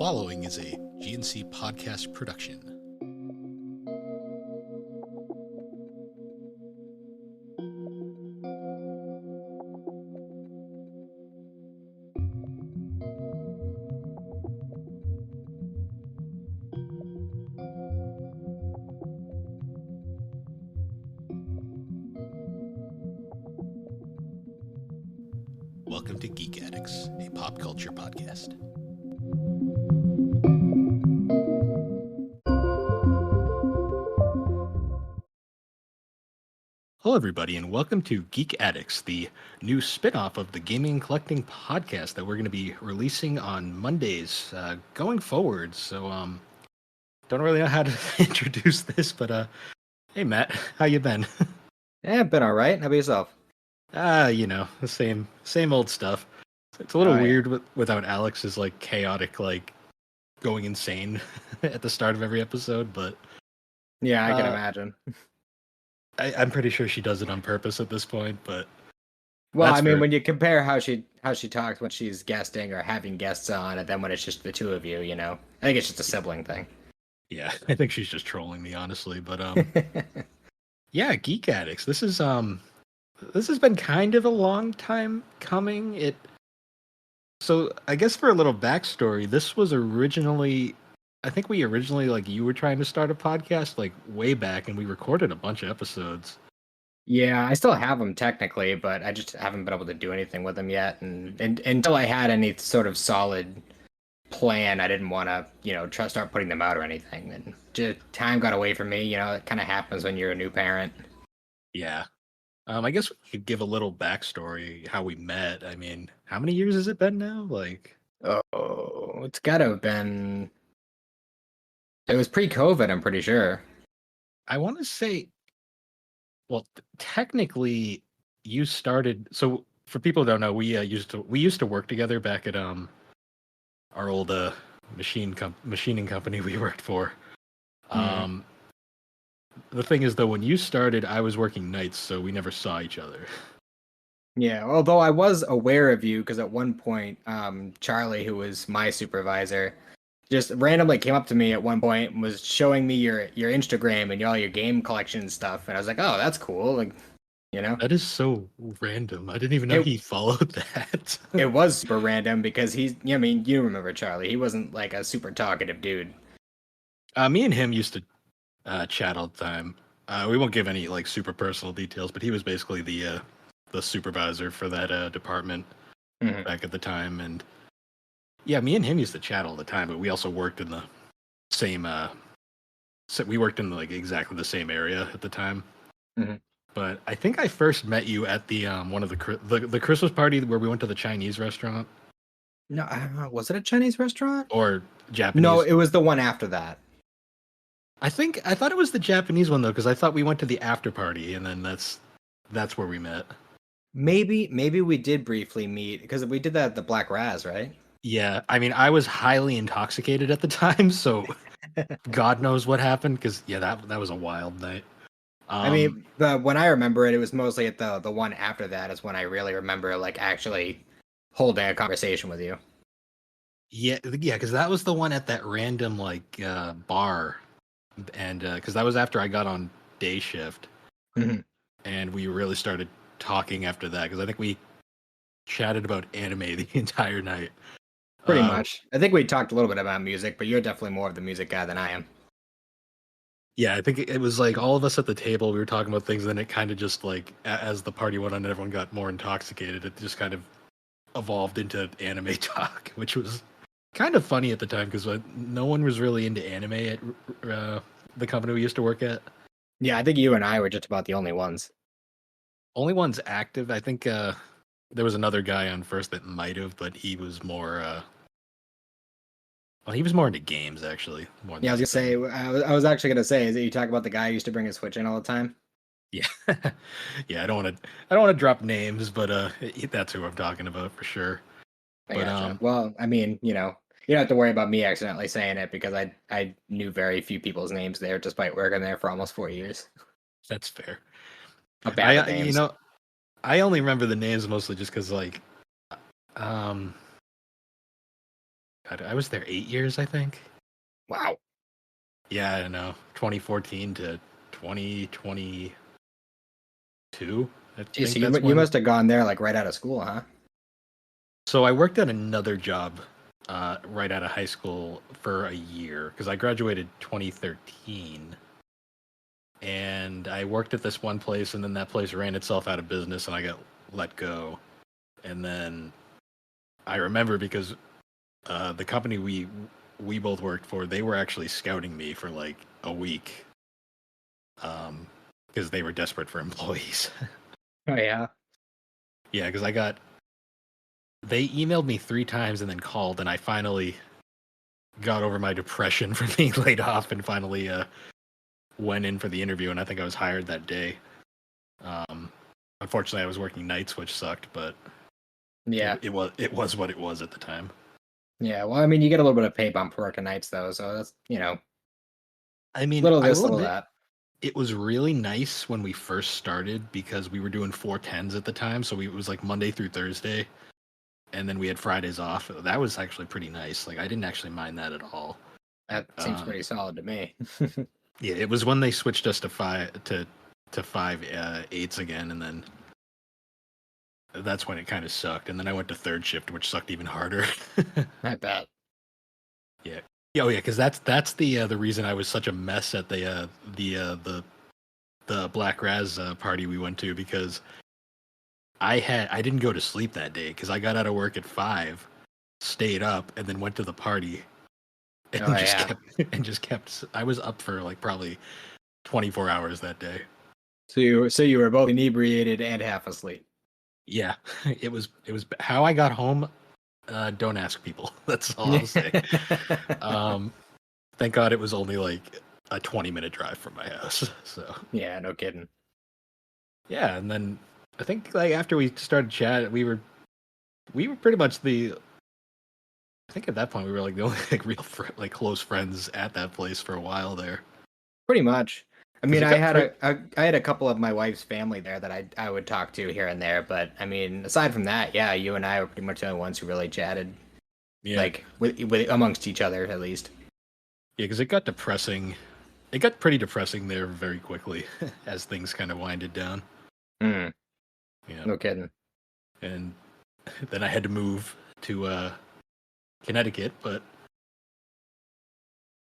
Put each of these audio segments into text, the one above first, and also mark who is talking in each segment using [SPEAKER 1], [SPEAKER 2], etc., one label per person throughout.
[SPEAKER 1] following is a GNC podcast production. Welcome to Geek Addicts, a pop culture podcast. Hello, everybody, and welcome to Geek Addicts, the new spin-off of the gaming and collecting podcast that we're going to be releasing on Mondays going forward. So, don't really know how to introduce this, but hey, Matt, how you been?
[SPEAKER 2] Yeah, been all right. How about yourself?
[SPEAKER 1] The same old stuff. It's a little
[SPEAKER 2] Oh, yeah.
[SPEAKER 1] weird without Alex's like chaotic, like going insane at the start of every episode, but
[SPEAKER 2] Yeah, I can
[SPEAKER 1] Uh,
[SPEAKER 2] imagine.
[SPEAKER 1] I'm pretty sure she does it on purpose at this point. But
[SPEAKER 2] Well,
[SPEAKER 1] that's
[SPEAKER 2] I mean,
[SPEAKER 1] fair.
[SPEAKER 2] when you compare how she talks when she's guesting or having guests on, and then when it's just the two of you, I think it's just a sibling thing.
[SPEAKER 1] Yeah, I think she's just trolling me, honestly. But yeah, Geek Addicts. This has been kind of a long time coming. So I guess for a little backstory, this was originally, I think we originally, like, you were trying to start a podcast like way back, and we recorded a bunch of episodes.
[SPEAKER 2] Yeah, I still have them technically, but I just haven't been able to do anything with them yet. And until I had any sort of solid plan, I didn't want to, start putting them out or anything. And just time got away from me. It kind of happens when you're a new parent.
[SPEAKER 1] Yeah. I guess we could give a little backstory how we met. I mean, how many years has it been now? Like,
[SPEAKER 2] Oh, it's got to have been. It was pre-COVID, I'm pretty sure.
[SPEAKER 1] I want to say, well, technically, you started. So for people who don't know, we used to work together back at our old machining company we worked for. Um, the thing is, though, when you started, I was working nights, so we never saw each other.
[SPEAKER 2] Yeah, although I was aware of you because at one point, Charlie, who was my supervisor, just randomly came up to me at one point and was showing me your Instagram and all your game collection stuff, and I was like, "Oh, that's cool!"
[SPEAKER 1] That is so random. I didn't even know
[SPEAKER 2] It
[SPEAKER 1] he followed that.
[SPEAKER 2] it was super random because I mean, you remember Charlie? He wasn't like a super talkative dude.
[SPEAKER 1] Me and him used to chat all the time. We won't give any like super personal details, but he was basically the supervisor for that department
[SPEAKER 2] Mhm.
[SPEAKER 1] back at the time, and yeah, me and him used to chat all the time. But we also worked in the same. So we worked in like exactly the same area at the time.
[SPEAKER 2] Mhm.
[SPEAKER 1] But I think I first met you at the one of the Christmas party where we went to the Chinese restaurant
[SPEAKER 2] No, was it a Chinese restaurant?
[SPEAKER 1] or
[SPEAKER 2] No,
[SPEAKER 1] Japanese.
[SPEAKER 2] it was the one after that.
[SPEAKER 1] I thought it was the Japanese one though, because I thought we went to the after party, and then that's where we met.
[SPEAKER 2] Maybe we did briefly meet because we did that at the Black Raz, right?
[SPEAKER 1] Yeah, I mean, I was highly intoxicated at the time, so God knows what happened. Because yeah, that was a wild night.
[SPEAKER 2] I mean, when I remember it, it was mostly at the one after that is when I really remember like actually holding a conversation with you.
[SPEAKER 1] yeah, because that was the one at that random like bar, and because that was after I got on day shift,
[SPEAKER 2] Mhm.
[SPEAKER 1] and we really started talking after that. Because I think we chatted about anime the entire night.
[SPEAKER 2] Pretty much. I think we talked a little bit about music, but you're definitely more of the music guy than I am.
[SPEAKER 1] Yeah, I think it was like all of us at the table. We were talking about things, and then it kind of just like as the party went on, and everyone got more intoxicated. It just kind of evolved into anime talk, which was kind of funny at the time because no one was really into anime at the company we used to work at.
[SPEAKER 2] Yeah, I think you and I were just about the only ones.
[SPEAKER 1] Only one's active. I think there was another guy on first that might have, but he was more. Well, he was more into games actually. More than
[SPEAKER 2] Yeah, I was gonna say,
[SPEAKER 1] anything.
[SPEAKER 2] I was actually gonna say, is that you talk about the guy who used to bring his Switch in all the time?
[SPEAKER 1] Yeah, yeah. I don't want to drop names, but that's who I'm talking about for sure.
[SPEAKER 2] I
[SPEAKER 1] But
[SPEAKER 2] gotcha. Well, I mean, you don't have to worry about me accidentally saying it because I knew very few people's names there, despite working there for almost 4 years.
[SPEAKER 1] that's fair.
[SPEAKER 2] I'm bad
[SPEAKER 1] I
[SPEAKER 2] with names.
[SPEAKER 1] I only remember the names mostly just because like um I was there 8 years, I think.
[SPEAKER 2] Wow.
[SPEAKER 1] Yeah, I don't know, 2014 to 2022. I
[SPEAKER 2] Geez, so
[SPEAKER 1] think that's
[SPEAKER 2] you
[SPEAKER 1] when.
[SPEAKER 2] must have gone there like right out of school, huh?
[SPEAKER 1] So I worked at another job right out of high school for a year because I graduated 2013, and I worked at this one place, and then that place ran itself out of business, and I got let go. And then I remember because the company we both worked for, they were actually scouting me for like a week, because they were desperate for employees.
[SPEAKER 2] Oh yeah.
[SPEAKER 1] Yeah, because they emailed me 3 times and then called, and I finally got over my depression from being laid off and finally went in for the interview, and I think I was hired that day. Um, Unfortunately, I was working nights, which sucked, but
[SPEAKER 2] Yeah.
[SPEAKER 1] it was what it was at the time.
[SPEAKER 2] Yeah. Well, I mean, you get a little bit of pay bump for working nights though, so that's
[SPEAKER 1] I mean,
[SPEAKER 2] little
[SPEAKER 1] I
[SPEAKER 2] this,
[SPEAKER 1] will
[SPEAKER 2] little
[SPEAKER 1] admit
[SPEAKER 2] that.
[SPEAKER 1] it was really nice when we first started because we were doing 410s at the time, so it was like Monday through Thursday, and then we had Fridays off. That was actually pretty nice. Like I didn't actually mind that at all.
[SPEAKER 2] That seems
[SPEAKER 1] Um,
[SPEAKER 2] pretty solid to me.
[SPEAKER 1] yeah, it was when they switched us to five eights again, and then that's when it kind of sucked. And then I went to third shift, which sucked even harder.
[SPEAKER 2] I bet.
[SPEAKER 1] Yeah. Oh yeah, because that's the reason I was such a mess at the Black Raz party we went to, because I didn't go to sleep that day because I got out of work at 5, stayed up, and then went to the party
[SPEAKER 2] Oh
[SPEAKER 1] and just
[SPEAKER 2] yeah.
[SPEAKER 1] kept. I was up for like probably 24 hours that day.
[SPEAKER 2] So you were both inebriated and half asleep.
[SPEAKER 1] Yeah, it was how I got home. Don't ask people. That's all I'll say. Um, thank God it was only like a 20-minute drive from my house. So
[SPEAKER 2] Yeah, no kidding.
[SPEAKER 1] yeah, and then I think like after we started chatting, we were pretty much the. I think at that point we were like the only like real like close friends at that place for a while there.
[SPEAKER 2] Pretty much. I
[SPEAKER 1] Because
[SPEAKER 2] mean,
[SPEAKER 1] it
[SPEAKER 2] I
[SPEAKER 1] got
[SPEAKER 2] had
[SPEAKER 1] pretty.
[SPEAKER 2] I had a couple of my wife's family there that I would talk to here and there, but I mean, aside from that, yeah, you and I were pretty much the only ones who really chatted,
[SPEAKER 1] Yeah,
[SPEAKER 2] like with amongst each other at least.
[SPEAKER 1] yeah, because it got depressing. It got pretty depressing there very quickly as things kind of winded down.
[SPEAKER 2] Hmm.
[SPEAKER 1] Yeah,
[SPEAKER 2] No kidding.
[SPEAKER 1] and then I had to move to Connecticut, but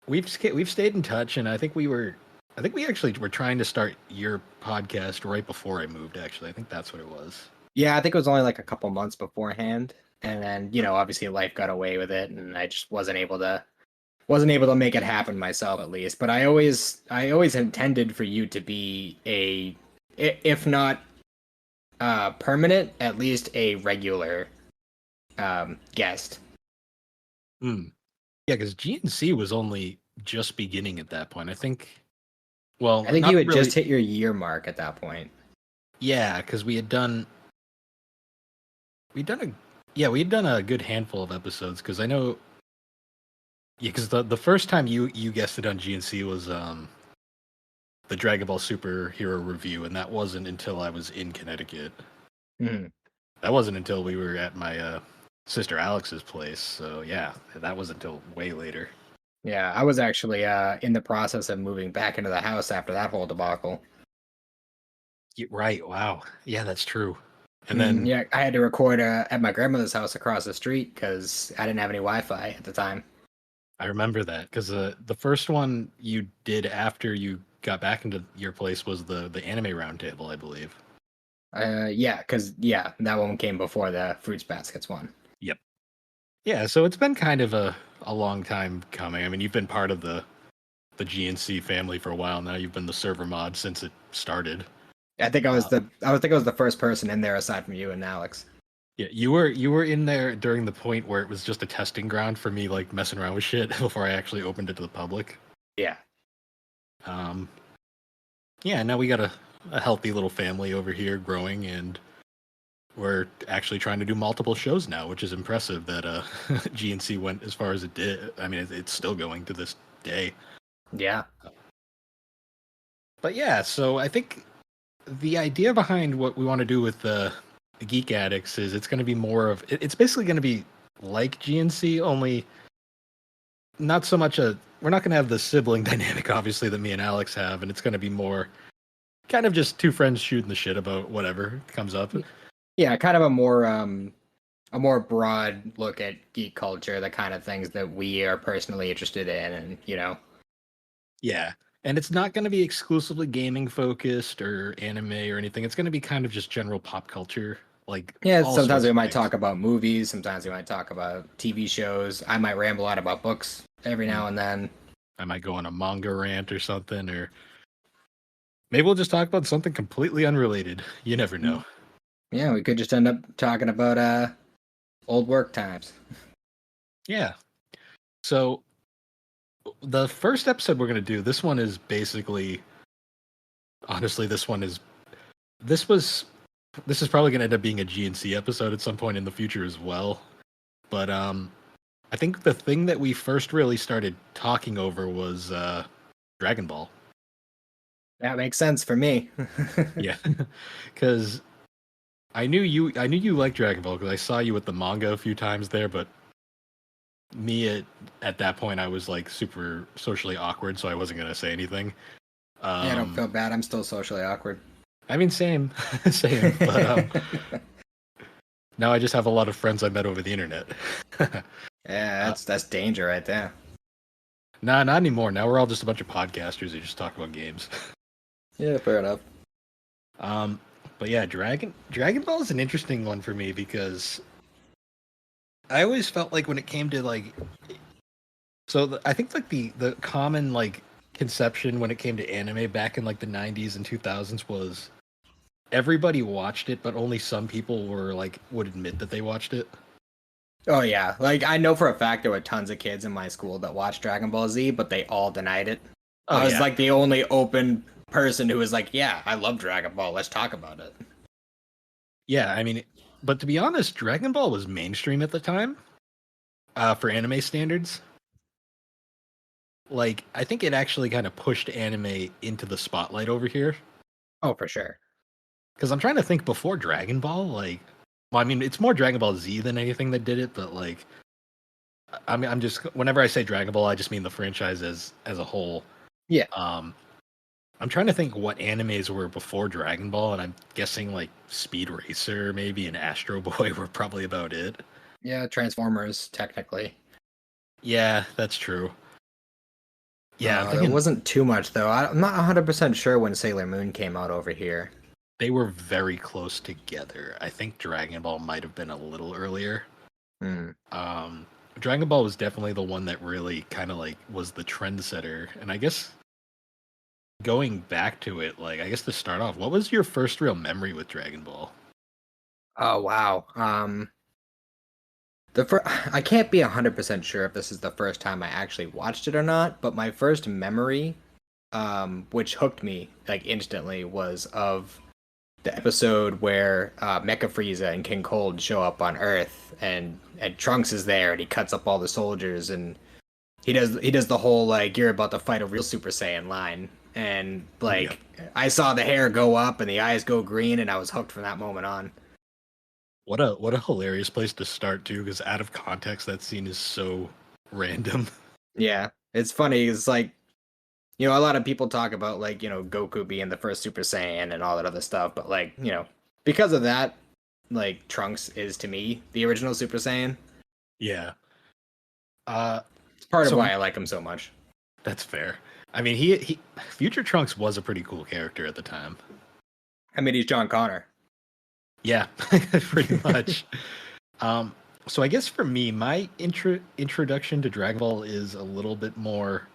[SPEAKER 1] we've stayed in touch, and I think we actually were trying to start your podcast right before I moved. Actually, I think that's what it was.
[SPEAKER 2] Yeah, I think it was only like a couple months beforehand, and then obviously life got away with it, and I just wasn't able to make it happen myself at least. But I always intended for you to be if not permanent, at least a regular guest.
[SPEAKER 1] Hmm. Yeah, because GNC was only just beginning at that point. I think. Well,
[SPEAKER 2] I think you
[SPEAKER 1] not
[SPEAKER 2] had just
[SPEAKER 1] really.
[SPEAKER 2] hit your year mark at that point.
[SPEAKER 1] Yeah, because we had done a good handful of episodes. Because I know. Yeah, because the first time you guested on GNC was the Dragon Ball Superhero review, and that wasn't until I was in Connecticut.
[SPEAKER 2] Mhm.
[SPEAKER 1] That wasn't until we were at my sister Alex's place. So yeah, that was until way later.
[SPEAKER 2] Yeah, I was actually in the process of moving back into the house after that whole debacle.
[SPEAKER 1] Right. Wow. Yeah, that's true. And then
[SPEAKER 2] Yeah, I had to record at my grandmother's house across the street because I didn't have any Wi-Fi at the time.
[SPEAKER 1] I remember that because the first one you did after you got back into your place was the anime roundtable, I believe.
[SPEAKER 2] Yeah, that one came before the Fruits Baskets one.
[SPEAKER 1] Yep. Yeah. So it's been kind of a long time coming. I mean, you've been part of the GNC family for a while now. You've been the server mod since it started.
[SPEAKER 2] I think
[SPEAKER 1] Uh,
[SPEAKER 2] I think I was the first person in there aside from you and Alex.
[SPEAKER 1] yeah, you were in there during the point where it was just a testing ground for me, like messing around with shit before I actually opened it to the public.
[SPEAKER 2] Yeah.
[SPEAKER 1] Um, yeah, now we got a healthy little family over here growing, and we're actually trying to do multiple shows now, which is impressive that GNC went as far as it did. I mean, it's still going to this day.
[SPEAKER 2] Yeah.
[SPEAKER 1] But yeah, so I think the idea behind what we want to do with the Geek Addicts is it's going to be more of it's basically going to be like GNC, only not so much a. We're not going to have the sibling dynamic, obviously, that me and Alex have, and it's going to be more kind of just two friends shooting the shit about whatever comes up.
[SPEAKER 2] Yeah, kind of a more broad look at geek culture, the kind of things that we are personally interested in, and
[SPEAKER 1] Yeah. And it's not going to be exclusively gaming focused or anime or anything. It's going to be kind of just general pop culture, like
[SPEAKER 2] yeah.
[SPEAKER 1] all
[SPEAKER 2] Sometimes
[SPEAKER 1] sorts
[SPEAKER 2] we
[SPEAKER 1] of
[SPEAKER 2] might
[SPEAKER 1] things.
[SPEAKER 2] talk about movies. Sometimes we might talk about TV shows. I might ramble on about books every
[SPEAKER 1] Mm.
[SPEAKER 2] now and then.
[SPEAKER 1] I might go on a manga rant or something, or maybe we'll just talk about something completely unrelated. You never know.
[SPEAKER 2] Yeah, we could just end up talking about old work times.
[SPEAKER 1] Yeah. So the first episode we're going to do, this one is basically, honestly, this was, this is probably going to end up being a GNC episode at some point in the future as well. But I think the thing that we first really started talking over was Dragon Ball.
[SPEAKER 2] That makes sense for me.
[SPEAKER 1] Yeah, because I knew you liked Dragon Ball because I saw you with the manga a few times there. But me at that point, I was like super socially awkward, so I wasn't gonna say anything.
[SPEAKER 2] Yeah, I don't
[SPEAKER 1] Um,
[SPEAKER 2] feel bad. I'm still socially awkward.
[SPEAKER 1] I mean, same, same. But now I just have a lot of friends I met over the internet.
[SPEAKER 2] Yeah,
[SPEAKER 1] uh,
[SPEAKER 2] that's danger right there.
[SPEAKER 1] nah, not anymore. Now we're all just a bunch of podcasters who just talk about games.
[SPEAKER 2] Yeah, fair enough.
[SPEAKER 1] Um, but yeah, Dragon Ball is an interesting one for me because I always felt like when it came to like, I think like the common like conception when it came to anime back in like the 90s and 2000s was everybody watched it, but only some people were like would admit that they watched it.
[SPEAKER 2] Oh yeah, like I know for a fact there were tons of kids in my school that watched Dragon Ball Z, but they all denied it.
[SPEAKER 1] Oh
[SPEAKER 2] I was
[SPEAKER 1] yeah,
[SPEAKER 2] like the only open person who was like, "Yeah, I love Dragon Ball. Let's talk about it."
[SPEAKER 1] yeah. I mean, but to be honest, Dragon Ball was mainstream at the time for anime standards. Like, I think it actually kind of pushed anime into the spotlight over here.
[SPEAKER 2] Oh, for sure.
[SPEAKER 1] Because I'm trying to think before Dragon Ball, like, well, I mean, it's more Dragon Ball Z than anything that did it, but like, I mean, I'm just whenever I say Dragon Ball, I just mean the franchise as a whole.
[SPEAKER 2] Yeah,
[SPEAKER 1] Um, I'm trying to think what animes were before Dragon Ball, and I'm guessing like Speed Racer, maybe, and Astro Boy were probably about it.
[SPEAKER 2] yeah, Transformers technically.
[SPEAKER 1] Yeah, that's true. Yeah, I'm
[SPEAKER 2] There
[SPEAKER 1] thinking
[SPEAKER 2] wasn't too much though. I'm not 100% sure when Sailor Moon came out over here.
[SPEAKER 1] they were very close together. I think Dragon Ball might have been a little earlier.
[SPEAKER 2] Hmm.
[SPEAKER 1] Um, Dragon Ball was definitely the one that really kind of like was the trendsetter, and I guess going back to it, like I guess to start off, what was your first real memory with Dragon Ball?
[SPEAKER 2] Oh wow. I can't be 100% sure if this is the first time I actually watched it or not, but my first memory, which hooked me like instantly, was of the episode where Mecha Frieza and King Cold show up on Earth, and Trunks is there, and he cuts up all the soldiers, and he does the whole like "you're about to fight a real Super Saiyan" line, and
[SPEAKER 1] Yeah.
[SPEAKER 2] like I saw the hair go up and the eyes go green, and I was hooked from that moment on.
[SPEAKER 1] What a hilarious place to start too, because out of context, that scene is so random.
[SPEAKER 2] Yeah, it's funny. It's like a lot of people talk about like Goku being the first Super Saiyan and all that other stuff, but like because of that, like Trunks is to me the original Super Saiyan.
[SPEAKER 1] Yeah. Uh,
[SPEAKER 2] It's part of
[SPEAKER 1] so
[SPEAKER 2] why I like him so much.
[SPEAKER 1] that's fair. I mean, he Future Trunks was a pretty cool character at the time.
[SPEAKER 2] I mean, he's John Connor.
[SPEAKER 1] Yeah, pretty much. Um, so I guess for me, my introduction to Dragon Ball is a little bit more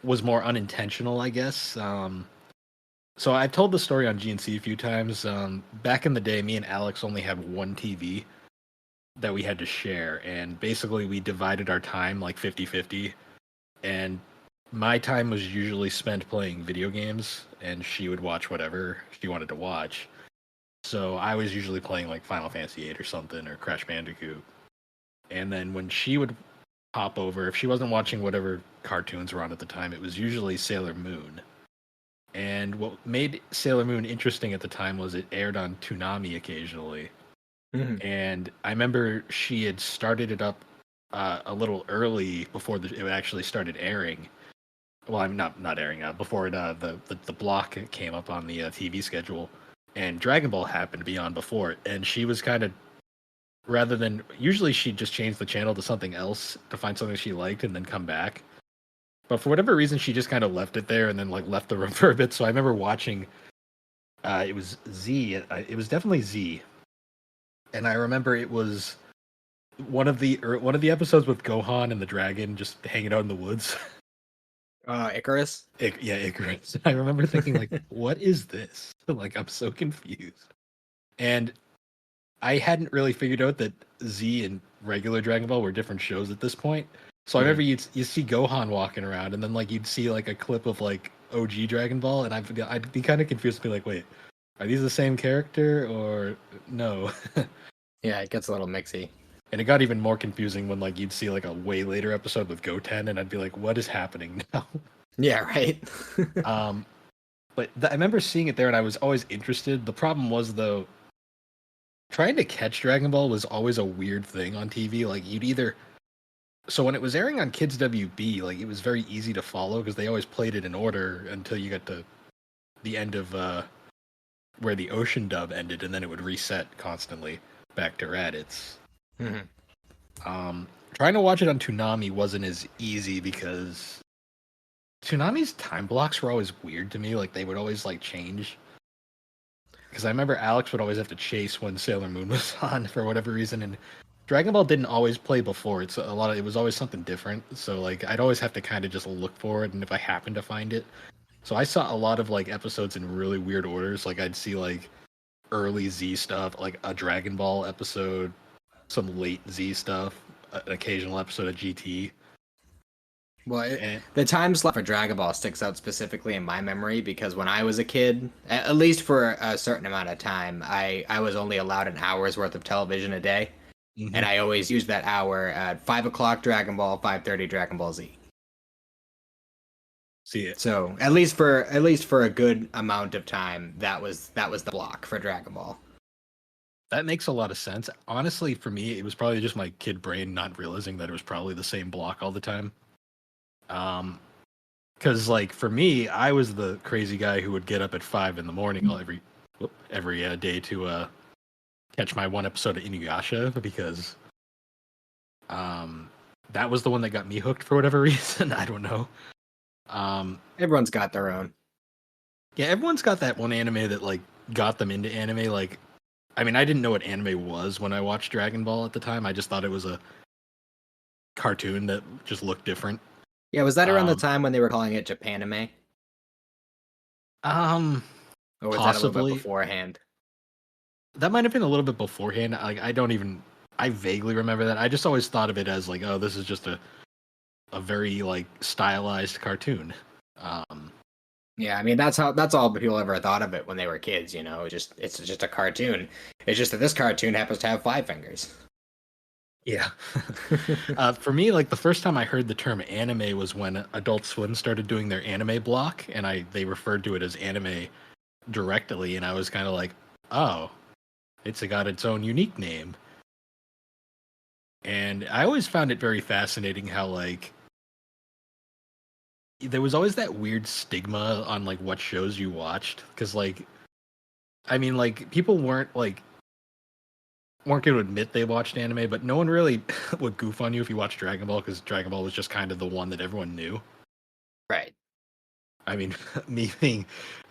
[SPEAKER 1] was more unintentional, I guess. So I've told the story on GNC a few times. Back in the day, me and Alex only had one TV that we had to share, and basically we divided our time like 50-50. And my time was usually spent playing video games, and she would watch whatever she wanted to watch. So I was usually playing like Final Fantasy VIII or something, or Crash Bandicoot. And then when she would pop over, if she wasn't watching whatever cartoons were on at the time, it was usually Sailor Moon. And what made Sailor Moon interesting at the time was it aired on Toonami occasionally.
[SPEAKER 2] Mhm.
[SPEAKER 1] And I remember she had started it up a little early before it actually started airing. Well, I'm not airing before the block came up on the TV schedule, and Dragon Ball happened to be on before it, and she was kind of rather than usually she'd just change the channel to something else to find something she liked and then come back. But for whatever reason, she just kind of left it there and then like left the room for a bit. So I remember watching. It was Z. It was definitely Z, and I remember it was one of the episodes with Gohan and the dragon just hanging out in the woods.
[SPEAKER 2] Icarus.
[SPEAKER 1] Yeah, Icarus. I remember thinking like, what is this? Like, I'm so confused. And I hadn't really figured out that Z and regular Dragon Ball were different shows at this point. So I remember you see Gohan walking around, and then like you'd see like a clip of like OG Dragon Ball, and I'd be kind of confused, be like, wait, are these the same character or no?
[SPEAKER 2] Yeah, it gets a little mixy.
[SPEAKER 1] And it got even more confusing when like you'd see like a way later episode with Goten, and I'd be like, what is happening now?
[SPEAKER 2] Yeah, right.
[SPEAKER 1] But I remember seeing it there, and I was always interested. The problem was though, trying to catch Dragon Ball was always a weird thing on TV. Like you'd either so when it was airing on Kids WB, like it was very easy to follow because they always played it in order until you got to the end of where the Ocean dub ended, and then it would reset constantly back to Raditz. Trying to watch it on Toonami wasn't as easy because Toonami's time blocks were always weird to me. Like they would always like change. Because I remember Alex would always have to chase when Sailor Moon was on for whatever reason, and Dragon Ball didn't always play before. It was always something different. So like I'd always have to kind of just look for it, and if I happened to find it, so I saw a lot of like episodes in really weird orders. Like I'd see like early Z stuff, like a Dragon Ball episode, some late Z stuff, an occasional episode of GT.
[SPEAKER 2] Well, the time slot for Dragon Ball sticks out specifically in my memory because when I was a kid, at least for a certain amount of time, I was only allowed an hour's worth of television a day. Mm-hmm. And I always used that hour at 5 o'clock Dragon Ball, 5:30 Dragon Ball Z.
[SPEAKER 1] See it.
[SPEAKER 2] So at least for a good amount of time, that was the block for Dragon Ball.
[SPEAKER 1] That makes a lot of sense. Honestly, for me, it was probably just my kid brain not realizing that it was probably the same block all the time. Because like for me, I was the crazy guy who would get up at 5 a.m. every day to catch my one episode of Inuyasha because that was the one that got me hooked for whatever reason. I don't know.
[SPEAKER 2] Everyone's got their own.
[SPEAKER 1] Yeah, everyone's got that one anime that like got them into anime. Like, I mean, I didn't know what anime was when I watched Dragon Ball at the time. I just thought it was a cartoon that just looked different.
[SPEAKER 2] Yeah, was that around the time when they were calling it Japanime?
[SPEAKER 1] Or
[SPEAKER 2] was that a little bit beforehand?
[SPEAKER 1] That might have been a little bit beforehand. Like, I vaguely remember that. I just always thought of it as like, oh, this is just a very like stylized cartoon.
[SPEAKER 2] Yeah, I mean that's all people ever thought of it when they were kids. You know, it's just a cartoon. It's just that this cartoon happens to have 5 fingers.
[SPEAKER 1] Yeah. For me, like the first time I heard the term anime was when Adult Swim started doing their anime block, and they referred to it as anime directly, and I was kind of like, oh, it's got its own unique name. And I always found it very fascinating how like there was always that weird stigma on like what shows you watched, because like, I mean, like people weren't going to admit they watched anime, but no one really would goof on you if you watched Dragon Ball, because Dragon Ball was just kind of the one that everyone knew.
[SPEAKER 2] Right.
[SPEAKER 1] I mean, me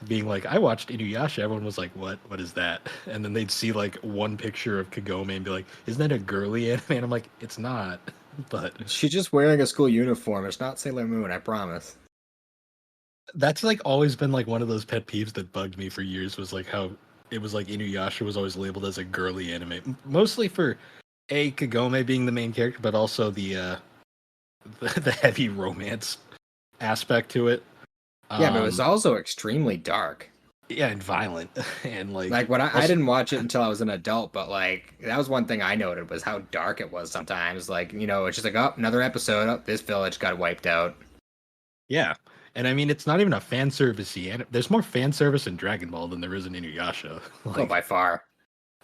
[SPEAKER 1] being like, I watched Inuyasha, everyone was like, what is that? And then they'd see like one picture of Kagome and be like, isn't that a girly anime? And I'm like, it's not. But
[SPEAKER 2] she's just wearing a school uniform. It's not Sailor Moon, I promise.
[SPEAKER 1] That's like always been like one of those pet peeves that bugged me for years, was like how it was like Inuyasha was always labeled as a girly anime, mostly for Kagome being the main character, but also the heavy romance aspect to it.
[SPEAKER 2] Yeah, but it was also extremely dark.
[SPEAKER 1] Yeah, and violent, and like
[SPEAKER 2] when I didn't watch it until I was an adult, but like that was one thing I noted was how dark it was sometimes. Like, you know, it's just like, oh, another episode, oh, this village got wiped out.
[SPEAKER 1] Yeah, and I mean, it's not even a fan servicey, and there's more fan service in Dragon Ball than there is in Inuyasha.
[SPEAKER 2] Like, oh, by far.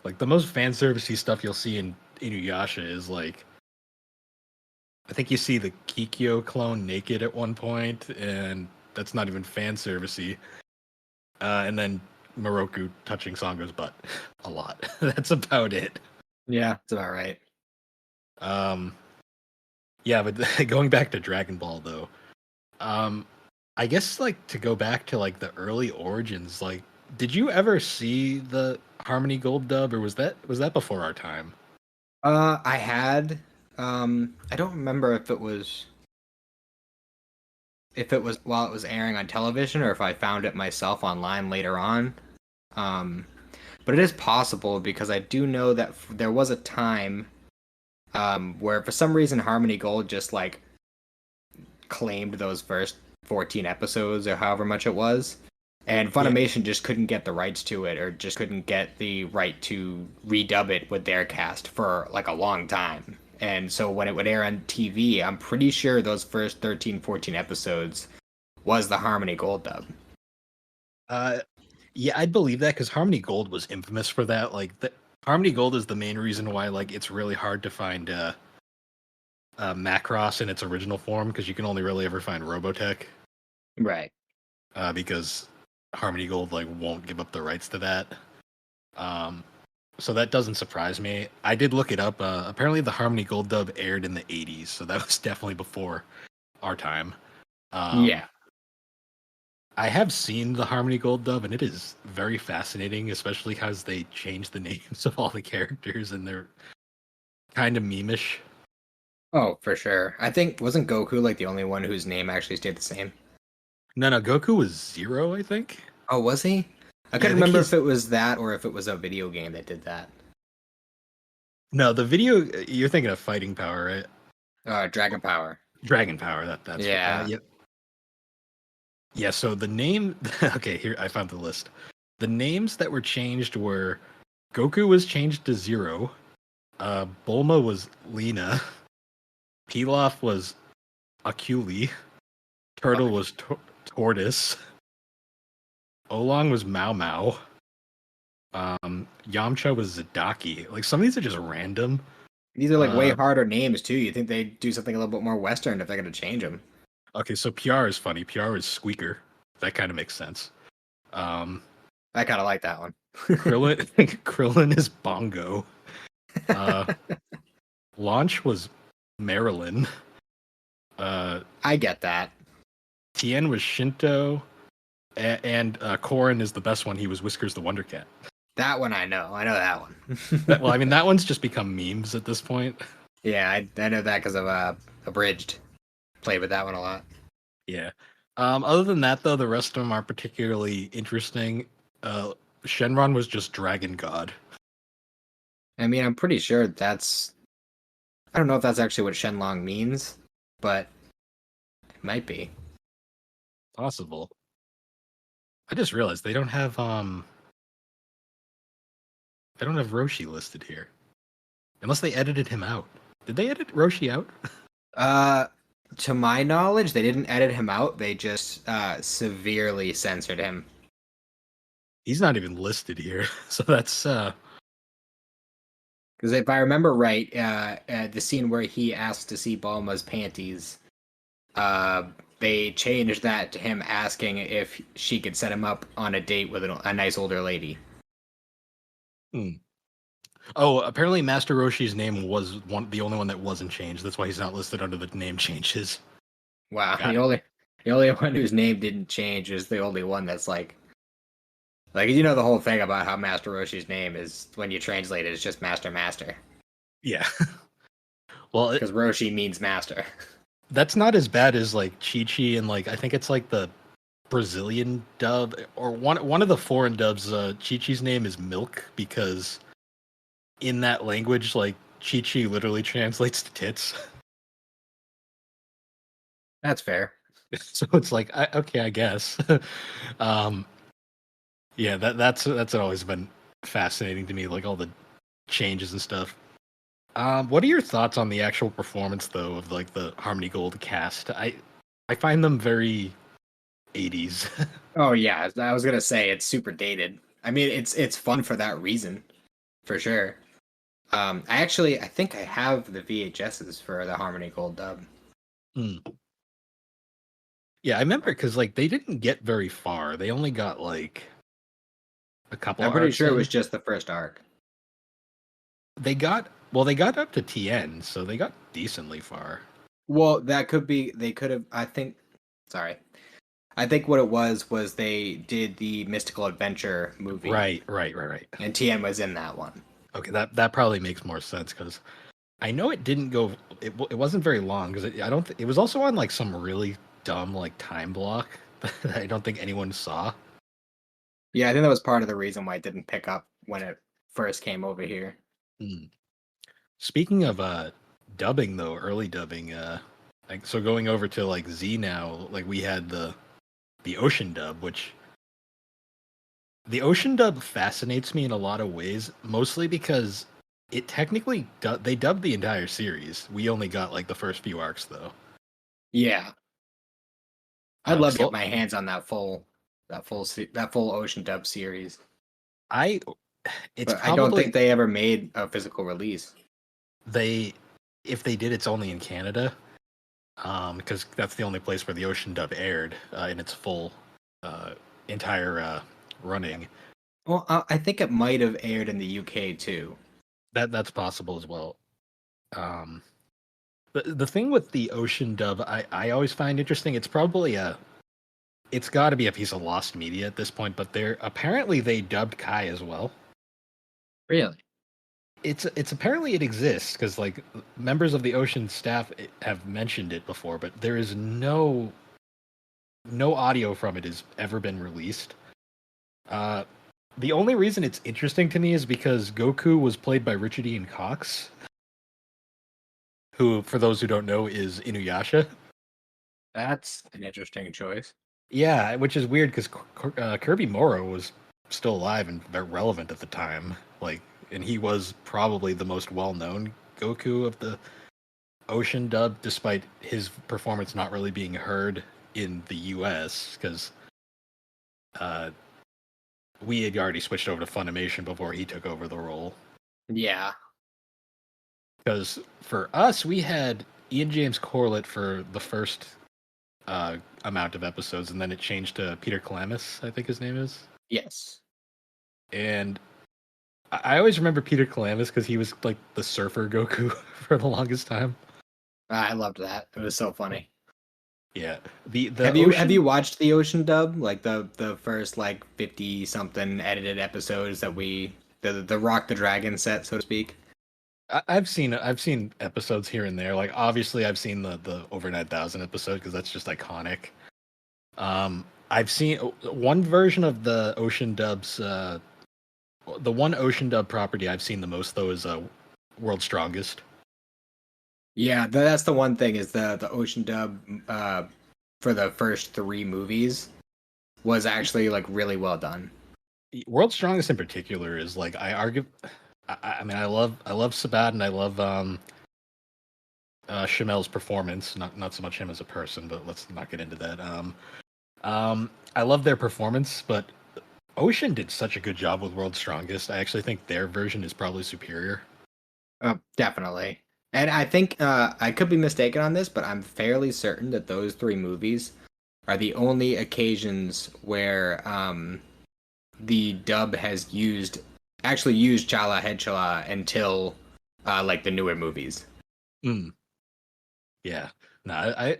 [SPEAKER 1] Like the most fan servicey stuff you'll see in Inuyasha is like I think you see the Kikyo clone naked at one point, and that's not even fan servicey. And then Moroku touching Sango's butt a lot. That's about it.
[SPEAKER 2] Yeah, that's about right.
[SPEAKER 1] Um, yeah, but going back to Dragon Ball though, I guess like to go back to like the early origins, like did you ever see the Harmony Gold dub, or was that before our time?
[SPEAKER 2] I had I don't remember if it was while it was airing on television or if I found it myself online later on. Um, but it is possible because I do know that there was a time where for some reason Harmony Gold just like claimed those first 14 episodes or however much it was. And
[SPEAKER 1] Yeah.
[SPEAKER 2] Funimation just couldn't get the rights to it or just couldn't get the right to redub it with their cast for like a long time. And so when it would air on TV, I'm pretty sure those first 13, 14 episodes was the Harmony Gold dub.
[SPEAKER 1] Uh, yeah, I'd believe that because Harmony Gold was infamous for that. Like, Harmony Gold is the main reason why like it's really hard to find Macross in its original form because you can only really ever find Robotech
[SPEAKER 2] Right.
[SPEAKER 1] because Harmony Gold like won't give up the rights to that. So that doesn't surprise me. I did look it up. Apparently, the Harmony Gold dub aired in the '80s, so that was definitely before our time.
[SPEAKER 2] Yeah.
[SPEAKER 1] I have seen the Harmony Gold dub, and it is very fascinating, especially because they changed the names of all the characters, and they're kind of memeish.
[SPEAKER 2] Oh, for sure. I think wasn't Goku like the only one whose name actually stayed the same?
[SPEAKER 1] No, Goku was Zero, I think.
[SPEAKER 2] Oh, was he? I
[SPEAKER 1] I
[SPEAKER 2] couldn't
[SPEAKER 1] think
[SPEAKER 2] remember
[SPEAKER 1] he's
[SPEAKER 2] if it was that or if it was a video game that did that.
[SPEAKER 1] no. The video you're thinking of Fighting Power, right?
[SPEAKER 2] Dragon Power.
[SPEAKER 1] Dragon Power. That's
[SPEAKER 2] Yeah.
[SPEAKER 1] yep. Yeah. So the name. Okay, here I found the list. The names that were changed were Goku was changed to Zero. Bulma was Lena. Pilaf was Akuli. Turtle was Tortoise. Oolong was Mao Mao. Yamcha was Zadaki. Like some of these are just random.
[SPEAKER 2] These are like way harder names too. You think they'd do something a little bit more Western if they're going to change them?
[SPEAKER 1] Okay, so PR is funny. PR is Squeaker. That kind of makes sense.
[SPEAKER 2] I kind of like that one.
[SPEAKER 1] Krillin is Bongo. Launch was Marilyn.
[SPEAKER 2] I get that.
[SPEAKER 1] Tien was Shinto. And Korin is the best one. He was Whiskers the Wonder Cat.
[SPEAKER 2] That one I know. I know that one.
[SPEAKER 1] Well, I mean, that one's just become memes at this point.
[SPEAKER 2] Yeah, I know that because of Abridged. Played with that one a lot.
[SPEAKER 1] Yeah. Other than that, though, the rest of them aren't particularly interesting. Shenron was just Dragon God.
[SPEAKER 2] I mean, I'm pretty sure that's... I don't know if that's actually what Shenlong means, but it might be.
[SPEAKER 1] Possible. I just realized they don't have Roshi listed here. Unless they edited him out. Did they edit Roshi out?
[SPEAKER 2] To my knowledge, they didn't edit him out. They just severely censored him.
[SPEAKER 1] He's not even listed here. So that's
[SPEAKER 2] because if I remember right, the scene where he asked to see Bulma's panties, they changed that to him asking if she could set him up on a date with a nice older lady.
[SPEAKER 1] Oh, apparently Master Roshi's name was the only one that wasn't changed. That's why he's not listed under the name changes.
[SPEAKER 2] Wow, the only one whose name didn't change is the only one that's like you know the whole thing about how Master Roshi's name is when you translate it, it's just Master.
[SPEAKER 1] Yeah. Well,
[SPEAKER 2] because Roshi means master.
[SPEAKER 1] That's not as bad as like Chi-Chi and like I think it's like the Brazilian dub or one of the foreign dubs. Chi-Chi's name is Milk because in that language, like Chi-Chi literally translates to tits.
[SPEAKER 2] That's fair.
[SPEAKER 1] So it's like okay, I guess. Yeah, that's always been fascinating to me, like all the changes and stuff. What are your thoughts on the actual performance though of like the Harmony Gold cast? I find them very 80s.
[SPEAKER 2] Oh yeah, I was gonna say it's super dated. I mean, it's fun for that reason, for sure. I think I have the VHSs for the Harmony Gold dub.
[SPEAKER 1] Hmm. Yeah, I remember because like they didn't get very far. They only got like a couple
[SPEAKER 2] I'm pretty
[SPEAKER 1] arcs
[SPEAKER 2] sure it was
[SPEAKER 1] in.
[SPEAKER 2] just the first arc.
[SPEAKER 1] They got up to TN, so they got decently far.
[SPEAKER 2] Well, that could be they could have. Sorry, I think what it was they did the mystical adventure movie,
[SPEAKER 1] Right.
[SPEAKER 2] and TN was in that one.
[SPEAKER 1] Okay, that probably makes more sense because I know it didn't go. It wasn't very long because I don't. It was also on like some really dumb like time block that I don't think anyone saw.
[SPEAKER 2] Yeah, I think that was part of the reason why it didn't pick up when it first came over here.
[SPEAKER 1] Hmm. Speaking of dubbing though, early dubbing, like so going over to like Z now, like we had the Ocean dub, which the Ocean dub fascinates me in a lot of ways, mostly because it technically they dubbed the entire series. We only got like the first few arcs though.
[SPEAKER 2] Yeah, I'd love to get
[SPEAKER 1] So
[SPEAKER 2] my hands on that full Ocean dub series,
[SPEAKER 1] I it's
[SPEAKER 2] but I don't think
[SPEAKER 1] probably
[SPEAKER 2] they ever made a physical release.
[SPEAKER 1] they if they did, it's only in Canada, because that's the only place where the Ocean dub aired in its full uh, entire running.
[SPEAKER 2] Well, I think it might have aired in the UK too.
[SPEAKER 1] That's possible as well. Um, the thing with the Ocean dub, I always find interesting. It's got to be a piece of lost media at this point, but they dubbed Kai as well.
[SPEAKER 2] Really?
[SPEAKER 1] It's apparently it exists because like members of the Ocean staff have mentioned it before, but there is no audio from it has ever been released. Uh, the only reason it's interesting to me is because Goku was played by Richard Ian Cox, who, for those who don't know, is Inuyasha.
[SPEAKER 2] That's an interesting choice.
[SPEAKER 1] Yeah, which is weird because Kirby Morrow was still alive and very relevant at the time. Like, and he was probably the most well-known Goku of the Ocean dub, despite his performance not really being heard in the U.S. because uh, we had already switched over to Funimation before he took over the role.
[SPEAKER 2] Yeah.
[SPEAKER 1] Because for us, we had Ian James Corlett for the first amount of episodes, and then it changed to Peter Kalamis, I think his name is.
[SPEAKER 2] Yes.
[SPEAKER 1] And I always remember Peter Kalamis because he was like the surfer Goku for the longest time.
[SPEAKER 2] I loved that. It was so funny.
[SPEAKER 1] Yeah, the
[SPEAKER 2] Have
[SPEAKER 1] Ocean.
[SPEAKER 2] you watched the Ocean dub? Like the first like 50 something edited episodes that the Rock the Dragon set, so to speak.
[SPEAKER 1] I've seen episodes here and there. Like obviously, I've seen the over 9,000 episode because that's just iconic. I've seen one version of the Ocean dubs. The one Ocean dub property I've seen the most though is World's Strongest.
[SPEAKER 2] Yeah, that's the one thing is the Ocean dub for the first three movies was actually like really well done.
[SPEAKER 1] World's Strongest in particular is like I argue. I mean, I love Sabat and I love Chamel's performance. Not so much him as a person, but let's not get into that. I love their performance, but Ocean did such a good job with World's Strongest. I actually think their version is probably superior.
[SPEAKER 2] Definitely. And I think I could be mistaken on this, but I'm fairly certain that those three movies are the only occasions where the dub has actually used Chala Head Chala until like the newer movies.
[SPEAKER 1] Mm. Yeah, no,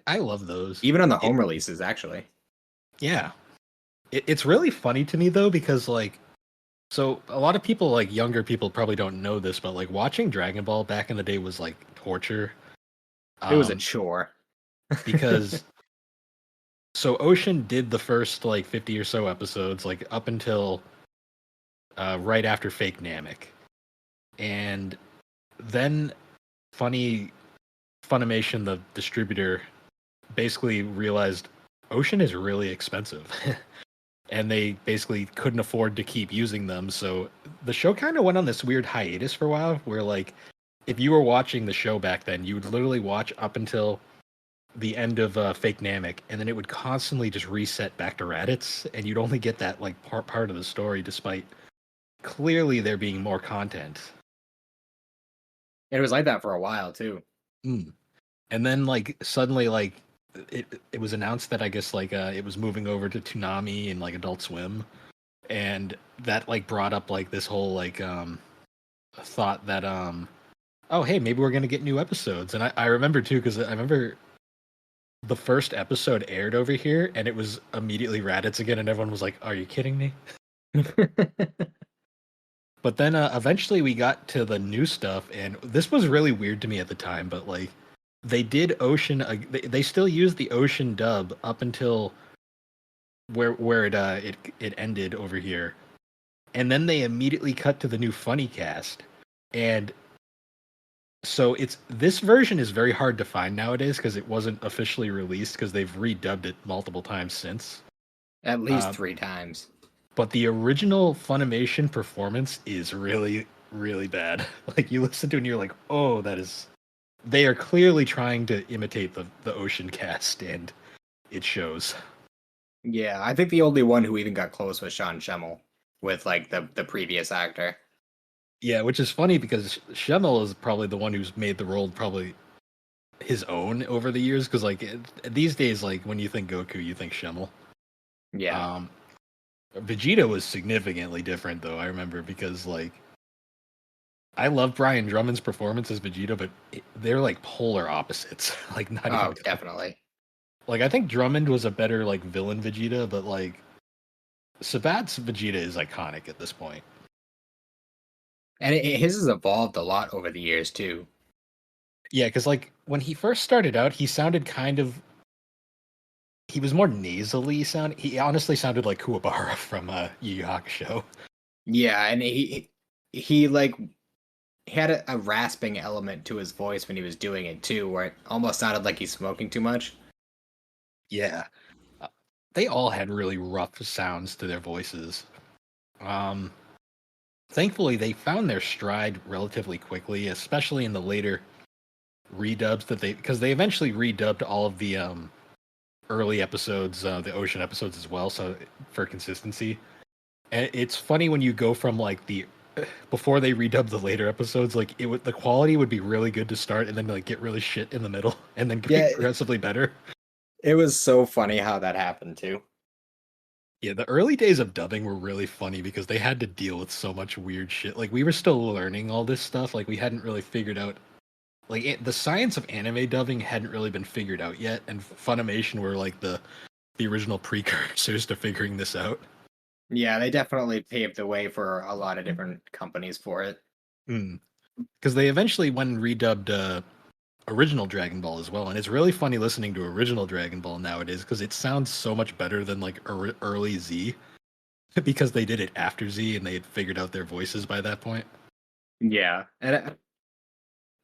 [SPEAKER 1] I love those.
[SPEAKER 2] Even on the home releases, actually.
[SPEAKER 1] Yeah, it's really funny to me though because like, so a lot of people like younger people probably don't know this, but like watching Dragon Ball back in the day was like torture.
[SPEAKER 2] It was a chore.
[SPEAKER 1] Because so Ocean did the first like 50 or so episodes, like up until right after Fake Namek, and then Funimation, the distributor, basically realized Ocean is really expensive. And they basically couldn't afford to keep using them. So the show kind of went on this weird hiatus for a while where like if you were watching the show back then, you would literally watch up until the end of Fake Namek, and then it would constantly just reset back to Raditz, and you'd only get that like part of the story, despite clearly there being more content.
[SPEAKER 2] It was like that for a while too.
[SPEAKER 1] Mm. And then like suddenly like it was announced that I guess like it was moving over to Toonami and like Adult Swim, and that like brought up like this whole like thought that oh hey, maybe we're gonna get new episodes. And I remember too, because I remember the first episode aired over here and it was immediately Raditz again, and everyone was like, are you kidding me? But then eventually we got to the new stuff, and this was really weird to me at the time, but like they did Ocean, they still used the Ocean dub up until where it ended over here, and then they immediately cut to the new Funny Cast, and so it's this version is very hard to find nowadays because it wasn't officially released because they've redubbed it multiple times since.
[SPEAKER 2] At least 3 times.
[SPEAKER 1] But the original Funimation performance is really, really bad. Like you listen to it and you're like, oh, that is. They are clearly trying to imitate the Ocean cast, and it shows.
[SPEAKER 2] Yeah, I think the only one who even got close was Sean Schemmel with like the previous actor.
[SPEAKER 1] Yeah, which is funny because Schemmel is probably the one who's made the role probably his own over the years. Because like these days, like when you think Goku, you think Schemmel.
[SPEAKER 2] Yeah.
[SPEAKER 1] Vegeta was significantly different though. I remember because like I love Brian Drummond's performance as Vegeta, but they're like polar opposites. Like not even close.
[SPEAKER 2] Definitely.
[SPEAKER 1] Like I think Drummond was a better like villain Vegeta, but like Sabat's Vegeta is iconic at this point.
[SPEAKER 2] And his has evolved a lot over the years too.
[SPEAKER 1] Yeah, because like when he first started out, he sounded kind of he was more nasally sound. He honestly sounded like Kuwabara from Yu Yu Hakusho.
[SPEAKER 2] Yeah, and he like had a rasping element to his voice when he was doing it too, where it almost sounded like he's smoking too much.
[SPEAKER 1] Yeah, they all had really rough sounds to their voices. Thankfully, they found their stride relatively quickly, especially in the later redubs because they eventually redubbed all of the early episodes, the Ocean episodes as well, so for consistency. And it's funny when you go from like the before they redubbed the later episodes, like the quality would be really good to start, and then like get really shit in the middle, and then get progressively better.
[SPEAKER 2] It was so funny how that happened too.
[SPEAKER 1] Yeah, the early days of dubbing were really funny because they had to deal with so much weird shit. Like we were still learning all this stuff. Like we hadn't really figured out like the science of anime dubbing hadn't really been figured out yet, and Funimation were like the original precursors to figuring this out.
[SPEAKER 2] Yeah, they definitely paved the way for a lot of different companies for it.
[SPEAKER 1] Because they eventually went and redubbed original Dragon Ball as well, and it's really funny listening to original Dragon Ball nowadays because it sounds so much better than like early Z, because they did it after Z and they had figured out their voices by that point.
[SPEAKER 2] Yeah, and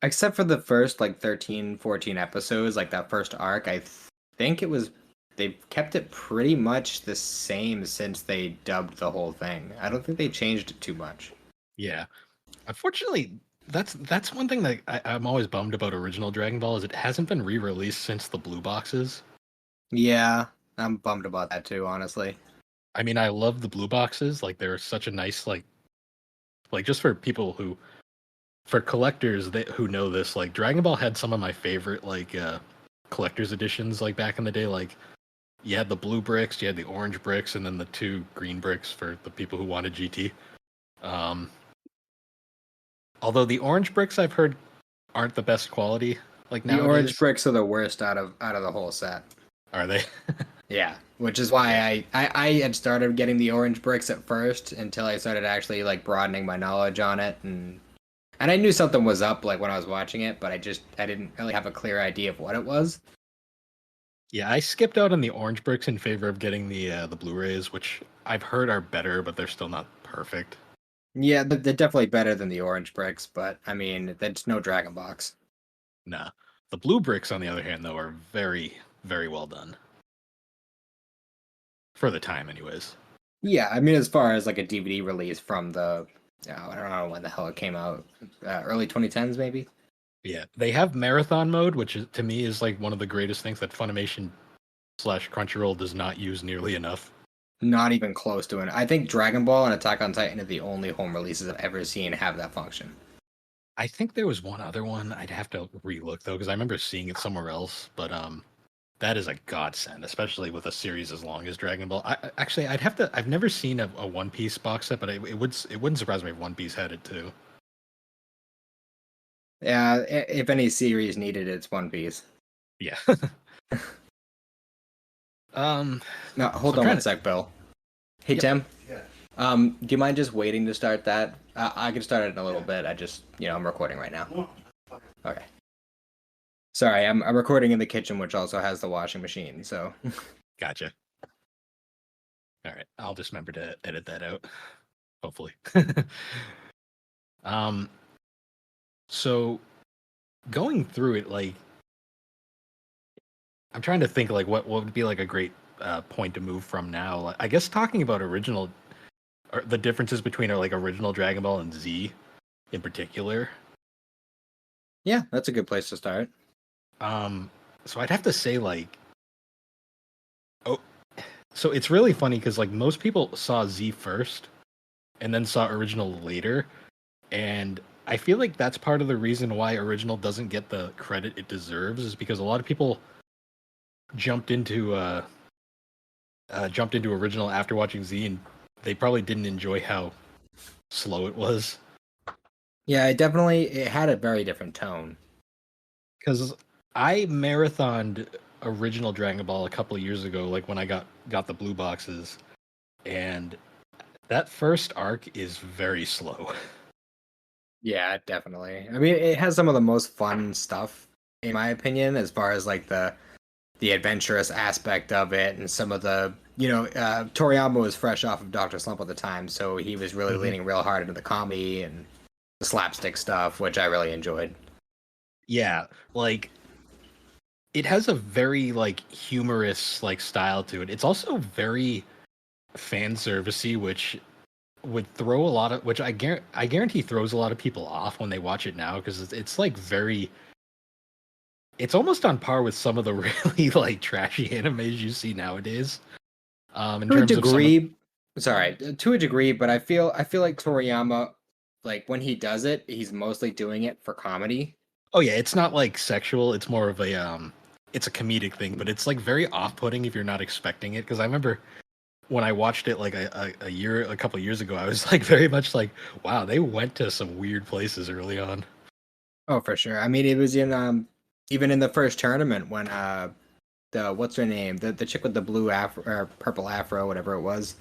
[SPEAKER 2] except for the first like 13, 14 episodes, like that first arc, I think they've kept it pretty much the same since they dubbed the whole thing. I don't think they changed it too much.
[SPEAKER 1] Yeah, unfortunately, that's one thing that I'm always bummed about original Dragon Ball is it hasn't been re-released since the blue boxes.
[SPEAKER 2] Yeah, I'm bummed about that too, honestly.
[SPEAKER 1] I mean, I love the blue boxes. Like they're such a nice like just for people for collectors who know this, like Dragon Ball had some of my favorite like collector's editions like back in the day. Like you had the blue bricks, you had the orange bricks, and then the 2 green bricks for the people who wanted GT. Although the orange bricks I've heard aren't the best quality. Like
[SPEAKER 2] The
[SPEAKER 1] nowadays.
[SPEAKER 2] orange bricks are the worst out of the whole set.
[SPEAKER 1] Are they?
[SPEAKER 2] Yeah, which is why I had started getting the orange bricks at first until I started actually like broadening my knowledge on it, and I knew something was up like when I was watching it, but I didn't really have a clear idea of what it was.
[SPEAKER 1] Yeah, I skipped out on the orange bricks in favor of getting the Blu-rays, which I've heard are better, but they're still not perfect.
[SPEAKER 2] Yeah, they're definitely better than the orange bricks, but I mean, that's no Dragon Box.
[SPEAKER 1] Nah. The blue bricks, on the other hand, though, are very, very well done. For the time, anyways.
[SPEAKER 2] Yeah, I mean, as far as like a DVD release from the, I don't know when the hell it came out, early 2010s maybe?
[SPEAKER 1] Yeah, they have marathon mode, which is, to me is like one of the greatest things that Funimation / Crunchyroll does not use nearly enough.
[SPEAKER 2] Not even close to it. I think Dragon Ball and Attack on Titan are the only home releases I've ever seen have that function.
[SPEAKER 1] I think there was one other one. I'd have to relook though, because I remember seeing it somewhere else. But that is a godsend, especially with a series as long as Dragon Ball. Actually, I'd have to. I've never seen a One Piece box set, but it wouldn't surprise me if One Piece had it too.
[SPEAKER 2] Yeah, if any series needed, it's One Piece.
[SPEAKER 1] Yeah. um.
[SPEAKER 2] No,
[SPEAKER 1] So
[SPEAKER 2] hold
[SPEAKER 1] I'm
[SPEAKER 2] on
[SPEAKER 1] trying
[SPEAKER 2] one
[SPEAKER 1] to.
[SPEAKER 2] sec, Bill. Hey,
[SPEAKER 1] Yep.
[SPEAKER 2] Tim. Yeah. Do you mind just waiting to start that? I can start it in a little bit. I just, I'm recording right now. Okay. Sorry, I'm recording in the kitchen, which also has the washing machine. So.
[SPEAKER 1] Gotcha. All right. I'll just remember to edit that out. Hopefully. um. So going through it, like, I'm trying to think, like, what would be like a great point to move from now. Like, I guess talking about original, or the differences between like original Dragon Ball and Z, in particular.
[SPEAKER 2] Yeah, that's a good place to start.
[SPEAKER 1] Um. So I'd have to say, like, oh, so it's really funny because like most people saw Z first and then saw original later, and I feel like that's part of the reason why original doesn't get the credit it deserves, is because a lot of people jumped into uh jumped into original after watching Z, and they probably didn't enjoy how slow it was.
[SPEAKER 2] Yeah, it had a very different tone.
[SPEAKER 1] Because I marathoned original Dragon Ball a couple of years ago, like when I got the blue boxes, and that first arc is very slow.
[SPEAKER 2] Yeah, definitely. I mean, it has some of the most fun stuff, in my opinion, as far as like the adventurous aspect of it, and some of the Toriyama was fresh off of Doctor Slump at the time, so he was really
[SPEAKER 1] Mhm.
[SPEAKER 2] leaning real hard into the comedy and the slapstick stuff, which I really enjoyed.
[SPEAKER 1] Yeah, like it has a very like humorous like style to it. It's also very fan servicey, which would throw a lot of which I guarantee throws a lot of people off when they watch it now, because it's like very, it's almost on par with some of the really like trashy animes you see nowadays. In
[SPEAKER 2] To a
[SPEAKER 1] terms of some of,
[SPEAKER 2] degree, sorry, to a degree, but I feel like Toriyama, like when he does it, he's mostly doing it for comedy.
[SPEAKER 1] oh yeah, it's not like sexual. It's more of a it's a comedic thing, but it's like very off-putting if you're not expecting it. Because I remember when I watched it like a couple of years ago, I was like very much like, wow, they went to some weird places early on.
[SPEAKER 2] Oh, for sure. I mean, it was in even in the first tournament when the what's her name, the chick with the blue afro or purple afro, whatever it was.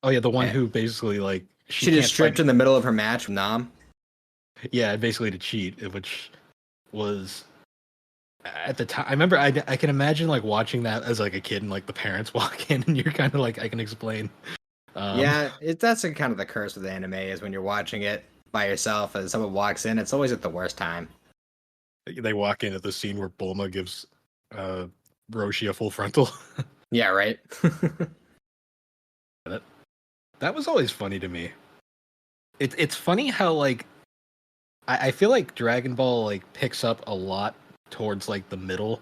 [SPEAKER 1] Oh yeah, the one
[SPEAKER 2] eh,
[SPEAKER 1] who basically like she
[SPEAKER 2] She just
[SPEAKER 1] can't
[SPEAKER 2] stripped
[SPEAKER 1] fight.
[SPEAKER 2] in the middle of her match with Nam.
[SPEAKER 1] Yeah, basically to cheat, which was at the time. I remember I can imagine like watching that as like a kid, and like the parents walk in and you're kind of like, I can explain. Um,
[SPEAKER 2] Yeah, that's kind of the curse with anime is when you're watching it by yourself and someone walks in, it's always at the worst time.
[SPEAKER 1] they walk in at the scene where Bulma gives uh Roshi a full frontal.
[SPEAKER 2] Yeah, right.
[SPEAKER 1] that that was always funny to me. It's funny how like I feel like Dragon Ball like picks up a lot towards like the middle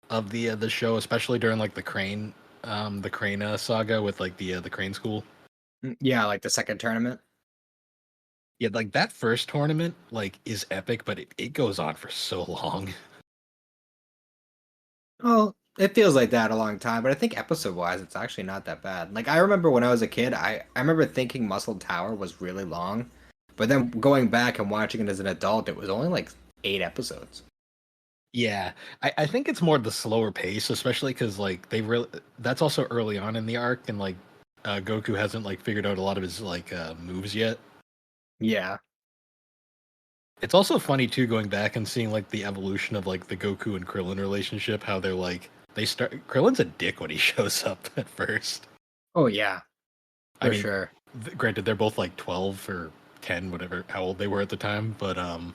[SPEAKER 1] of the show, especially during like the Crane saga with like the Crane School.
[SPEAKER 2] Yeah, like the second tournament.
[SPEAKER 1] Yeah, like that first tournament like is epic, but it goes on for so long.
[SPEAKER 2] Well, it feels like that a long time, but I think episode wise, it's actually not that bad. Like I remember when I was a kid, I remember thinking Muscle Tower was really long, but then going back and watching it as an adult, it was only like 8 episodes.
[SPEAKER 1] Yeah, I think it's more the slower pace, especially because like they really, that's also early on in the arc, and like Goku hasn't like figured out a lot of his like moves yet.
[SPEAKER 2] Yeah.
[SPEAKER 1] It's also funny too going back and seeing like the evolution of like the Goku and Krillin relationship, how they're like they start Krillin's a dick when he shows up at first.
[SPEAKER 2] Oh yeah,
[SPEAKER 1] I
[SPEAKER 2] for
[SPEAKER 1] mean,
[SPEAKER 2] sure.
[SPEAKER 1] granted they're both like 12 or 10, whatever how old they were at the time, but and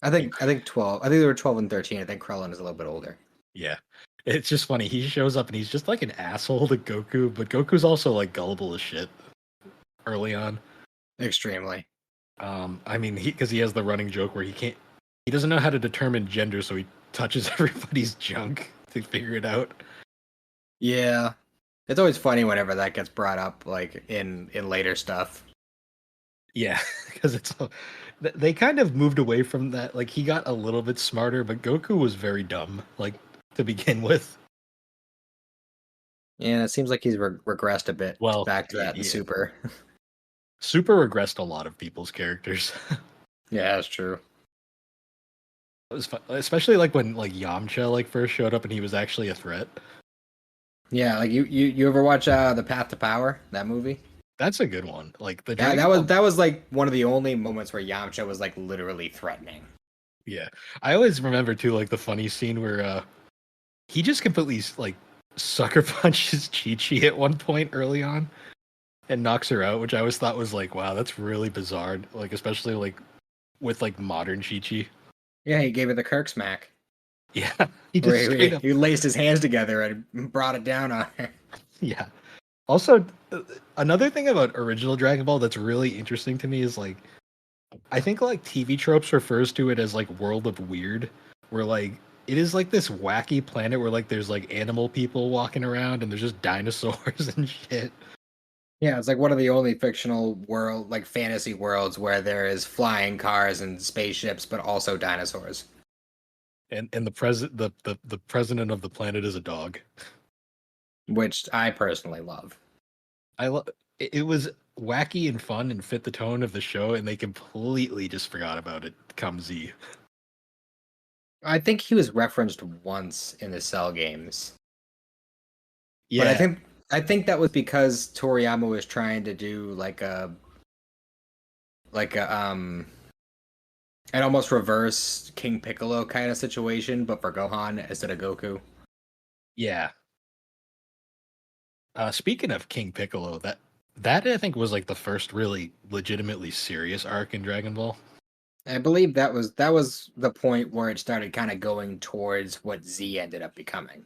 [SPEAKER 2] I think 12. I think they were 12 and 13. I think Krillin is a little bit older.
[SPEAKER 1] yeah. It's just funny. He shows up and he's just like an asshole to Goku, but Goku's also like gullible as shit early on.
[SPEAKER 2] Extremely.
[SPEAKER 1] I mean, because he has the running joke where he doesn't know how to determine gender, so he touches everybody's junk to figure it out.
[SPEAKER 2] Yeah. It's always funny whenever that gets brought up like in later stuff.
[SPEAKER 1] Yeah, because They kind of moved away from that. Like he got a little bit smarter, but Goku was very dumb, like to begin with.
[SPEAKER 2] Yeah, it seems like he's regressed a bit
[SPEAKER 1] Well,
[SPEAKER 2] back to that in
[SPEAKER 1] yeah,
[SPEAKER 2] Super.
[SPEAKER 1] Super regressed a lot of people's characters.
[SPEAKER 2] Yeah, that's true.
[SPEAKER 1] It was fun, especially like when like Yamcha like first showed up and he was actually a threat.
[SPEAKER 2] Yeah, like you ever watch The Path to Power, that movie?
[SPEAKER 1] That's a good one. Like the
[SPEAKER 2] Yeah,
[SPEAKER 1] Dragon Ball.
[SPEAKER 2] that was like one of the only moments where Yamcha was like literally threatening.
[SPEAKER 1] Yeah, I always remember too like the funny scene where he just completely like sucker punches Chi Chi at one point early on and knocks her out, which I always thought was like, wow, that's really bizarre. Like especially like with like modern Chi Chi.
[SPEAKER 2] Yeah, he gave it the Kirk smack.
[SPEAKER 1] Yeah, he
[SPEAKER 2] Where
[SPEAKER 1] just straight up.
[SPEAKER 2] he laced his hands together and brought it down on her.
[SPEAKER 1] Yeah. Also, another thing about original Dragon Ball that's really interesting to me is like, I think like TV tropes refers to it as like World of Weird, where like it is like this wacky planet where like there's like animal people walking around and there's just dinosaurs and shit.
[SPEAKER 2] Yeah, it's like one of the only fictional world, like fantasy worlds, where there is flying cars and spaceships, but also dinosaurs.
[SPEAKER 1] And the president of the planet is a dog.
[SPEAKER 2] Which I personally love.
[SPEAKER 1] I love it. It was wacky and fun and fit the tone of the show, and they completely just forgot about it. Come Z.
[SPEAKER 2] I think he was referenced once in the Cell games, but
[SPEAKER 1] Yeah,
[SPEAKER 2] I think that was because Toriyama was trying to do like a an almost reverse King Piccolo kind of situation, but for Gohan instead of Goku.
[SPEAKER 1] yeah. Speaking of King Piccolo, that I think was like the first really legitimately serious arc in Dragon Ball.
[SPEAKER 2] I believe that was the point where it started kind of going towards what Z ended up becoming.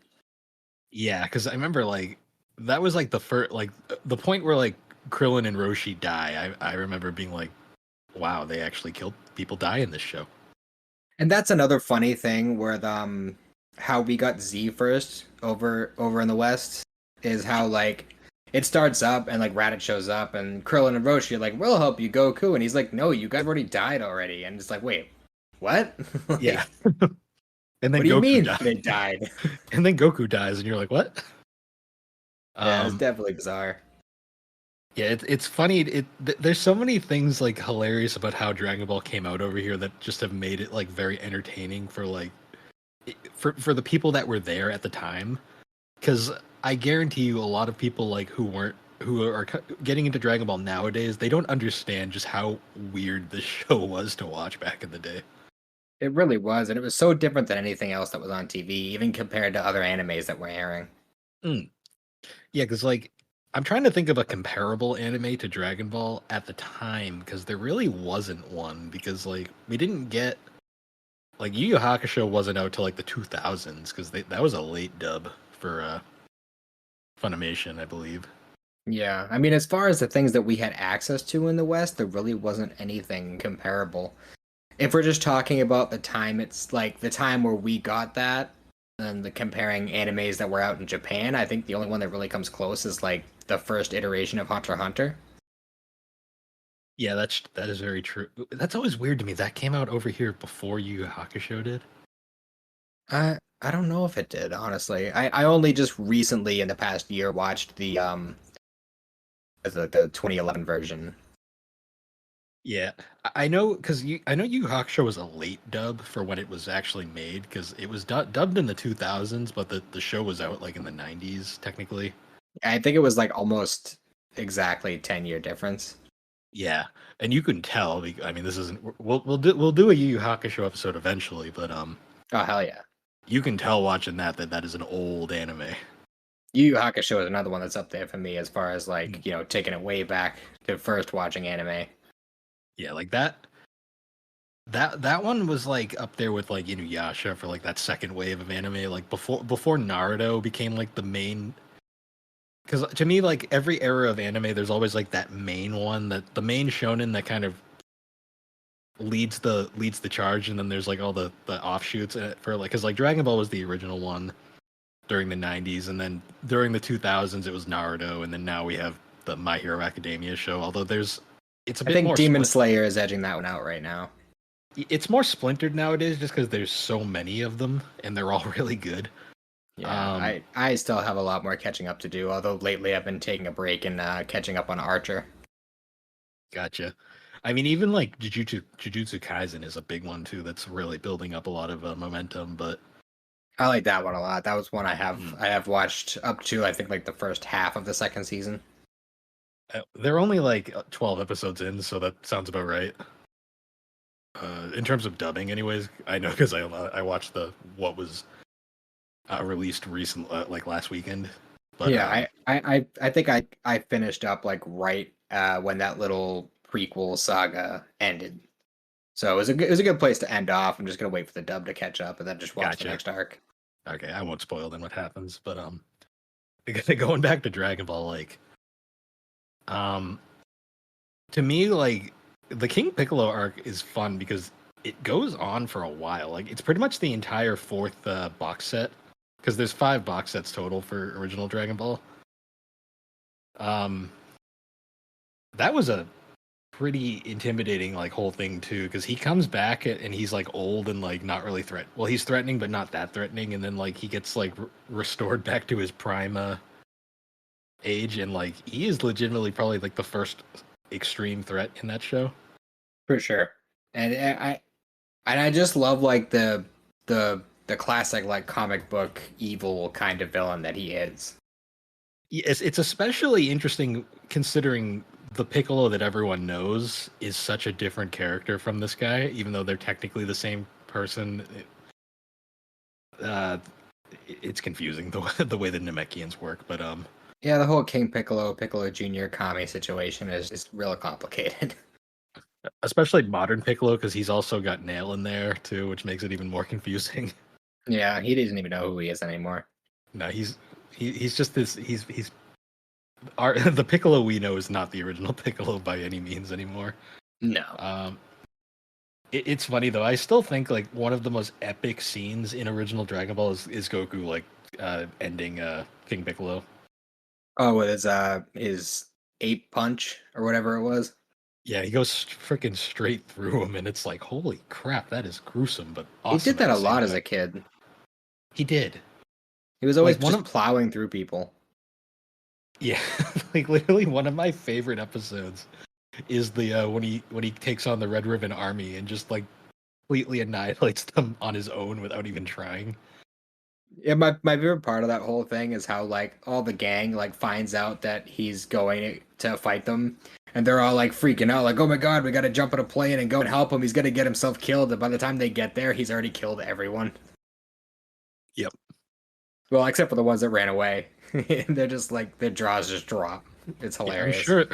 [SPEAKER 1] Yeah, because I remember like that was like the first like the point where like Krillin and Roshi die. I remember being like, wow, they actually killed people die in this show.
[SPEAKER 2] And that's another funny thing where the how we got Z first over in the West is how like it starts up and like Raditz shows up and Krillin and Roshi are like, "We'll help you, Goku," and he's like, "No, you guys already died already," and it's like, "Wait, what?" Like,
[SPEAKER 1] Yeah, and then
[SPEAKER 2] what do you
[SPEAKER 1] Goku
[SPEAKER 2] mean
[SPEAKER 1] died,
[SPEAKER 2] they died?
[SPEAKER 1] and then Goku dies, and you're like, what?
[SPEAKER 2] Yeah, it's
[SPEAKER 1] Um,
[SPEAKER 2] definitely bizarre.
[SPEAKER 1] yeah, it's funny. There's so many things like hilarious about how Dragon Ball came out over here that just have made it like very entertaining for like for the people that were there at the time. Because I guarantee you, a lot of people like who are getting into Dragon Ball nowadays, they don't understand just how weird this show was to watch back in the day.
[SPEAKER 2] It really was, and it was so different than anything else that was on TV, even compared to other animes that were airing.
[SPEAKER 1] Mm. Yeah, because like I'm trying to think of a comparable anime to Dragon Ball at the time, because there really wasn't one. Because like we didn't get like Yu Yu Hakusho wasn't out till like the 2000s, because that was a late dub for Funimation, I believe.
[SPEAKER 2] Yeah, I mean, as far as the things that we had access to in the West, there really wasn't anything comparable. If we're just talking about the time, it's like the time where we got that, and the comparing animes that were out in Japan, I think the only one that really comes close is like the first iteration of Hunter x Hunter.
[SPEAKER 1] Yeah, that is very true. That's always weird to me. That came out over here before Yu Yu Hakusho did.
[SPEAKER 2] I don't know if it did, honestly. I only just recently in the past year watched the 2011 version.
[SPEAKER 1] Yeah, I know because I know Yu Yu Hakusho was a late dub for when it was actually made, because it was dubbed in the 2000s, but the show was out like in the 90s technically.
[SPEAKER 2] I think it was like almost exactly 10-year difference.
[SPEAKER 1] Yeah, and you can tell. I mean, this isn't. We'll do a Yu Yu Hakusho episode eventually, but
[SPEAKER 2] Oh hell yeah.
[SPEAKER 1] you can tell watching that is an old anime.
[SPEAKER 2] Yu Yu Hakusho is another one that's up there for me as far as like,
[SPEAKER 1] Mm.
[SPEAKER 2] taking it way back to first watching anime.
[SPEAKER 1] Yeah, like that one was like up there with like Inuyasha for like that second wave of anime, like before Naruto became like the main. Because to me, like every era of anime, there's always like that main one, that the main shonen that kind of leads the charge, and then there's like all the offshoots for like, because like Dragon Ball was the original one during the 90s, and then during the 2000s it was Naruto, and then now we have the My Hero Academia show. Although it's a
[SPEAKER 2] I
[SPEAKER 1] bit
[SPEAKER 2] think
[SPEAKER 1] more
[SPEAKER 2] Demon
[SPEAKER 1] split.
[SPEAKER 2] Slayer is edging that one out right now.
[SPEAKER 1] It's more splintered nowadays, just because there's so many of them, and they're all really good.
[SPEAKER 2] Yeah,
[SPEAKER 1] Um,
[SPEAKER 2] I still have a lot more catching up to do. Although lately I've been taking a break and catching up on Archer.
[SPEAKER 1] Gotcha. I mean, even like Jujutsu Kaisen is a big one too. That's really building up a lot of momentum. But
[SPEAKER 2] I like that one a lot. That was one
[SPEAKER 1] mm,
[SPEAKER 2] I have watched up to I think like the first half of the second season.
[SPEAKER 1] they're only like 12 episodes in, so that sounds about right. In terms of dubbing, anyways, I know because I watched the what was released recent like last weekend. But
[SPEAKER 2] Yeah, I think I finished up like right when that little prequel saga ended. So it was a good place to end off. I'm just gonna wait for the dub to catch up and then just watch the
[SPEAKER 1] gotcha.
[SPEAKER 2] next arc.
[SPEAKER 1] Okay, I won't spoil then what happens. But going back to Dragon Ball, like um, to me, like the King Piccolo arc is fun because it goes on for a while. Like it's pretty much the entire fourth box set because there's 5 box sets total for original Dragon Ball. Um, that was a pretty intimidating like whole thing too because he comes back and he's like old and like not really well he's threatening but not that threatening and then like he gets like restored back to his prime age and like he is legitimately probably like the first extreme threat in that show.
[SPEAKER 2] For sure. And I just love like the classic like comic book evil kind of villain that he is.
[SPEAKER 1] Yes, it's especially interesting considering the Piccolo that everyone knows is such a different character from this guy, even though they're technically the same person. Uh, it's confusing the way the Namekians work, but
[SPEAKER 2] Yeah, the whole King Piccolo, Piccolo Jr. Kami situation is real complicated.
[SPEAKER 1] especially modern Piccolo because he's also got Nail in there too, which makes it even more confusing.
[SPEAKER 2] Yeah, he doesn't even know who he is anymore.
[SPEAKER 1] No, he's just this he's the Piccolo we know is not the original Piccolo by any means anymore.
[SPEAKER 2] No.
[SPEAKER 1] Um, it's funny though. I still think like one of the most epic scenes in original Dragon Ball is Goku like ending King Piccolo.
[SPEAKER 2] Oh, with his ape punch or whatever it was.
[SPEAKER 1] Yeah, he goes freaking straight through him, and it's like, holy crap, that is gruesome but
[SPEAKER 2] He did
[SPEAKER 1] awesome at
[SPEAKER 2] that
[SPEAKER 1] the
[SPEAKER 2] a
[SPEAKER 1] same
[SPEAKER 2] lot as
[SPEAKER 1] time.
[SPEAKER 2] a kid.
[SPEAKER 1] He did.
[SPEAKER 2] He was always
[SPEAKER 1] Like one
[SPEAKER 2] just
[SPEAKER 1] of
[SPEAKER 2] plowing through people.
[SPEAKER 1] yeah, like literally one of my favorite episodes is the when he takes on the Red Ribbon Army and just like completely annihilates them on his own without even trying.
[SPEAKER 2] Yeah, my favorite part of that whole thing is how like all the gang like finds out that he's going to fight them, and they're all like freaking out, like, "Oh my god, we got to jump on a plane and go and help him. He's gonna get himself killed." And by the time they get there, he's already killed everyone.
[SPEAKER 1] Yep.
[SPEAKER 2] Well, except for the ones that ran away. They're just like their jaws just drop. It's
[SPEAKER 1] Yeah, I'm
[SPEAKER 2] hilarious.
[SPEAKER 1] sure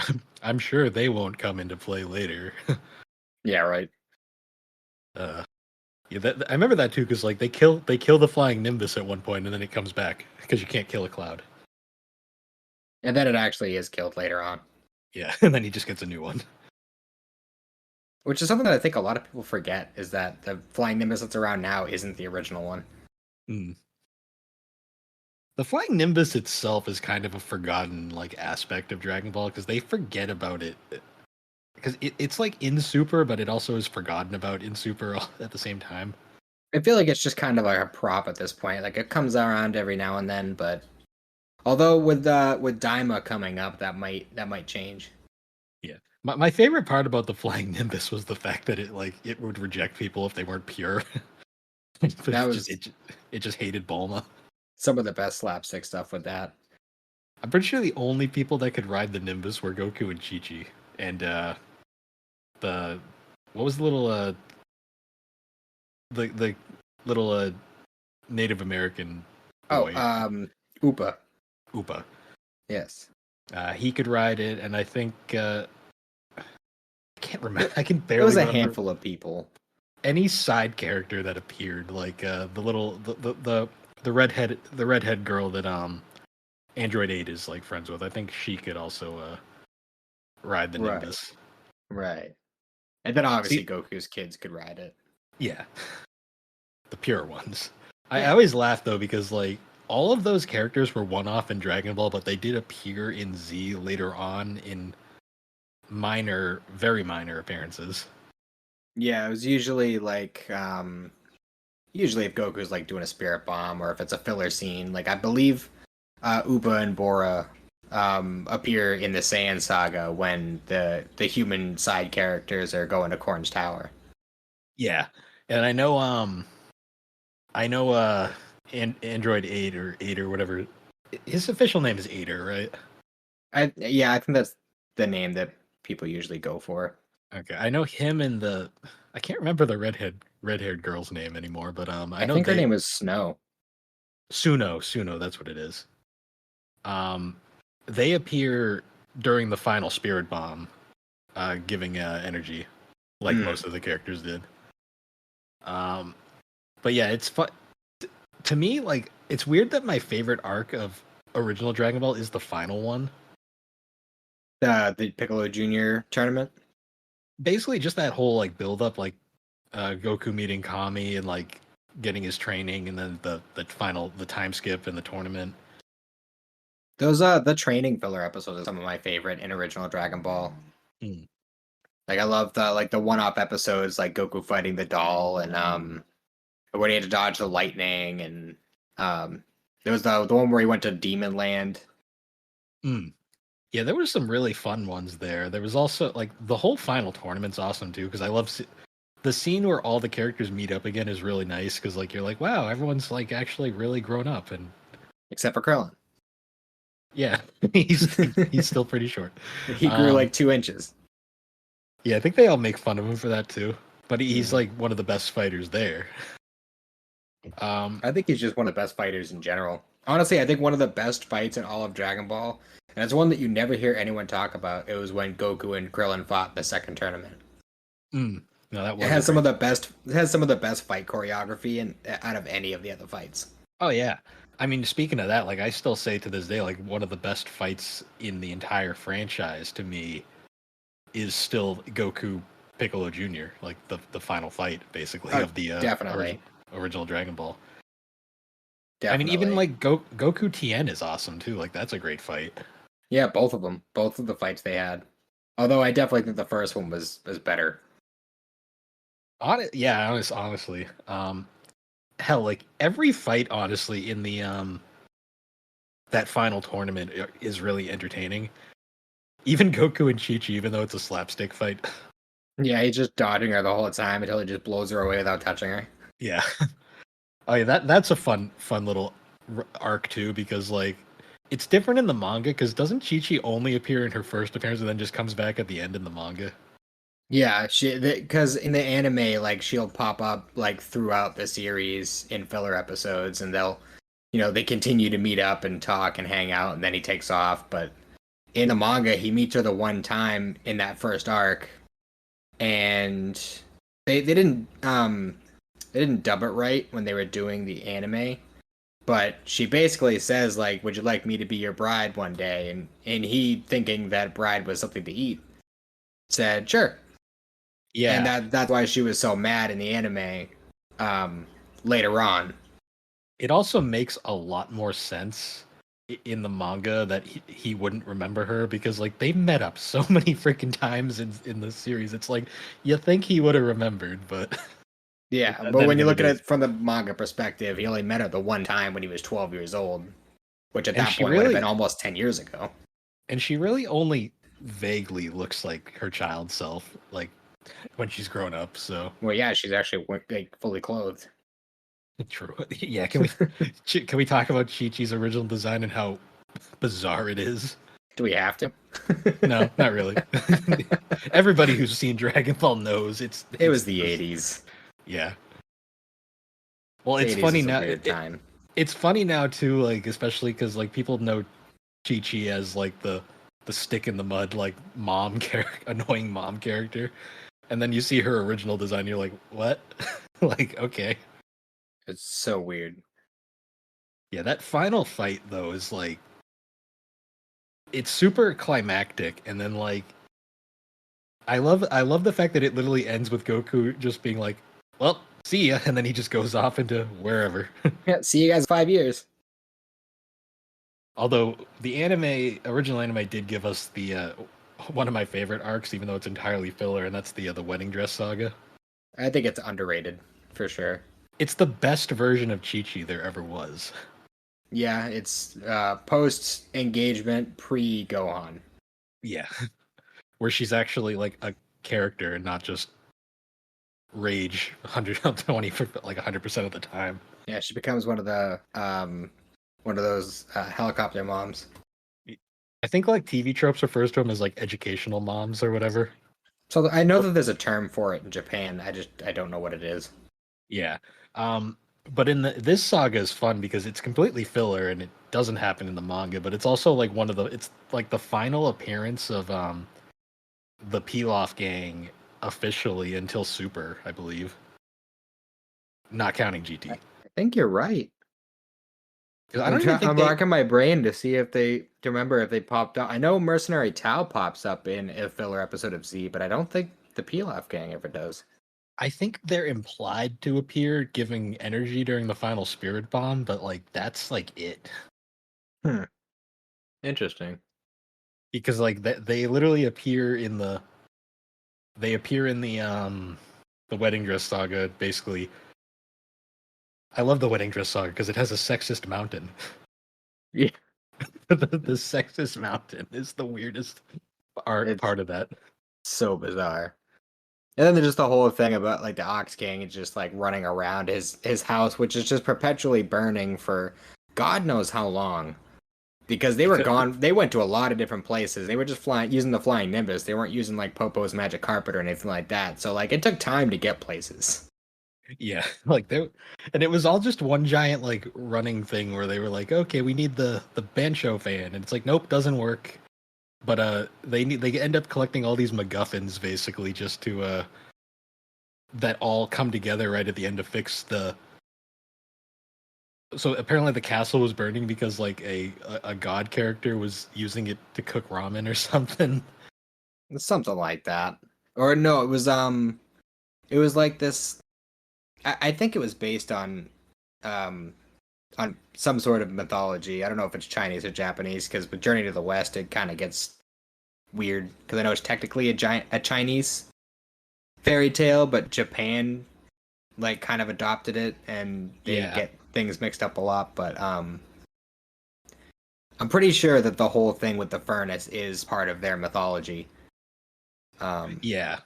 [SPEAKER 1] I'm sure they won't come into play later.
[SPEAKER 2] Yeah, right.
[SPEAKER 1] uh yeah, I remember that too because like they kill the flying Nimbus at one point and then it comes back because you can't kill a cloud.
[SPEAKER 2] And then it actually is killed later on,
[SPEAKER 1] Yeah, and then he just gets a new one.
[SPEAKER 2] which is something that I think a lot of people forget is that the flying Nimbus that's around now isn't the original one.
[SPEAKER 1] Mm. The flying Nimbus itself is kind of a forgotten like aspect of Dragon Ball because they forget about it because it's like in Super, but it also is forgotten about in Super at the same time.
[SPEAKER 2] I feel like it's just kind of like a prop at this point. Like it comes around every now and then, but although with Daima coming up, that might change.
[SPEAKER 1] Yeah, my favorite part about the flying Nimbus was the fact that it would reject people if they weren't pure.
[SPEAKER 2] That
[SPEAKER 1] it just
[SPEAKER 2] was
[SPEAKER 1] it just hated Bulma.
[SPEAKER 2] some of the best slapstick stuff with that.
[SPEAKER 1] I'm pretty sure the only people that could ride the Nimbus were Goku and Chi Chi, and the what was the little the little Native American
[SPEAKER 2] Oh,
[SPEAKER 1] boy
[SPEAKER 2] Upa.
[SPEAKER 1] Upa.
[SPEAKER 2] Yes.
[SPEAKER 1] He could ride it, and I think I can't remember. I can
[SPEAKER 2] It was
[SPEAKER 1] barely
[SPEAKER 2] a
[SPEAKER 1] remember
[SPEAKER 2] handful of people.
[SPEAKER 1] any side character that appeared, like the little the redhead girl that Android 8 is like friends with. I think she could also ride the
[SPEAKER 2] Right.
[SPEAKER 1] Nimbus.
[SPEAKER 2] Right. And then obviously
[SPEAKER 1] See,
[SPEAKER 2] Goku's kids could ride it.
[SPEAKER 1] yeah, the pure ones. I
[SPEAKER 2] Yeah.
[SPEAKER 1] always laugh though because like all of those characters were one off in Dragon Ball, but they did appear in Z later on in minor, very minor appearances.
[SPEAKER 2] Yeah, it was usually like usually if Goku's like doing a spirit bomb or if it's a filler scene, like I believe Upa and Bora appear in the Saiyan saga when the human side characters are going to Korn's Tower.
[SPEAKER 1] Yeah, and I know Android 8 or 8 or whatever. His official name is Aider, right?
[SPEAKER 2] I think that's the name that people usually go for.
[SPEAKER 1] Okay, I know him and the I can't remember the red-haired girl's name anymore, but I
[SPEAKER 2] I
[SPEAKER 1] know
[SPEAKER 2] think her
[SPEAKER 1] they
[SPEAKER 2] name was Snow.
[SPEAKER 1] Suno, that's what it is. Um, they appear during the final spirit bomb, giving energy, like
[SPEAKER 2] Hmm.
[SPEAKER 1] most of the characters did. Um, but yeah, it's fun to me. Like, it's weird that my favorite arc of original Dragon Ball is the final one.
[SPEAKER 2] The Piccolo Junior tournament.
[SPEAKER 1] Basically, just that whole like build up, like Goku meeting Kami and like getting his training, and then the time skip and the tournament.
[SPEAKER 2] Those the training filler episodes are some of my favorite in original Dragon Ball.
[SPEAKER 1] Mm.
[SPEAKER 2] Like I love the one-off episodes like Goku fighting the doll and when he had to dodge the lightning and there was the one where he went to Demon Land.
[SPEAKER 1] Mm. Yeah, there were some really fun ones there. There was also like the whole final tournament's awesome too because I love the scene where all the characters meet up again is really nice because like you're like, wow, everyone's like actually really grown up and
[SPEAKER 2] Except for Krillin.
[SPEAKER 1] yeah, he's still pretty short.
[SPEAKER 2] He grew like 2 inches.
[SPEAKER 1] Yeah, I think they all make fun of him for that too. But he's
[SPEAKER 2] Mhm.
[SPEAKER 1] like one of the best fighters there.
[SPEAKER 2] I think he's just one of the best fighters in general. Honestly, I think one of the best fights in all of Dragon Ball, and it's one that you never hear anyone talk about. It was when Goku and Krillin fought in the second tournament.
[SPEAKER 1] No, that
[SPEAKER 2] It
[SPEAKER 1] was a
[SPEAKER 2] has some of
[SPEAKER 1] great.
[SPEAKER 2] the best. It has some of the best fight choreography and out of any of the other fights.
[SPEAKER 1] Oh yeah, I mean, speaking of that, like I still say to this day, like one of the best fights in the entire franchise to me is still Goku Piccolo Jr. Like the final fight, basically
[SPEAKER 2] Oh,
[SPEAKER 1] of the
[SPEAKER 2] definitely,
[SPEAKER 1] original Dragon Ball. I mean, even
[SPEAKER 2] definitely.
[SPEAKER 1] like Goku Tien is awesome too. Like that's a great fight.
[SPEAKER 2] Yeah, both of them. Both of the fights they had. Although I definitely think the first one was better.
[SPEAKER 1] Honestly, hell, like every fight, honestly, in the that final tournament is really entertaining. Even Goku and Chi Chi, even though it's a slapstick fight.
[SPEAKER 2] Yeah, he's just dodging her the whole time until he just blows her away without touching her.
[SPEAKER 1] Yeah. Oh yeah, that's a fun little arc too because like it's different in the manga because doesn't Chi Chi only appear in her first appearance and then just comes back at the end in the manga?
[SPEAKER 2] Yeah, she because in the anime, like she'll pop up like throughout the series in filler episodes, and they continue to meet up and talk and hang out, and then he takes off. But in the manga, he meets her the one time in that first arc, and they didn't dub it right when they were doing the anime. But she basically says like, "Would you like me to be your bride one day?" And he, thinking that bride was something to eat, said, "Sure." And
[SPEAKER 1] Yeah,
[SPEAKER 2] that's why she was so mad in the anime um, later on.
[SPEAKER 1] it also makes a lot more sense in the manga that he wouldn't remember her because like they met up so many freaking times in the series. It's like you think he would have remembered, but
[SPEAKER 2] Yeah, but
[SPEAKER 1] then
[SPEAKER 2] when you
[SPEAKER 1] again,
[SPEAKER 2] look
[SPEAKER 1] it
[SPEAKER 2] at
[SPEAKER 1] is.
[SPEAKER 2] it from the manga perspective, he only met her the one time when he was 12 years old, which at
[SPEAKER 1] And
[SPEAKER 2] that
[SPEAKER 1] she
[SPEAKER 2] point would have been
[SPEAKER 1] really
[SPEAKER 2] almost 10 years ago.
[SPEAKER 1] and she really only vaguely looks like her child self, like when she's grown up. So
[SPEAKER 2] Well, yeah, she's actually like fully clothed.
[SPEAKER 1] true. Yeah, can we talk about Chi Chi's original design and how bizarre it is?
[SPEAKER 2] Do we have to?
[SPEAKER 1] No, not really. Everybody who's seen Dragon Ball knows
[SPEAKER 2] It
[SPEAKER 1] it's
[SPEAKER 2] was the 80s.
[SPEAKER 1] yeah. Well,
[SPEAKER 2] The
[SPEAKER 1] it's
[SPEAKER 2] 80s
[SPEAKER 1] funny
[SPEAKER 2] is a
[SPEAKER 1] now.
[SPEAKER 2] weird time.
[SPEAKER 1] It's funny now too, like especially because like people know Chi Chi as like the stick in the mud like mom character, annoying mom character, and then you see her original design, you're like, what? Like, okay,
[SPEAKER 2] It's so weird.
[SPEAKER 1] yeah. That final fight though is like it's super climactic, and then like I love the fact that it literally ends with Goku just being like, well, see ya, and then he just goes off into wherever.
[SPEAKER 2] Yeah, see you guys in 5 years.
[SPEAKER 1] Although the original anime did give us the one of my favorite arcs, even though it's entirely filler, and that's the wedding dress saga.
[SPEAKER 2] I think it's underrated for sure.
[SPEAKER 1] It's the best version of Chi-Chi there ever was.
[SPEAKER 2] Yeah, it's post engagement, pre Gohan.
[SPEAKER 1] Yeah, where she's actually like a character and not just rage 120 for like 100% of the time.
[SPEAKER 2] Yeah, she becomes one of those helicopter moms.
[SPEAKER 1] I think like TV tropes refers to them as like educational moms or whatever.
[SPEAKER 2] So I know that there's a term for it in Japan. I don't know what it is.
[SPEAKER 1] Yeah. Um, but this saga is fun because it's completely filler and it doesn't happen in the manga, but it's also like it's like the final appearance of the Pilaf gang officially until Super, I believe. Not counting GT.
[SPEAKER 2] I think you're right.
[SPEAKER 1] 'Cause I don't even think
[SPEAKER 2] I'm racking my brain to see to remember if they popped up. I know Mercenary Tao pops up in a filler episode of Z, but I don't think the Pilaf gang ever does.
[SPEAKER 1] I think they're implied to appear giving energy during the final spirit bomb, but like that's like it.
[SPEAKER 2] Interesting.
[SPEAKER 1] Because like they literally appear in the the wedding dress saga basically. I love the wedding dress saga because it has a sexist mountain.
[SPEAKER 2] Yeah.
[SPEAKER 1] The sexist mountain is the weirdest part of that.
[SPEAKER 2] So bizarre. And then there's just the whole thing about like the Ox King is just like running around his house, which is just perpetually burning for God knows how long. Because they were gone, they went to a lot of different places. They were just using the flying Nimbus. They weren't using like Popo's magic carpet or anything like that. So like it took time to get places.
[SPEAKER 1] Yeah, like and it was all just one giant like running thing where they were like, okay, we need the Bancho fan, and it's like, nope, doesn't work. But they end up collecting all these MacGuffins basically just to that all come together right at the end to fix the. So apparently the castle was burning because like a god character was using it to cook ramen or something.
[SPEAKER 2] Something like that. Or no, it was like this. I think it was based on some sort of mythology. I don't know if it's Chinese or Japanese because with Journey to the West it kind of gets weird because I know it's technically a Chinese fairy tale, but Japan like kind of adopted it and they get things mixed up a lot. But I'm pretty sure that the whole thing with the furnace is part of their mythology.
[SPEAKER 1] Yeah.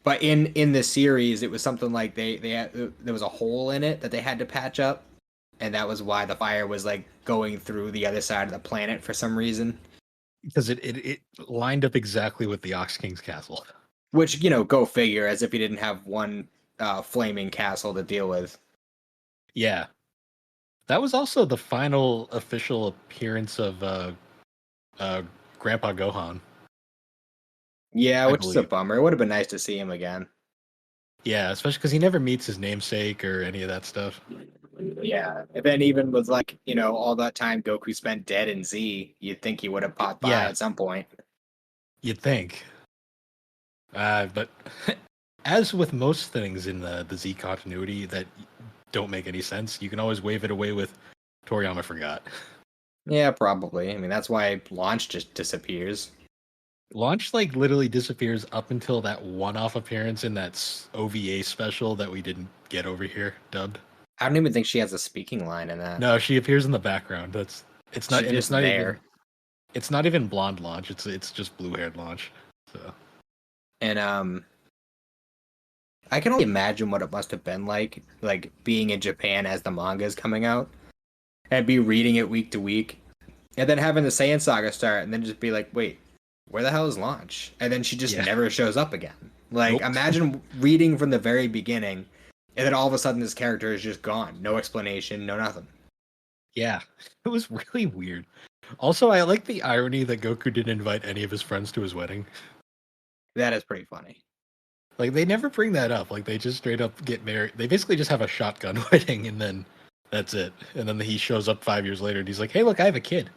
[SPEAKER 2] But in the series, it was something like there was a hole in it that they had to patch up, and that was why the fire was like going through the other side of the planet for some reason.
[SPEAKER 1] Because it lined up exactly with the Ox King's castle.
[SPEAKER 2] Which, you know, go figure, as if he didn't have one flaming castle to deal with.
[SPEAKER 1] Yeah. That was also the final official appearance of Grandpa Gohan.
[SPEAKER 2] Yeah, which is a bummer. It would have been nice to see him again.
[SPEAKER 1] Yeah, especially because he never meets his namesake or any of that stuff.
[SPEAKER 2] Yeah, and then even with like, you know, all that time Goku spent dead in Z, you'd think he would have popped by at some point.
[SPEAKER 1] You'd think. But as with most things in the Z continuity that don't make any sense, you can always wave it away with Toriyama forgot.
[SPEAKER 2] Yeah, probably. I mean, that's why Launch just disappears.
[SPEAKER 1] Launch like literally disappears up until that one-off appearance in that OVA special that we didn't get over here dubbed.
[SPEAKER 2] I don't even think she has a speaking line in that.
[SPEAKER 1] No, she appears in the background. It's not
[SPEAKER 2] there.
[SPEAKER 1] even it's not even blonde Launch. It's just blue-haired Launch. So.
[SPEAKER 2] And I can only imagine what it must have been like being in Japan as the manga is coming out and be reading it week to week and then having the Saiyan Saga start and then just be like, wait, where the hell is Launch? And then she just never shows up again. Like, imagine reading from the very beginning and then all of a sudden this character is just gone. No explanation, no nothing.
[SPEAKER 1] Yeah, it was really weird. Also, I like the irony that Goku didn't invite any of his friends to his wedding.
[SPEAKER 2] That is pretty funny.
[SPEAKER 1] Like, they never bring that up. Like, they just straight up get married. They basically just have a shotgun wedding, and then that's it. And then he shows up 5 years later, and he's like, hey, look, I have a kid.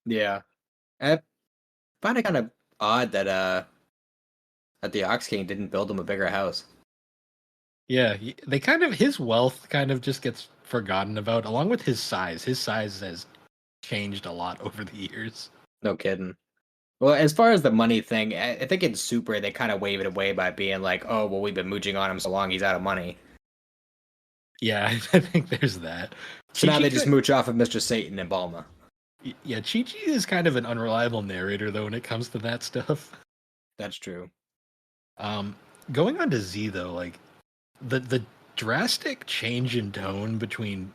[SPEAKER 2] Yeah. I find it kind of odd that the Ox King didn't build him a bigger house.
[SPEAKER 1] Yeah, they kind of, his wealth kind of just gets forgotten about, along with his size. His size has changed a lot over the years.
[SPEAKER 2] No kidding. Well, as far as the money thing, I think in Super they kind of wave it away by being like, "Oh, well, we've been mooching on him so long, he's out of money."
[SPEAKER 1] Yeah, I think there's that.
[SPEAKER 2] So now
[SPEAKER 1] Chi-Chi
[SPEAKER 2] they just
[SPEAKER 1] could,
[SPEAKER 2] mooch off of Mr. Satan and Balma.
[SPEAKER 1] yeah, Chi-Chi is kind of an unreliable narrator though when it comes to that stuff.
[SPEAKER 2] That's true.
[SPEAKER 1] Um, Going on to Z though, like the drastic change in tone between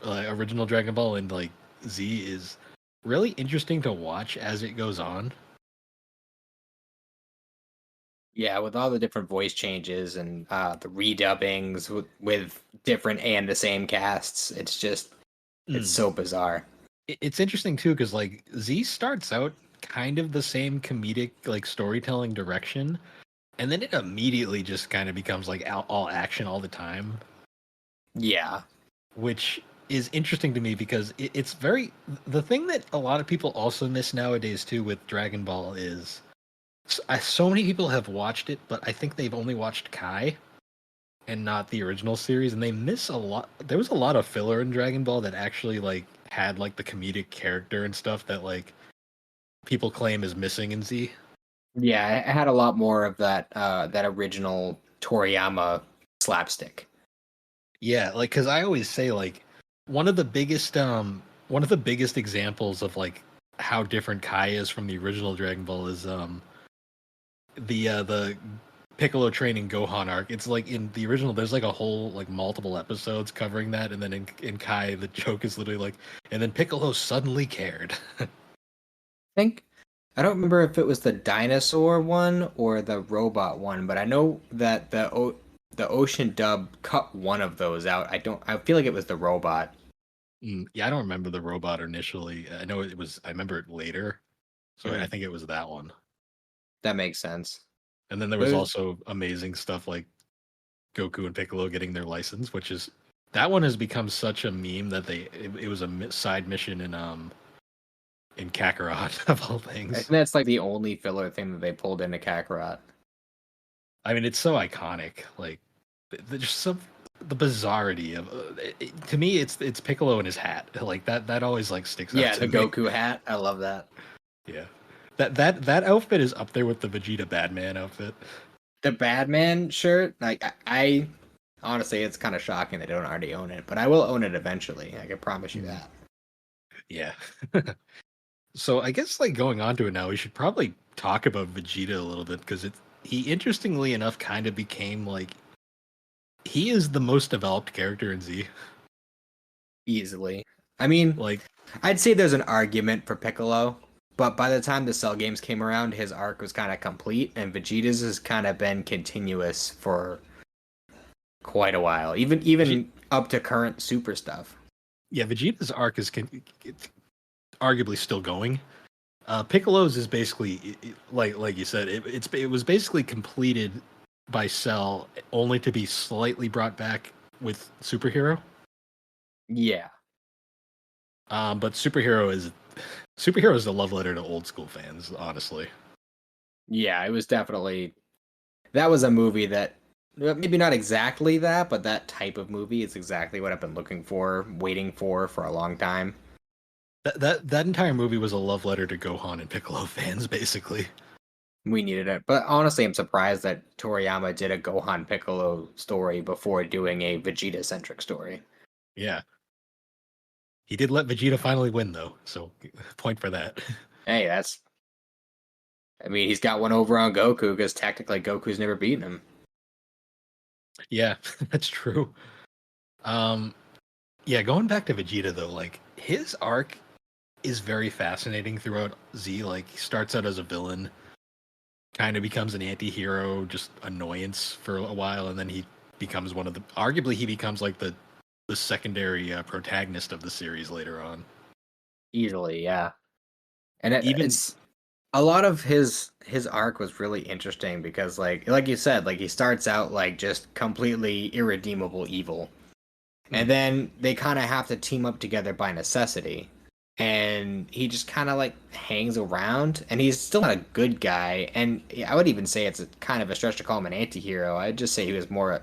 [SPEAKER 1] original Dragon Ball and like Z is really interesting to watch as it goes on.
[SPEAKER 2] Yeah, with all the different voice changes and the redubbings with different and the same casts, it's
[SPEAKER 1] Mm.
[SPEAKER 2] so bizarre.
[SPEAKER 1] It's interesting too because like Z starts out kind of the same comedic like storytelling direction, and then it immediately just kind of becomes like all action all the time,
[SPEAKER 2] Yeah.
[SPEAKER 1] which is interesting to me because it's very the thing that a lot of people also miss nowadays too with Dragon Ball is so many people have watched it, but I think they've only watched Kai and not the original series, and they miss a lot. There was a lot of filler in Dragon Ball that actually like had like the comedic character and stuff that like people claim is missing in Z.
[SPEAKER 2] Yeah, I had a lot more of that original Toriyama slapstick.
[SPEAKER 1] Yeah, like because I always say like one of the biggest one of the biggest examples of like how different Kai is from the original Dragon Ball is the Piccolo training Gohan arc. It's like in the original there's like a whole like multiple episodes covering that, and then in Kai the joke is literally like and then Piccolo suddenly cared.
[SPEAKER 2] Think I don't remember if it was the dinosaur one or the robot one, but I know that the ocean dub cut one of those out. I feel like it was the robot.
[SPEAKER 1] Yeah, I don't remember the robot initially. I know it was I remember it later. So I
[SPEAKER 2] Mhm.
[SPEAKER 1] think it was that one.
[SPEAKER 2] That makes sense.
[SPEAKER 1] And then there was
[SPEAKER 2] There's
[SPEAKER 1] also amazing stuff like Goku and Piccolo getting their license, which is that one has become such a meme that it was a side mission in Kakarot of all
[SPEAKER 2] I think
[SPEAKER 1] things.
[SPEAKER 2] that's like the only filler thing that they pulled into Kakarot.
[SPEAKER 1] I mean, it's so iconic. Like there's some the bizarrety of to me it's Piccolo and his hat. Like that always like sticks out
[SPEAKER 2] Yeah,
[SPEAKER 1] to
[SPEAKER 2] the
[SPEAKER 1] me.
[SPEAKER 2] Goku hat. I love that.
[SPEAKER 1] Yeah. That outfit is up there with the Vegeta Batman outfit.
[SPEAKER 2] The Batman shirt, like I honestly, it's kind of shocking they don't already own it, but I will own it eventually. I can promise you
[SPEAKER 1] Mm.
[SPEAKER 2] that.
[SPEAKER 1] Yeah. So I guess like going on to it now, we should probably talk about Vegeta a little bit because he interestingly enough kind of became like he is the most developed character in Z.
[SPEAKER 2] Easily. I mean,
[SPEAKER 1] Like
[SPEAKER 2] I'd say there's an argument for Piccolo, but by the time the Cell games came around, his arc was kind of complete, and Vegeta's has kind of been continuous for quite a while, even up to current Super stuff.
[SPEAKER 1] yeah, Vegeta's arc is it's arguably still going. Piccolo's is basically like you said, it was basically completed by Cell only to be slightly brought back with Superhero.
[SPEAKER 2] Yeah,
[SPEAKER 1] But Superhero is a love letter to old school fans, honestly.
[SPEAKER 2] yeah, it was definitely that was a movie that maybe not exactly that, but that type of movie is exactly what I've been looking for, waiting for a long time.
[SPEAKER 1] That entire movie was a love letter to Gohan and Piccolo fans, basically.
[SPEAKER 2] We needed it, but honestly, I'm surprised that Toriyama did a Gohan Piccolo story before doing a Vegeta centric story.
[SPEAKER 1] Yeah, he did let Vegeta finally win, though, so point for that.
[SPEAKER 2] Hey, I mean, he's got one over on Goku because technically Goku's never beaten him.
[SPEAKER 1] Yeah, that's true. Um, yeah, going back to Vegeta though, like his arc is very fascinating throughout Z. Like he starts out as a villain, kind of becomes an anti-hero, just annoyance for a while, and then he becomes one of the arguably he becomes like the secondary protagonist of the series later on.
[SPEAKER 2] Easily, yeah. And
[SPEAKER 1] Even
[SPEAKER 2] it's a lot of his arc was really interesting because like you said, like he starts out like just completely irredeemable evil. And
[SPEAKER 1] mm,
[SPEAKER 2] then they kind of have to team up together by necessity. And he just kind of like hangs around and he's still not a good guy. And I would even say it's a kind of a stretch to call him an anti-hero. I'd just say he was more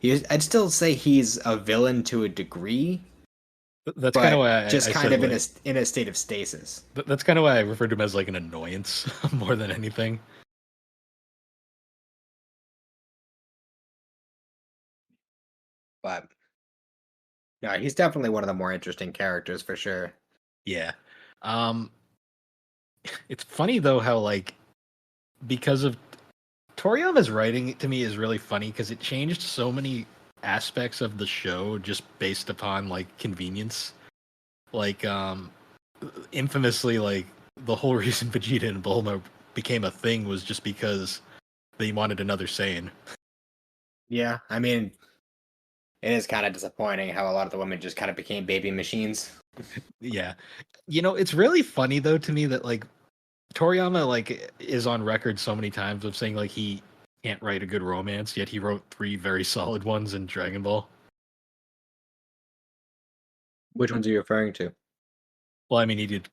[SPEAKER 2] I'd still say he's a villain to a degree,
[SPEAKER 1] That's kind of
[SPEAKER 2] but
[SPEAKER 1] why
[SPEAKER 2] just
[SPEAKER 1] I
[SPEAKER 2] kind
[SPEAKER 1] said
[SPEAKER 2] of
[SPEAKER 1] like
[SPEAKER 2] in a state of stasis.
[SPEAKER 1] that's kind of why I referred to him as like an annoyance more than anything.
[SPEAKER 2] But no, he's definitely one of the more interesting characters for sure.
[SPEAKER 1] Yeah. Um, it's funny though how like because of Toriyama's writing to me is really funny because it changed so many aspects of the show just based upon like convenience. Like infamously like the whole reason Vegeta and Bulma became a thing was just because they wanted another Saiyan.
[SPEAKER 2] Yeah, I mean, it is kind of disappointing how a lot of the women just kind of became baby machines.
[SPEAKER 1] Yeah. You know, it's really funny though to me that like Toriyama like is on record so many times of saying like he can't write a good romance, yet he wrote three very solid ones in Dragon Ball.
[SPEAKER 2] Which ones are you referring to?
[SPEAKER 1] Well, I mean he did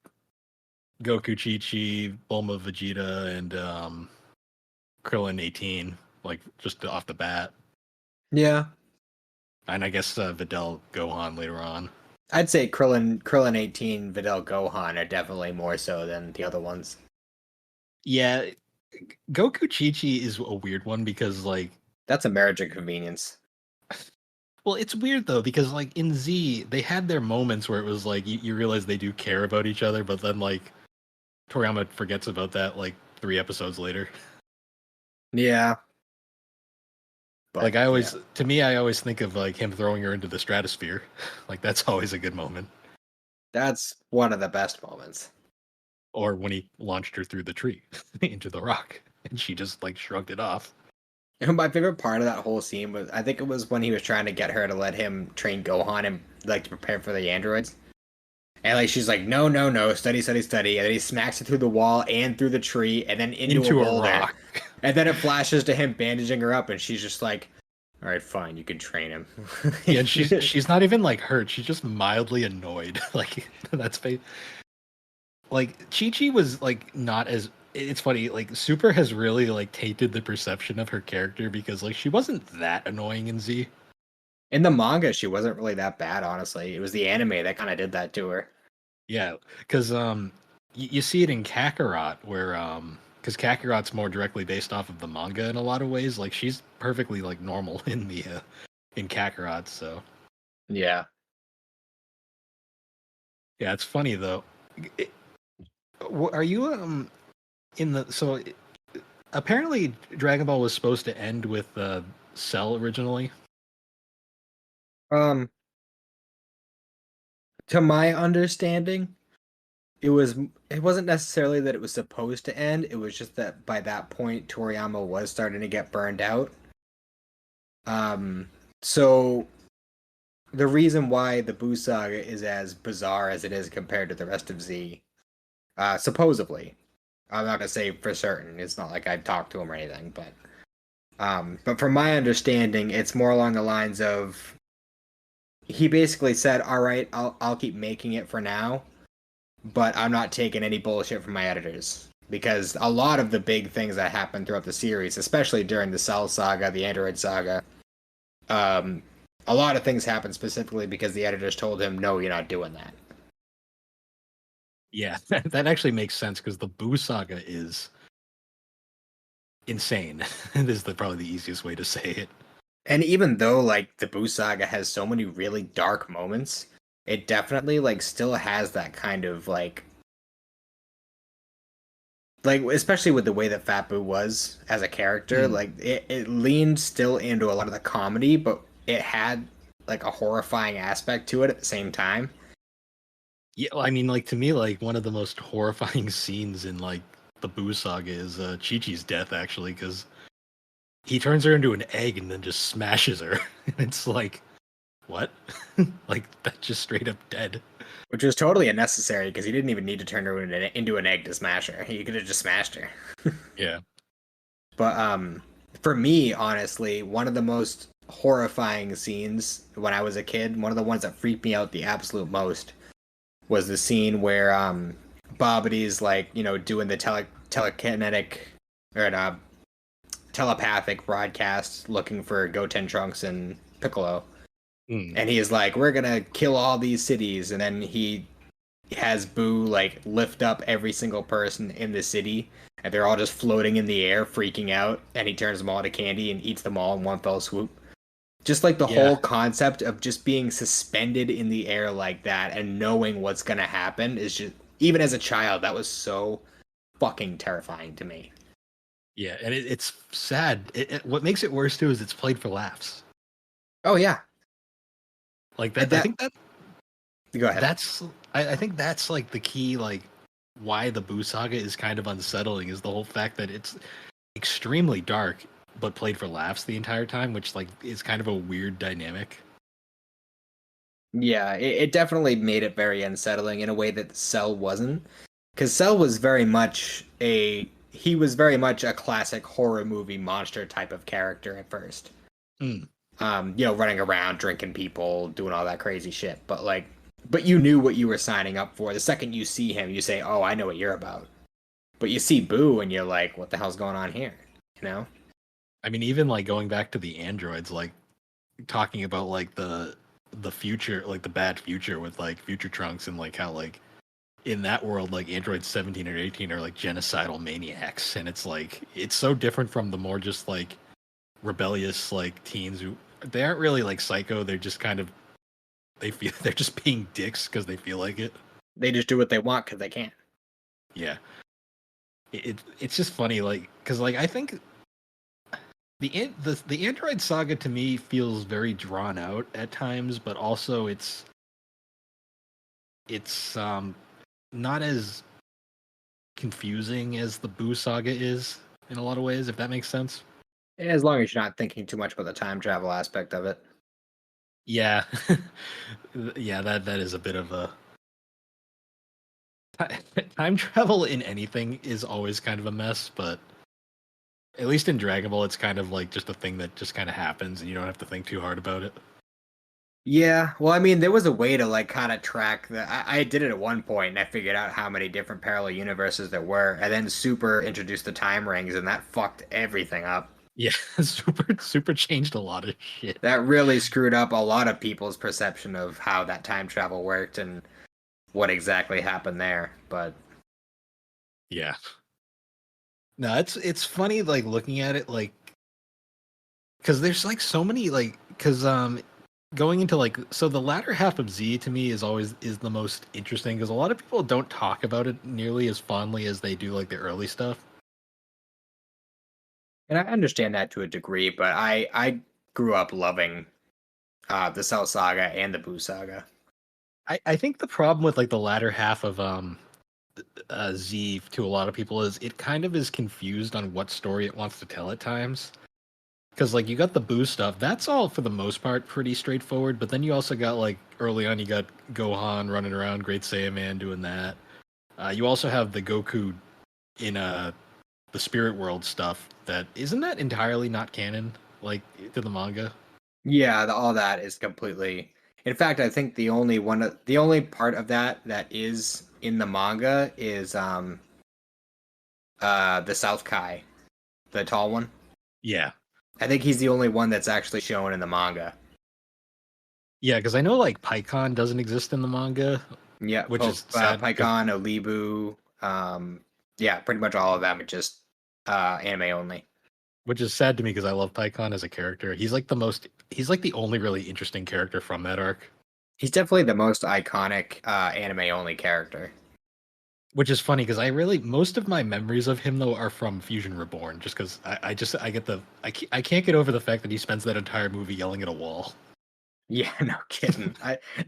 [SPEAKER 1] Goku Chi-Chi, Bulma Vegeta, and Krillin 18, like just off the bat.
[SPEAKER 2] Yeah,
[SPEAKER 1] And I guess Videl Gohan later on.
[SPEAKER 2] I'd say Krillin 18, Videl Gohan are definitely more so than the other ones.
[SPEAKER 1] Yeah, Goku Chi-Chi is a weird one because like
[SPEAKER 2] That's a marriage of convenience.
[SPEAKER 1] well, it's weird though because like in Z, they had their moments where it was like you realize they do care about each other, but then like Toriyama forgets about that like 3 episodes later.
[SPEAKER 2] Yeah,
[SPEAKER 1] Like
[SPEAKER 2] but
[SPEAKER 1] I
[SPEAKER 2] yeah,
[SPEAKER 1] always, to me, I always think of like him throwing her into the stratosphere. Like that's always a good moment.
[SPEAKER 2] that's one of the best moments.
[SPEAKER 1] Or when he launched her through the tree into the rock, and she just like shrugged it off.
[SPEAKER 2] And my favorite part of that whole scene was, I think it was when he was trying to get her to let him train Gohan and like to prepare for the androids. And like she's like, no, no, no, study, study, study. And then he smacks it through the wall and through the tree and then into a
[SPEAKER 1] Into a
[SPEAKER 2] boulder.
[SPEAKER 1] rock.
[SPEAKER 2] And then it flashes to him bandaging her up, and she's just like, all right, fine, you can train him.
[SPEAKER 1] Yeah, and she's not even like hurt. She's just mildly annoyed. Like that's like Chi Chi was like not as. It's funny. Like Super has really like tainted the perception of her character because like she wasn't that annoying in Z.
[SPEAKER 2] In the manga, she wasn't really that bad, honestly. It was the anime that kind of did that to her.
[SPEAKER 1] Yeah, because you see it in Kakarot where because Kakarot's more directly based off of the manga in a lot of ways. Like she's perfectly like normal in the in Kakarot. So
[SPEAKER 2] Yeah.
[SPEAKER 1] yeah, it's funny though. It- are you in the apparently Dragon Ball was supposed to end with Cell originally.
[SPEAKER 2] Um, to my understanding, it was it wasn't necessarily that it was supposed to end. It was just that by that point, Toriyama was starting to get burned out. So the reason why the Buu saga is as bizarre as it is compared to the rest of Z, supposedly, I'm not gonna say for certain. It's not like I've talked to him or anything, but from my understanding, it's more along the lines of he basically said, "All right, I'll keep making it for now, but I'm not taking any bullshit from my editors." Because a lot of the big things that happened throughout the series, especially during the Cell saga, the Android saga, um, a lot of things happened specifically because the editors told him, "No, you're not doing that."
[SPEAKER 1] Yeah, that actually makes sense because the Boo saga is insane. It is probably the easiest way to say it.
[SPEAKER 2] And even though like the Boo saga has so many really dark moments, it definitely like still has that kind of like especially with the way that Fat Boo was as a character,
[SPEAKER 1] Mm.
[SPEAKER 2] like it leaned still into a lot of the comedy, but it had like a horrifying aspect to it at the same time.
[SPEAKER 1] Yeah, well, I mean, like to me, like one of the most horrifying scenes in like the Boo saga is Chi-Chi's death, actually, because he turns her into an egg and then just smashes her. And it's like, what? Like that's just straight up dead.
[SPEAKER 2] Which was totally unnecessary because he didn't even need to turn her into an egg to smash her. He could have just smashed her.
[SPEAKER 1] Yeah.
[SPEAKER 2] But for me, honestly, one of the most horrifying scenes when I was a kid, one of the ones that freaked me out the absolute most, was the scene where Bobbity's like, you know, doing the telekinetic or telepathic broadcast looking for Goten Trunks and Piccolo.
[SPEAKER 1] Mm.
[SPEAKER 2] And he's like, we're gonna kill all these cities, and then he has Boo like lift up every single person in the city, and they're all just floating in the air, freaking out, and he turns them all to candy and eats them all in one fell swoop. Just like the
[SPEAKER 1] Yeah,
[SPEAKER 2] whole concept of just being suspended in the air like that and knowing what's gonna happen is just, even as a child, that was so fucking terrifying to me.
[SPEAKER 1] yeah, and it's sad. What makes it worse too is it's played for laughs.
[SPEAKER 2] Oh yeah,
[SPEAKER 1] Like
[SPEAKER 2] and
[SPEAKER 1] that. I
[SPEAKER 2] that.
[SPEAKER 1] think that
[SPEAKER 2] Go ahead.
[SPEAKER 1] that's. I think that's like the key. Like why the Boo Saga is kind of unsettling is the whole fact that it's extremely dark, but played for laughs the entire time, which like is kind of a weird dynamic.
[SPEAKER 2] Yeah, it definitely made it very unsettling in a way that Cell wasn't. Because Cell was very much he was very much a classic horror movie monster type of character at first.
[SPEAKER 1] Mm.
[SPEAKER 2] Running around, drinking people, doing all that crazy shit. But you knew what you were signing up for. The second you see him, you say, "Oh, I know what you're about." But you see Boo, and you're like, "What the hell's going on here?" You know?
[SPEAKER 1] I mean, even like going back to the androids, like talking about like the future, like the bad future with like future trunks and like how like in that world like androids 17 or 18 are like genocidal maniacs, and it's like it's so different from the more just like rebellious like teens who they aren't really like psycho, they're just kind of they feel they're just being dicks because they feel like it.
[SPEAKER 2] They just do what they want because they can.
[SPEAKER 1] Yeah, it's just funny like because like I think the android saga to me feels very drawn out at times, but also it's not as confusing as the Boo saga is in a lot of ways, if that makes sense.
[SPEAKER 2] As long as you're not thinking too much about the time travel aspect of it.
[SPEAKER 1] Yeah, yeah, that is a bit of a time travel in anything is always kind of a mess, but at least in Dragon Ball, it's kind of like just a thing that just kind of happens, and you don't have to think too hard about it.
[SPEAKER 2] Yeah, well, I mean, there was a way to like kind of track the. I did it at one point, and I figured out how many different parallel universes there were, and then Super introduced the time rings, and that fucked everything up.
[SPEAKER 1] Yeah, super changed a lot of shit.
[SPEAKER 2] That really screwed up a lot of people's perception of how that time travel worked and what exactly happened there. But
[SPEAKER 1] Yeah, no, it's funny like looking at it like because there's like so many like because going into like so the latter half of Z to me is always is the most interesting because a lot of people don't talk about it nearly as fondly as they do like the early stuff.
[SPEAKER 2] and I understand that to a degree, but I grew up loving the Cell Saga and the Boo Saga.
[SPEAKER 1] I think the problem with like the latter half of Z to a lot of people is it kind of is confused on what story it wants to tell at times. Because like you got the Boo stuff, that's all for the most part pretty straightforward. But then you also got like early on, you got Gohan running around, Great Saiyaman doing that. You also have the Goku in the Spirit World stuff. That isn't that entirely not canon, like to the manga.
[SPEAKER 2] Yeah, all that is completely. In fact, I think the only part of that that is in the manga is the South Kai, the tall one.
[SPEAKER 1] Yeah,
[SPEAKER 2] I think he's the only one that's actually shown in the manga.
[SPEAKER 1] yeah, because I know like PyCon doesn't exist in the manga,
[SPEAKER 2] Yeah,
[SPEAKER 1] which is sad.
[SPEAKER 2] Paikon, Olibu, yeah, pretty much all of them are just anime only.
[SPEAKER 1] Which is sad to me because I love PyCon as a character. He's like the only really interesting character from that arc.
[SPEAKER 2] He's definitely the most iconic anime only character.
[SPEAKER 1] Which is funny because I really most of my memories of him though are from Fusion Reborn, just because I get I can't get over the fact that he spends that entire movie yelling at a wall.
[SPEAKER 2] Yeah, no kidding.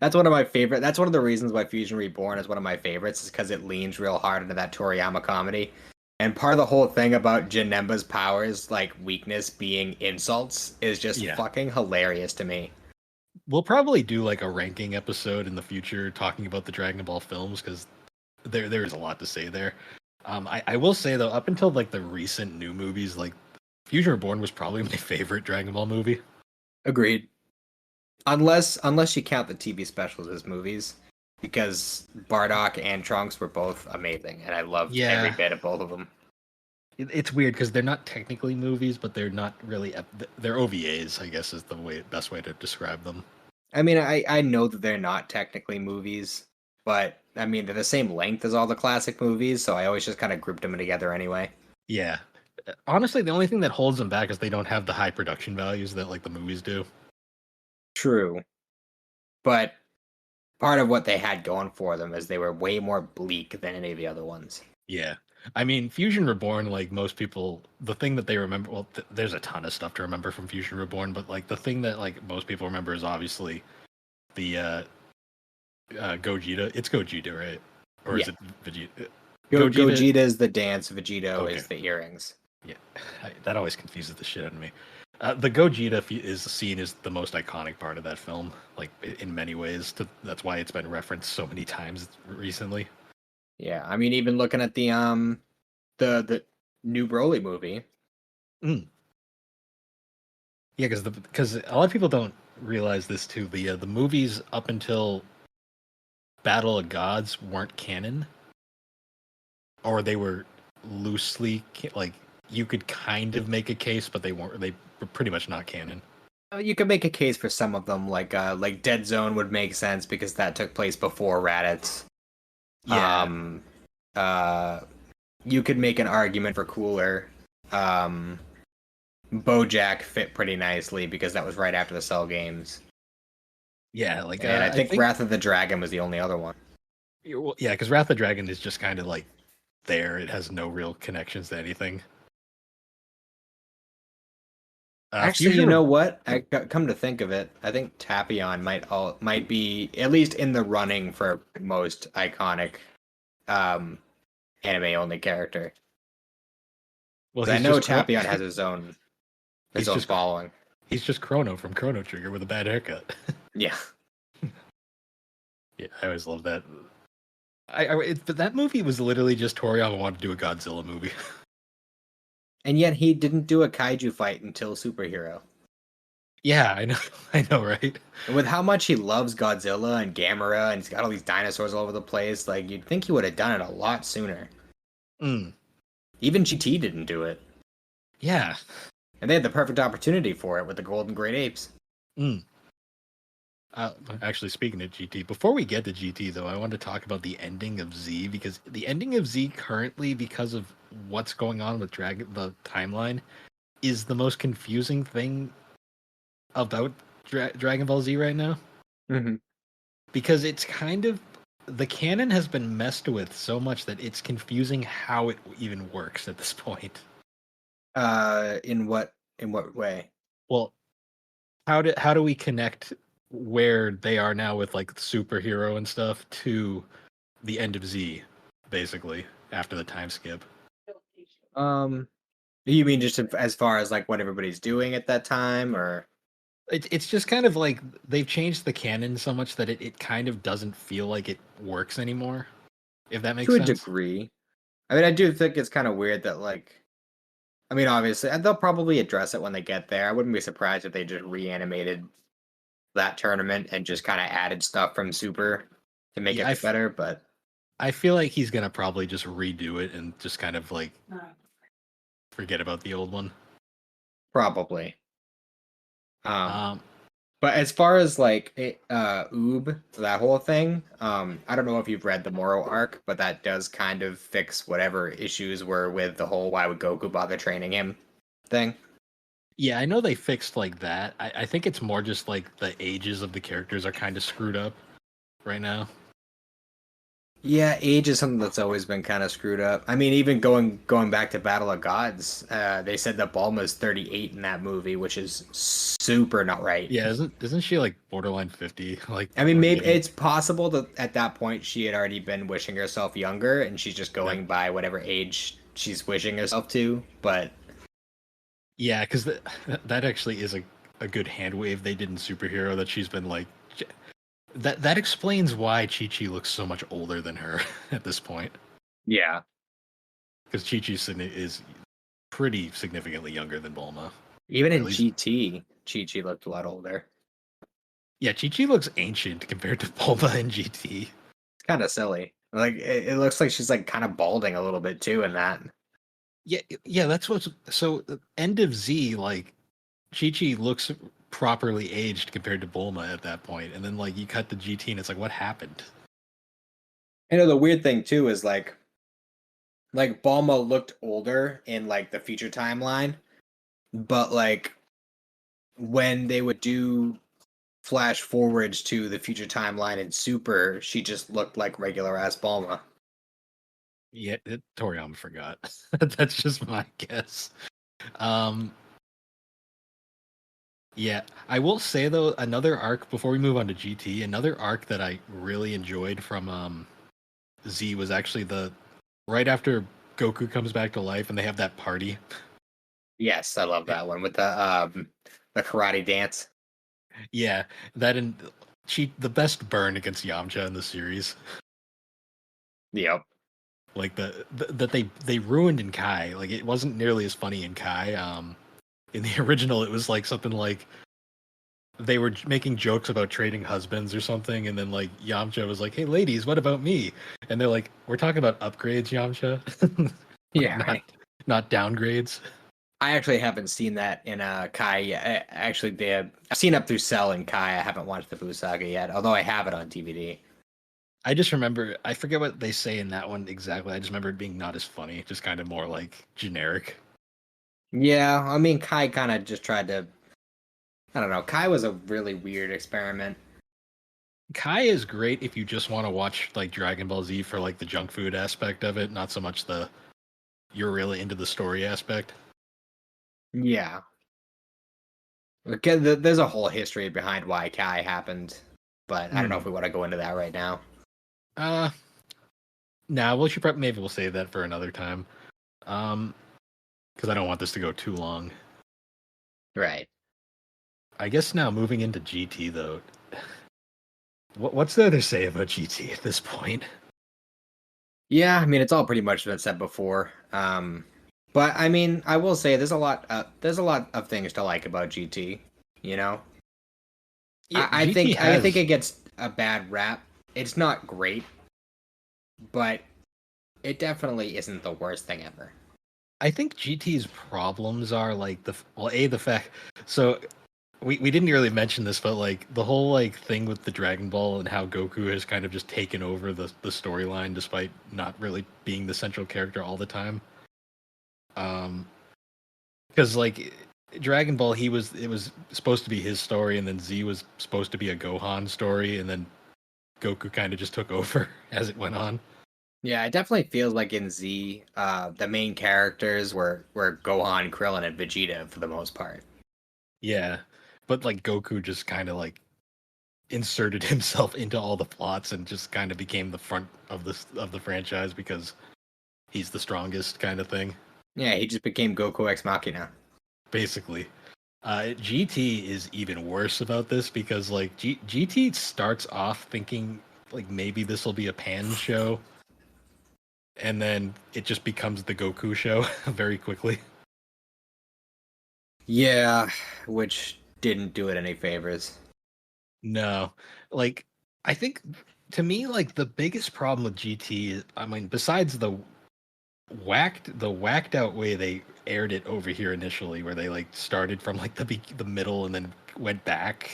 [SPEAKER 2] That's one of my favorite. That's one of the reasons why Fusion Reborn is one of my favorites, is because it leans real hard into that Toriyama comedy. And part of the whole thing about Janemba's powers, like weakness being insults, is just
[SPEAKER 1] Yeah,
[SPEAKER 2] fucking hilarious to me.
[SPEAKER 1] we'll probably do like a ranking episode in the future talking about the Dragon Ball films because there is a lot to say there. I will say though, up until like the recent new movies, like Fusion Reborn was probably my favorite Dragon Ball movie.
[SPEAKER 2] Agreed. Unless you count the TV specials as movies, because Bardock and Trunks were both amazing, and I loved every
[SPEAKER 1] Yeah,
[SPEAKER 2] bit of both of them.
[SPEAKER 1] it's weird because they're not technically movies, but they're not really they're OVAs, I guess is the best way to describe them.
[SPEAKER 2] I mean, I know that they're not technically movies, but I mean they're the same length as all the classic movies, so I always just kind of grouped them together anyway.
[SPEAKER 1] Yeah. Honestly, the only thing that holds them back is they don't have the high production values that like the movies do.
[SPEAKER 2] True, but part of what they had going for them is they were way more bleak than any of the other ones.
[SPEAKER 1] Yeah. I mean, Fusion Reborn, like most people, the thing that they remember, well, there's a ton of stuff to remember from Fusion Reborn, but like the thing that like most people remember is obviously the Gogeta. It's Gogeta, right? Or is
[SPEAKER 2] Yeah.
[SPEAKER 1] it Vegeta?
[SPEAKER 2] Gogeta is the dance, Vegito
[SPEAKER 1] Okay.
[SPEAKER 2] is the earrings.
[SPEAKER 1] Yeah, that always confuses the shit out of me. The Gogeta is seen as the most iconic part of that film, like in many ways. That's why it's been referenced so many times recently.
[SPEAKER 2] Yeah, I mean, even looking at the new Broly movie.
[SPEAKER 1] Mm. Yeah, because a lot of people don't realize this too. The movies up until Battle of Gods weren't canon, or they were loosely like you could kind of make a case, but they weren't. They were pretty much not canon.
[SPEAKER 2] You could make a case for some of them, like Dead Zone would make sense because that took place before Raditz.
[SPEAKER 1] Yeah,
[SPEAKER 2] Uh, you could make an argument for Cooler. BoJack fit pretty nicely because that was right after the Cell games.
[SPEAKER 1] yeah. Like,
[SPEAKER 2] And I
[SPEAKER 1] I
[SPEAKER 2] think Wrath of the Dragon was the only other one.
[SPEAKER 1] well, yeah, because Wrath of the Dragon is just kind of like there. It has no real connections to anything.
[SPEAKER 2] Actually, you know what? Come to think of it, I think Tapion might be at least in the running for most iconic um, anime only character.
[SPEAKER 1] Well,
[SPEAKER 2] 'Cause I know Tapion has his own
[SPEAKER 1] just
[SPEAKER 2] following.
[SPEAKER 1] He's just Chrono from Chrono Trigger with a bad haircut.
[SPEAKER 2] Yeah.
[SPEAKER 1] Yeah, I always love that. But that movie was literally just Toriyama wanted to do a Godzilla movie.
[SPEAKER 2] And yet he didn't do a kaiju fight until Superhero.
[SPEAKER 1] Yeah, I know, I know, right?
[SPEAKER 2] And with how much he loves Godzilla and Gamera, and he's got all these dinosaurs all over the place, like you'd think he would have done it a lot sooner.
[SPEAKER 1] Mm.
[SPEAKER 2] Even GT didn't do it.
[SPEAKER 1] Yeah.
[SPEAKER 2] And they had the perfect opportunity for it with the Golden Great Apes.
[SPEAKER 1] Mm. Actually, speaking of GT, before we get to GT, though, I want to talk about the ending of Z, because the ending of Z currently, because of what's going on with the timeline, is the most confusing thing about Dragon Ball Z right now.
[SPEAKER 2] Mm-hmm.
[SPEAKER 1] Because it's kind of the canon has been messed with so much that it's confusing how it even works at this point.
[SPEAKER 2] In what way?
[SPEAKER 1] Well, how do we connect where they are now with like superhero and stuff to the end of Z, basically after the time skip?
[SPEAKER 2] You mean just as far as like what everybody's doing at that time, or?
[SPEAKER 1] It's just kind of like they've changed the canon so much that it kind of doesn't feel like it works anymore. If that makes
[SPEAKER 2] To a
[SPEAKER 1] sense.
[SPEAKER 2] degree. I mean, I do think it's kind of weird that like, I mean, obviously, and they'll probably address it when they get there. I wouldn't be surprised if they just reanimated that tournament and just kind of added stuff from Super to make it better. But
[SPEAKER 1] I feel like he's gonna probably just redo it and just kind of like forget about the old one.
[SPEAKER 2] probably. But as far as like Oob, that whole thing, I don't know if you've read the Moro arc, but that does kind of fix whatever issues were with the whole why would Goku bother training him thing.
[SPEAKER 1] Yeah, I know they fixed like that. I think it's more just like the ages of the characters are kind of screwed up right now.
[SPEAKER 2] Yeah, age is something that's always been kind of screwed up. I mean, even going back to Battle of Gods, they said that Bulma's 38 in that movie, which is super not right.
[SPEAKER 1] Yeah, isn't she like borderline 50? Like,
[SPEAKER 2] I mean, maybe it's possible that at that point she had already been wishing herself younger, and she's just going by whatever age she's wishing herself to. But
[SPEAKER 1] yeah, because that actually is a good hand wave they did in Superhero that she's been like. That explains why Chi-Chi looks so much older than her at this point.
[SPEAKER 2] Yeah.
[SPEAKER 1] Because Chi-Chi is pretty significantly younger than Bulma.
[SPEAKER 2] Even in GT, Chi-Chi looked a lot older.
[SPEAKER 1] Yeah, Chi-Chi looks ancient compared to Bulma in GT.
[SPEAKER 2] It's kind of silly. Like it looks like she's like kind of balding a little bit too in that.
[SPEAKER 1] Yeah, that's what's so end of Z. Like Chi-Chi looks properly aged compared to Bulma at that point. And then like you cut to GT and it's like, what happened?
[SPEAKER 2] You know, the weird thing too is like Bulma looked older in like the future timeline, but like when they would do flash forwards to the future timeline in Super, she just looked like regular ass Bulma.
[SPEAKER 1] Yeah, Toriyama forgot. That's just my guess. Um, yeah, I will say though, another arc before we move on to GT, another arc that I really enjoyed from Z was actually the right after Goku comes back to life and they have that party.
[SPEAKER 2] Yes, I love that one with the karate dance.
[SPEAKER 1] Yeah, that and the best burn against Yamcha in the series.
[SPEAKER 2] Yep.
[SPEAKER 1] Like that they ruined in Kai. Like it wasn't nearly as funny in Kai. In the original, it was like something like they were making jokes about trading husbands or something, and then like Yamcha was like, "Hey, ladies, what about me?" And they're like, "We're talking about upgrades, Yamcha, like
[SPEAKER 2] Yeah, right.
[SPEAKER 1] not downgrades."
[SPEAKER 2] I actually haven't seen that in Kai yet. Actually, I've seen up through Cell and Kai. I haven't watched the Buu Saga yet, although I have it on DVD.
[SPEAKER 1] I just remember I forget what they say in that one exactly. I just remember it being not as funny, just kind of more like generic.
[SPEAKER 2] Yeah, I mean, Kai kind of just tried to. I don't know. Kai was a really weird experiment.
[SPEAKER 1] Kai is great if you just want to watch like Dragon Ball Z for like the junk food aspect of it, not so much the you're really into the story aspect.
[SPEAKER 2] Yeah. Because there's a whole history behind why Kai happened, but I don't know if we want to go into that right now.
[SPEAKER 1] Uh, Nah, we should maybe we'll save that for another time. Because I don't want this to go too long.
[SPEAKER 2] Right.
[SPEAKER 1] I guess now moving into GT though, what's there to say about GT at this point?
[SPEAKER 2] Yeah, I mean, it's all pretty much been said before. But I mean, I will say there's a lot of things to like about GT. You know,
[SPEAKER 1] Yeah,
[SPEAKER 2] I
[SPEAKER 1] GT
[SPEAKER 2] think I think
[SPEAKER 1] has.
[SPEAKER 2] it gets a bad rap. It's not great, but it definitely isn't the worst thing ever.
[SPEAKER 1] I think GT's problems are like the fact. So we didn't really mention this, but like the whole like thing with the Dragon Ball and how Goku has kind of just taken over the storyline despite not really being the central character all the time. Um, because like Dragon Ball, it was supposed to be his story, and then Z was supposed to be a Gohan story, and then Goku kind of just took over as it went on.
[SPEAKER 2] Yeah, it definitely feels like in Z, the main characters were Gohan, Krillin, and Vegeta for the most part.
[SPEAKER 1] Yeah, but like Goku just kind of like inserted himself into all the plots and just kind of became the front of the franchise because he's the strongest kind of thing,
[SPEAKER 2] Yeah, he just became Goku Ex Machina.
[SPEAKER 1] basically. GT is even worse about this because like GT starts off thinking like maybe this will be a Pan show, and then it just becomes the Goku show very quickly.
[SPEAKER 2] Yeah, which didn't do it any favors.
[SPEAKER 1] No, like I think to me like the biggest problem with GT is I mean besides the whacked out way they aired it over here initially where they like started from like the middle and then went back.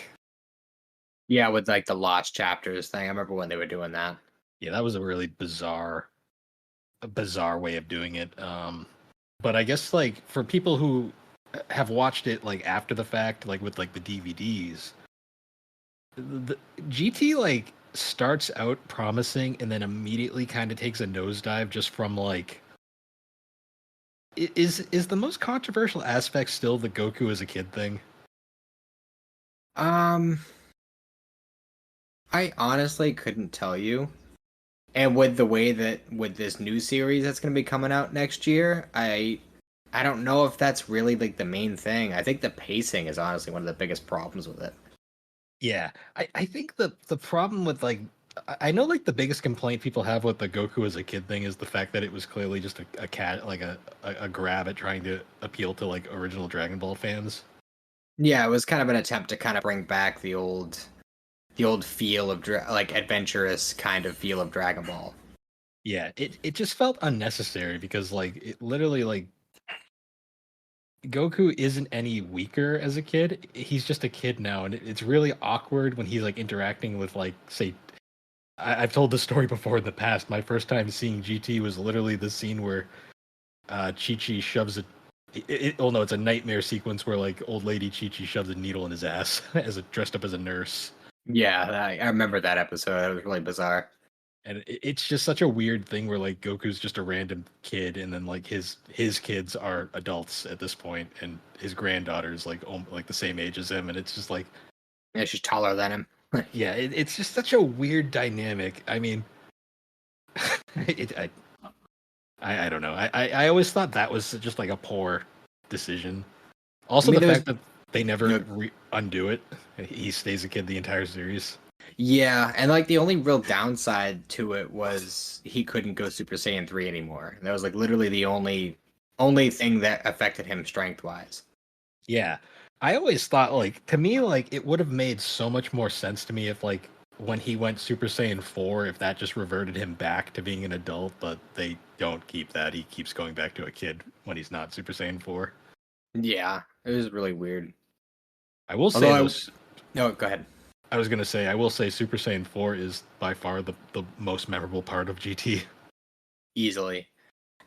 [SPEAKER 2] Yeah, with like the lost chapters thing. I remember when they were doing that.
[SPEAKER 1] Yeah, that was a really bizarre way of doing it. But I guess like for people who have watched it like after the fact, like with like the DVDs, the GT like starts out promising and then immediately kind of takes a nosedive just from like is the most controversial aspect still the Goku as a kid thing?
[SPEAKER 2] Um, I honestly couldn't tell you. And with the way that with this new series that's going to be coming out next year, I don't know if that's really like the main thing. I think the pacing is honestly one of the biggest problems with it.
[SPEAKER 1] Yeah, I think the problem with like I know like the biggest complaint people have with the Goku as a kid thing is the fact that it was clearly just a cat like a grab at trying to appeal to like original Dragon Ball fans.
[SPEAKER 2] Yeah, it was kind of an attempt to kind of bring back the old feel of like adventurous kind of feel of Dragon Ball.
[SPEAKER 1] Yeah, it just felt unnecessary because like it literally like Goku isn't any weaker as a kid. He's just a kid now, and it's really awkward when he's like interacting with like say. I've told this story before in the past. My first time seeing GT was literally the scene where Chi-Chi shoves a. Oh no, it's a nightmare sequence where like old lady Chi-Chi shoves a needle in his ass as dressed up as a nurse.
[SPEAKER 2] Yeah, I remember that episode. It was really bizarre.
[SPEAKER 1] And it's just such a weird thing where like Goku's just a random kid, and then like his kids are adults at this point, and his granddaughter's like the same age as him, and it's just like
[SPEAKER 2] Yeah, she's taller than him.
[SPEAKER 1] yeah, it's just such a weird dynamic. I mean, it, I don't know. I always thought that was just like a poor decision. Also,
[SPEAKER 2] I mean,
[SPEAKER 1] the
[SPEAKER 2] there's
[SPEAKER 1] fact that they never
[SPEAKER 2] you know,
[SPEAKER 1] undo it. He stays a kid the entire series.
[SPEAKER 2] yeah, and like the only real downside to it was he couldn't go Super Saiyan 3 anymore. That was like literally the only thing that affected him strength wise.
[SPEAKER 1] Yeah. I always thought like to me like it would have made so much more sense to me if like when he went Super Saiyan 4 if that just reverted him back to being an adult, but they don't keep that. He keeps going back to a kid when he's not Super Saiyan 4.
[SPEAKER 2] Yeah, it was really weird.
[SPEAKER 1] I will say
[SPEAKER 2] Although
[SPEAKER 1] those
[SPEAKER 2] no, go ahead.
[SPEAKER 1] I was going to say I will say Super Saiyan 4 is by far the most memorable part of GT.
[SPEAKER 2] Easily.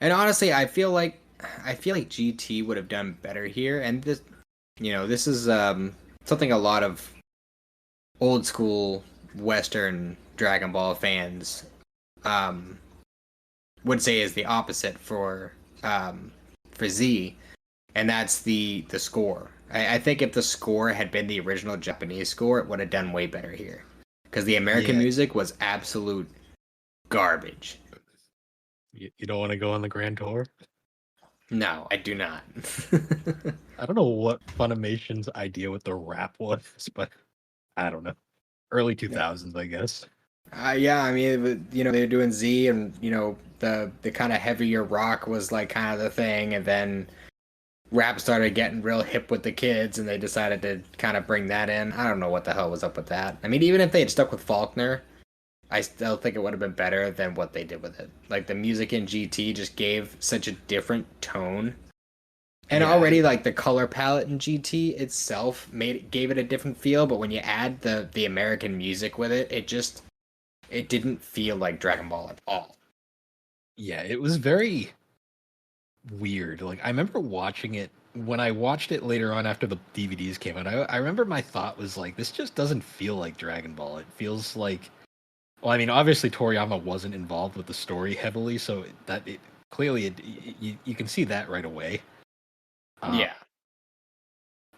[SPEAKER 2] And honestly, I feel like GT would have done better here. And this is something a lot of old school Western Dragon Ball fans um, would say is the opposite for Z, and that's the score. I think if the score had been the original Japanese score, it would have done way better here. Because the American
[SPEAKER 1] Yeah.
[SPEAKER 2] music was absolute garbage.
[SPEAKER 1] You don't want to go on the Grand Tour?
[SPEAKER 2] No, I do not.
[SPEAKER 1] I don't know what Funimation's idea with the rap was, but I don't know. Early 2000s, I guess.
[SPEAKER 2] Yeah, I mean, they were doing Z, and the kind of heavier rock was like kind of the thing, and then rap started getting real hip with the kids, and they decided to kind of bring that in. I don't know what the hell was up with that. I mean, even if they had stuck with Faulkner, I still think it would have been better than what they did with it. Like the music in GT just gave such a different tone. And
[SPEAKER 1] Yeah,
[SPEAKER 2] already like the color palette in GT itself gave it a different feel, but when you add the American music with it, it didn't feel like Dragon Ball at all.
[SPEAKER 1] yeah, it was very weird. Like I remember watching it when I watched it later on after the DVDs came out. I remember my thought was like, this just doesn't feel like Dragon Ball. It feels like, well, I mean, obviously Toriyama wasn't involved with the story heavily, so that it clearly you can see that right away.
[SPEAKER 2] Yeah.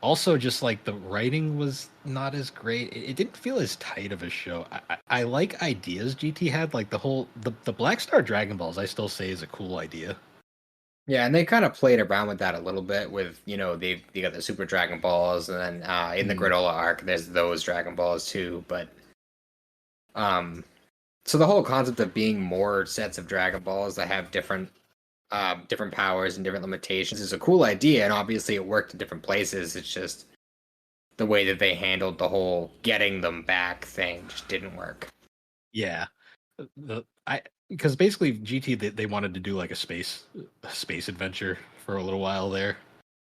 [SPEAKER 1] Also, just like the writing was not as great. It didn't feel as tight of a show. I like ideas GT had, like the Black Star Dragon Balls. I still say is a cool idea.
[SPEAKER 2] Yeah, and they kind of played around with that a little bit with, they got the Super Dragon Balls, and then in the
[SPEAKER 1] Mm,
[SPEAKER 2] Granola arc, there's those Dragon Balls too. But um, so the whole concept of being more sets of Dragon Balls that have different powers and different limitations is a cool idea, and obviously it worked in different places. It's just the way that they handled the whole getting them back thing just didn't work.
[SPEAKER 1] yeah, I because basically GT they wanted to do like a space adventure for a little while there.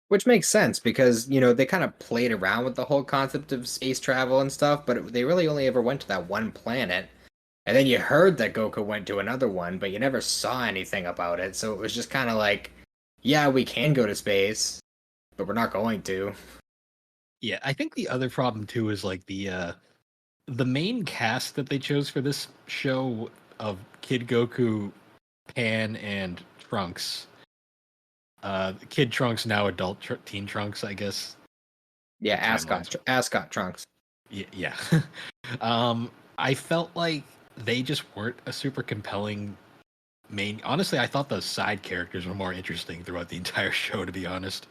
[SPEAKER 2] Which makes sense because, they kind of played around with the whole concept of space travel and stuff, but they really only ever went to that one planet. And then you heard that Goku went to another one, but you never saw anything about it. So it was just kind of like, yeah, we can go to space, but we're not going to.
[SPEAKER 1] Yeah, I think the other problem too is like the main cast that they chose for this show of Kid Goku, Pan, and Trunks. Kid Trunks now adult teen Trunks, I guess.
[SPEAKER 2] Yeah,
[SPEAKER 1] Timelines.
[SPEAKER 2] Ascot Trunks.
[SPEAKER 1] Yeah. I felt like they just weren't a super compelling main. Honestly, I thought the side characters were more interesting throughout the entire show. To be honest.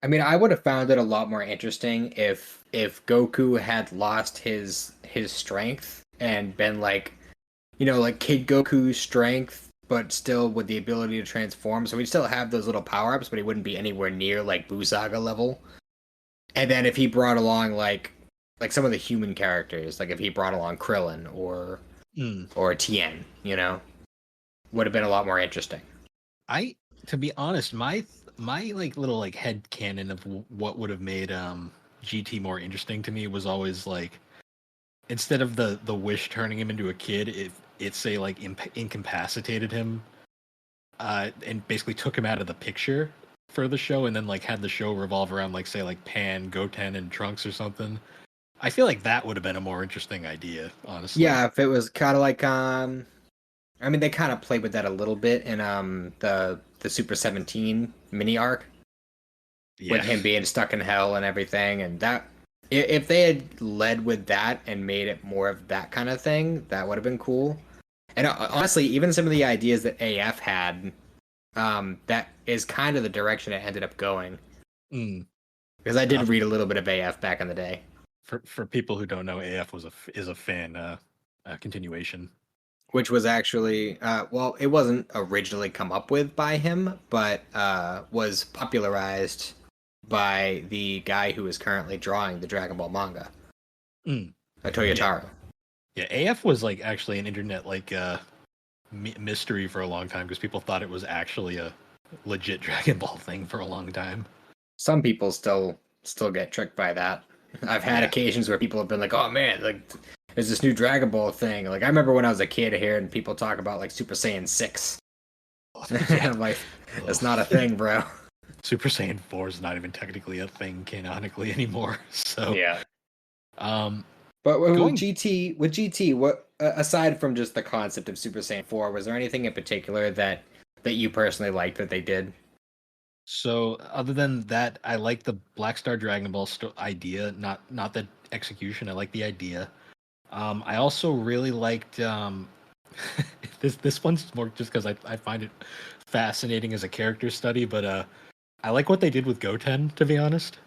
[SPEAKER 2] I mean, I would have found it a lot more interesting if Goku had lost his strength and been like Kid Goku's strength, but still with the ability to transform. So he'd still have those little power ups, but he wouldn't be anywhere near like Buu Saga level. And then if he brought along like some of the human characters, like if he brought along Krillin or Tien, would have been a lot more interesting.
[SPEAKER 1] To be honest, my like little like head canon of what would have made GT more interesting to me was always like instead of the wish turning him into a kid, it say like incapacitated him and basically took him out of the picture for the show, and then like had the show revolve around like say like Pan, Goten, and Trunks or something. I feel like that would have been a more interesting idea, honestly.
[SPEAKER 2] Yeah, if it was kind of like I mean they kind of played with that a little bit in the Super 17 mini arc with
[SPEAKER 1] Yeah.
[SPEAKER 2] him being stuck in hell and everything, and that if they had led with that and made it more of that kind of thing, that would have been cool. And honestly, even some of the ideas that AF had, that is kind of the direction it ended up going.
[SPEAKER 1] Mm.
[SPEAKER 2] Because I did
[SPEAKER 1] For,
[SPEAKER 2] read a little bit of AF back in the day,
[SPEAKER 1] for people who don't know, AF is a fan continuation.
[SPEAKER 2] which was actually well, it wasn't originally come up with by him, but was popularized by the guy who is currently drawing the Dragon Ball manga,
[SPEAKER 1] Mm. Yeah,
[SPEAKER 2] Toyotaro.
[SPEAKER 1] yeah. AF was like actually an internet like mystery for a long time because people thought it was actually a legit Dragon Ball thing for a long time.
[SPEAKER 2] Some people still get tricked by that. I've had
[SPEAKER 1] Yeah.
[SPEAKER 2] occasions where people have been like, "Oh man, like there's this new Dragon Ball thing." Like I remember when I was a kid hearing people talk about like Super Saiyan 6.
[SPEAKER 1] Yeah.
[SPEAKER 2] I'm like, that's not a thing, bro.
[SPEAKER 1] Super Saiyan 4 is not even technically a thing canonically anymore. So,
[SPEAKER 2] Yeah.
[SPEAKER 1] um,
[SPEAKER 2] But with
[SPEAKER 1] going.
[SPEAKER 2] GT, what aside from just the concept of Super Saiyan 4, was there anything in particular that you personally liked that they did?
[SPEAKER 1] So, other than that, I like the Black Star Dragon Ball idea, not the execution. I like the idea. I also really liked this one's more just because I find it fascinating as a character study, but I like what they did with Goten, to be honest.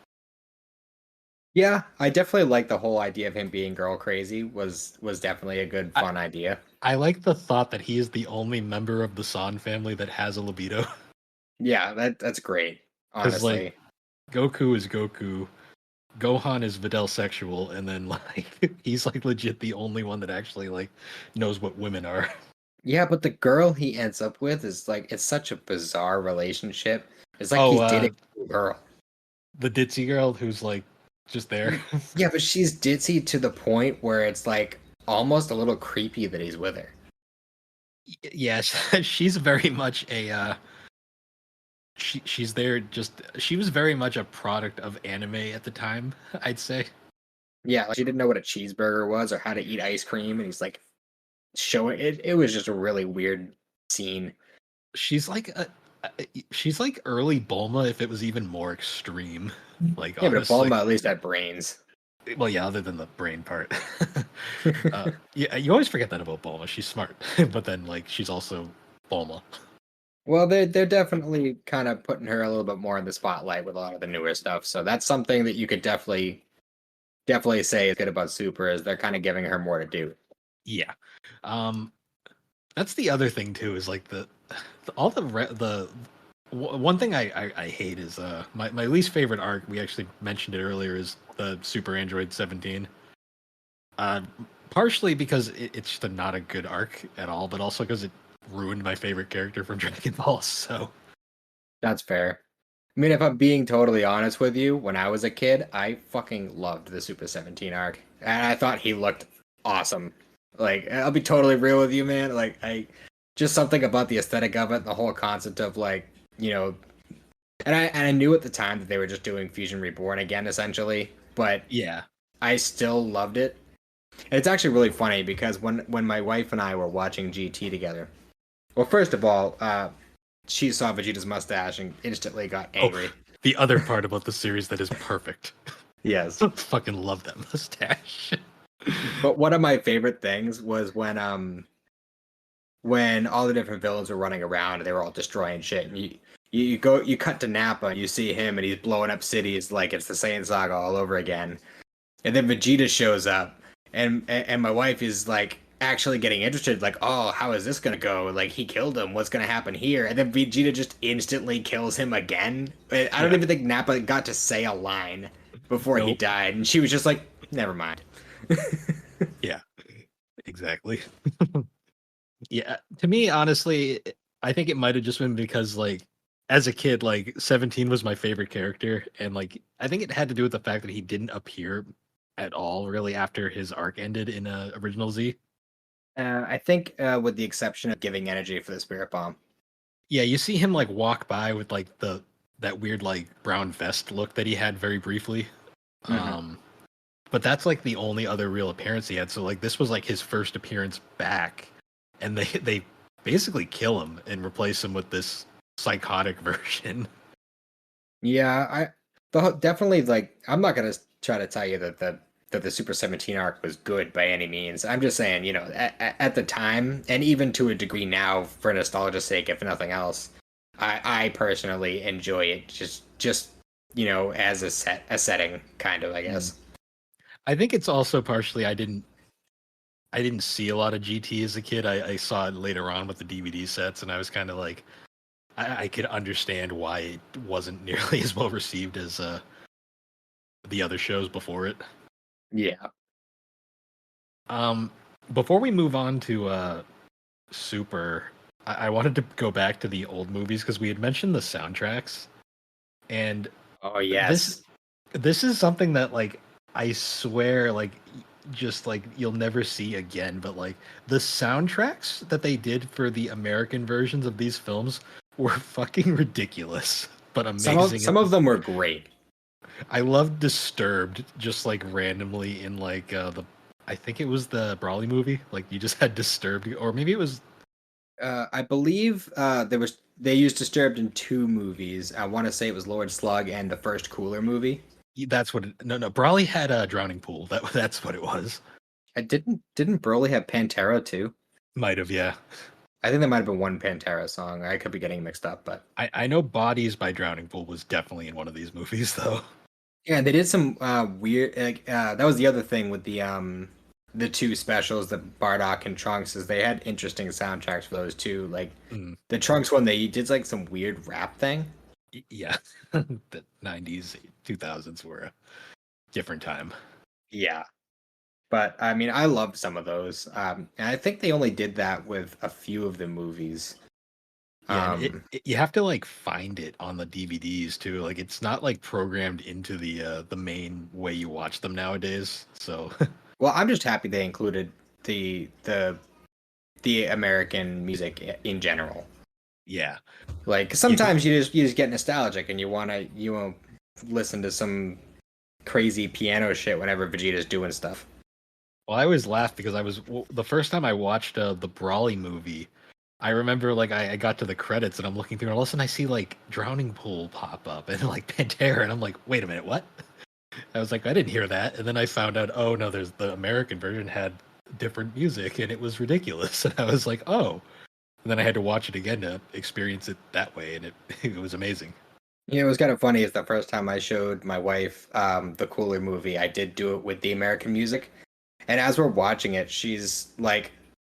[SPEAKER 2] Yeah, I definitely like the whole idea of him being girl crazy was definitely a good
[SPEAKER 1] I,
[SPEAKER 2] fun idea.
[SPEAKER 1] I like the thought that he is the only member of the San family that has a libido.
[SPEAKER 2] Yeah, that's great,
[SPEAKER 1] Because like
[SPEAKER 2] honestly.
[SPEAKER 1] Goku is Goku, Gohan is Videl sexual, and then like he's like legit the only one that actually like knows what women are.
[SPEAKER 2] Yeah, but the girl he ends up with is like it's such a bizarre relationship. It's like
[SPEAKER 1] Oh,
[SPEAKER 2] he's dating a girl.
[SPEAKER 1] the ditzy girl who's like just there.
[SPEAKER 2] Yeah, but she's ditzy to the point where it's like almost a little creepy that he's with her.
[SPEAKER 1] Yes, she's very much a she's there just she was very much a product of anime at the time, I'd say.
[SPEAKER 2] Yeah, like she didn't know what a cheeseburger was or how to eat ice cream, and he's like showing it. It was just a really weird scene.
[SPEAKER 1] She's like she's like early Bulma if it was even more extreme. Like
[SPEAKER 2] Yeah, but
[SPEAKER 1] honestly.
[SPEAKER 2] Bulma at least had brains.
[SPEAKER 1] Well, yeah, other than the brain part. Yeah, you always forget that about Bulma. She's smart, but then like she's also Bulma.
[SPEAKER 2] Well, they're definitely kind of putting her a little bit more in the spotlight with a lot of the newer stuff. So that's something that you could definitely say is good about Super is they're kind of giving her more to do.
[SPEAKER 1] Yeah. Um, that's the other thing too is like all one thing I hate is my least favorite arc. We actually mentioned it earlier is the Super Android 17. Uh, partially because it's just not a good arc at all, but also because it ruined my favorite character from Dragon Ball. So
[SPEAKER 2] That's fair. I mean, if I'm being totally honest with you, when I was a kid, I fucking loved the Super 17 arc. And I thought he looked awesome. Like, I'll be totally real with you, man. Like, just something about the aesthetic of it, the whole concept of like, you know, and I knew at the time that they were just doing Fusion Reborn again, essentially, but
[SPEAKER 1] yeah.
[SPEAKER 2] I still loved it. And it's actually really funny because when my wife and I were watching GT together, well, first of all, she saw Vegeta's mustache and instantly got
[SPEAKER 1] Oh,
[SPEAKER 2] angry.
[SPEAKER 1] the other part about the series that is perfect.
[SPEAKER 2] Yes.
[SPEAKER 1] Fucking love that mustache.
[SPEAKER 2] But one of my favorite things was when all the different villains were running around and they were all destroying shit. And you cut to Nappa and you see him and he's blowing up cities like it's the Saiyan Saga all over again. And then Vegeta shows up and my wife is like actually getting interested, like, oh, how is this gonna go? Like he killed him. What's gonna happen here? And then Vegeta just instantly kills him again. I don't
[SPEAKER 1] Yeah.
[SPEAKER 2] even think Nappa got to say a line before he
[SPEAKER 1] Nope.
[SPEAKER 2] died, and she was just like, never mind.
[SPEAKER 1] Yeah. Exactly. Yeah. To me, honestly, I think it might have just been because like as a kid, like 17 was my favorite character, and like I think it had to do with the fact that he didn't appear at all really after his arc ended in original Z.
[SPEAKER 2] I think, with the exception of giving energy for the spirit bomb.
[SPEAKER 1] Yeah, you see him like walk by with like the that weird like brown vest look that he had very briefly.
[SPEAKER 2] Hmm.
[SPEAKER 1] Um but that's like the only other real appearance he had. So like this was like his first appearance back, and they basically kill him and replace him with this psychotic version.
[SPEAKER 2] Yeah, definitely like I'm not gonna try to tell you that the Super 17 arc was good by any means. I'm just saying, you know, at the time, and even to a degree now, for nostalgia's sake, if nothing else, I personally enjoy it just you know as a setting kind of, I
[SPEAKER 1] Mm.
[SPEAKER 2] guess.
[SPEAKER 1] I think it's also partially I didn't see a lot of GT as a kid. I saw it later on with the DVD sets, and I was kind of like I could understand why it wasn't nearly as well received as the other shows before it.
[SPEAKER 2] Yeah.
[SPEAKER 1] Um, before we move on to Super, I wanted to go back to the old movies because we had mentioned the soundtracks, and
[SPEAKER 2] Oh
[SPEAKER 1] this
[SPEAKER 2] yes.
[SPEAKER 1] this is something that like I swear like just like you'll never see again. But like the soundtracks that they did for the American versions of these films were fucking ridiculous, but amazing
[SPEAKER 2] Some
[SPEAKER 1] at the
[SPEAKER 2] of them were great.
[SPEAKER 1] I love Disturbed just like randomly in like the I think it was the Brawley movie. Like you just had Disturbed, or maybe it was
[SPEAKER 2] I believe they used Disturbed in two movies. I want to say it was Lord Slug and the first Cooler movie.
[SPEAKER 1] that's what it, no Brawley had a drowning pool. That's what it was.
[SPEAKER 2] I didn't Broly have Pantera too?
[SPEAKER 1] Might have, yeah.
[SPEAKER 2] I think there might have been one Pantera song. I could be getting mixed up, but
[SPEAKER 1] I know Bodies by Drowning Pool was definitely in one of these movies though.
[SPEAKER 2] yeah, they did some weird. Like that was the other thing with the two specials, the Bardock and Trunks, is they had interesting soundtracks for those too. Like
[SPEAKER 1] Mm,
[SPEAKER 2] the Trunks one, they did like some weird rap thing.
[SPEAKER 1] yeah. The 90s, 2000s were a different time.
[SPEAKER 2] Yeah, but I mean, I loved some of those. And I think they only did that with a few of the movies.
[SPEAKER 1] Yeah, and
[SPEAKER 2] Um,
[SPEAKER 1] you have to like find it on the DVDs too. Like it's not like programmed into the main way you watch them nowadays. So
[SPEAKER 2] well, I'm just happy they included the the the American music in general.
[SPEAKER 1] yeah.
[SPEAKER 2] Like
[SPEAKER 1] You can,
[SPEAKER 2] sometimes you just get nostalgic and you want to listen to some crazy piano shit whenever Vegeta's doing stuff.
[SPEAKER 1] well, I always laugh because the first time I watched the Brawley movie. I remember like I got to the credits and I'm looking through and all of a sudden I see like Drowning Pool pop up and like Pantera and I'm like, wait a minute, what? I was like, I didn't hear that. And then I found out, oh no, there's the American version had different music and it was ridiculous. And I was like, oh. And then I had to watch it again to experience it that way, and it it was amazing.
[SPEAKER 2] You know, it was kind of funny. Is the first time I showed my wife the Cooler movie, I did do it with the American music, and as we're watching it, she's like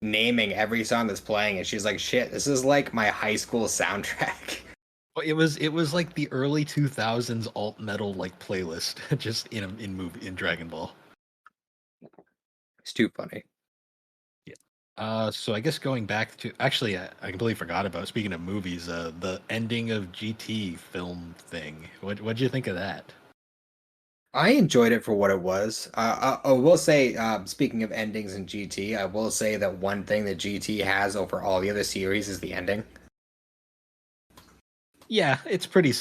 [SPEAKER 2] naming every song that's playing, and she's like, "Shit, this is like my high school soundtrack."
[SPEAKER 1] Well, it was like the early 2000s alt metal like playlist, just in movie in Dragon Ball.
[SPEAKER 2] It's too funny.
[SPEAKER 1] Yeah. So I guess going back to actually, I completely forgot about speaking of movies. The ending of GT film thing. What'd you think of that?
[SPEAKER 2] I enjoyed it for what it was. I will say, speaking of endings in GT, I will say that one thing that GT has over all the other series is the ending.
[SPEAKER 1] Yeah, it's pretty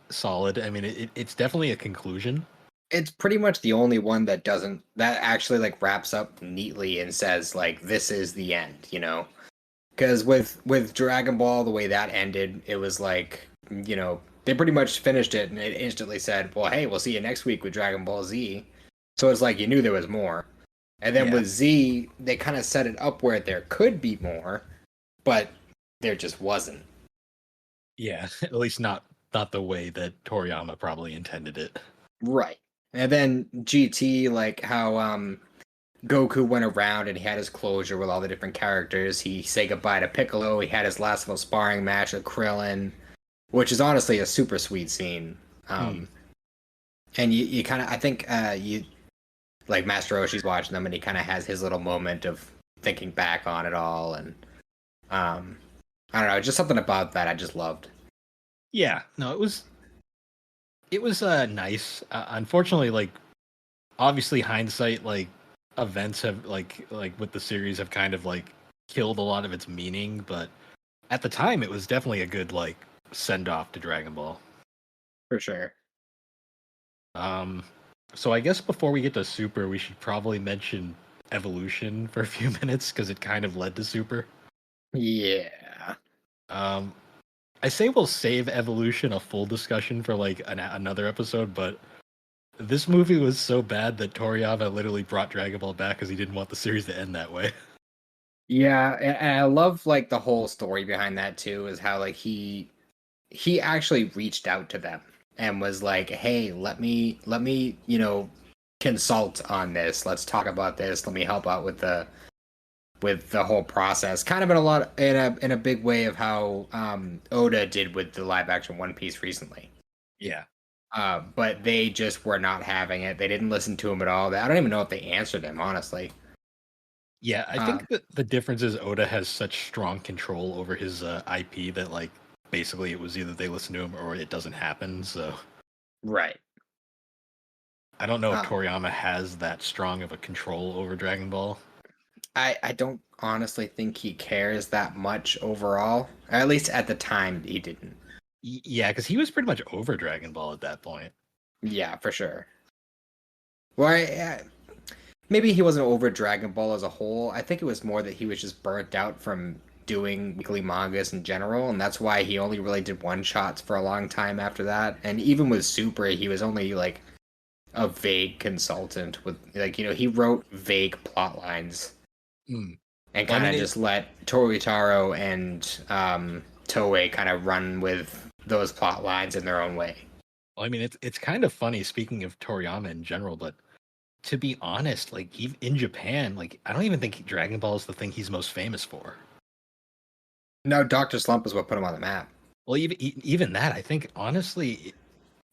[SPEAKER 1] solid. I mean, it's definitely a conclusion.
[SPEAKER 2] It's pretty much the only one that doesn't that actually like wraps up neatly and says like this is the end, you know? Because with Dragon Ball, the way that ended, it was like, you know, they pretty much finished it and it instantly said, "Well, hey, we'll see you next week with Dragon Ball Z." So it's like you knew there was more. And then
[SPEAKER 1] Yeah,
[SPEAKER 2] with Z, they kind of set it up where there could be more, but there just wasn't.
[SPEAKER 1] yeah. At least not the way that Toriyama probably intended it.
[SPEAKER 2] Right. And then GT, like how Goku went around and he had his closure with all the different characters. He said goodbye to Piccolo. He had his last little sparring match with Krillin, which is honestly a super sweet scene.
[SPEAKER 1] Hmm.
[SPEAKER 2] And you kind of, I think you like Master Roshi's watching them, and he kind of has his little moment of thinking back on it all, and um, I don't know, just something about that I just loved.
[SPEAKER 1] Yeah, no, it was nice. Unfortunately, like obviously hindsight, like events have like with the series have kind of like killed a lot of its meaning, but at the time it was definitely a good like send off to Dragon Ball.
[SPEAKER 2] For sure.
[SPEAKER 1] Um, so I guess before we get to Super, we should probably mention Evolution for a few minutes because it kind of led to Super.
[SPEAKER 2] Yeah.
[SPEAKER 1] Um, I say we'll save Evolution a full discussion for like another episode, but this movie was so bad that Toriyama literally brought Dragon Ball back because he didn't want the series to end that way.
[SPEAKER 2] Yeah, and I love like the whole story behind that too, is how like he actually reached out to them and was like, "Hey, let me, consult on this. Let's talk about this. Let me help out with the whole process." Kind of in a big way of how Oda did with the live action One Piece recently.
[SPEAKER 1] Yeah.
[SPEAKER 2] But they just were not having it. They didn't listen to him at all. I don't even know if they answered him, honestly.
[SPEAKER 1] Yeah, I
[SPEAKER 2] Uh,
[SPEAKER 1] think that the difference is Oda has such strong control over his IP that like basically it was either they listen to him or it doesn't happen. So
[SPEAKER 2] right.
[SPEAKER 1] I don't know if
[SPEAKER 2] Um,
[SPEAKER 1] Toriyama has that strong of a control over Dragon Ball.
[SPEAKER 2] I don't honestly think he cares that much overall. At least at the time, he didn't.
[SPEAKER 1] Yeah, because he was pretty much over Dragon Ball at that point.
[SPEAKER 2] Yeah, for sure. Well, maybe he wasn't over Dragon Ball as a whole. I think it was more that he was just burnt out from doing weekly mangas in general, and that's why he only really did one shots for a long time after that. And even with Super, he was only like a vague consultant with like he wrote vague plot lines
[SPEAKER 1] Mm.
[SPEAKER 2] and
[SPEAKER 1] Well, I
[SPEAKER 2] kind
[SPEAKER 1] mean,
[SPEAKER 2] of just let Toritaro and Toei kind of run with those plot lines in their own way.
[SPEAKER 1] it's kind of funny. Speaking of Toriyama in general, but to be honest, like even in Japan, like I don't even think Dragon Ball is the thing he's most famous for.
[SPEAKER 2] No, Doctor Slump is what put him on the map.
[SPEAKER 1] Well, even that, I think honestly,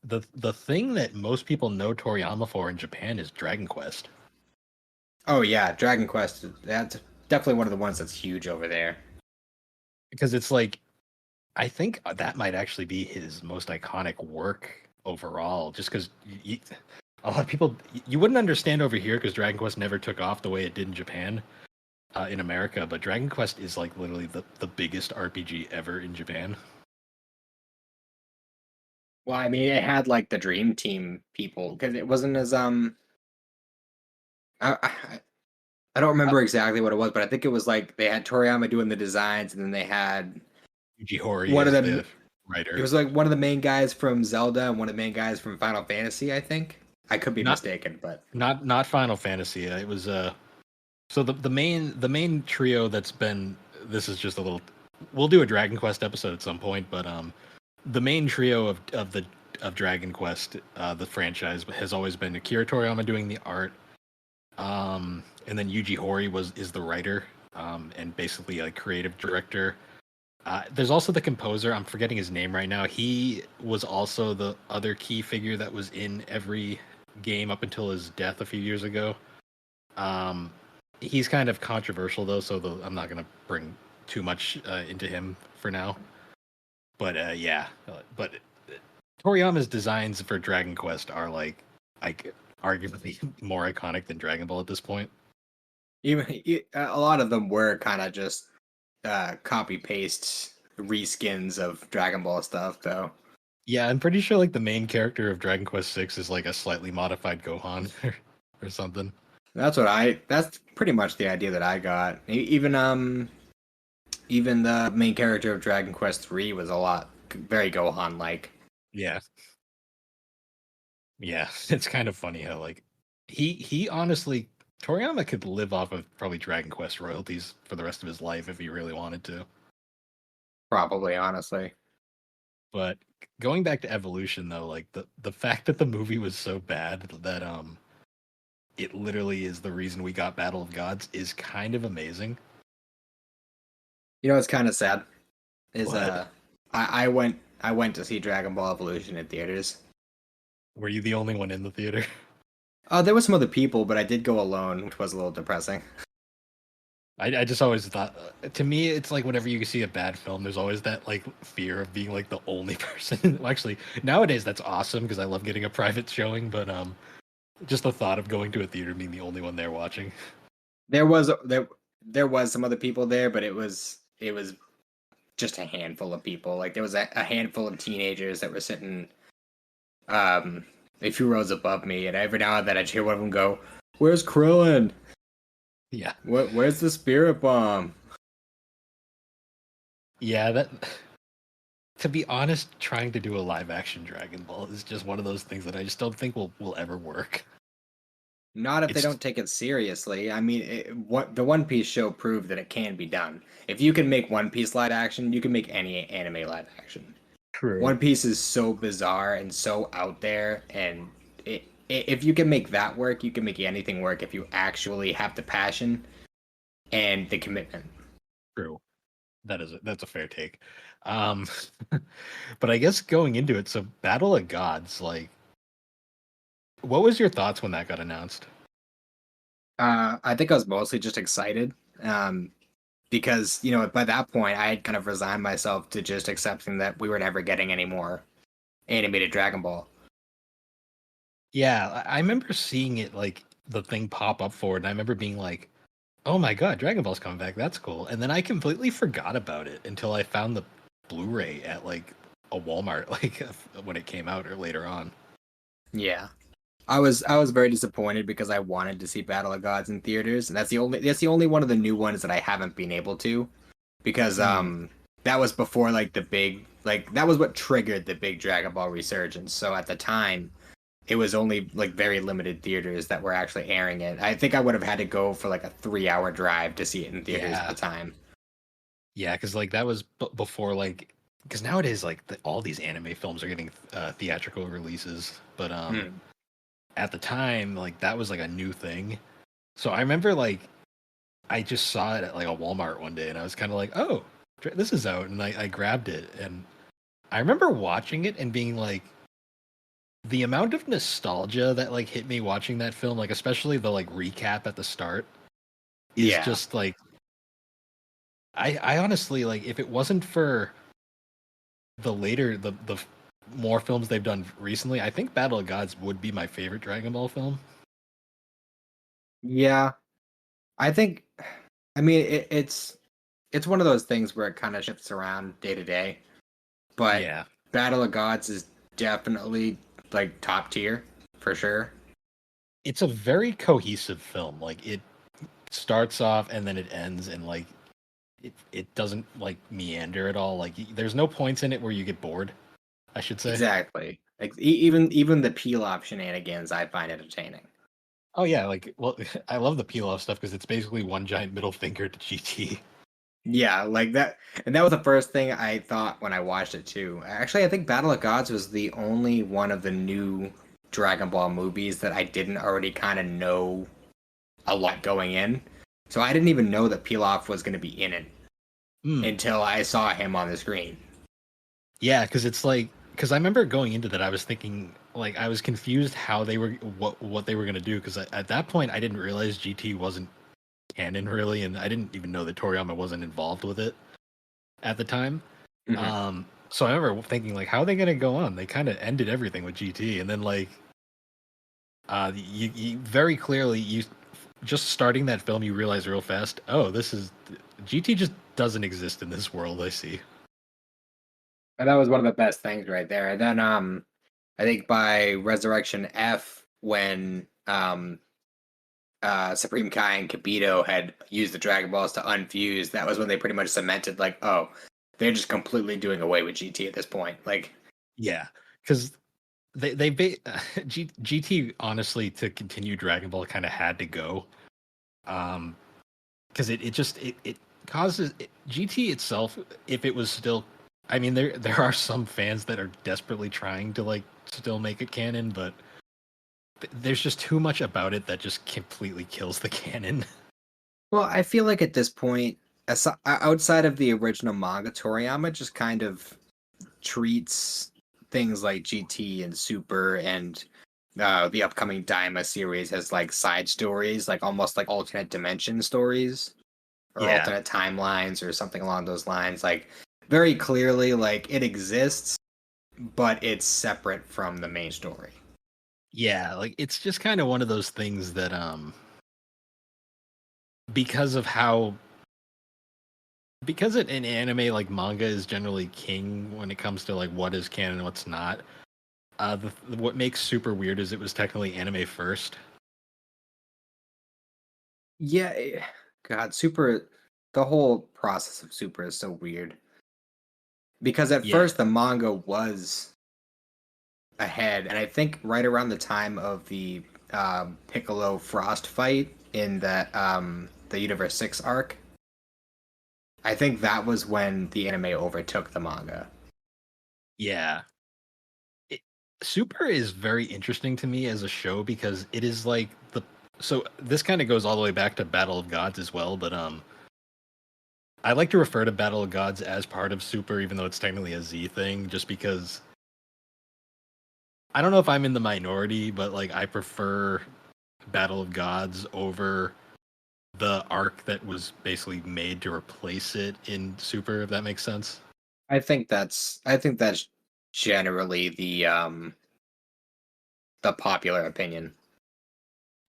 [SPEAKER 1] the thing that most people know Toriyama for in Japan is Dragon Quest.
[SPEAKER 2] Oh yeah, Dragon Quest. That's definitely one of the ones that's huge over there.
[SPEAKER 1] Because it's like I think that might actually be his most iconic work overall. Just because a lot of people you wouldn't understand over here because Dragon Quest never took off the way it did in Japan, in America. But Dragon Quest is like literally the biggest RPG ever in Japan.
[SPEAKER 2] Well, I mean, it had like the Dream Team people because it wasn't as I don't
[SPEAKER 1] Uh,
[SPEAKER 2] remember exactly what it was, but I think it was like they had Toriyama doing the designs, and then they had
[SPEAKER 1] Yuji Horii
[SPEAKER 2] one of
[SPEAKER 1] is
[SPEAKER 2] them.
[SPEAKER 1] the
[SPEAKER 2] It
[SPEAKER 1] writer.
[SPEAKER 2] was like one of the main guys from Zelda and one of the main guys from Final Fantasy. I think I could be
[SPEAKER 1] Not
[SPEAKER 2] mistaken, but
[SPEAKER 1] not Final Fantasy. It was so the main trio that's been this is just a little we'll do a Dragon Quest episode at some point, but the main trio of Dragon Quest, the franchise has always been Akira Toriyama doing the art, and then Yuji Horii is the writer, and basically a creative director. There's also the composer. I'm forgetting his name right now. He was also the other key figure that was in every game up until his death a few years ago. Um, he's kind of controversial though, so I'm not gonna bring too much into him for now. But yeah, but Toriyama's designs for Dragon Quest are like arguably more iconic than Dragon Ball at this point.
[SPEAKER 2] a lot of them were kind of just copy paste reskins of Dragon Ball stuff, though.
[SPEAKER 1] Yeah, I'm pretty sure like the main character of Dragon Quest 6 is like a slightly modified Gohan or something.
[SPEAKER 2] That's pretty much the idea that I got. Even the main character of Dragon Quest 3 was a lot very Gohan like.
[SPEAKER 1] Yeah. Yeah, it's kind of funny how like he honestly Toriyama could live off of probably Dragon Quest royalties for the rest of his life if he really wanted to.
[SPEAKER 2] Probably, honestly.
[SPEAKER 1] But going back to Evolution though, like the fact that the movie was so bad that it literally is the reason we got Battle of Gods is kind of amazing.
[SPEAKER 2] You know what's kind of sad is
[SPEAKER 1] But
[SPEAKER 2] I went to see Dragon Ball Evolution in theaters.
[SPEAKER 1] were you the only one in the theater?
[SPEAKER 2] There was some other people, but I did go alone, which was a little depressing.
[SPEAKER 1] I just always thought, to me, it's like whenever you see a bad film, there's always that like fear of being like the only person. Well, actually, nowadays that's awesome because I love getting a private showing, but just the thought of going to a theater and being the only one there watching.
[SPEAKER 2] There was some other people there, but it was just a handful of people. Like there was a handful of teenagers that were sitting a few rows above me, and every now and then I'd hear one of them go, "Where's Krillin?
[SPEAKER 1] Yeah,
[SPEAKER 2] Where's the spirit bomb?"
[SPEAKER 1] yeah. That, to be honest, trying to do a live action Dragon Ball is just one of those things that I just don't think will ever work.
[SPEAKER 2] Not if they
[SPEAKER 1] It's
[SPEAKER 2] don't take it seriously. I mean, what the One Piece show proved that it can be done. If you can make One Piece live action, you can make any anime live action.
[SPEAKER 1] true.
[SPEAKER 2] One Piece is so bizarre and so out there, and if you can make that work, you can make anything work if you actually have the passion and the commitment.
[SPEAKER 1] True. That's a fair take. Um, but I guess going into it, so Battle of Gods, like, what was your thoughts when that got announced?
[SPEAKER 2] I think I was mostly just excited, because by that point I had kind of resigned myself to just accepting that we were never getting any more animated Dragon Ball.
[SPEAKER 1] Yeah, I remember seeing it like the thing pop up for it, and I remember being like, "Oh my god, Dragon Ball's coming back! That's cool." And then I completely forgot about it until I found the Blu-ray at like a Walmart, like when it came out or later on.
[SPEAKER 2] Yeah. I was very disappointed because I wanted to see Battle of Gods in theaters, and that's the only one of the new ones that I haven't been able to, because
[SPEAKER 1] Hmm.
[SPEAKER 2] that was before like the big, like that was what triggered the big Dragon Ball resurgence. So at the time, it was only like very limited theaters that were actually airing it. I think I would have had to go for like a 3 hour drive to see it in theaters at the
[SPEAKER 1] Yeah,
[SPEAKER 2] time.
[SPEAKER 1] yeah, because like that was before like because nowadays like all these anime films are getting theatrical releases, but
[SPEAKER 2] Hmm.
[SPEAKER 1] at the time like that was like a new thing. So I remember like I just saw it at like a Walmart one day, and I was kind of like, "Oh, this is out," and I grabbed it, and I remember watching it and being like, the amount of nostalgia that like hit me watching that film, like especially the like recap at the start, is
[SPEAKER 2] Yeah.
[SPEAKER 1] just like I honestly like if it wasn't for the more films they've done recently, I think Battle of Gods would be my favorite Dragon Ball film.
[SPEAKER 2] Yeah. I think, I mean, it's one of those things where it kind of shifts around day to day. But
[SPEAKER 1] Yeah,
[SPEAKER 2] Battle of Gods is definitely like top tier for sure.
[SPEAKER 1] it's a very cohesive film. Like it starts off and then it ends, and like it doesn't like meander at all. Like there's no points in it where you get bored, I should say.
[SPEAKER 2] Exactly. Like even the peel off shenanigans I find entertaining.
[SPEAKER 1] Oh yeah, like well, I love the peel off stuff because it's basically one giant middle finger to GT.
[SPEAKER 2] Yeah, like that, and that was the first thing I thought when I watched it too. Actually, I think Battle of Gods was the only one of the new Dragon Ball movies that I didn't already kind of know a lot going in. So I didn't even know that Pilaf was going to be in it
[SPEAKER 1] Hmm.
[SPEAKER 2] until I saw him on the screen.
[SPEAKER 1] Yeah, because it's like because I remember going into that, I was thinking like I was confused how they were what they were gonna do because at that point I didn't realize GT wasn't canon really, and I didn't even know that Toriyama wasn't involved with it at the time.
[SPEAKER 2] Hmm.
[SPEAKER 1] So I remember thinking like, how are they gonna go on? They kind of ended everything with GT, and then like you very clearly you just starting that film, you realize real fast, oh, this is GT just doesn't exist in this world. I see.
[SPEAKER 2] And that was one of the best things right there. And then I think by Resurrection F, when Supreme Kai and Kibito had used the Dragon Balls to unfuse, that was when they pretty much cemented like, oh, they're just completely doing away with GT at this point. Like,
[SPEAKER 1] Yeah, because GT honestly to continue Dragon Ball kind of had to go, because it causes GT itself, if it was still, I mean there are some fans that are desperately trying to like still make it canon, but there's just too much about it that just completely kills the canon.
[SPEAKER 2] well, I feel like at this point, outside of the original manga, Toriyama just kind of treats things like GT and Super and the upcoming Daima series as like side stories, like almost like alternate dimension stories. or
[SPEAKER 1] Yeah.
[SPEAKER 2] alternate timelines or something along those lines. Like very clearly, like it exists, but it's separate from the main story.
[SPEAKER 1] Yeah, like it's just kind of one of those things that because of how because in anime like manga is generally king when it comes to like what is canon and what's not. What makes Super weird is it was technically anime first.
[SPEAKER 2] Yeah, God, Super. The whole process of Super is so weird because at
[SPEAKER 1] Yeah.
[SPEAKER 2] first the manga was ahead, and I think right around the time of the Piccolo Frost fight in the Universe 6 arc, I think that was when the anime overtook the manga.
[SPEAKER 1] Yeah. It, Super is very interesting to me as a show because it is like the so this kind of goes all the way back to Battle of Gods as well, but I like to refer to Battle of Gods as part of Super even though it's technically a Z thing just because I don't know if I'm in the minority, but like I prefer Battle of Gods over the arc that was basically made to replace it in Super, if that makes sense.
[SPEAKER 2] I think that's generally the popular opinion.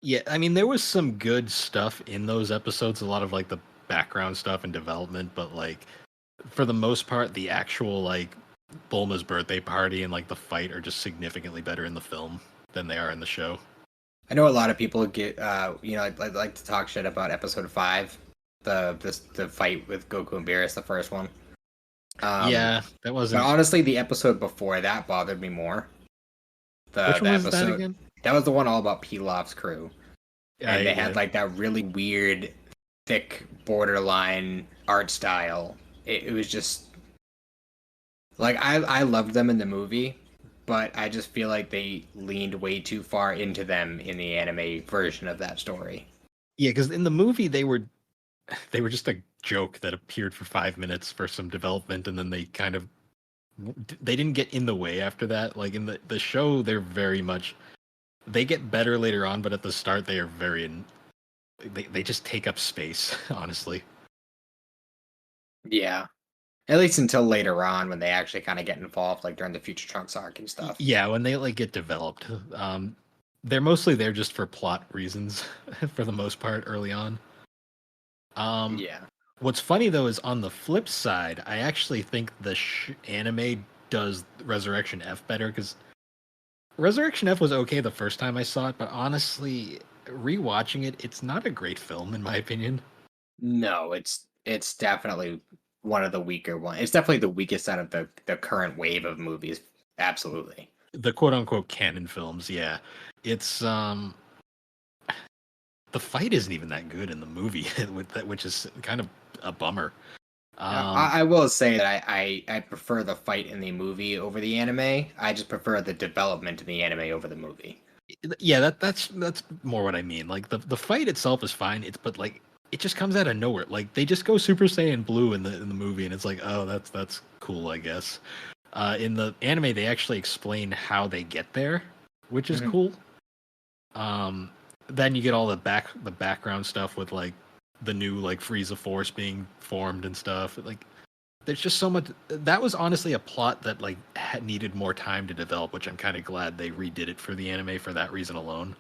[SPEAKER 1] Yeah, I mean there was some good stuff in those episodes, a lot of like the background stuff and development, but like for the most part, the actual like Bulma's birthday party and like the fight are just significantly better in the film than they are in the show.
[SPEAKER 2] I know a lot of people get I'd like to talk shit about episode 5, the fight with Goku and Beerus, the first one. Um,
[SPEAKER 1] Yeah, that
[SPEAKER 2] but
[SPEAKER 1] wasn't.
[SPEAKER 2] honestly, the episode before that bothered me more. The
[SPEAKER 1] Which
[SPEAKER 2] the
[SPEAKER 1] one was that
[SPEAKER 2] episode
[SPEAKER 1] again?
[SPEAKER 2] that was the one all about Pilaf's crew,
[SPEAKER 1] Yeah,
[SPEAKER 2] and they
[SPEAKER 1] yeah,
[SPEAKER 2] had like that really weird, thick borderline art style. It was just like I loved them in the movie, but I just feel like they leaned way too far into them in the anime version of that story.
[SPEAKER 1] yeah. Because in the movie they were just a joke that appeared for 5 minutes for some development, and then they kind of they didn't get in the way after that. Like in the show, they're very much they get better later on, but at the start they are very they just take up space, honestly.
[SPEAKER 2] Yeah. At least until later on when they actually kind of get involved, like during the Future Trunks arc and stuff.
[SPEAKER 1] Yeah, when they like get developed, they're mostly there just for plot reasons for the most part early on. Um,
[SPEAKER 2] Yeah.
[SPEAKER 1] what's funny though is on the flip side, I actually think the anime does Resurrection F better because Resurrection F was okay the first time I saw it, but honestly, rewatching it, it's not a great film in my opinion.
[SPEAKER 2] No, it's definitely one of the weaker ones. It's definitely the weakest out of the current wave of movies. Absolutely.
[SPEAKER 1] The quote unquote canon films, yeah. It's the fight isn't even that good in the movie with that, which is kind of a bummer.
[SPEAKER 2] Now,
[SPEAKER 1] Um,
[SPEAKER 2] I will say that I prefer the fight in the movie over the anime. I just prefer the development in the anime over the movie.
[SPEAKER 1] yeah, that's more what I mean. Like the fight itself is fine. It's but like it just comes out of nowhere. Like they just go Super Saiyan blue in the movie, and it's like, oh, that's cool, I guess. In the anime, they actually explain how they get there, which is
[SPEAKER 2] Mhm.
[SPEAKER 1] cool. Um, then you get all the background stuff with like the new like Frieza Force being formed and stuff. Like there's just so much. That was honestly a plot that like had needed more time to develop, which I'm kind of glad they redid it for the anime for that reason alone.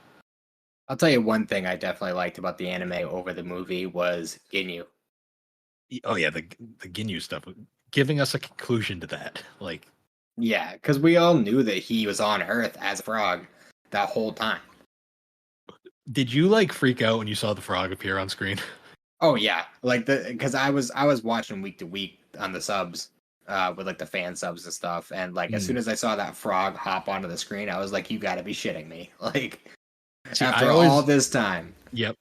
[SPEAKER 2] I'll tell you one thing I definitely liked about the anime over the movie was Ginyu.
[SPEAKER 1] Oh yeah, the Ginyu stuff, giving us a conclusion to that. Like,
[SPEAKER 2] Yeah, because we all knew that he was on Earth as a frog that whole time.
[SPEAKER 1] did you like freak out when you saw the frog appear on screen?
[SPEAKER 2] Oh yeah, like the because I was watching week to week on the subs, with like the fan subs and stuff, and like as soon
[SPEAKER 1] Mm.
[SPEAKER 2] as I saw that frog hop onto the screen, I was like, you got to be shitting me! Like
[SPEAKER 1] See, I
[SPEAKER 2] after all
[SPEAKER 1] always,
[SPEAKER 2] this time.
[SPEAKER 1] yep.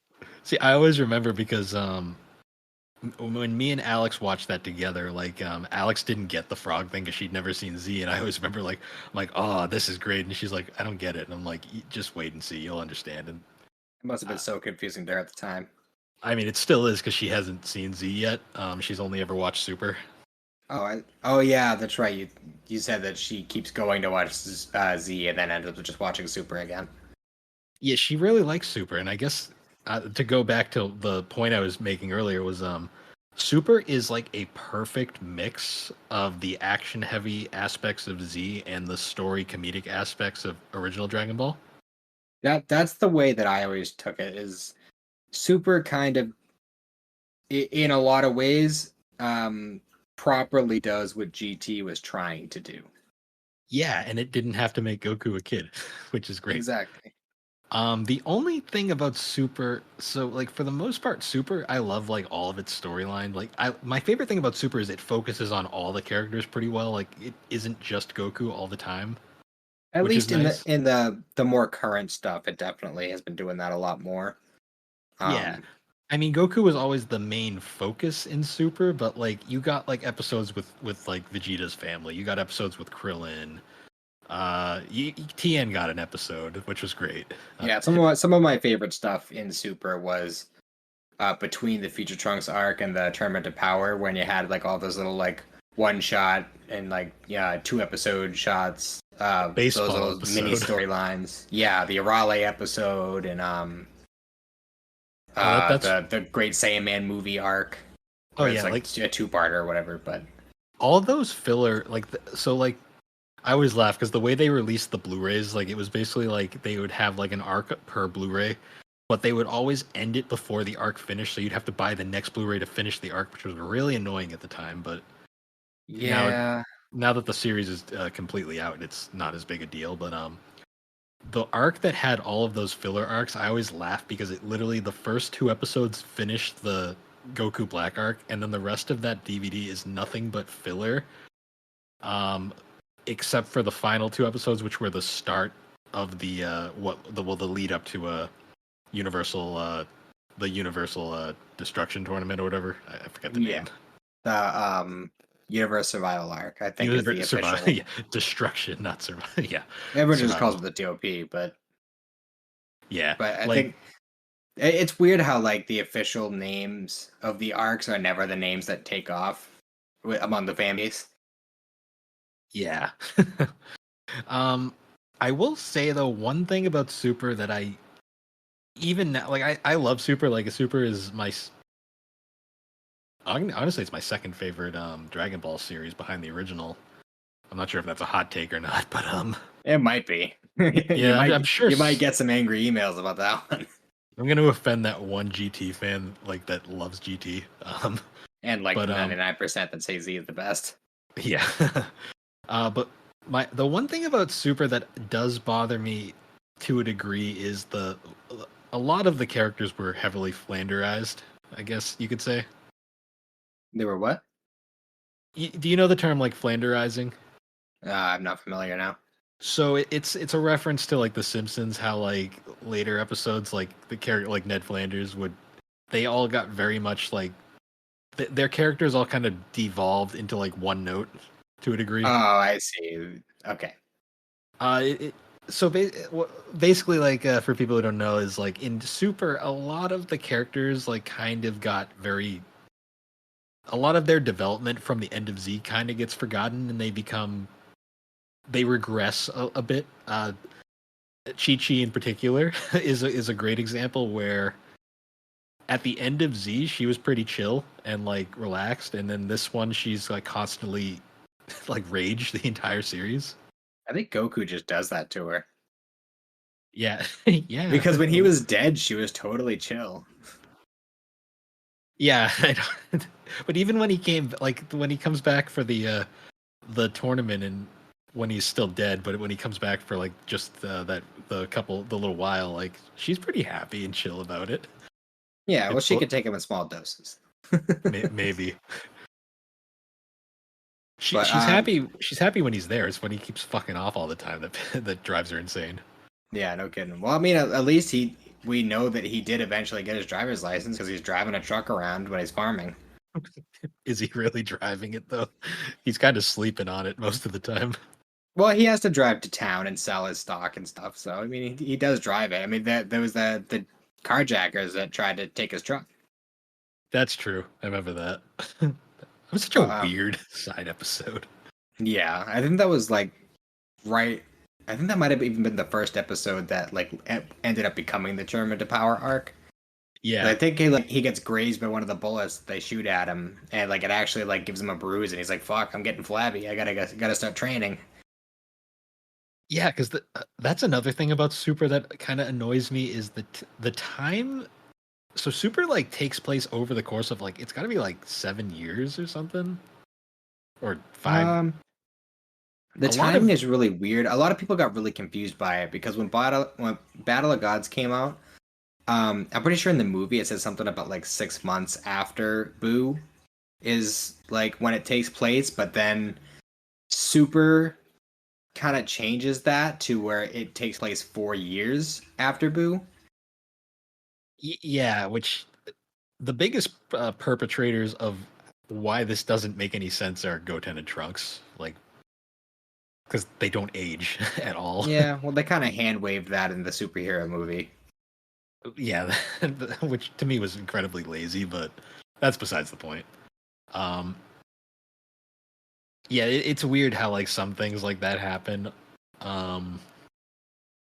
[SPEAKER 1] See, I always remember because when me and Alex watched that together, like Alex didn't get the frog thing because she'd never seen Z, and I always remember like I'm like, oh, this is great, and she's like, I don't get it, and I'm like, Just wait and see, you'll understand." And
[SPEAKER 2] It must have been
[SPEAKER 1] uh,
[SPEAKER 2] so confusing there at the time.
[SPEAKER 1] I mean, it still is because she hasn't seen Z yet. She's only ever watched Super.
[SPEAKER 2] Oh yeah, that's right. You said that she keeps going to watch Z and then ends up just watching Super again.
[SPEAKER 1] Yeah, she really likes Super, and I guess to go back to the point I was making earlier was Super is like a perfect mix of the action heavy aspects of Z and the story comedic aspects of original Dragon Ball.
[SPEAKER 2] That's the way that I always took it. Is Super kind of in a lot of ways properly does what GT was trying to do.
[SPEAKER 1] Yeah, and it didn't have to make Goku a kid, which is great.
[SPEAKER 2] Exactly.
[SPEAKER 1] The only thing about Super, so like for the most part, Super, I love like all of its storyline. Like my favorite thing about Super is it focuses on all the characters pretty well. Like it isn't just Goku all the time,
[SPEAKER 2] At
[SPEAKER 1] which is
[SPEAKER 2] least
[SPEAKER 1] nice.
[SPEAKER 2] in the more current stuff, it definitely has been doing that a lot more.
[SPEAKER 1] Yeah. I mean, Goku was always the main focus in Super, but like you got like episodes with like Vegeta's family. You got episodes with Krillin. Tien got an episode, which was great.
[SPEAKER 2] Yeah, some of my favorite stuff in Super was between the Future Trunks arc and the Tournament of Power, when you had like all those little like one shot and like 2 episode shots, those
[SPEAKER 1] Baseball
[SPEAKER 2] little mini
[SPEAKER 1] episode.
[SPEAKER 2] storylines. Yeah, the Arale episode and
[SPEAKER 1] That's
[SPEAKER 2] the Great Saiyaman movie arc,
[SPEAKER 1] oh
[SPEAKER 2] where
[SPEAKER 1] yeah,
[SPEAKER 2] it's like
[SPEAKER 1] like
[SPEAKER 2] a two-parter or whatever. But
[SPEAKER 1] all those filler like so like I always laugh because the way they released the Blu-rays, like it was basically like they would have like an arc per Blu-ray, but they would always end it before the arc finished, so you'd have to buy the next Blu-ray to finish the arc, which was really annoying at the time. But
[SPEAKER 2] yeah,
[SPEAKER 1] now that the series is completely out, it's not as big a deal. But the arc that had all of those filler arcs, I always laugh because it literally the first 2 episodes finished the Goku Black arc, and then the rest of that DVD is nothing but filler. Um, except for the final 2 episodes, which were the start of the the lead up to Universal the Universal Destruction Tournament or whatever. I forget the name.
[SPEAKER 2] The Universe Survival arc, I think, is the official.
[SPEAKER 1] Yeah, Destruction, not survival. Yeah,
[SPEAKER 2] Everyone just
[SPEAKER 1] survival.
[SPEAKER 2] calls it the TOP,
[SPEAKER 1] Yeah,
[SPEAKER 2] but I
[SPEAKER 1] like
[SPEAKER 2] think it's weird how like the official names of the arcs are never the names that take off among the fan base.
[SPEAKER 1] yeah. I will say though one thing about Super that I even now, like I love Super. Like Super is honestly it's my second favorite Dragon Ball series behind the original. I'm not sure if that's a hot take or not, but
[SPEAKER 2] It might be.
[SPEAKER 1] yeah, I'm sure
[SPEAKER 2] You might get some angry emails about that one.
[SPEAKER 1] I'm gonna offend that one GT fan like that loves GT.
[SPEAKER 2] And like
[SPEAKER 1] But
[SPEAKER 2] 99% that say Z is the best.
[SPEAKER 1] yeah. But the one thing about Super that does bother me to a degree is a lot of the characters were heavily flanderized, I guess you could say.
[SPEAKER 2] They were what?
[SPEAKER 1] Do you know the term like flanderizing?
[SPEAKER 2] I'm not familiar now.
[SPEAKER 1] So it's a reference to like The Simpsons, how like later episodes, like the character like Ned Flanders they all got very much like their characters all kind of devolved into like one note to a degree.
[SPEAKER 2] Oh, I see. Okay.
[SPEAKER 1] So basically, like for people who don't know, is like in Super, a lot of the characters like kind of got a lot of their development from the end of Z kind of gets forgotten, and they regress a bit. Chi Chi in particular is a great example where at the end of Z she was pretty chill and like relaxed, and then this one she's like constantly like rage the entire series.
[SPEAKER 2] I think Goku just does that to her.
[SPEAKER 1] Yeah, yeah.
[SPEAKER 2] Because when he was dead, she was totally chill.
[SPEAKER 1] Yeah, but even when he came, like when he comes back for the tournament, and when he's still dead, but when he comes back for like just the little while, like she's pretty happy and chill about it.
[SPEAKER 2] Yeah, well,
[SPEAKER 1] It's
[SPEAKER 2] she could take him in small doses.
[SPEAKER 1] maybe
[SPEAKER 2] But
[SPEAKER 1] she's happy. She's happy when he's there. It's when he keeps fucking off all the time that drives her insane.
[SPEAKER 2] yeah, no kidding. Well, I mean, at least we know that he did eventually get his driver's license because he's driving a truck around when he's farming.
[SPEAKER 1] Is he really driving it though? He's kind of sleeping on it most of the time.
[SPEAKER 2] Well, he has to drive to town and sell his stock and stuff. So I mean, he does drive it. I mean, there was the carjackers that tried to take his truck.
[SPEAKER 1] That's true. I remember that. It was such a
[SPEAKER 2] Um,
[SPEAKER 1] weird side episode.
[SPEAKER 2] Yeah, I think that was like right. I think that might have even been the first episode that like ended up becoming the Tournament to Power arc.
[SPEAKER 1] Yeah.
[SPEAKER 2] I think he gets grazed by one of the bullets they shoot at him, and like it actually like gives him a bruise, and he's like, "Fuck, I'm getting flabby. I gotta start training."
[SPEAKER 1] Yeah, because that's another thing about Super that kind of annoys me is the time. So Super like takes place over the course of like it's got to be like 7 years or something, or five.
[SPEAKER 2] Um, the
[SPEAKER 1] A lot
[SPEAKER 2] timing
[SPEAKER 1] of
[SPEAKER 2] is really weird. A lot of people got really confused by it because when Battle of Gods came out, I'm pretty sure in the movie it says something about like 6 months after Boo is like when it takes place, but then Super kind of changes that to where it takes place 4 years after Boo.
[SPEAKER 1] yeah, which the biggest perpetrators of why this doesn't make any sense are Goten and Trunks, like because they don't age at all.
[SPEAKER 2] Yeah, well, they kind of hand waved that in the superhero movie.
[SPEAKER 1] Yeah, which to me was incredibly lazy, but that's besides the point. Um, yeah, it's weird how like some things like that happen. Um,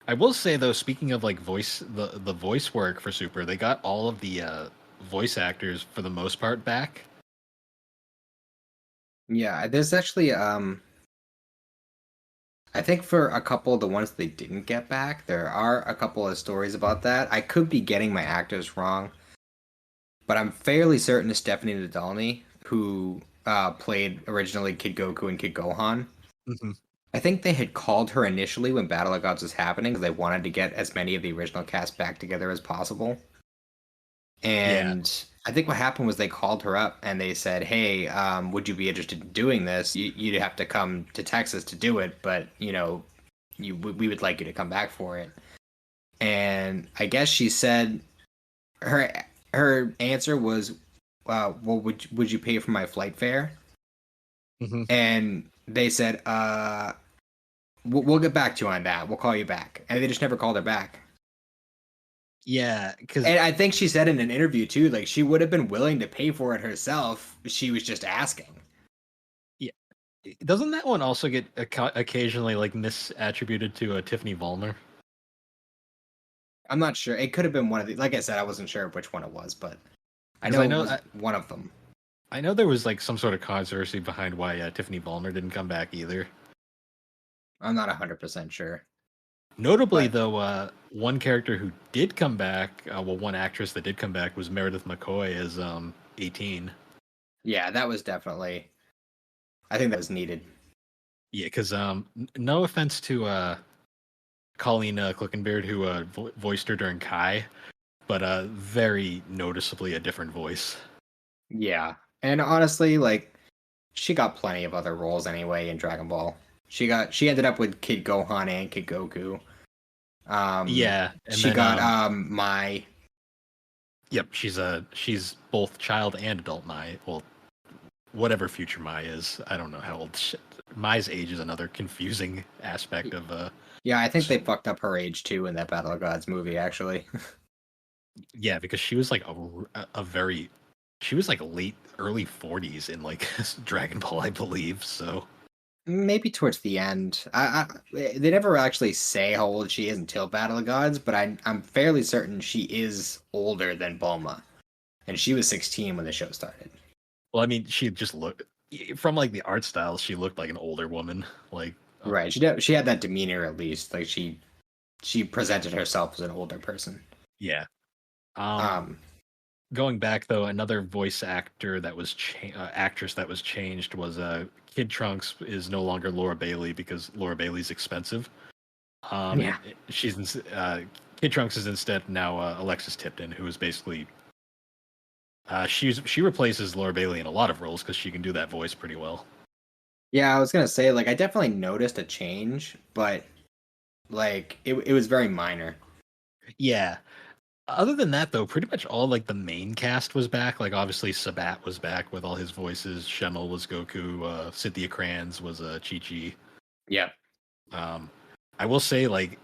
[SPEAKER 1] I will say though, speaking of like the voice work for Super, they got all of the voice actors for the most part back.
[SPEAKER 2] Yeah, there's actually I think for a couple of the ones they didn't get back, there are a couple of stories about that. I could be getting my actors wrong, but I'm fairly certain Stephanie Nadolny, who played originally Kid Goku and Kid Gohan,
[SPEAKER 1] Hmm.
[SPEAKER 2] I think they had called her initially when Battle of Gods was happening because they wanted to get as many of the original cast back together as possible.
[SPEAKER 1] Yeah.
[SPEAKER 2] And I think what happened was they called her up and they said, "Hey, would you be interested in doing this? You'd have to come to Texas to do it, but we would like you to come back for it." And I guess she said her her answer was, "Well, would you pay for my flight fare?"
[SPEAKER 1] Hmm.
[SPEAKER 2] And they said, we'll get back to you on that. We'll call you back." And they just never called her back.
[SPEAKER 1] Yeah, because
[SPEAKER 2] And I think she said in an interview too, like she would have been willing to pay for it herself. She was just asking.
[SPEAKER 1] yeah, doesn't that one also get occasionally like misattributed to Tiffany Vollmer?
[SPEAKER 2] I'm not sure. It could have been one of the. Like I said, I wasn't sure which one it was, but I
[SPEAKER 1] Because
[SPEAKER 2] know it was one of them.
[SPEAKER 1] I know there was like some sort of controversy behind why Tiffany Vollmer didn't come back either.
[SPEAKER 2] I'm not 100% sure,
[SPEAKER 1] Notably,
[SPEAKER 2] but
[SPEAKER 1] though, one character who did come back, well, one actress that did come back was Meredith McCoy as 18.
[SPEAKER 2] yeah, that was definitely. I think that was needed.
[SPEAKER 1] Yeah, because no offense to Colleen Clickenbeard, who voiced her during Kai, but very noticeably a different voice.
[SPEAKER 2] Yeah, and honestly, like she got plenty of other roles anyway in Dragon Ball. She ended up with Kid Gohan and Kid Goku.
[SPEAKER 1] Yeah, and
[SPEAKER 2] She
[SPEAKER 1] then
[SPEAKER 2] got my
[SPEAKER 1] yep, she's both child and adult Mai. Well, whatever future Mai is, I don't know how old. Mai's age is another confusing aspect of
[SPEAKER 2] yeah. I think they fucked up her age too in that Battle of Gods movie. Actually,
[SPEAKER 1] yeah, because she was like a very she was like late early 40s in like Dragon Ball, I believe. So
[SPEAKER 2] maybe towards the end. They never actually say how old she is until Battle of Gods, but I'm fairly certain she is older than Bulma, and she was 16 when the show started.
[SPEAKER 1] well, I mean, she just looked from like the art style, she looked like an older woman. Like
[SPEAKER 2] Right. She had that demeanor at least. Like she presented herself as an older person.
[SPEAKER 1] yeah. Um,
[SPEAKER 2] Um.
[SPEAKER 1] Going back though, another voice actor that was actress that was changed was Kid Trunks is no longer Laura Bailey because Laura Bailey's expensive.
[SPEAKER 2] Yeah.
[SPEAKER 1] Kid Trunks is instead now Alexis Tipton, who is basically she replaces Laura Bailey in a lot of roles because she can do that voice pretty well.
[SPEAKER 2] Yeah. I was gonna say like I definitely noticed a change, but like it was very minor.
[SPEAKER 1] Yeah. Other than that, though, pretty much all like the main cast was back. Like obviously Sabat was back with all his voices. Shenmue was Goku. Cynthia Kranz was Chi Chi.
[SPEAKER 2] Yeah.
[SPEAKER 1] Um, I will say like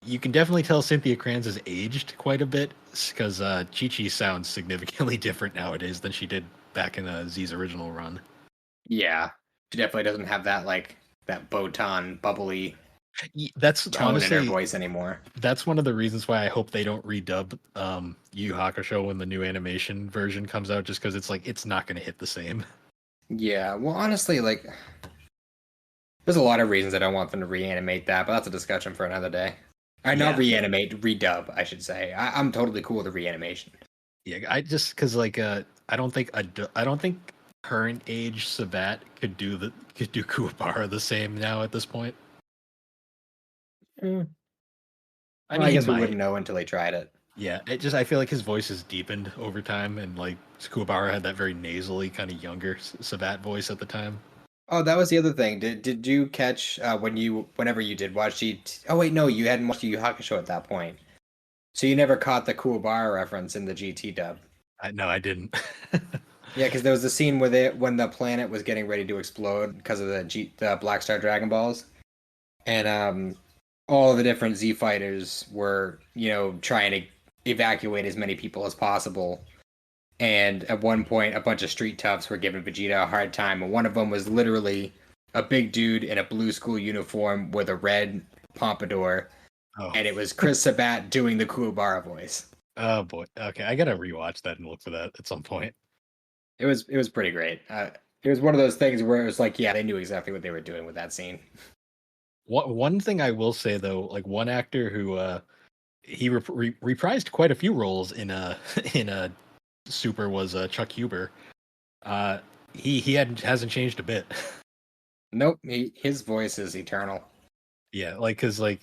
[SPEAKER 1] you can definitely tell Cynthia Kranz has aged quite a bit because Chi Chi sounds significantly different nowadays than she did back in Z's original run.
[SPEAKER 2] Yeah. She definitely doesn't have that like that Botan bubbly
[SPEAKER 1] That's
[SPEAKER 2] tone in her
[SPEAKER 1] honestly
[SPEAKER 2] voice anymore.
[SPEAKER 1] that's one of the reasons why I hope they don't redub Yu Yu Hakusho when the new animation version comes out, just because it's like it's not going to hit the same.
[SPEAKER 2] Yeah, well, honestly, like, there's a lot of reasons I don't want them to reanimate that, but that's a discussion for another day. Or not
[SPEAKER 1] Yeah,
[SPEAKER 2] reanimate, redub, I should say. I'm totally cool with the reanimation.
[SPEAKER 1] yeah. I just because like I don't think current age Sabat could do Kuwabara the same now at this point.
[SPEAKER 2] Mm.
[SPEAKER 1] I
[SPEAKER 2] Well,
[SPEAKER 1] mean,
[SPEAKER 2] I
[SPEAKER 1] he
[SPEAKER 2] guess we
[SPEAKER 1] might.
[SPEAKER 2] wouldn't know until they tried it.
[SPEAKER 1] Yeah, it just I feel like his voice has deepened over time, and like Kuwabara had that very nasally kind of younger Sabat voice at the time.
[SPEAKER 2] Oh, that was the other thing. Did you catch whenever you did watch GT? Oh wait, no, you hadn't watched Yu Yu Hakusho at that point, so you never caught the Kuwabara reference in the GT dub.
[SPEAKER 1] No, I didn't.
[SPEAKER 2] Yeah, because there was the scene where when the planet was getting ready to explode because of the Black Star Dragon Balls, and all the different Z fighters were trying to evacuate as many people as possible. And at one point, a bunch of street toughs were giving Vegeta a hard time, and one of them was literally a big dude in a blue school uniform with a red pompadour,
[SPEAKER 1] Oh,
[SPEAKER 2] and it was Chris Sabat doing the Kuwabara voice.
[SPEAKER 1] oh boy. Okay, I gotta rewatch that and look for that at some point.
[SPEAKER 2] It was pretty great. It was one of those things where it was like, yeah, they knew exactly what they were doing with that scene.
[SPEAKER 1] One thing I will say though, like one actor who he reprised quite a few roles in in a Super was Chuck Huber. Uh, he hasn't changed a bit.
[SPEAKER 2] Nope, his voice is eternal.
[SPEAKER 1] Yeah, like because like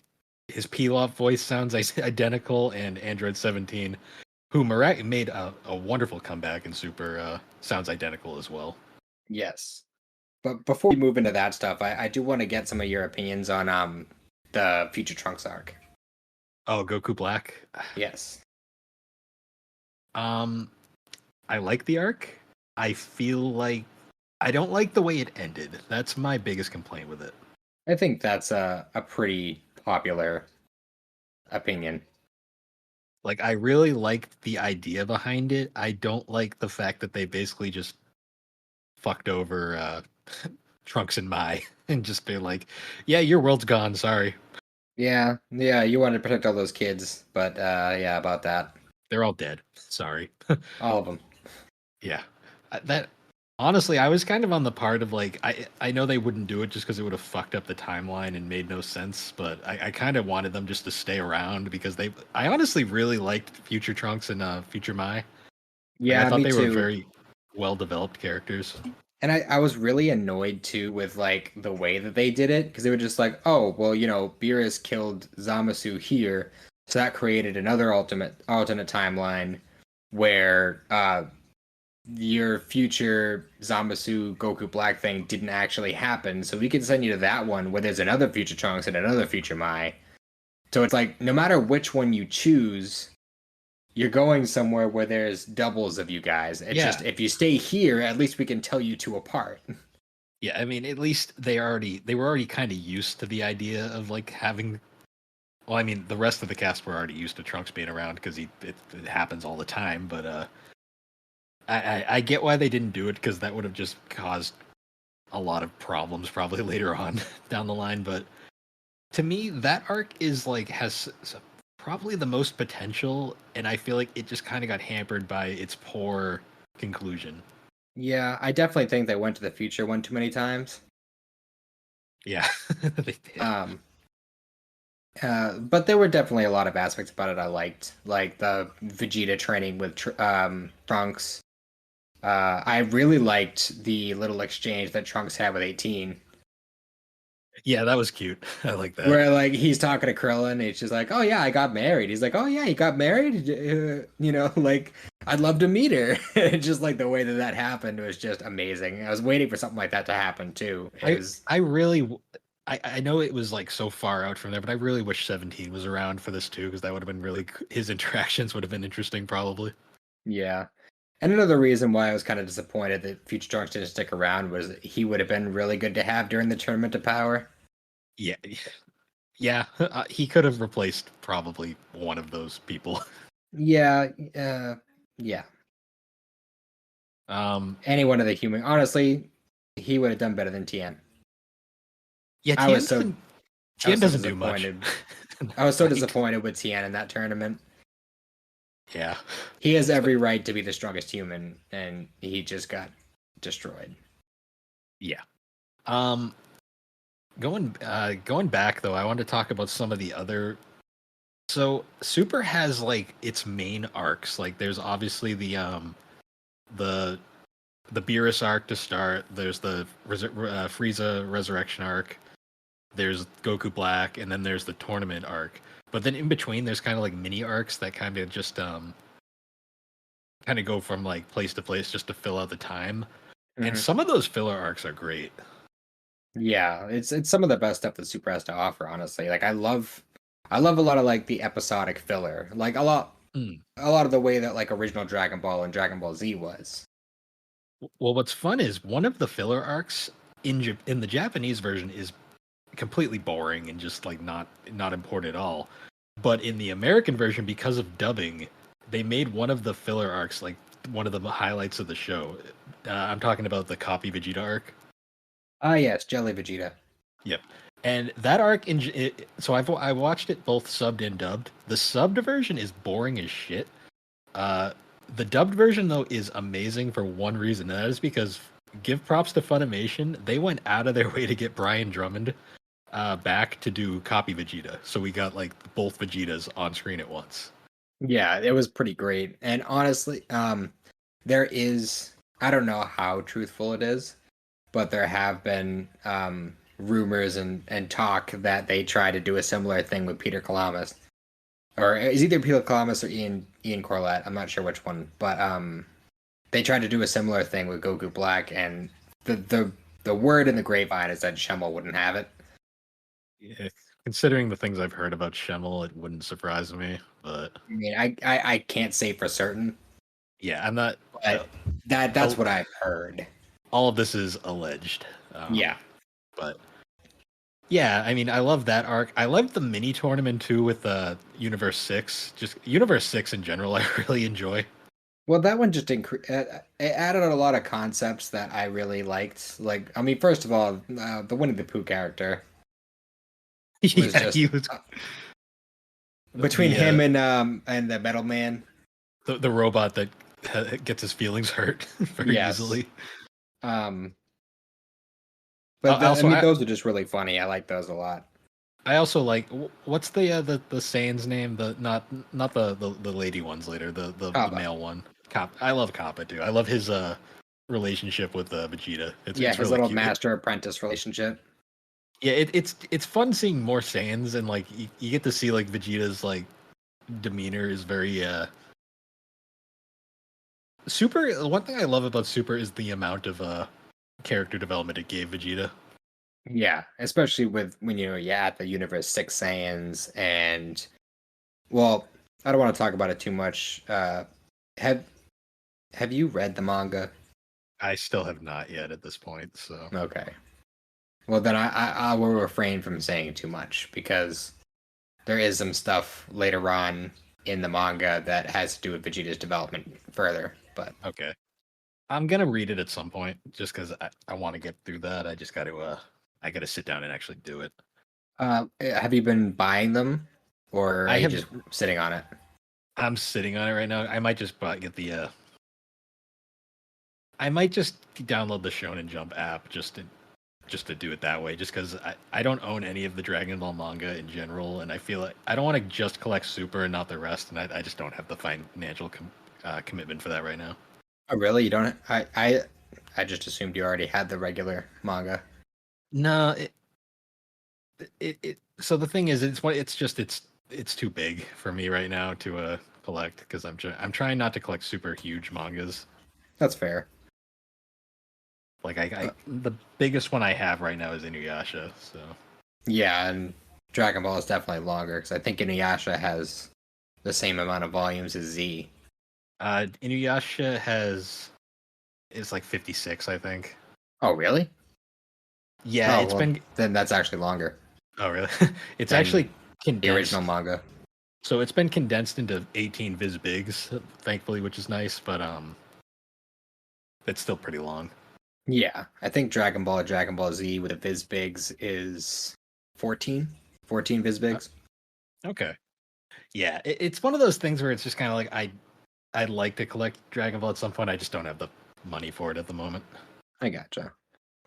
[SPEAKER 1] his Pilaf voice sounds identical, and Android 17, who made a wonderful comeback in Super, sounds identical as well.
[SPEAKER 2] Yes. But before we move into that stuff, I do want to get some of your opinions on the Future Trunks arc.
[SPEAKER 1] Oh, Goku Black.
[SPEAKER 2] Yes.
[SPEAKER 1] Um, I like the arc. I feel like I don't like the way it ended. That's my biggest complaint with it.
[SPEAKER 2] I think that's a pretty popular opinion.
[SPEAKER 1] Like I really like the idea behind it. I don't like the fact that they basically just fucked over Trunks and Mai and just be like, "Yeah, your world's gone. Sorry,
[SPEAKER 2] Yeah, you wanted to protect all those kids, but yeah, about that.
[SPEAKER 1] they're all dead. Sorry."
[SPEAKER 2] All of them.
[SPEAKER 1] Yeah, that honestly, I was kind of on the part of like I know they wouldn't do it just because it would have fucked up the timeline and made no sense, but I kind of wanted them just to stay around because I honestly really liked Future Trunks and Future Mai. Like I
[SPEAKER 2] Yeah,
[SPEAKER 1] thought
[SPEAKER 2] me
[SPEAKER 1] they were
[SPEAKER 2] too.
[SPEAKER 1] very well developed characters.
[SPEAKER 2] And I was really annoyed too with like the way that they did it because they were just like, oh, well, Beerus killed Zamasu here, so that created another alternate timeline where your future Zamasu Goku Black thing didn't actually happen, so we can send you to that one where there's another future Trunks and another future Mai. So it's like no matter which one you choose, you're going somewhere where there's doubles of you guys. It's
[SPEAKER 1] Yeah,
[SPEAKER 2] just if you stay here, at least we can tell you two apart.
[SPEAKER 1] yeah. I mean, at least they were already kind of used to the idea of like having. Well, I mean, the rest of the cast were already used to Trunks being around because it happens all the time. But I get why they didn't do it because that would have just caused a lot of problems probably later on down the line. But to me, that arc is like probably the most potential, and I feel like it just kind of got hampered by its poor conclusion.
[SPEAKER 2] Yeah, I definitely think they went to the future one too many times.
[SPEAKER 1] Yeah, they did.
[SPEAKER 2] But there were definitely a lot of aspects about it I liked, like the Vegeta training with Trunks. I really liked the little exchange that Trunks had with 18,
[SPEAKER 1] Yeah, that was cute. I like that.
[SPEAKER 2] where like he's talking to Krillin, and he's just like, "Oh yeah, I got married." He's like, "Oh yeah, you got married?" Like I'd love to meet her. Just like the way that happened was just amazing. I was waiting for something like that to happen too. It
[SPEAKER 1] I
[SPEAKER 2] was
[SPEAKER 1] I really I know it was like so far out from there, but I really wish 17 was around for this too because that would have been really his interactions would have been interesting probably.
[SPEAKER 2] Yeah. And another reason why I was kind of disappointed that Future Trunks didn't stick around was that he would have been really good to have during the Tournament of Power.
[SPEAKER 1] Yeah, yeah, he could have replaced probably one of those people.
[SPEAKER 2] Yeah, yeah.
[SPEAKER 1] Um,
[SPEAKER 2] Any one of the human. Honestly, he would have done better than Tien.
[SPEAKER 1] yeah,
[SPEAKER 2] I was
[SPEAKER 1] Tien's
[SPEAKER 2] so
[SPEAKER 1] been
[SPEAKER 2] I
[SPEAKER 1] Tien
[SPEAKER 2] was so
[SPEAKER 1] doesn't do much.
[SPEAKER 2] disappointed.
[SPEAKER 1] in
[SPEAKER 2] I
[SPEAKER 1] that
[SPEAKER 2] was so
[SPEAKER 1] fight.
[SPEAKER 2] disappointed with Tien in that tournament.
[SPEAKER 1] Yeah.
[SPEAKER 2] He has
[SPEAKER 1] So,
[SPEAKER 2] every right to be the strongest human, and he just got destroyed.
[SPEAKER 1] yeah. Um, going back though, I want to talk about some of the other. So Super has like its main arcs. Like there's obviously the the Beerus arc to start. There's the Frieza Resurrection arc. There's Goku Black, and then there's the tournament arc. But then in between, there's kind of like mini arcs that kind of just kind of go from like place to place just to fill out the time. And
[SPEAKER 2] Mhm.
[SPEAKER 1] some of those filler arcs are great.
[SPEAKER 2] Yeah, it's some of the best stuff that Super has to offer, honestly. Like I love a lot of like the episodic filler. Like
[SPEAKER 1] Mm.
[SPEAKER 2] a lot of the way that like original Dragon Ball and Dragon Ball Z was.
[SPEAKER 1] Well, what's fun is one of the filler arcs in the Japanese version is completely boring and just like not important at all. But in the American version, because of dubbing, they made one of the filler arcs like one of the highlights of the show. I'm talking about the Copy Vegeta arc.
[SPEAKER 2] Ah, yes, Jelly Vegeta.
[SPEAKER 1] Yep. And that arc so I watched it both subbed and dubbed. The subbed version is boring as shit. Uh, the dubbed version though is amazing for one reason, and that is because give props to Funimation. They went out of their way to get Brian Drummond back to do Copy Vegeta. So we got like both Vegetas on screen at once.
[SPEAKER 2] Yeah, it was pretty great. And honestly, there is I don't know how truthful it is, but there have been rumors and talk that they try to do a similar thing with Peter Kalamas. Or it's either Peter Kalamas or Ian Corlett. I'm not sure which one, but they tried to do a similar thing with Goku Black, and the word in the grapevine is that Schemmel wouldn't have it.
[SPEAKER 1] Yeah, considering the things I've heard about Schemmel, it wouldn't surprise me. But
[SPEAKER 2] I mean, I can't say for certain,
[SPEAKER 1] yeah, I'm not.
[SPEAKER 2] but that's what I've heard.
[SPEAKER 1] All of this is alleged.
[SPEAKER 2] Yeah.
[SPEAKER 1] But yeah, I mean, I love that arc. I love the mini tournament too with Universe 6. Just Universe 6 in general, I really enjoy.
[SPEAKER 2] Well, that one just it added a lot of concepts that I really liked. Like, I mean, first of all, the Winnie the Pooh character was
[SPEAKER 1] Yeah,
[SPEAKER 2] just
[SPEAKER 1] he was
[SPEAKER 2] between
[SPEAKER 1] the
[SPEAKER 2] him and the Metal Man.
[SPEAKER 1] the robot that gets his feelings hurt very
[SPEAKER 2] Yes.
[SPEAKER 1] easily.
[SPEAKER 2] Um,
[SPEAKER 1] I
[SPEAKER 2] but I
[SPEAKER 1] also
[SPEAKER 2] mean,
[SPEAKER 1] I,
[SPEAKER 2] those are just really funny. I like those a lot.
[SPEAKER 1] I also like what's the Saiyan's name? The not the lady ones later. The
[SPEAKER 2] Kappa.
[SPEAKER 1] male one. I love Kappa too. I love his relationship with Vegeta.
[SPEAKER 2] Yeah,
[SPEAKER 1] It's
[SPEAKER 2] his
[SPEAKER 1] really
[SPEAKER 2] little
[SPEAKER 1] cute.
[SPEAKER 2] master apprentice relationship.
[SPEAKER 1] Yeah, it's fun seeing more Saiyans and like you get to see like Vegeta's like demeanor is very Super. One thing I love about Super is the amount of character development it gave Vegeta.
[SPEAKER 2] Yeah, especially with when you're at the Universe 6 Saiyans and well, I don't want to talk about it too much. Have have you read the manga?
[SPEAKER 1] I still have not yet at this point, so
[SPEAKER 2] Okay. Well, then I will refrain from saying too much because there is some stuff later on in the manga that has to do with Vegeta's development further. But
[SPEAKER 1] okay. I'm gonna read it at some point just because I want to get through that. I just got to I got to sit down and actually do it.
[SPEAKER 2] have you been buying them, or are
[SPEAKER 1] I
[SPEAKER 2] you
[SPEAKER 1] have.
[SPEAKER 2] just sitting on it?
[SPEAKER 1] I'm sitting on it right now. I might just get the. I might just download the Shonen Jump app just to do it that way. Just because I don't own any of the Dragon Ball manga in general, and I feel like I don't want to just collect Super and not the rest, and I just don't have the financial commitment for that right now.
[SPEAKER 2] Oh, really? You don't? I just assumed you already had the regular manga.
[SPEAKER 1] No, so the thing is it's too big for me right now to collect because I'm trying not to collect super huge mangas.
[SPEAKER 2] That's fair.
[SPEAKER 1] Like the biggest one I have right now is Inuyasha. So
[SPEAKER 2] Yeah, and Dragon Ball is definitely longer because I think Inuyasha has the same amount of volumes as Z.
[SPEAKER 1] Inuyasha is like 56, I think.
[SPEAKER 2] Oh, really?
[SPEAKER 1] Yeah,
[SPEAKER 2] Oh,
[SPEAKER 1] it's
[SPEAKER 2] well,
[SPEAKER 1] been.
[SPEAKER 2] then that's actually longer
[SPEAKER 1] Oh, really? It's
[SPEAKER 2] than
[SPEAKER 1] actually
[SPEAKER 2] the
[SPEAKER 1] condensed.
[SPEAKER 2] original manga.
[SPEAKER 1] So it's been condensed into 18 Viz Bigs, thankfully, which is nice. But it's still pretty long.
[SPEAKER 2] Yeah, I think Dragon Ball or Dragon Ball Z with the Viz Bigs is 14. 14 Vizbigs.
[SPEAKER 1] Okay. Yeah, it's one of those things where it's just kind of like I'd like to collect Dragon Ball at some point. I just don't have the money for it at the moment.
[SPEAKER 2] I gotcha.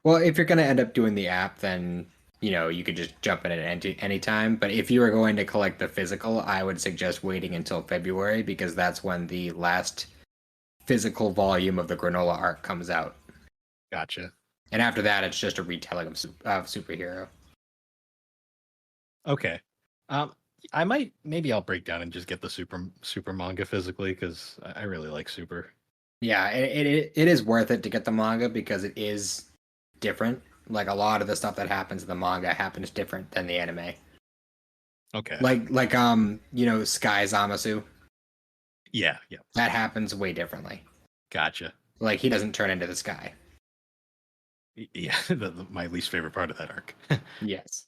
[SPEAKER 2] Well, if you're gonna end up doing the app, then you could just jump in at any time. But if you were going to collect the physical, I would suggest waiting until February because that's when the last physical volume of the Granola arc comes out.
[SPEAKER 1] Gotcha.
[SPEAKER 2] And after that, it's just a retelling of Superhero.
[SPEAKER 1] Okay. Maybe I'll break down and just get the super manga physically because I really like Super.
[SPEAKER 2] Yeah, it is worth it to get the manga because it is different. Like a lot of the stuff that happens in the manga happens different than the anime.
[SPEAKER 1] Okay.
[SPEAKER 2] Like Sky Zamasu.
[SPEAKER 1] Yeah.
[SPEAKER 2] That happens way differently.
[SPEAKER 1] Gotcha.
[SPEAKER 2] Like he doesn't turn into the sky.
[SPEAKER 1] Yeah, my least favorite part of that arc.
[SPEAKER 2] Yes.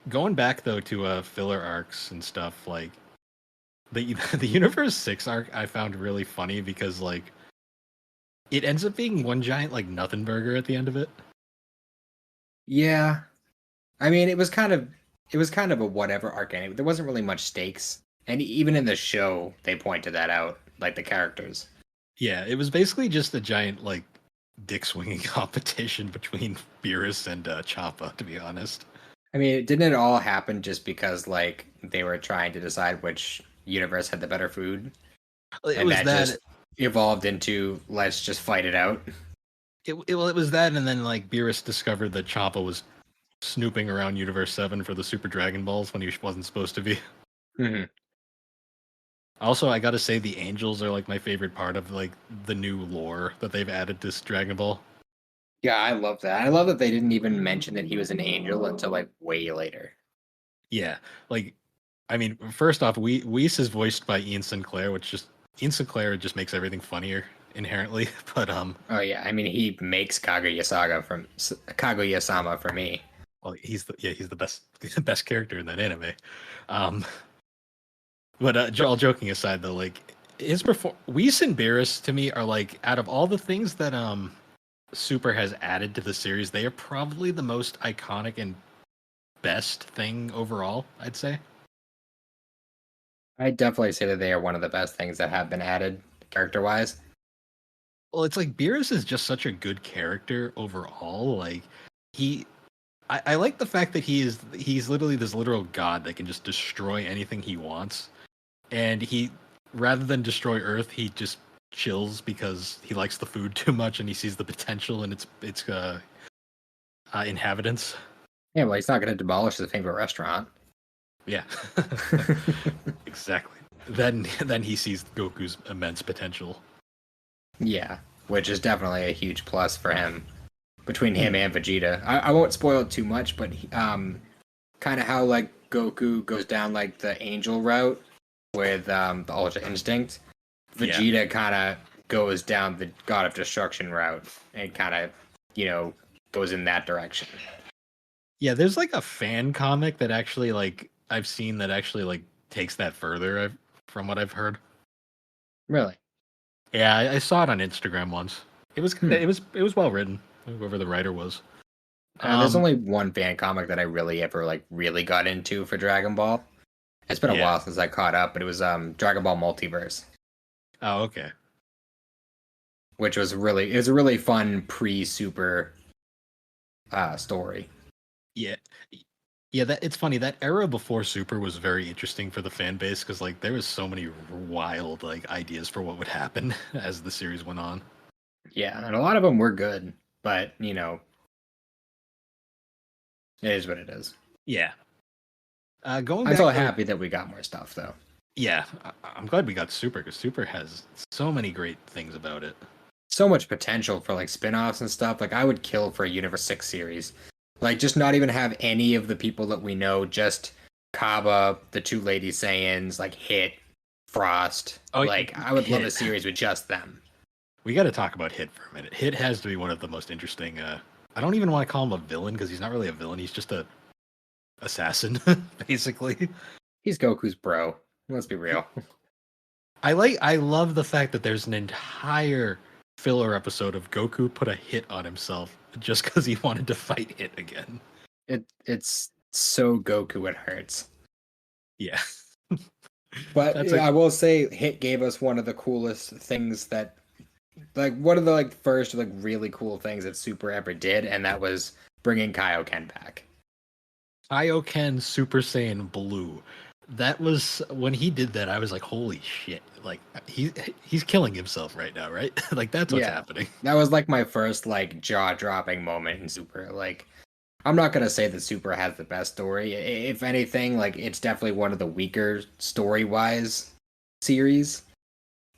[SPEAKER 1] Going back though to filler arcs and stuff like the Universe 6 arc I found really funny because like it ends up being one giant like nothing burger at the end of it.
[SPEAKER 2] Yeah. I mean, it was kind of a whatever arc anyway. There wasn't really much stakes. And even in the show, they pointed that out, like the characters.
[SPEAKER 1] Yeah, it was basically just a giant like dick swinging competition between Beerus and Choppa, to be honest.
[SPEAKER 2] I mean, didn't it all happen just because like they were trying to decide which universe had the better food?
[SPEAKER 1] It was that
[SPEAKER 2] just evolved into let's just fight it out.
[SPEAKER 1] It was that, and then like Beerus discovered that Choppa was snooping around Universe 7 for the Super Dragon Balls when he wasn't supposed to be.
[SPEAKER 2] Mm-hmm.
[SPEAKER 1] Also, I gotta say the angels are like my favorite part of like the new lore that they've added to Dragon Ball.
[SPEAKER 2] Yeah, I love that. I love that they didn't even mention that he was an angel until like way later.
[SPEAKER 1] Yeah, like I mean, first off, Whis is voiced by Ian Sinclair, Ian Sinclair just makes everything funnier inherently. But
[SPEAKER 2] oh yeah, I mean he makes Kaguya-sama for me.
[SPEAKER 1] Well, he's the best character in that anime. But all joking aside, though, like Whis and Beerus to me are like out of all the things that Super has added to the series, they are probably the most iconic and best thing overall, I'd say.
[SPEAKER 2] I'd definitely say that they are one of the best things that have been added character-wise.
[SPEAKER 1] Well, it's like Beerus is just such a good character overall. Like I like the fact that he's literally this literal god that can just destroy anything he wants. And he, rather than destroy Earth, he just chills because he likes the food too much and he sees the potential in its inhabitants.
[SPEAKER 2] Yeah, well, he's not going to demolish his favorite restaurant.
[SPEAKER 1] Yeah, exactly. Then he sees Goku's immense potential.
[SPEAKER 2] Yeah, which is definitely a huge plus for him. Between him and Vegeta, I won't spoil it too much, but kind of how like Goku goes down like the angel route with the Ultra Instinct, Vegeta kind of goes down the God of Destruction route and kind of goes in that direction.
[SPEAKER 1] Yeah, there's like a fan comic that actually like I've seen that actually like takes that further from what I've heard.
[SPEAKER 2] Really?
[SPEAKER 1] Yeah, I saw it on Instagram once. It was well written. Whoever the writer was.
[SPEAKER 2] There's only one fan comic that I really ever really got into for Dragon Ball. It's been a while since I caught up, but it was Dragon Ball Multiverse.
[SPEAKER 1] Oh, okay.
[SPEAKER 2] Which was a really fun pre-Super story.
[SPEAKER 1] Yeah. Yeah, it's funny. That era before Super was very interesting for the fan base because like there was so many wild like ideas for what would happen as the series went on.
[SPEAKER 2] Yeah, and a lot of them were good, but it is what it is.
[SPEAKER 1] Yeah. I'm
[SPEAKER 2] so happy that we got more stuff though.
[SPEAKER 1] Yeah, I'm glad we got Super because Super has so many great things about it.
[SPEAKER 2] So much potential for like spin-offs and stuff. Like I would kill for a Universe 6 series. Like just not even have any of the people that we know, just Kaba, the two Lady Saiyans, like Hit, Frost. I would love a series with just them.
[SPEAKER 1] We got to talk about Hit for a minute. Hit has to be one of the most interesting. I don't even want to call him a villain because he's not really a villain. He's just a assassin, basically.
[SPEAKER 2] He's Goku's bro. Let's be real.
[SPEAKER 1] I love the fact that there's an entire filler episode of Goku put a hit on himself just because he wanted to fight Hit again.
[SPEAKER 2] It's so Goku it hurts.
[SPEAKER 1] Yeah.
[SPEAKER 2] But
[SPEAKER 1] That's
[SPEAKER 2] yeah,
[SPEAKER 1] a
[SPEAKER 2] I will say Hit gave us one of the coolest things that like one of the like first like really cool things that Super ever did, and that was bringing Kaioken back.
[SPEAKER 1] Kaioken Super Saiyan Blue. That was when he did that. I was like, "Holy shit!" Like he's killing himself right now, right? Like that's what's
[SPEAKER 2] Yeah.
[SPEAKER 1] happening.
[SPEAKER 2] That was like my first like jaw-dropping moment in Super. Like I'm not gonna say that Super has the best story. If anything, like it's definitely one of the weaker story-wise series,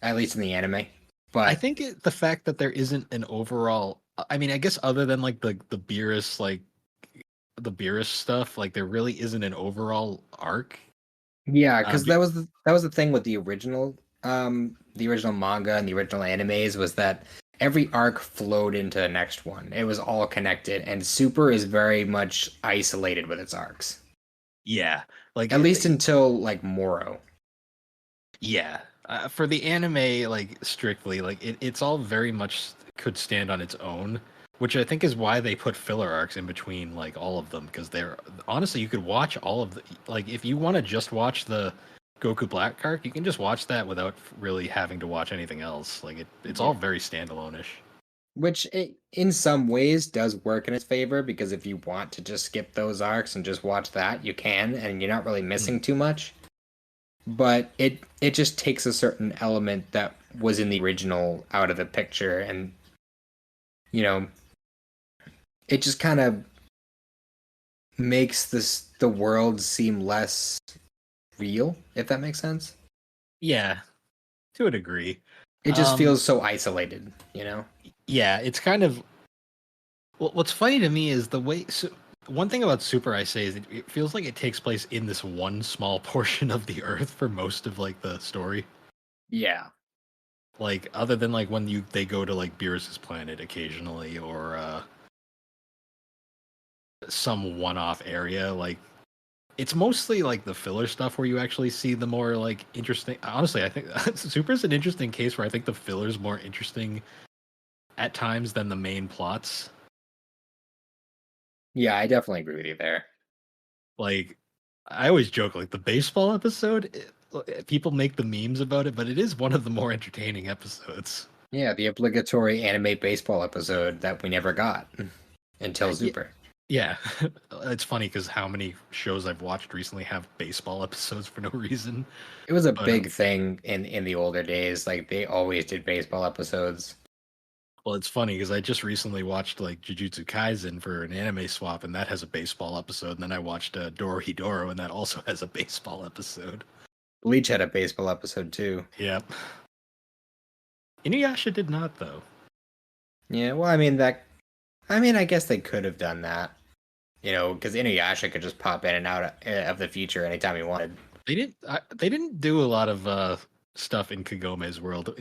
[SPEAKER 2] at least in the anime.
[SPEAKER 1] I
[SPEAKER 2] But
[SPEAKER 1] think the fact that there isn't an overall. I mean, I guess other than like the Beerus the Beerus stuff, like there really isn't an overall arc.
[SPEAKER 2] yeah,
[SPEAKER 1] Um,
[SPEAKER 2] because
[SPEAKER 1] be-
[SPEAKER 2] that was the thing with the original manga and the original animes was that every arc flowed into the next one. It was all connected, and Super is very much isolated with its arcs.
[SPEAKER 1] yeah, like
[SPEAKER 2] At least until like Moro.
[SPEAKER 1] yeah. For the anime, like strictly, like it's all very much could stand on its own, which I think is why they put filler arcs in between like all of them because they're honestly you could watch all of the like if you want to just watch the Goku Black arc, you can just watch that without really having to watch anything else. Like it's all
[SPEAKER 2] Yeah.
[SPEAKER 1] very standalone-ish.
[SPEAKER 2] Which in some ways does work in its favor because if you want to just skip those arcs and just watch that, you can, and you're not really
[SPEAKER 1] Mm.
[SPEAKER 2] missing too much. But it just takes a certain element that was in the original out of the picture, and you know, it just kind of makes the world seem less real, if that makes sense.
[SPEAKER 1] Yeah, to a degree.
[SPEAKER 2] It just
[SPEAKER 1] Um,
[SPEAKER 2] feels so isolated, you know?
[SPEAKER 1] yeah, it's kind of what's funny to me is the way. So, one thing about Super I say is it feels like it takes place in this one small portion of the Earth for most of like the story.
[SPEAKER 2] Yeah.
[SPEAKER 1] Like other than like when they go to like Beerus's planet occasionally or some one-off area, like it's mostly like the filler stuff where you actually see the more like interesting. Honestly, I think Super's an interesting case where I think the filler's more interesting at times than the main plots.
[SPEAKER 2] Yeah, I definitely agree with you there.
[SPEAKER 1] Like, I always joke, like the baseball episode, people make the memes about it, but it is one of the more entertaining episodes.
[SPEAKER 2] Yeah, the obligatory anime baseball episode that we never got until
[SPEAKER 1] Yeah,
[SPEAKER 2] Super.
[SPEAKER 1] yeah. It's funny because how many shows I've watched recently have baseball episodes for no reason.
[SPEAKER 2] It was a
[SPEAKER 1] But
[SPEAKER 2] big thing in the older days. Like they always did baseball episodes.
[SPEAKER 1] well, it's funny because I just recently watched like Jujutsu Kaisen for an anime swap, and that has a baseball episode. And then I watched Dorohedoro, and that also has a baseball episode.
[SPEAKER 2] Bleach had a baseball episode too.
[SPEAKER 1] Yep. Inuyasha did not though.
[SPEAKER 2] Yeah, well, I mean that. I mean, I guess they could have done that. You know, because Inuyasha could just pop in and out of the future anytime he wanted.
[SPEAKER 1] They didn't do a lot of stuff in Kagome's world.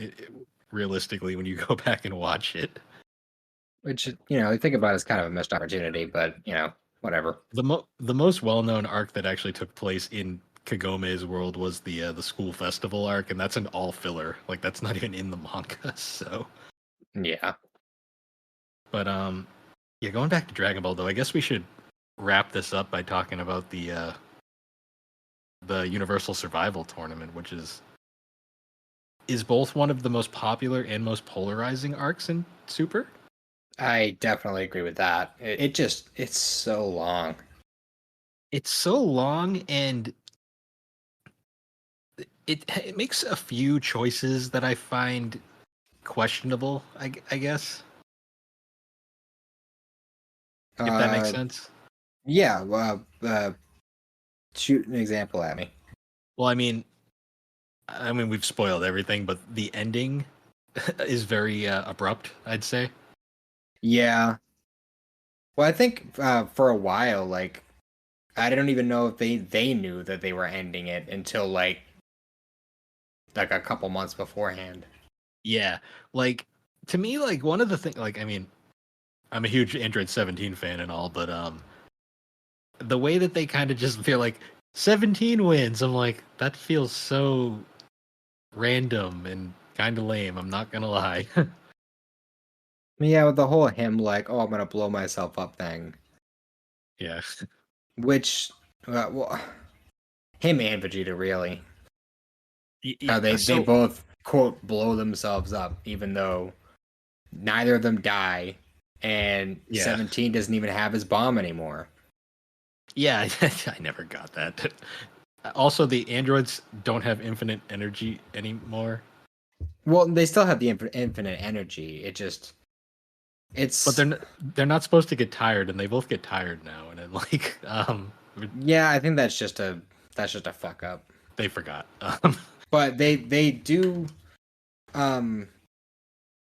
[SPEAKER 1] Realistically, when you go back and watch it,
[SPEAKER 2] Which you know, you think about it as kind of a missed opportunity, but you know, whatever.
[SPEAKER 1] the most well known arc that actually took place in Kagome's world was the school festival arc, and that's an all filler. Like that's not even in the manga. So,
[SPEAKER 2] Yeah.
[SPEAKER 1] but yeah, going back to Dragon Ball though, I guess we should wrap this up by talking about the Universal Survival Tournament, which is both one of the most popular and most polarizing arcs in Super.
[SPEAKER 2] I definitely agree with that. It just it's so long.
[SPEAKER 1] It's so long and it makes a few choices that I find questionable. I guess if that makes
[SPEAKER 2] Uh,
[SPEAKER 1] sense.
[SPEAKER 2] yeah. Well, shoot an example at me.
[SPEAKER 1] Well, I mean we've spoiled everything, but the ending is very abrupt. I'd say.
[SPEAKER 2] Yeah. Well, I think for a while, like I don't even know if they knew that they were ending it until like a couple months beforehand.
[SPEAKER 1] Yeah, like to me, like one of the things, like I mean, I'm a huge Android 17 fan and all, but the way that they kind of just feel like 17 wins, I'm like that feels so random and kind of lame. I'm not gonna lie.
[SPEAKER 2] Yeah, with the whole him like, oh, I'm gonna blow myself up thing.
[SPEAKER 1] Yeah.
[SPEAKER 2] Which, well, him and Vegeta really.
[SPEAKER 1] Yeah.
[SPEAKER 2] How they
[SPEAKER 1] So
[SPEAKER 2] both quote blow themselves up, even though neither of them die, and
[SPEAKER 1] yeah,
[SPEAKER 2] 17 doesn't even have his bomb anymore.
[SPEAKER 1] yeah. I never got that. Also, the androids don't have infinite energy anymore,
[SPEAKER 2] Well, they still have the infinite energy.
[SPEAKER 1] but
[SPEAKER 2] It's
[SPEAKER 1] they're not supposed to get tired, and they both get tired now. And then
[SPEAKER 2] yeah, I think that's just a fuck up.
[SPEAKER 1] they forgot.
[SPEAKER 2] But um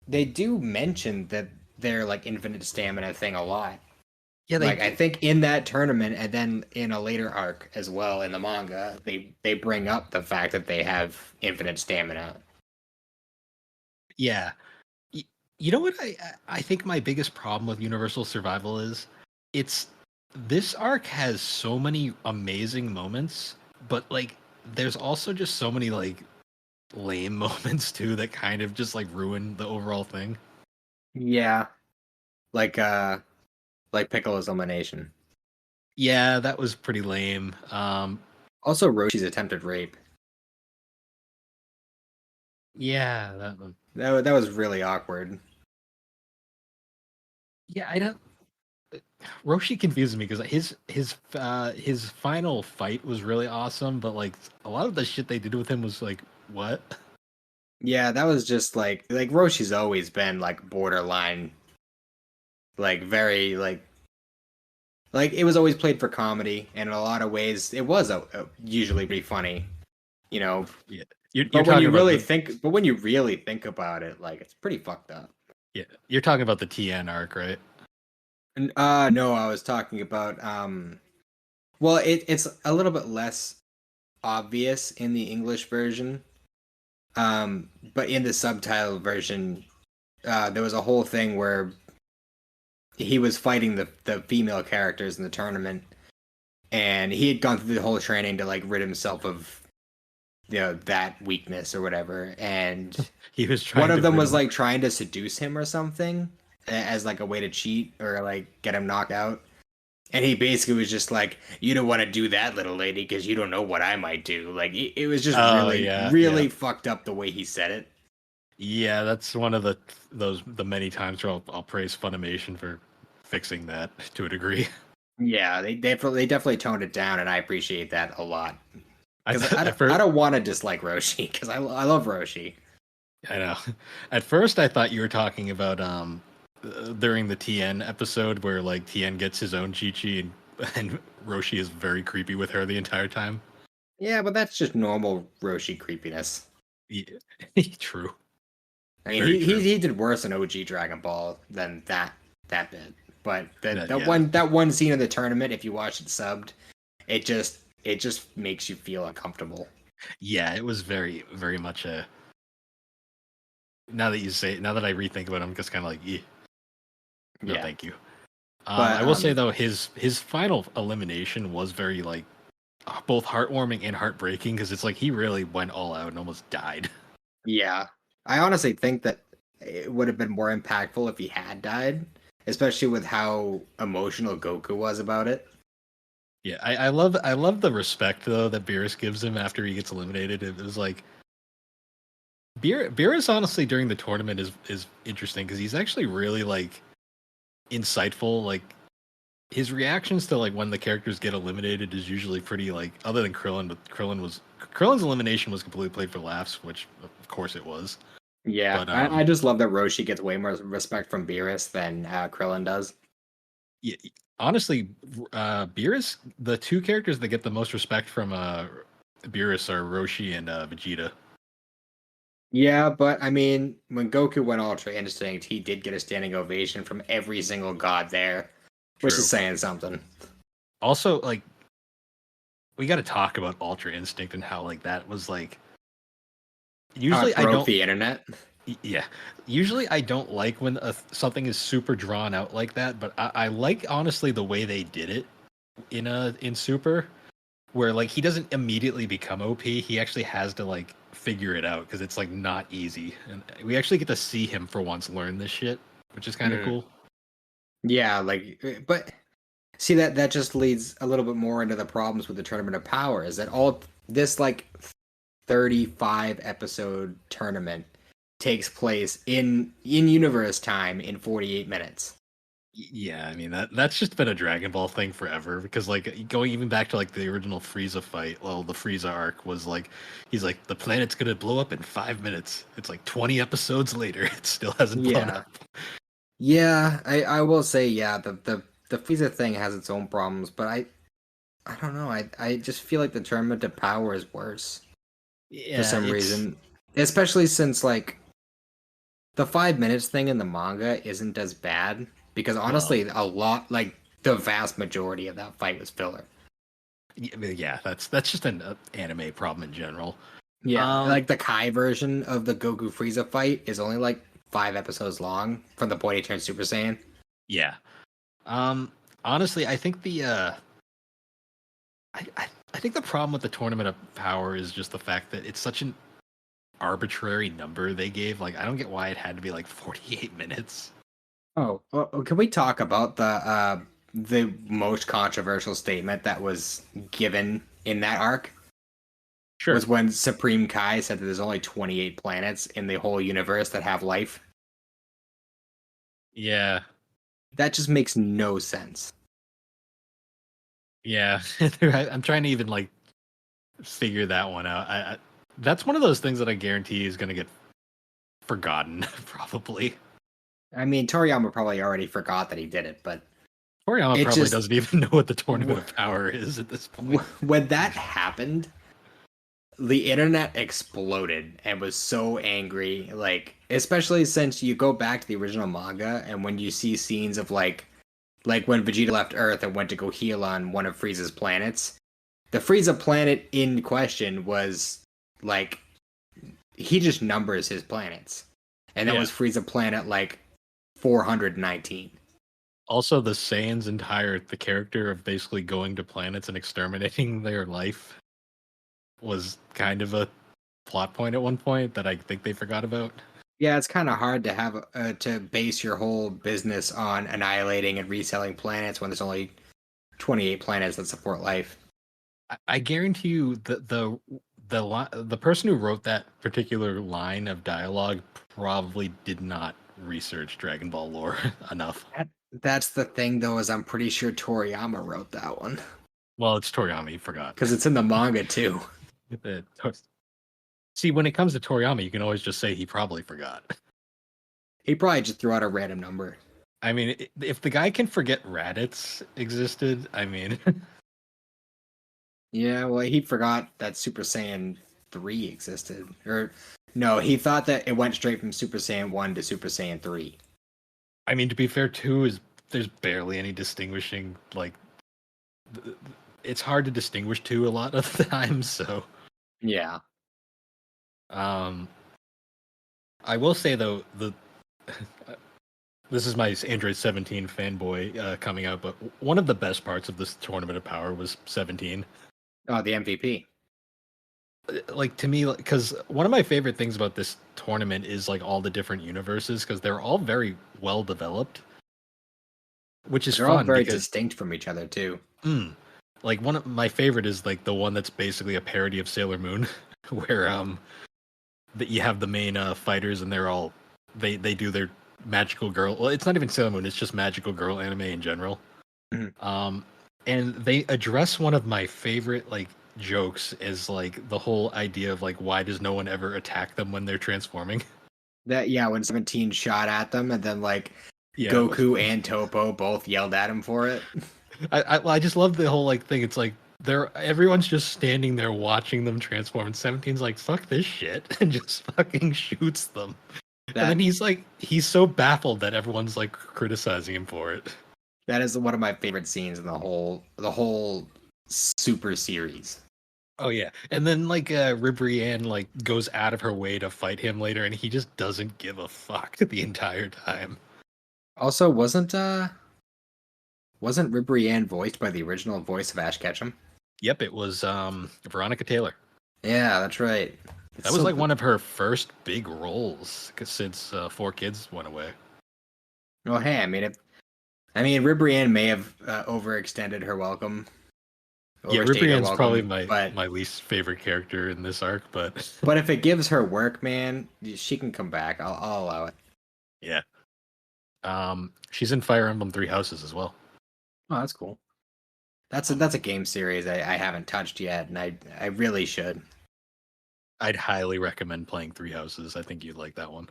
[SPEAKER 2] they do mention that their like infinite stamina thing a lot.
[SPEAKER 1] Yeah, they
[SPEAKER 2] Like I
[SPEAKER 1] do.
[SPEAKER 2] think in that tournament and then in a later arc as well in the manga, they bring up the fact that they have infinite stamina.
[SPEAKER 1] Yeah. Y- You know what I think my biggest problem with Universal Survival is? It's this arc has so many amazing moments, but like there's also just so many like lame moments too that kind of just like ruin the overall thing.
[SPEAKER 2] Yeah. Like like Piccolo's elimination.
[SPEAKER 1] Yeah, that was pretty lame.
[SPEAKER 2] Also Roshi's attempted rape.
[SPEAKER 1] Yeah, that one.
[SPEAKER 2] That was really awkward.
[SPEAKER 1] Yeah, I don't. Roshi confuses me because his final fight was really awesome, but like a lot of the shit they did with him was like what?
[SPEAKER 2] Yeah, that was just like Roshi's always been like borderline, like very like it was always played for comedy, and in a lot of ways it was usually pretty funny, you know.
[SPEAKER 1] Yeah, you're talking about the
[SPEAKER 2] But when you really think about it, like it's pretty fucked up.
[SPEAKER 1] yeah you're talking about the TN arc, right?
[SPEAKER 2] No, I was talking about well, it's a little bit less obvious in the English version. But in the subtitle version, there was a whole thing where he was fighting the female characters in the tournament, and he had gone through the whole training to like rid himself of that weakness or whatever. And
[SPEAKER 1] He was
[SPEAKER 2] one
[SPEAKER 1] trying
[SPEAKER 2] of
[SPEAKER 1] to
[SPEAKER 2] them
[SPEAKER 1] rid
[SPEAKER 2] was
[SPEAKER 1] him.
[SPEAKER 2] like trying to seduce him or something as like a way to cheat or like get him knocked out. And he basically was just like, "You don't want to do that, little lady, because you don't know what I might do." Like it was just
[SPEAKER 1] Oh
[SPEAKER 2] really,
[SPEAKER 1] yeah, yeah,
[SPEAKER 2] really fucked up the way he said it.
[SPEAKER 1] yeah. That's one of the many times where I'll praise Funimation for fixing that to a degree.
[SPEAKER 2] Yeah, they definitely toned it down, and I appreciate that a lot.
[SPEAKER 1] I
[SPEAKER 2] Because
[SPEAKER 1] th- at
[SPEAKER 2] I
[SPEAKER 1] first
[SPEAKER 2] don't want to dislike Roshi because I love Roshi.
[SPEAKER 1] I know. At first, I thought you were talking about during the TN episode where like TN gets his own Chi Chi and Roshi is very creepy with her the entire time.
[SPEAKER 2] Yeah, but that's just normal Roshi creepiness.
[SPEAKER 1] Yeah. True.
[SPEAKER 2] I mean,
[SPEAKER 1] Very true.
[SPEAKER 2] he did worse in OG Dragon Ball than that bit. But
[SPEAKER 1] That yeah.
[SPEAKER 2] that one scene in the tournament, if you watch it subbed, it just makes you feel uncomfortable.
[SPEAKER 1] Yeah, it was very very much a. Now that you say, now that I rethink about it, I'm just kind of like, no,
[SPEAKER 2] Yeah,
[SPEAKER 1] thank you.
[SPEAKER 2] but
[SPEAKER 1] I will say though, his final elimination was very like both heartwarming and heartbreaking because it's like he really went all out and almost died.
[SPEAKER 2] yeah, I honestly think that it would have been more impactful if he had died, especially with how emotional Goku was about it.
[SPEAKER 1] Yeah, I love the respect though that Beerus gives him after he gets eliminated. It was like Beerus honestly during the tournament is interesting because he's actually really like insightful. Like his reactions to like when the characters get eliminated is usually pretty like other than Krillin, but Krillin's elimination was completely played for laughs, which of course it was.
[SPEAKER 2] Yeah,
[SPEAKER 1] But
[SPEAKER 2] I just love that Roshi gets way more respect from Beerus than Krillin does.
[SPEAKER 1] yeah, honestly, Beerus, the two characters that get the most respect from Beerus are Roshi and Vegeta.
[SPEAKER 2] Yeah, but I mean, when Goku went Ultra Instinct, he did get a standing ovation from every single god there, which is
[SPEAKER 1] True.
[SPEAKER 2] saying something.
[SPEAKER 1] Also, like we got to talk about Ultra Instinct and how like that was like.
[SPEAKER 2] How
[SPEAKER 1] Usually,
[SPEAKER 2] it
[SPEAKER 1] I
[SPEAKER 2] broke
[SPEAKER 1] don't.
[SPEAKER 2] the internet.
[SPEAKER 1] Yeah, usually I don't like when something is super drawn out like that, but I like honestly the way they did it in Super, where like he doesn't immediately become OP. He actually has to like figure it out because it's like not easy, and we actually get to see him for once learn this shit, which is kind of
[SPEAKER 2] Mm.
[SPEAKER 1] cool.
[SPEAKER 2] Yeah, like, but See, that just leads a little bit more into the problems with the Tournament of Power. Is that all this like 35 episode tournament takes place in universe time in 48 minutes.
[SPEAKER 1] Yeah, I mean that's just been a Dragon Ball thing forever because like going even back to like the original Frieza fight, well the Frieza arc was like he's like the planet's gonna blow up in 5 minutes. It's like 20 episodes later, it still hasn't blown
[SPEAKER 2] Yeah.
[SPEAKER 1] up.
[SPEAKER 2] Yeah, I will say yeah, the Frieza thing has its own problems, but I don't know. I just feel like the Tournament of Power is worse for
[SPEAKER 1] Yeah,
[SPEAKER 2] some
[SPEAKER 1] it's
[SPEAKER 2] reason. Especially since like the 5 minutes thing in the manga isn't as bad because
[SPEAKER 1] well,
[SPEAKER 2] honestly, a lot like the vast majority of that fight was filler.
[SPEAKER 1] yeah, that's just an anime problem in general.
[SPEAKER 2] Yeah,
[SPEAKER 1] Um,
[SPEAKER 2] like the Kai version of the Goku Frieza fight is only like 5 episodes long from the point he turns Super Saiyan.
[SPEAKER 1] yeah. Um, honestly, I think I think the problem with the Tournament of Power is just the fact that it's such an arbitrary number they gave. Like, I don't get why it had to be like 48 minutes.
[SPEAKER 2] Oh, well, can we talk about the most controversial statement that was given in that arc?
[SPEAKER 1] Sure.
[SPEAKER 2] Was when Supreme Kai said that there's only 28 planets in the whole universe that have life.
[SPEAKER 1] Yeah.
[SPEAKER 2] That just makes no sense.
[SPEAKER 1] Yeah. I'm trying to even like figure that one out. That's one of those things that I guarantee is going to get forgotten, probably.
[SPEAKER 2] I mean, Toriyama probably already forgot that he did it, but
[SPEAKER 1] Toriyama
[SPEAKER 2] it
[SPEAKER 1] probably
[SPEAKER 2] just
[SPEAKER 1] doesn't even know what the Tournament of Power is at this point.
[SPEAKER 2] when that happened, the internet exploded and was so angry. Like, especially since you go back to the original manga and when you see scenes of like when Vegeta left Earth and went to go heal on one of Frieza's planets, the Frieza planet in question was like he just numbers his planets, and that
[SPEAKER 1] Yeah.
[SPEAKER 2] was Frieza planet like 419.
[SPEAKER 1] Also, the Saiyan's entire the character of basically going to planets and exterminating their life was kind of a plot point at one point that I think they forgot about.
[SPEAKER 2] Yeah, it's kind of hard to have to base your whole business on annihilating and reselling planets when there's only 28 planets that support life.
[SPEAKER 1] I guarantee you that the person who wrote that particular line of dialogue probably did not research Dragon Ball lore enough.
[SPEAKER 2] That's the thing, though, is I'm pretty sure Toriyama wrote that one
[SPEAKER 1] Well, it's Toriyama, you forgot.
[SPEAKER 2] because it's in the manga too.
[SPEAKER 1] The- See, when it comes to Toriyama, you can always just say he probably forgot.
[SPEAKER 2] He probably just threw out a random number.
[SPEAKER 1] I mean, if the guy can forget Raditz existed, I mean,
[SPEAKER 2] Yeah, well, he forgot that Super Saiyan 3 existed. Or, no, he thought that it went straight from Super Saiyan 1 to Super Saiyan 3.
[SPEAKER 1] I mean to be fair, two is there's barely any distinguishing. Like, it's hard to distinguish two a lot of the time. So,
[SPEAKER 2] Yeah.
[SPEAKER 1] um, I will say though the this is my Android 17 fanboy coming out, but one of the best parts of this Tournament of Power was 17.
[SPEAKER 2] Oh, the MVP.
[SPEAKER 1] Like to me, because one of my favorite things about this tournament is like all the different universes because they're all very well developed, which is
[SPEAKER 2] They're all
[SPEAKER 1] fun
[SPEAKER 2] very
[SPEAKER 1] because
[SPEAKER 2] distinct from each other, too.
[SPEAKER 1] like one of my favorite is like the one that's basically a parody of Sailor Moon, where that you have the main fighters and they're all they do their magical girl. Well, it's not even Sailor Moon; it's just magical girl anime in general.
[SPEAKER 2] Mhm.
[SPEAKER 1] And they address one of my favorite like jokes is like the whole idea of like why does no one ever attack them when they're transforming?
[SPEAKER 2] That, yeah, when 17 shot at them and then, like,
[SPEAKER 1] Yeah,
[SPEAKER 2] Goku and Topo both yelled at him for it.
[SPEAKER 1] I just love the whole like thing. It's like everyone's just standing there watching them transform, and 17's like fuck this shit and just fucking shoots them. And then he's so baffled that everyone's like criticizing him for it.
[SPEAKER 2] That is one of my favorite scenes in the whole Super series.
[SPEAKER 1] Oh yeah, and then like Ribrianne like goes out of her way to fight him later, and he just doesn't give a fuck the entire time.
[SPEAKER 2] Also, wasn't Ribrianne voiced by the original voice of Ash Ketchum?
[SPEAKER 1] Yep, it was Veronica Taylor.
[SPEAKER 2] Yeah, that's right.
[SPEAKER 1] That was like one of her first big roles since Four Kids went away.
[SPEAKER 2] Well, hey, I mean, I mean, Ribrianne may have overextended her welcome,
[SPEAKER 1] Yeah,
[SPEAKER 2] overstayed her
[SPEAKER 1] Ribrianne's probably
[SPEAKER 2] welcome,
[SPEAKER 1] my
[SPEAKER 2] but
[SPEAKER 1] my least favorite character in this arc, but
[SPEAKER 2] but if it gives her work, man, she can come back. I'll allow it.
[SPEAKER 1] yeah. She's in Fire Emblem Three Houses as well.
[SPEAKER 2] Oh, that's cool. That's
[SPEAKER 1] Um,
[SPEAKER 2] a game series I haven't touched yet, and I really should.
[SPEAKER 1] I'd highly recommend playing Three Houses. I think you'd like that one.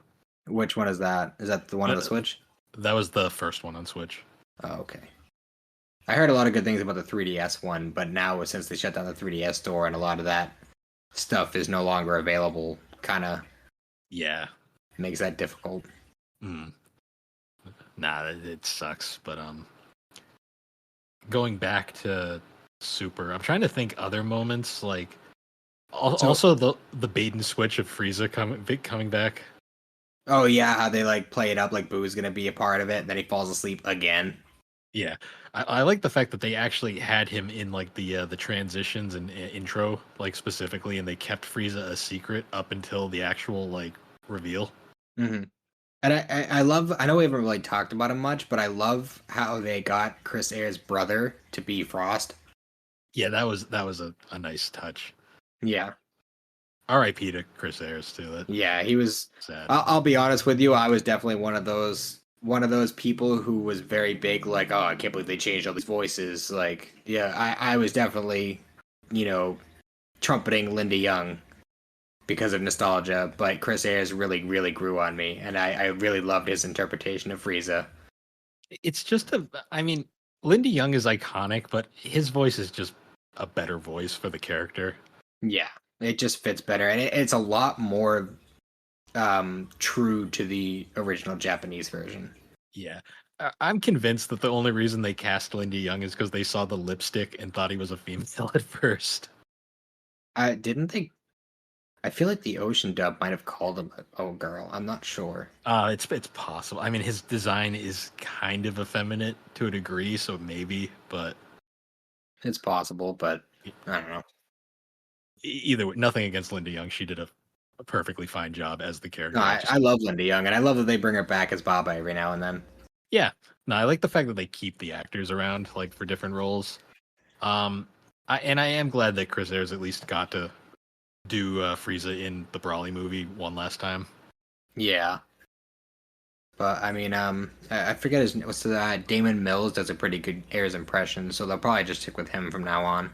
[SPEAKER 2] Which one is that? Is that the one on the
[SPEAKER 1] Uh,
[SPEAKER 2] Switch?
[SPEAKER 1] That was the first one on Switch.
[SPEAKER 2] Oh, okay. I heard a lot of good things about the 3DS one, but now since they shut down the 3DS store and a lot of that stuff is no longer available, kind of
[SPEAKER 1] Yeah.
[SPEAKER 2] makes that difficult.
[SPEAKER 1] Mm. Nah, it sucks. But going back to Super, I'm trying to think other moments like
[SPEAKER 2] So,
[SPEAKER 1] also the bait and switch of Frieza coming back.
[SPEAKER 2] oh yeah, how they like play it up like Boo's gonna be a part of it, and then he falls asleep again.
[SPEAKER 1] Yeah, I like the fact that they actually had him in like the transitions and intro like specifically, and they kept Frieza a secret up until the actual like reveal.
[SPEAKER 2] Mm-hmm. And I love. I know we haven't really talked about him much, but I love how they got Chris Ayres' brother to be Frost.
[SPEAKER 1] Yeah, that was a nice touch.
[SPEAKER 2] Yeah,
[SPEAKER 1] R.I.P. to Chris Ayres too. That
[SPEAKER 2] yeah, he was.
[SPEAKER 1] sad.
[SPEAKER 2] I'll be honest with you. I was definitely one of those people who was very big. Like, oh, I can't believe they changed all these voices. Like, yeah, I was definitely, you know, trumpeting Linda Young because of nostalgia. But Chris Ayres really grew on me, and I really loved his interpretation of Frieza.
[SPEAKER 1] It's just I mean, Lindy Young is iconic, but his voice is just a better voice for the character.
[SPEAKER 2] Yeah, it just fits better, and it's a lot more true to the original Japanese version.
[SPEAKER 1] Yeah. I'm convinced that the only reason they cast Lindy Young is because they saw the lipstick and thought he was a female at first.
[SPEAKER 2] Didn't they? I feel like the Ocean dub might have called him a girl. I'm not sure.
[SPEAKER 1] It's possible. I mean, his design is kind of effeminate to a degree, so maybe, but
[SPEAKER 2] It's possible, but I don't know.
[SPEAKER 1] Either way, nothing against Linda Young. She did a perfectly fine job as the
[SPEAKER 2] No,
[SPEAKER 1] character.
[SPEAKER 2] I love Linda Young, and I love that they bring her back as Baba every now and then.
[SPEAKER 1] Yeah, no, I like the fact that they keep the actors around like for different roles. I am glad that Chris Ayres at least got to do Frieza in the Brawley movie one last time.
[SPEAKER 2] Yeah, but I mean, I forget his what's Damon Mills does a pretty good Ayres impression, so they'll probably just stick with him from now on.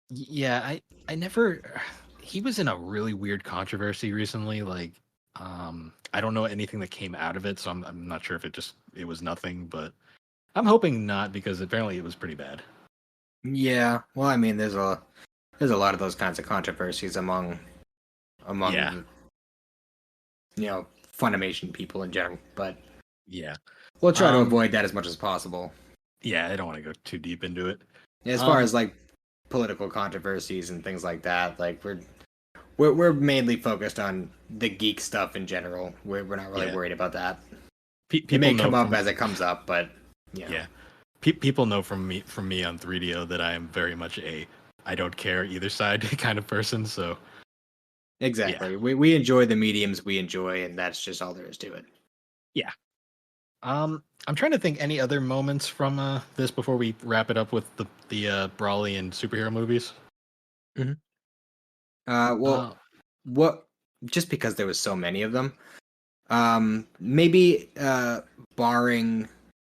[SPEAKER 1] Yeah, I never. He was in a really weird controversy recently. Like, I don't know anything that came out of it, so I'm not sure if it was nothing, but I'm hoping not because apparently it was pretty bad.
[SPEAKER 2] Yeah, well, I mean, there's a lot of those kinds of controversies among
[SPEAKER 1] Yeah,
[SPEAKER 2] Funimation people in general, but
[SPEAKER 1] yeah,
[SPEAKER 2] we'll try to
[SPEAKER 1] um,
[SPEAKER 2] avoid that as much as possible.
[SPEAKER 1] yeah. I don't want to go too deep into it.
[SPEAKER 2] As far
[SPEAKER 1] Um,
[SPEAKER 2] as like political controversies and things like that, like we're mainly focused on the geek stuff in general. We're not really
[SPEAKER 1] yeah.
[SPEAKER 2] worried about that. It
[SPEAKER 1] People
[SPEAKER 2] may
[SPEAKER 1] know
[SPEAKER 2] come up
[SPEAKER 1] from
[SPEAKER 2] as it comes up, but
[SPEAKER 1] yeah, people know from me on 3DO that I am very much a I don't care either side kind of person. So yeah,
[SPEAKER 2] exactly. We enjoy the mediums we enjoy, and that's just all there is to it.
[SPEAKER 1] yeah. I'm trying to think any other moments from this before we wrap it up with the Brawley and superhero movies.
[SPEAKER 2] Mhm.
[SPEAKER 1] Uh,
[SPEAKER 2] Well, what? Just because there was so many of them, maybe barring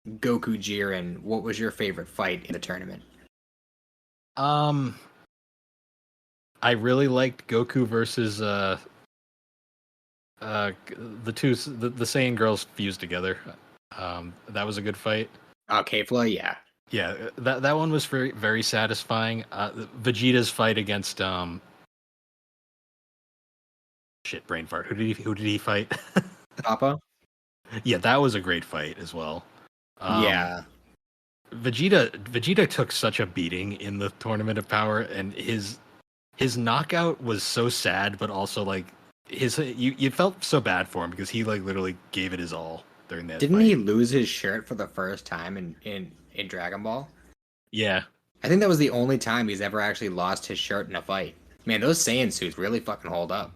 [SPEAKER 2] Goku Jiren, what was your favorite fight in the tournament?
[SPEAKER 1] um, I really liked Goku versus the the Saiyan girls fused together. That was a good fight.
[SPEAKER 2] Kefla, yeah.
[SPEAKER 1] Yeah, that one was very satisfying. Vegeta's fight against shit brain fart. Who did he fight?
[SPEAKER 2] Papa?
[SPEAKER 1] Yeah, that was a great fight as well. Um,
[SPEAKER 2] Yeah.
[SPEAKER 1] Vegeta took such a beating in the Tournament of Power, and his knockout was so sad, but also like you felt so bad for him because he like literally gave it his all during that
[SPEAKER 2] Didn't
[SPEAKER 1] fight.
[SPEAKER 2] he lose his shirt for the first time in Dragon Ball?
[SPEAKER 1] Yeah,
[SPEAKER 2] I think that was the only time he's ever actually lost his shirt in a fight. Man, those Saiyan suits really fucking hold up.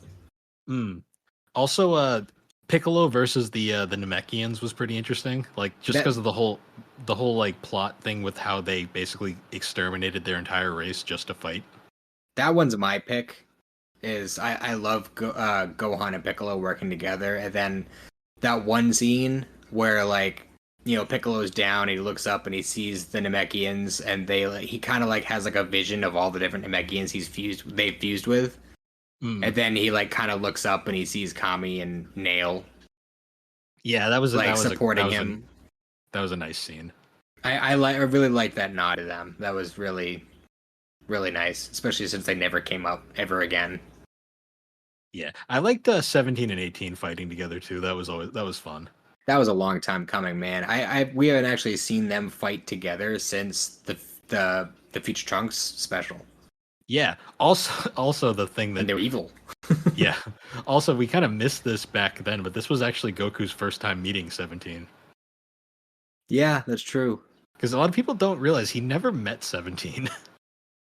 [SPEAKER 1] mm. Also, Piccolo versus the Namekians was pretty interesting. Like just
[SPEAKER 2] That
[SPEAKER 1] because of the whole like plot thing with how they basically exterminated their entire race just to fight.
[SPEAKER 2] that one's my pick. Is I love Gohan and Piccolo working together, and then that one scene where like Piccolo's down, he looks up and he sees the Namekians, and he kind of like has like a vision of all the different Namekians they've fused with,
[SPEAKER 1] Mm.
[SPEAKER 2] and then he like kind of looks up and he sees Kami and Nail
[SPEAKER 1] Yeah, that was
[SPEAKER 2] like
[SPEAKER 1] that was a that
[SPEAKER 2] supporting
[SPEAKER 1] was a
[SPEAKER 2] him.
[SPEAKER 1] that was a nice scene.
[SPEAKER 2] I really like that nod to them. That was really really nice, especially since they never came up ever again.
[SPEAKER 1] Yeah, I liked 17 and 18 fighting together too. That was fun.
[SPEAKER 2] That was a long time coming, man. We haven't actually seen them fight together since the Future Trunks special,
[SPEAKER 1] Yeah. Also the thing
[SPEAKER 2] and
[SPEAKER 1] that
[SPEAKER 2] they were evil.
[SPEAKER 1] yeah. Also, we kind of missed this back then, but this was actually Goku's first time meeting 17.
[SPEAKER 2] Yeah, that's true.
[SPEAKER 1] Because a lot of people don't realize he never met 17.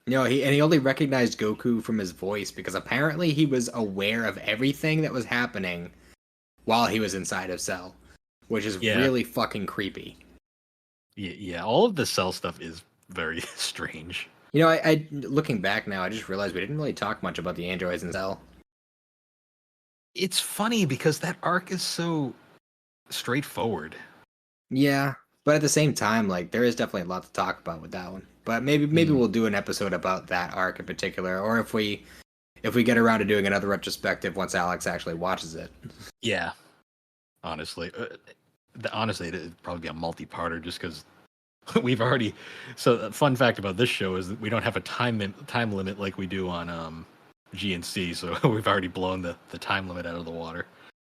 [SPEAKER 2] He only recognized Goku from his voice because apparently he was aware of everything that was happening while he was inside of Cell, which is
[SPEAKER 1] Yeah.
[SPEAKER 2] really fucking creepy.
[SPEAKER 1] Yeah. All of the Cell stuff is very strange.
[SPEAKER 2] I looking back now, I just realized we didn't really talk much about the androids in Cell.
[SPEAKER 1] It's funny because that arc is so straightforward.
[SPEAKER 2] Yeah, but at the same time, like there is definitely a lot to talk about with that one. But maybe
[SPEAKER 1] Mm.
[SPEAKER 2] we'll do an episode about that arc in particular, or if we get around to doing another retrospective once Alex actually watches it.
[SPEAKER 1] Yeah. Honestly, it'd probably be a multi-parter just because we've already. So, fun fact about this show is that we don't have a time limit like we do on GNC. So we've already blown the time limit out of the water.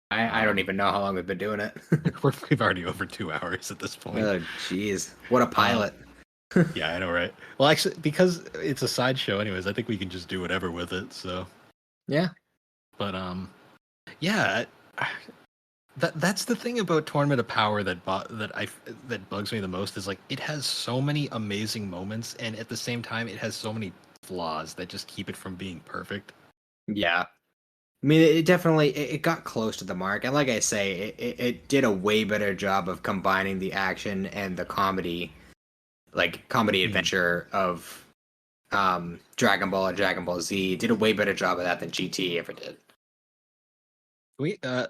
[SPEAKER 2] I don't even know how long we've been doing it.
[SPEAKER 1] We've already over 2 hours at this point.
[SPEAKER 2] Oh, jeez. What a pilot.
[SPEAKER 1] Yeah, I know, right? Well, actually, because it's a sideshow, anyways, I think we can just do whatever with it. So,
[SPEAKER 2] Yeah.
[SPEAKER 1] but yeah, that's the thing about Tournament of Power that bugs me the most is like it has so many amazing moments, and at the same time, it has so many flaws that just keep it from being perfect.
[SPEAKER 2] Yeah. I mean, it definitely it got close to the mark, and like I say, it did a way better job of combining the action and the comedy, like comedy adventure of Dragon Ball and Dragon Ball Z. It did a way better job of that than GT ever did.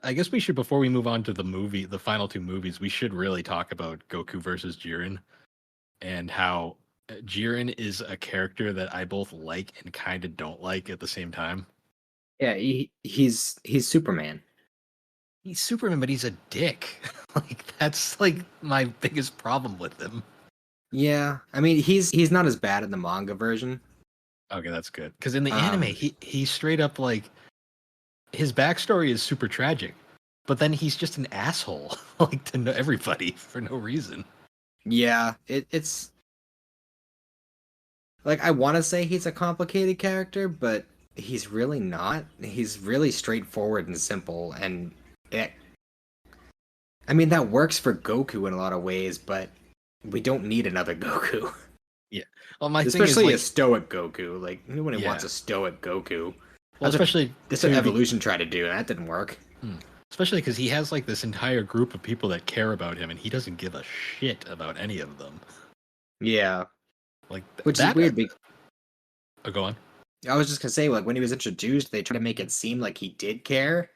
[SPEAKER 1] I guess we should, before we move on to the final two movies, we should really talk about Goku versus Jiren and how Jiren is a character that I both like and kind of don't like at the same time.
[SPEAKER 2] Yeah, he's Superman.
[SPEAKER 1] He's Superman, but he's a dick. Like that's like my biggest problem with him.
[SPEAKER 2] Yeah, I mean he's not as bad in the manga version.
[SPEAKER 1] Okay, that's good. Because in the anime, he straight up like his backstory is super tragic, but then he's just an asshole, like to everybody for no reason.
[SPEAKER 2] Yeah, it's like I want to say he's a complicated character, but he's really not. He's really straightforward and simple, and I mean that works for Goku in a lot of ways, but we don't need another Goku.
[SPEAKER 1] Yeah. Well, my
[SPEAKER 2] especially
[SPEAKER 1] thing is, like,
[SPEAKER 2] a stoic Goku. Like nobody
[SPEAKER 1] Yeah.
[SPEAKER 2] wants a stoic Goku.
[SPEAKER 1] well, especially
[SPEAKER 2] That's what Evolution tried to do, and that didn't work.
[SPEAKER 1] Especially because he has like this entire group of people that care about him, and he doesn't give a shit about any of them.
[SPEAKER 2] Yeah,
[SPEAKER 1] Like
[SPEAKER 2] which
[SPEAKER 1] that,
[SPEAKER 2] is weird.
[SPEAKER 1] Oh, go on.
[SPEAKER 2] I was just gonna say, like when he was introduced, they tried to make it seem like he did care,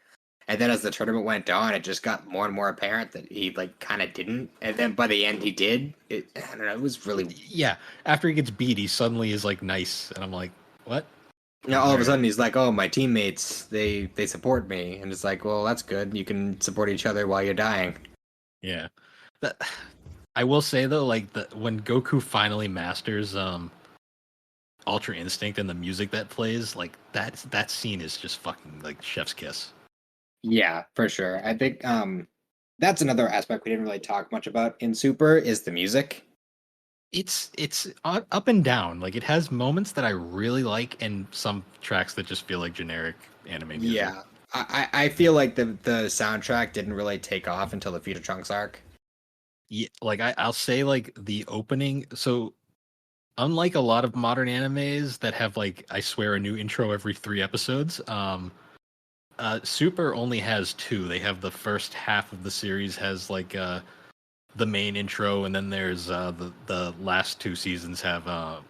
[SPEAKER 2] and then as the tournament went on, it just got more and more apparent that he like kind of didn't. And then by the end, he did. I don't know. It was really
[SPEAKER 1] Yeah. After he gets beat, he suddenly is like nice, and I'm like, what?
[SPEAKER 2] all of a sudden he's like, "Oh, my teammates, they support me," and it's like, "Well, that's good. You can support each other while you're dying."
[SPEAKER 1] Yeah. That, I will say though, like when Goku finally masters Ultra Instinct and the music that plays, like that scene is just fucking like chef's kiss.
[SPEAKER 2] Yeah, for sure. I think that's another aspect we didn't really talk much about in Super is the music.
[SPEAKER 1] It's up and down. Like it has moments that I really like, and some tracks that just feel like generic anime music.
[SPEAKER 2] Yeah, I feel like the soundtrack didn't really take off until the Future Trunks arc.
[SPEAKER 1] Yeah, like I'll say like the opening. So unlike a lot of modern animes that have like I swear a new intro every 3 episodes, Super only has two. They have the first half of the series has like the main intro, and then there's the last two seasons have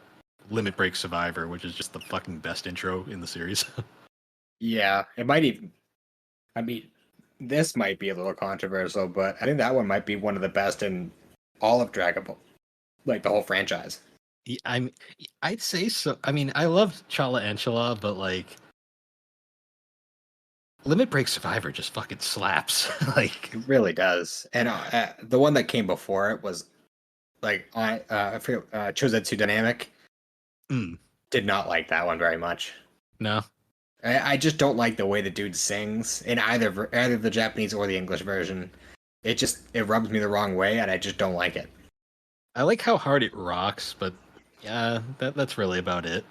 [SPEAKER 1] Limit Break Survivor, which is just the fucking best intro in the series.
[SPEAKER 2] Yeah, it might even. I mean, this might be a little controversial, but I think that one might be one of the best in all of Dragon Ball, like the whole franchise.
[SPEAKER 1] Yeah, I'd say so. I mean, I love Chala Anchala, but like Limit Break Survivor just fucking slaps. Like,
[SPEAKER 2] It really does. And the one that came before it was like I forget Chozetsu Dynamic.
[SPEAKER 1] mm,
[SPEAKER 2] Did not like that one very much.
[SPEAKER 1] no,
[SPEAKER 2] I just don't like the way the dude sings in either the Japanese or the English version. It rubs me the wrong way, and I just don't like it.
[SPEAKER 1] I like how hard it rocks, but yeah, that's really about it.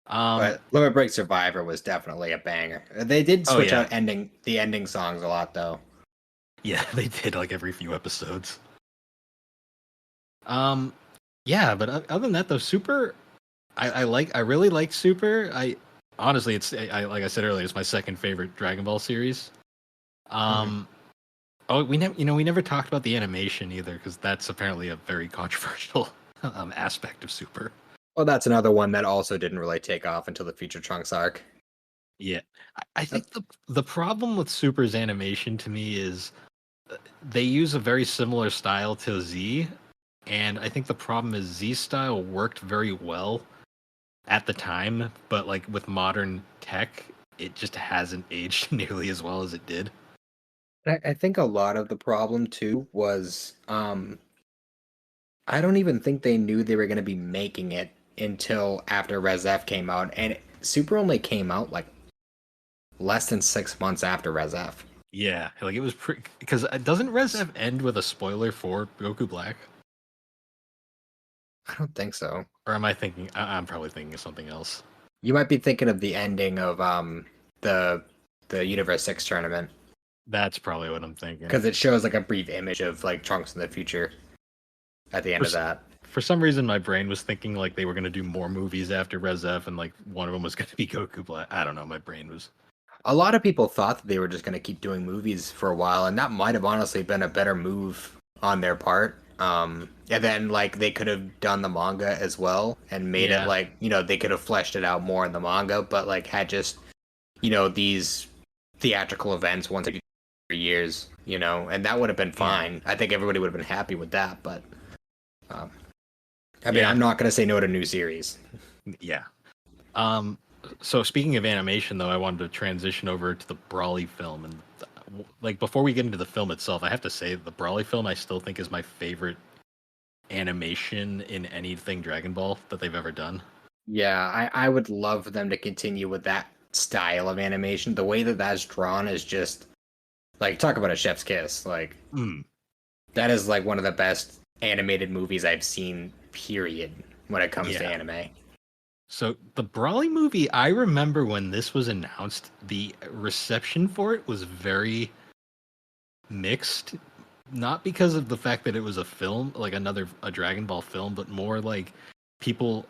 [SPEAKER 2] But Limit Break Survivor was definitely a banger. They did
[SPEAKER 1] Oh
[SPEAKER 2] switch
[SPEAKER 1] yeah,
[SPEAKER 2] out the ending songs a lot though.
[SPEAKER 1] yeah, they did like every few episodes. Um, yeah, but other than that though, Super, I really like Super. I honestly, I like I said earlier, it's my second favorite Dragon Ball series.
[SPEAKER 2] Mhm.
[SPEAKER 1] Um, oh, we never talked about the animation either, because that's apparently a very controversial aspect of Super.
[SPEAKER 2] Well, that's another one that also didn't really take off until the Future Trunks arc.
[SPEAKER 1] Yeah, I
[SPEAKER 2] Uh,
[SPEAKER 1] think the problem with Super's animation to me is they use a very similar style to Z, and I think the problem is Z style worked very well at the time, but like with modern tech, it just hasn't aged nearly as well as it did.
[SPEAKER 2] I think a lot of the problem too was I don't even think they knew they were going to be making it until after Res F came out, and Super only came out like less than 6 months after Res F.
[SPEAKER 1] Yeah, like it was pretty because doesn't Res F end with a spoiler for Goku Black?
[SPEAKER 2] I don't think so.
[SPEAKER 1] Or am I thinking? I'm probably thinking of something else.
[SPEAKER 2] You might be thinking of the ending of the the Universe 6 tournament
[SPEAKER 1] That's probably what I'm thinking.
[SPEAKER 2] because it shows like a brief image of like Trunks in the future at the end
[SPEAKER 1] For,
[SPEAKER 2] of that.
[SPEAKER 1] for some reason, my brain was thinking like they were gonna do more movies after Res F, and like one of them was gonna be Goku Black. I don't know. My brain was.
[SPEAKER 2] A lot of people thought that they were just going to keep doing movies for a while, and that might have honestly been a better move on their part. And then like they could have done the manga as well and made it
[SPEAKER 1] Yeah,
[SPEAKER 2] like they could have fleshed it out more in the manga, but like had just these theatrical events once every 3 years, and that would have been
[SPEAKER 1] yeah,
[SPEAKER 2] fine. I think everybody would have been happy with that, but um, I mean,
[SPEAKER 1] yeah,
[SPEAKER 2] I'm not going to say no to new series.
[SPEAKER 1] yeah. Um, so speaking of animation, though, I wanted to transition over to the Brawly film, and like before we get into the film itself, I have to say the Brawly film I still think is my favorite animation in anything Dragon Ball that they've ever done.
[SPEAKER 2] Yeah, I would love for them to continue with that style of animation. The way that that's drawn is just like talk about a chef's kiss. Like
[SPEAKER 1] Mm,
[SPEAKER 2] that is like one of the best animated movies I've seen, period, when it comes to
[SPEAKER 1] yeah.
[SPEAKER 2] anime.
[SPEAKER 1] So the Brawly movie, I remember when this was announced, the reception for it was very mixed. Not because of the fact that it was a film, like a Dragon Ball film, but more like people,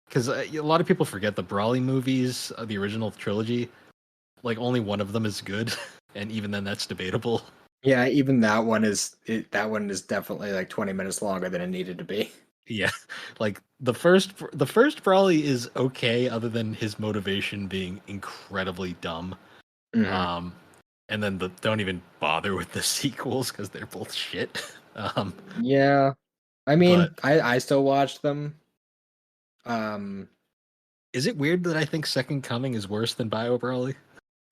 [SPEAKER 1] because a lot of people forget the Brawly movies, the original trilogy. Like only one of them is good, and even then, that's debatable.
[SPEAKER 2] Yeah, even that one is definitely like 20 minutes longer than it needed to be.
[SPEAKER 1] Yeah, like the first Brawly is okay, other than his motivation being incredibly dumb.
[SPEAKER 2] Hmm.
[SPEAKER 1] Um, and then don't even bother with the sequels because they're both shit. Um,
[SPEAKER 2] Yeah, I
[SPEAKER 1] but
[SPEAKER 2] mean, I still watch them. Um,
[SPEAKER 1] is it weird that I think Second Coming is worse than Bio Brawly?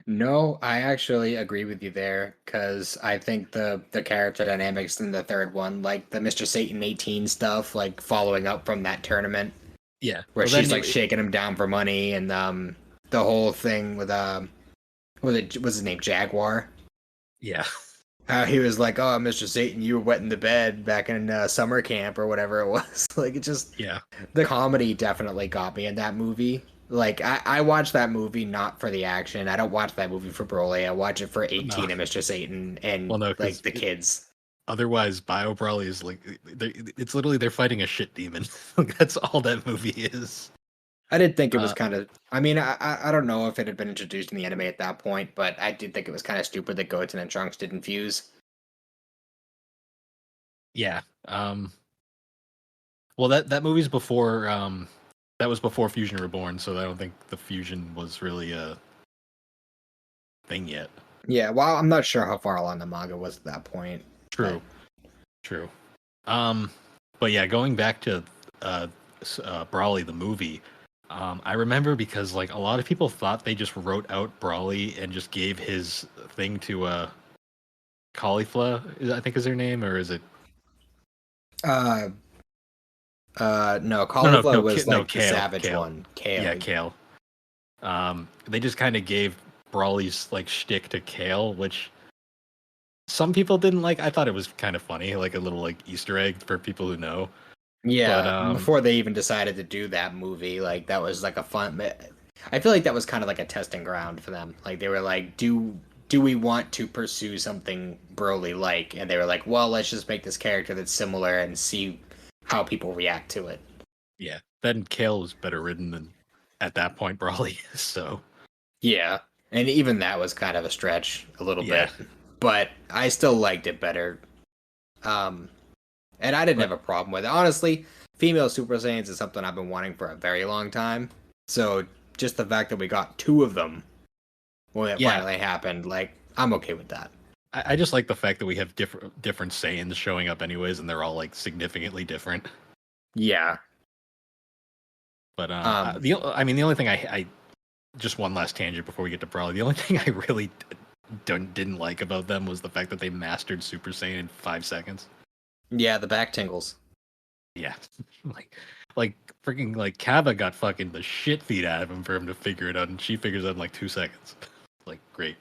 [SPEAKER 2] no, I actually agree with you there because I think the character dynamics in the third one, like the Mr. Satan 18 stuff, like following up from that tournament
[SPEAKER 1] Yeah.
[SPEAKER 2] where
[SPEAKER 1] Well, then
[SPEAKER 2] she's like shaking him down for money, and the whole thing with what's his name, Jaguar.
[SPEAKER 1] yeah,
[SPEAKER 2] How he was like, "Oh, Mr. Satan, you were wet in the bed back in summer camp or whatever it was." Like it just
[SPEAKER 1] yeah,
[SPEAKER 2] the comedy definitely got me in that movie. Like I watched that movie not for the action. I don't watch that movie for Broly. I watch it for
[SPEAKER 1] no,
[SPEAKER 2] 18 and Mr. Satan
[SPEAKER 1] well,
[SPEAKER 2] and
[SPEAKER 1] no,
[SPEAKER 2] like
[SPEAKER 1] because
[SPEAKER 2] the kids.
[SPEAKER 1] otherwise, Bio Brawly is like it's literally they're fighting a shit demon. Like, that's all that movie is.
[SPEAKER 2] I did think it was
[SPEAKER 1] Uh,
[SPEAKER 2] kind of. I mean, I don't know if it had been introduced in the anime at that point, but I did think it was kind of stupid that Goten and Trunks didn't fuse.
[SPEAKER 1] yeah. Well, that movie's before that was before Fusion Reborn, so I don't think the fusion was really a thing yet.
[SPEAKER 2] Yeah, well, I'm not sure how far along the manga was at that point.
[SPEAKER 1] True, true. Um, but yeah, going back to Brawly the movie, I remember because like a lot of people thought they just wrote out Brawly and just gave his thing to Caulifla, I think is her name, or is it?
[SPEAKER 2] Uh, no,
[SPEAKER 1] No, no,
[SPEAKER 2] Caulifla
[SPEAKER 1] no,
[SPEAKER 2] was
[SPEAKER 1] no,
[SPEAKER 2] like the
[SPEAKER 1] Kale,
[SPEAKER 2] savage
[SPEAKER 1] Kale.
[SPEAKER 2] one. Kale.
[SPEAKER 1] Yeah, Kale. They just kind of gave Brawly's like shtick to Kale, which some people didn't like. I thought it was kind of funny, like a little like Easter egg for people who know. But
[SPEAKER 2] Yeah, before they even decided to do that movie, like that was like a fun. I feel like that was kind of like a testing ground for them. Like they were like, do we want to pursue something Broly like? And they were like, well, let's just make this character that's similar and see how people react to it.
[SPEAKER 1] yeah, then Kale was better written than at that point Brawly. So
[SPEAKER 2] Yeah, and even that was kind of a stretch a little
[SPEAKER 1] yeah,
[SPEAKER 2] bit, but I still liked it better. Um, and I didn't
[SPEAKER 1] but
[SPEAKER 2] have a problem with it. Honestly, female Super Saiyans is something I've been wanting for a very long time. So just the fact that we got two of them when it
[SPEAKER 1] yeah,
[SPEAKER 2] finally happened, like I'm okay with that.
[SPEAKER 1] I just like the fact that we have different Saiyans showing up anyways, and they're all like significantly different.
[SPEAKER 2] Yeah.
[SPEAKER 1] But
[SPEAKER 2] Um.
[SPEAKER 1] I mean the only thing I just one last tangent before we get to Brawly. The only thing I really didn't like about them was the fact that they mastered Super Saiyan in 5 seconds.
[SPEAKER 2] Yeah, the back tingles.
[SPEAKER 1] Yeah, like like freaking like Kava got fucking the shit beat out of him for him to figure it out, and she figures it out in like 2 seconds. Like great.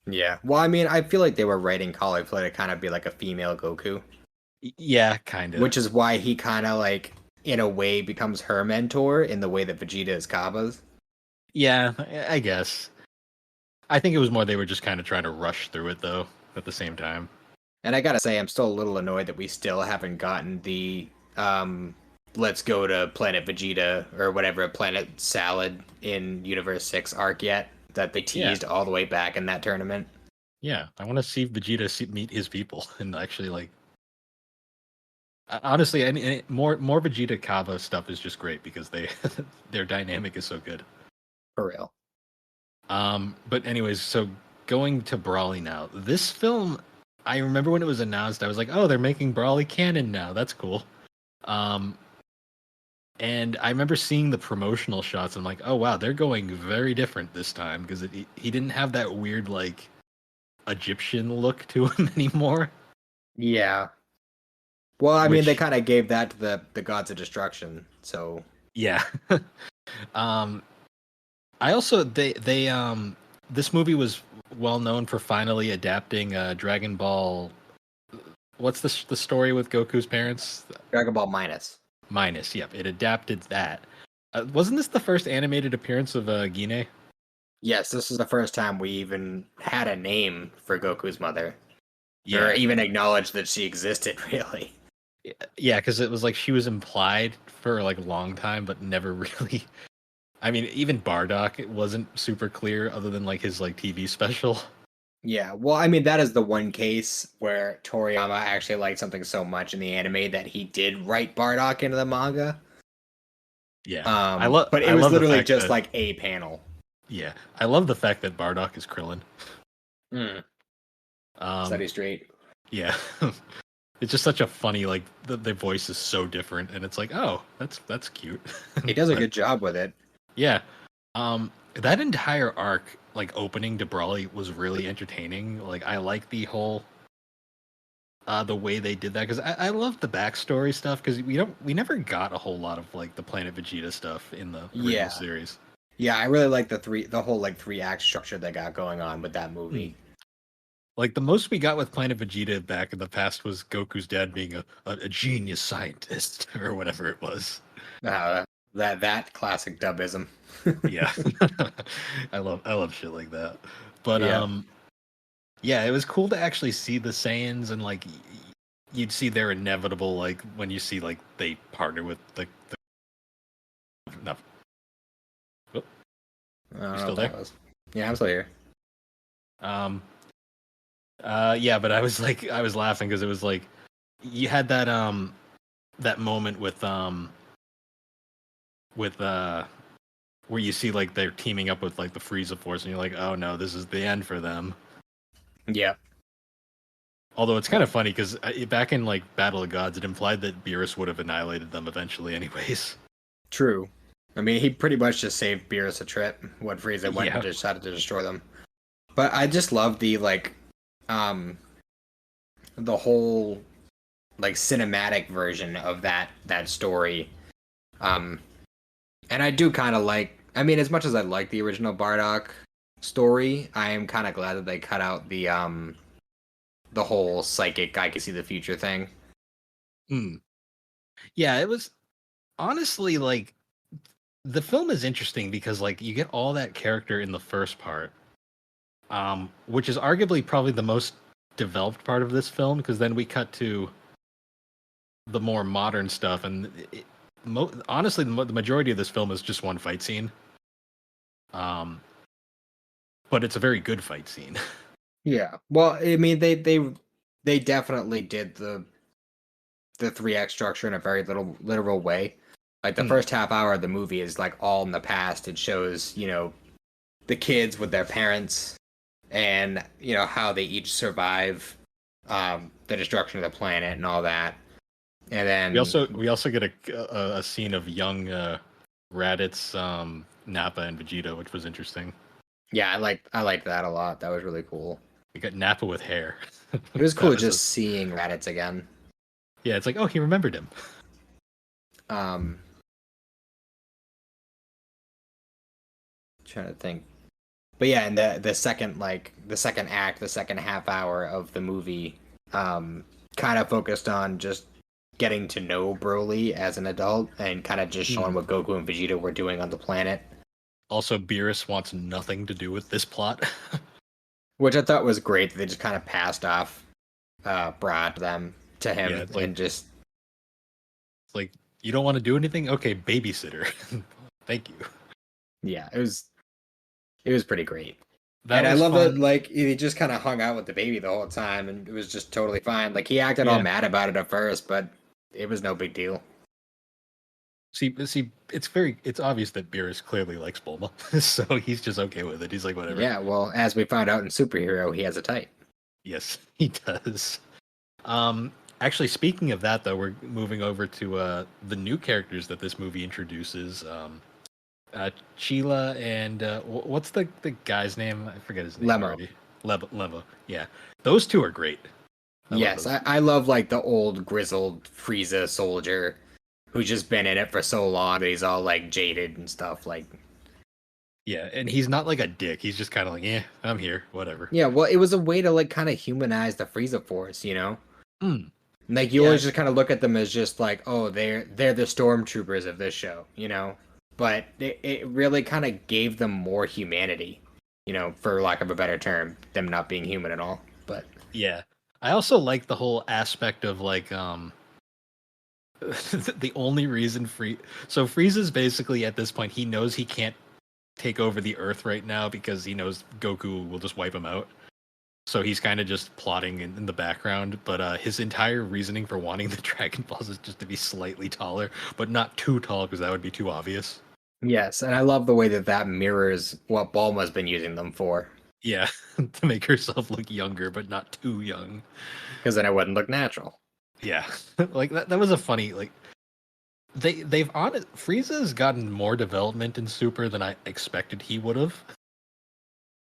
[SPEAKER 2] Yeah. Well, I mean, I feel like they were writing Caulifla to kind of be like a female Goku,
[SPEAKER 1] Yeah, kind of.
[SPEAKER 2] which is why he kind of like, in a way, becomes her mentor in the way that Vegeta is Cabba's.
[SPEAKER 1] Yeah, I guess. I think it was more they were just kind of trying to rush through it though at the same time.
[SPEAKER 2] And I gotta say, I'm still a little annoyed that we still haven't gotten the let's go to Planet Vegeta or whatever, Planet Salad in Universe 6 arc yet that they
[SPEAKER 1] Yeah,
[SPEAKER 2] teased all the way back in that tournament.
[SPEAKER 1] yeah. I want to see Vegeta meet his people and actually like. Honestly, any more Vegeta Kava stuff is just great because they their dynamic is so good.
[SPEAKER 2] For real.
[SPEAKER 1] But anyways, so going to Brawly now. This film, I remember when it was announced, I was like, "Oh, they're making Brawly canon now. That's cool." Um, and I remember seeing the promotional shots. And I'm like, "Oh wow, they're going very different this time because he didn't have that weird like Egyptian look to him anymore."
[SPEAKER 2] Yeah. Well, I mean, they
[SPEAKER 1] Which,
[SPEAKER 2] kind of gave that to the Gods of Destruction, so
[SPEAKER 1] yeah. um, I also this movie was well known for finally adapting Dragon Ball. What's the story with Goku's parents?
[SPEAKER 2] Dragon Ball Minus.
[SPEAKER 1] Minus. Yep, it adapted that. Wasn't this the first animated appearance of Gine?
[SPEAKER 2] Yes, this is the first time we even had a name for Goku's mother, or
[SPEAKER 1] Yeah,
[SPEAKER 2] even acknowledged that she existed, really.
[SPEAKER 1] yeah, because it was like she was implied for like a long time, but never really. I mean, even Bardock, it wasn't super clear, other than like his like TV special.
[SPEAKER 2] Yeah, well, I mean, that is the one case where Toriyama actually liked something so much in the anime that he did write Bardock into the manga.
[SPEAKER 1] Yeah,
[SPEAKER 2] But it
[SPEAKER 1] I
[SPEAKER 2] was
[SPEAKER 1] love the
[SPEAKER 2] literally
[SPEAKER 1] fact
[SPEAKER 2] just
[SPEAKER 1] that
[SPEAKER 2] like a panel.
[SPEAKER 1] yeah, I love the fact that Bardock is Krillin.
[SPEAKER 2] Mm.
[SPEAKER 1] Um,
[SPEAKER 2] Steady straight.
[SPEAKER 1] yeah, it's just such a funny like their voice is so different, and it's like, oh, that's cute.
[SPEAKER 2] He does a
[SPEAKER 1] But
[SPEAKER 2] good job with it.
[SPEAKER 1] yeah, that entire arc, like opening to Brawly, was really entertaining. Like I like the whole the way they did that because I love the backstory stuff because we never got a whole lot of like the Planet Vegeta stuff in the original
[SPEAKER 2] Yeah.
[SPEAKER 1] series.
[SPEAKER 2] Yeah, I really like the whole like three act structure they got going on with that movie.
[SPEAKER 1] Like the most we got with Planet Vegeta back in the past was Goku's dad being a genius scientist or whatever it was.
[SPEAKER 2] That classic dubism.
[SPEAKER 1] Yeah, I love shit like that. But
[SPEAKER 2] Yeah.
[SPEAKER 1] yeah, it was cool to actually see the Saiyans and like you'd see their inevitable like when you see like they partner with the not
[SPEAKER 2] I don't
[SPEAKER 1] You
[SPEAKER 2] know
[SPEAKER 1] still
[SPEAKER 2] what
[SPEAKER 1] there?
[SPEAKER 2] that was. Yeah, I'm still here.
[SPEAKER 1] Um, yeah, but I was like, I was laughing because it was like you had that moment with where you see like they're teaming up with like the Frieza Force, and you're like, oh no, this is the end for them.
[SPEAKER 2] Yeah.
[SPEAKER 1] Although it's kind of funny because back in like Battle of Gods, it implied that Beerus would have annihilated them eventually, anyways.
[SPEAKER 2] True. I mean, he pretty much just saved Beerus a trip when Frieza went and
[SPEAKER 1] Yeah.
[SPEAKER 2] decided to destroy them. But I just love the um, the whole like cinematic version of that story. Um, and I do kind of like. I mean, as much as I like the original Bardock story, I am kind of glad that they cut out the whole psychic I can see the future thing.
[SPEAKER 1] Hmm. Yeah, it was honestly like the film is interesting because like you get all that character in the first part, which is arguably probably the most developed part of this film because then we cut to the more modern stuff and honestly the majority of this film is just one fight scene. Um, but it's a very good fight scene.
[SPEAKER 2] Yeah. Well, I mean, they definitely did the 3 act structure in a very little literal way. Like the
[SPEAKER 1] Hmm.
[SPEAKER 2] first half hour of the movie is like all in the past. It shows, the kids with their parents and, how they each survive the destruction of the planet and all that. And
[SPEAKER 1] We
[SPEAKER 2] then
[SPEAKER 1] also get a scene of young Raditz, Nappa, and Vegeta, which was interesting.
[SPEAKER 2] yeah, I liked that a lot. That was really cool.
[SPEAKER 1] We got Nappa with hair.
[SPEAKER 2] It was
[SPEAKER 1] That
[SPEAKER 2] cool
[SPEAKER 1] was
[SPEAKER 2] just seeing Raditz again.
[SPEAKER 1] yeah. It's like oh, he remembered him.
[SPEAKER 2] Um Trying to think. But yeah, and the second act, the second half hour of the movie, kind of focused on just getting to know Broly as an adult and kind of just showing
[SPEAKER 1] Hmm.
[SPEAKER 2] what Goku and Vegeta were doing on the planet,
[SPEAKER 1] Also, Beerus wants nothing to do with this plot.
[SPEAKER 2] which I thought was great. They just kind of passed off, brought them to
[SPEAKER 1] Yeah,
[SPEAKER 2] him, and just
[SPEAKER 1] it's like you don't want to do anything. Okay, babysitter. Thank you.
[SPEAKER 2] yeah, it was pretty great.
[SPEAKER 1] That
[SPEAKER 2] And I
[SPEAKER 1] was
[SPEAKER 2] love that,
[SPEAKER 1] fun.
[SPEAKER 2] like, he just kind of hung out with the baby the whole time, and it was just totally fine. Like, he acted all
[SPEAKER 1] Yeah.
[SPEAKER 2] mad about it at first, but it was no big deal.
[SPEAKER 1] See, it's obvious that Beerus clearly likes Bulma, so he's just okay with it. He's like, whatever.
[SPEAKER 2] Yeah, well, as we found out in Superhero, he has a type.
[SPEAKER 1] Yes, he does. Actually, speaking of that, though, we're moving over to the new characters that this movie introduces. Sheila and what's the guy's name? I forget his name
[SPEAKER 2] Lemo.
[SPEAKER 1] already. Levo. Yeah, those two are great. I love
[SPEAKER 2] Yes,
[SPEAKER 1] those.
[SPEAKER 2] I love, like, the old grizzled Frieza soldier who's just been in it for so long that he's all, like, jaded and stuff. Like,
[SPEAKER 1] Yeah, and he's not like a dick. He's just kind of like, yeah, I'm here, whatever.
[SPEAKER 2] yeah, well, it was a way to, like, kind of humanize the Frieza Force.
[SPEAKER 1] Mm,
[SPEAKER 2] Like, you
[SPEAKER 1] yeah,
[SPEAKER 2] always just kind of look at them as just like, oh, they're the stormtroopers of this show. But it really kind of gave them more humanity, for lack of a better term, them not being human at all. But
[SPEAKER 1] yeah. I also like the whole aspect of like the only reason so Frieza's basically at this point he knows he can't take over the Earth right now because he knows Goku will just wipe him out. So he's kind of just plotting in the background, but his entire reasoning for wanting the Dragon Balls is just to be slightly taller, but not too tall because that would be too obvious.
[SPEAKER 2] yes, and I love the way that mirrors what Bulma's been using them for,
[SPEAKER 1] Yeah, to make herself look younger, but not too young.
[SPEAKER 2] because then it wouldn't look natural.
[SPEAKER 1] Yeah, like that was a funny like they've on it. Frieza's gotten more development in Super than I expected he would have.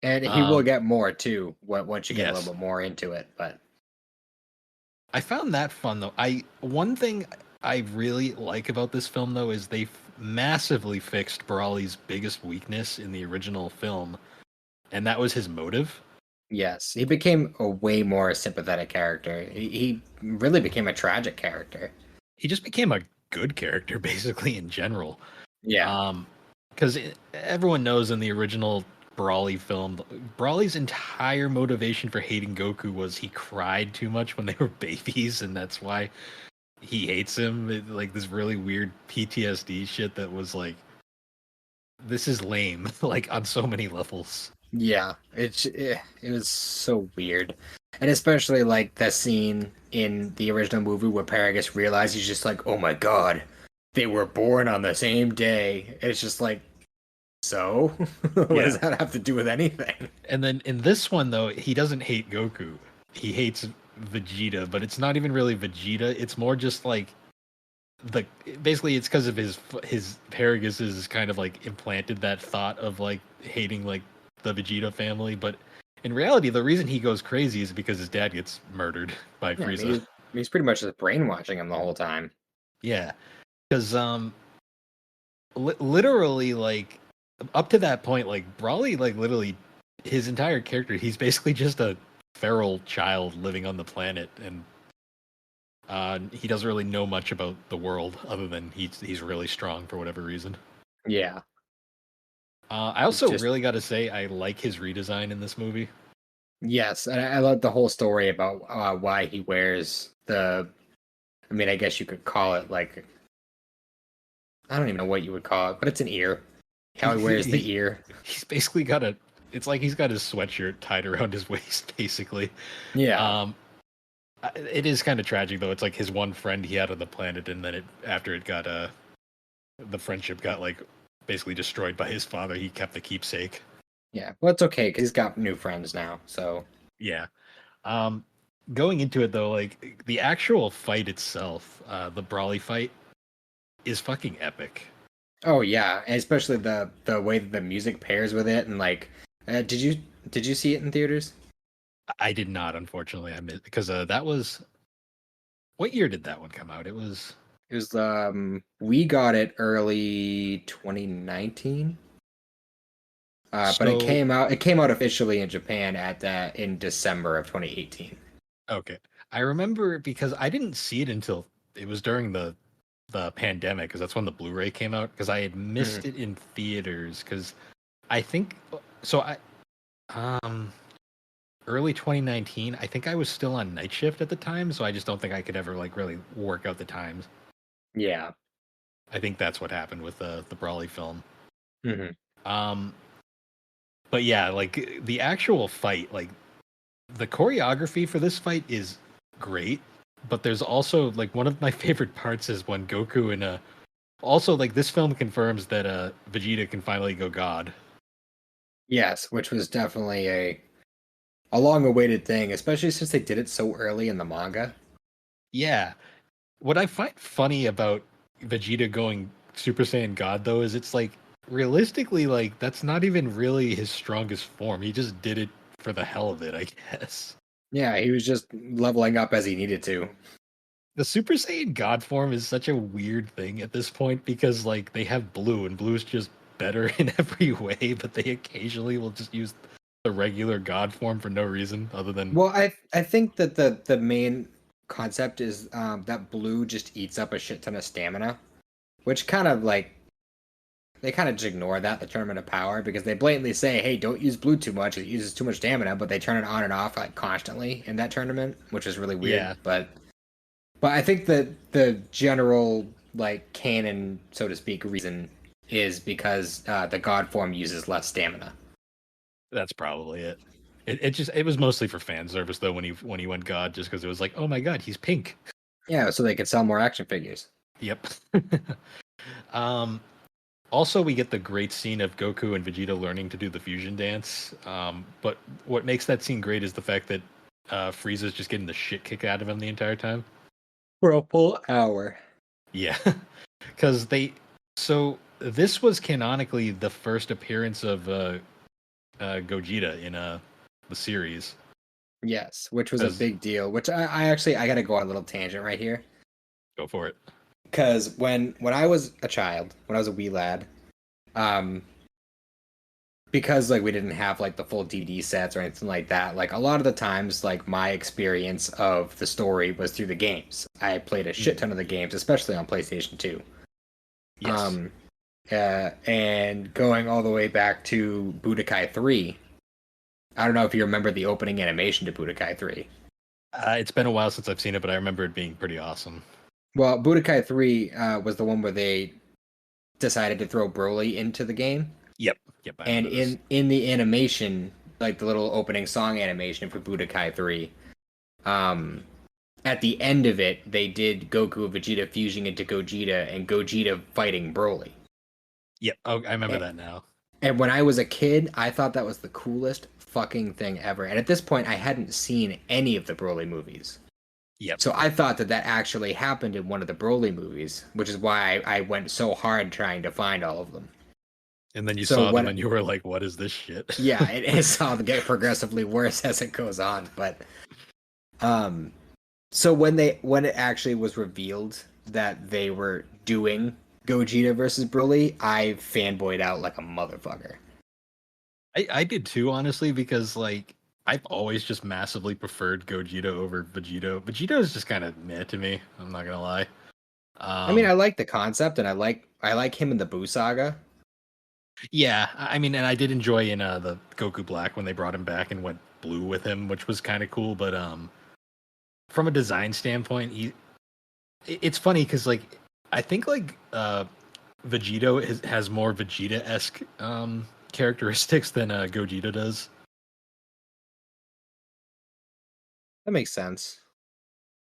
[SPEAKER 2] And he will get more too once you get a
[SPEAKER 1] Yes,
[SPEAKER 2] little bit more into it. But
[SPEAKER 1] I found that fun though. One thing I really like about this film though is they massively fixed Broly's biggest weakness in the original film, and that was his motive.
[SPEAKER 2] yes, he became a way more sympathetic character. He really became a tragic character.
[SPEAKER 1] He just became a good character basically in general.
[SPEAKER 2] Yeah.
[SPEAKER 1] Because everyone knows in the original Brawly film, Brawly's entire motivation for hating Goku was he cried too much when they were babies, and that's why he hates him. Like this really weird PTSD shit that was like this is lame, like on so many levels.
[SPEAKER 2] Yeah, it was so weird, and especially like the scene in the original movie where Paragus realizes he's just like, oh my god, they were born on the same day. It's just like, so what
[SPEAKER 1] Yeah.
[SPEAKER 2] does that have to do with anything?
[SPEAKER 1] And then in this one though, he doesn't hate Goku. He hates Vegeta, but it's not even really Vegeta. It's more just like the basically it's because of his Paragus is kind of like implanted that thought of like hating like the Vegeta family, but in reality the reason he goes crazy is because his dad gets murdered by
[SPEAKER 2] Yeah, I mean,
[SPEAKER 1] Frieza.
[SPEAKER 2] he's pretty much just brainwashing him the whole time.
[SPEAKER 1] Yeah, because literally like up to that point like Brawly like literally his entire character he's basically just a feral child living on the planet, and he doesn't really know much about the world other than he's really strong for whatever reason.
[SPEAKER 2] Yeah,
[SPEAKER 1] I
[SPEAKER 2] it's
[SPEAKER 1] also
[SPEAKER 2] just
[SPEAKER 1] really got to say I like his redesign in this movie.
[SPEAKER 2] yes, and I love the whole story about why he wears the. I mean, I guess you could call it like I don't even know what you would call it, but it's an ear. How he wears the ear.
[SPEAKER 1] He's basically got a. It's like he's got his sweatshirt tied around his waist, basically.
[SPEAKER 2] Yeah,
[SPEAKER 1] Um, it is kind of tragic though. It's like his one friend he had on the planet, and then after it got the friendship got like basically destroyed by his father. He kept the keepsake.
[SPEAKER 2] yeah. Well, it's okay because he's got new friends now. So
[SPEAKER 1] Yeah. Um, Going into it though, like the actual fight itself, the Brawly fight is fucking epic.
[SPEAKER 2] oh yeah, and especially the way that the music pairs with it, and like, did you see it in theaters?
[SPEAKER 1] I did not, unfortunately. I missed because that was what year did that one come out? It was
[SPEAKER 2] It was we got it early 2019. But
[SPEAKER 1] so
[SPEAKER 2] it came out officially in Japan at in December of 2018.
[SPEAKER 1] okay. I remember because I didn't see it until it was during the pandemic because that's when the Blu-ray came out because I had
[SPEAKER 2] Mhm.
[SPEAKER 1] missed it in theaters because I think so I um early 2019 I think I was still on night shift at the time, so I just don't think I could ever like really work out the times.
[SPEAKER 2] Yeah.
[SPEAKER 1] I think that's what happened with the Brawley film.
[SPEAKER 2] Hmm.
[SPEAKER 1] Um but yeah, like the actual fight, like the choreography for this fight is great, but there's also like one of my favorite parts is when Goku and also like this film confirms that Vegeta can finally go God.
[SPEAKER 2] Yes, which was definitely a long awaited thing, especially since they did it so early in the manga.
[SPEAKER 1] Yeah. What I find funny about Vegeta going Super Saiyan God though is it's like realistically like that's not even really his strongest form. He just did it for the hell of it, I guess.
[SPEAKER 2] Yeah, he was just leveling up as he needed to.
[SPEAKER 1] The Super Saiyan God form is such a weird thing at this point because like they have blue and blue is just better in every way, but they occasionally will just use the regular God form for no reason other than
[SPEAKER 2] Well, I think that the main concept is that blue just eats up a shit ton of stamina, which kind of like they kind of just ignore that the tournament of power because they blatantly say, "Hey, don't use blue too much; it uses too much stamina." But they turn it on and off like constantly in that tournament, which is really weird.
[SPEAKER 1] yeah,
[SPEAKER 2] But I think that the general like canon, so to speak, reason is because the god form uses less stamina.
[SPEAKER 1] that's probably it. It just it was mostly for fan service though when he went God just because it was like, oh my god, he's pink.
[SPEAKER 2] Yeah, so they could sell more action figures.
[SPEAKER 1] Yep. um Also, we get the great scene of Goku and Vegeta learning to do the fusion dance. But what makes that scene great is the fact that Frieza's just getting the shit kicked out of him the entire time.
[SPEAKER 2] For a full hour.
[SPEAKER 1] Yeah, because they. So this was canonically the first appearance of Gogeta in the series.
[SPEAKER 2] Yes, which was a
[SPEAKER 1] 'Cause-
[SPEAKER 2] big deal. Which I actually I gotta go on a little tangent right here.
[SPEAKER 1] Go for it.
[SPEAKER 2] Because when I was a child, when I was a wee lad, um, because like we didn't have like the full DVD sets or anything like that, like a lot of the times like my experience of the story was through the games. I played a shit ton of the games, especially on PlayStation 2.
[SPEAKER 1] Yes,
[SPEAKER 2] Um and going all the way back to Budokai 3. I don't know if you remember the opening animation to Budokai 3.
[SPEAKER 1] it's been a while since I've seen it, but I remember it being pretty awesome.
[SPEAKER 2] Well, Budokai 3 was the one where they decided to throw Broly into the game.
[SPEAKER 1] Yep. Yep. I
[SPEAKER 2] And
[SPEAKER 1] remember this.
[SPEAKER 2] in the animation, like the little opening song animation for Budokai 3, um, at the end of it, they did Goku and Vegeta fusing into Gogeta and Gogeta fighting Broly.
[SPEAKER 1] Yep. Oh, I remember
[SPEAKER 2] And,
[SPEAKER 1] that now.
[SPEAKER 2] and when I was a kid, I thought that was the coolest fucking thing ever. And at this point, I hadn't seen any of the Broly movies.
[SPEAKER 1] Yep.
[SPEAKER 2] So I thought that that actually happened in one of the Broly movies, which is why I went so hard trying to find all of them.
[SPEAKER 1] And then you
[SPEAKER 2] So
[SPEAKER 1] saw them
[SPEAKER 2] when
[SPEAKER 1] and you were like, "What is this shit?"
[SPEAKER 2] yeah, it's all get progressively worse as it goes on. But so when it actually was revealed that they were doing Gogeta versus Broly, I fanboyed out like a motherfucker.
[SPEAKER 1] I did too, honestly, because like I've always just massively preferred Gogeta over Vegito. Vegito is just kind of meh to me. I'm not gonna lie.
[SPEAKER 2] I mean,
[SPEAKER 1] Um,
[SPEAKER 2] I like the concept, and I like him in the Buu saga.
[SPEAKER 1] yeah, I mean, and I did enjoy in the Goku Black when they brought him back and went blue with him, which was kind of cool. But from a design standpoint, it's funny because like I think like Vegito has more Vegeta-esque characteristics than Gogeta does.
[SPEAKER 2] That makes sense.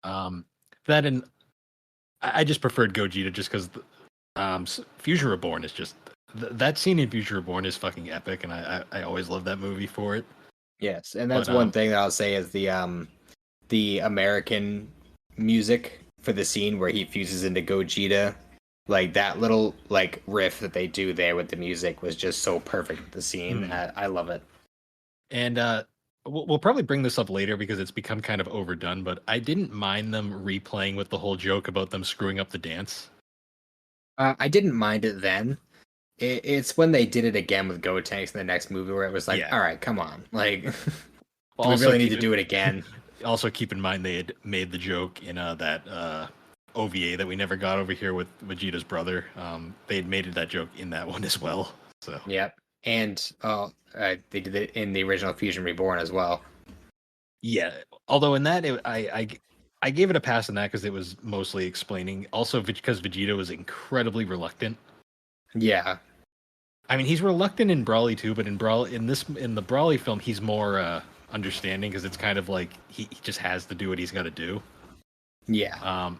[SPEAKER 1] Um, that and I just preferred Gogeta just because Fusion Reborn is just that scene in Fusion Reborn is fucking epic, and I always love that movie for it.
[SPEAKER 2] Yes, and that's
[SPEAKER 1] But
[SPEAKER 2] one thing that I'll say is the American music for the scene where he fuses into Gogeta, like that little like riff that they do there with the music was just so perfect with the scene. I love it.
[SPEAKER 1] and we'll probably bring this up later because it's become kind of overdone. But I didn't mind them replaying with the whole joke about them screwing up the dance.
[SPEAKER 2] I didn't mind it then. It's when they did it again with Gotenks in the next movie where it was like,
[SPEAKER 1] Yeah.
[SPEAKER 2] all right, come on, like, do we
[SPEAKER 1] Also
[SPEAKER 2] really need to do it again?
[SPEAKER 1] also keep in mind they had made the joke in that OVA that we never got over here with Vegeta's brother. They had made that joke in that one as well. So
[SPEAKER 2] Yep, and they did it in the original Fusion Reborn as well.
[SPEAKER 1] yeah, although in that I gave it a pass in that because it was mostly explaining. Also because Vegeta was incredibly reluctant.
[SPEAKER 2] Yeah,
[SPEAKER 1] I mean, he's reluctant in Brawly too, but in the Brawly film, he's more understanding because it's kind of like he just has to do what he's got to do.
[SPEAKER 2] yeah.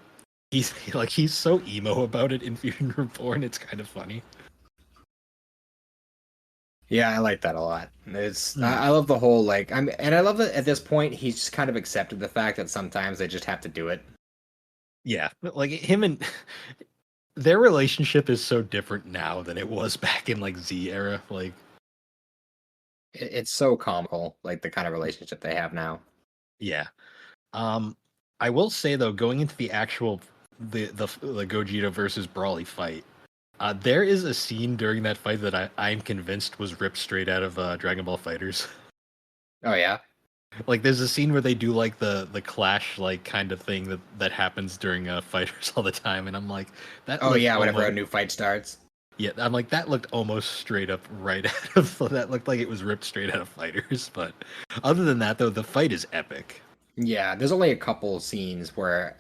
[SPEAKER 1] He's so emo about it in Fusion Reborn. It's kind of funny.
[SPEAKER 2] Yeah, I like that a lot. It's
[SPEAKER 1] Hmm.
[SPEAKER 2] I love the whole like and I love that at this point he's just kind of accepted the fact that sometimes they just have to do it.
[SPEAKER 1] Yeah, but like him and their relationship is so different now than it was back in like Z era. Like,
[SPEAKER 2] It's so comical, like the kind of relationship they have now.
[SPEAKER 1] yeah. Um, I will say though, going into the actual the Gogeta versus Brawly fight, there is a scene during that fight that I'm convinced was ripped straight out of Dragon Ball Fighters.
[SPEAKER 2] Oh yeah.
[SPEAKER 1] Like, there's a scene where they do like the clash like kind of thing that happens during Fighters all the time, and I'm like, that
[SPEAKER 2] Oh
[SPEAKER 1] looked
[SPEAKER 2] yeah, whenever a
[SPEAKER 1] almost
[SPEAKER 2] new fight starts.
[SPEAKER 1] yeah, I'm like that looked almost straight up right out of that looked like it was ripped straight out of Fighters. But other than that, though, the fight is epic.
[SPEAKER 2] Yeah, there's only a couple scenes where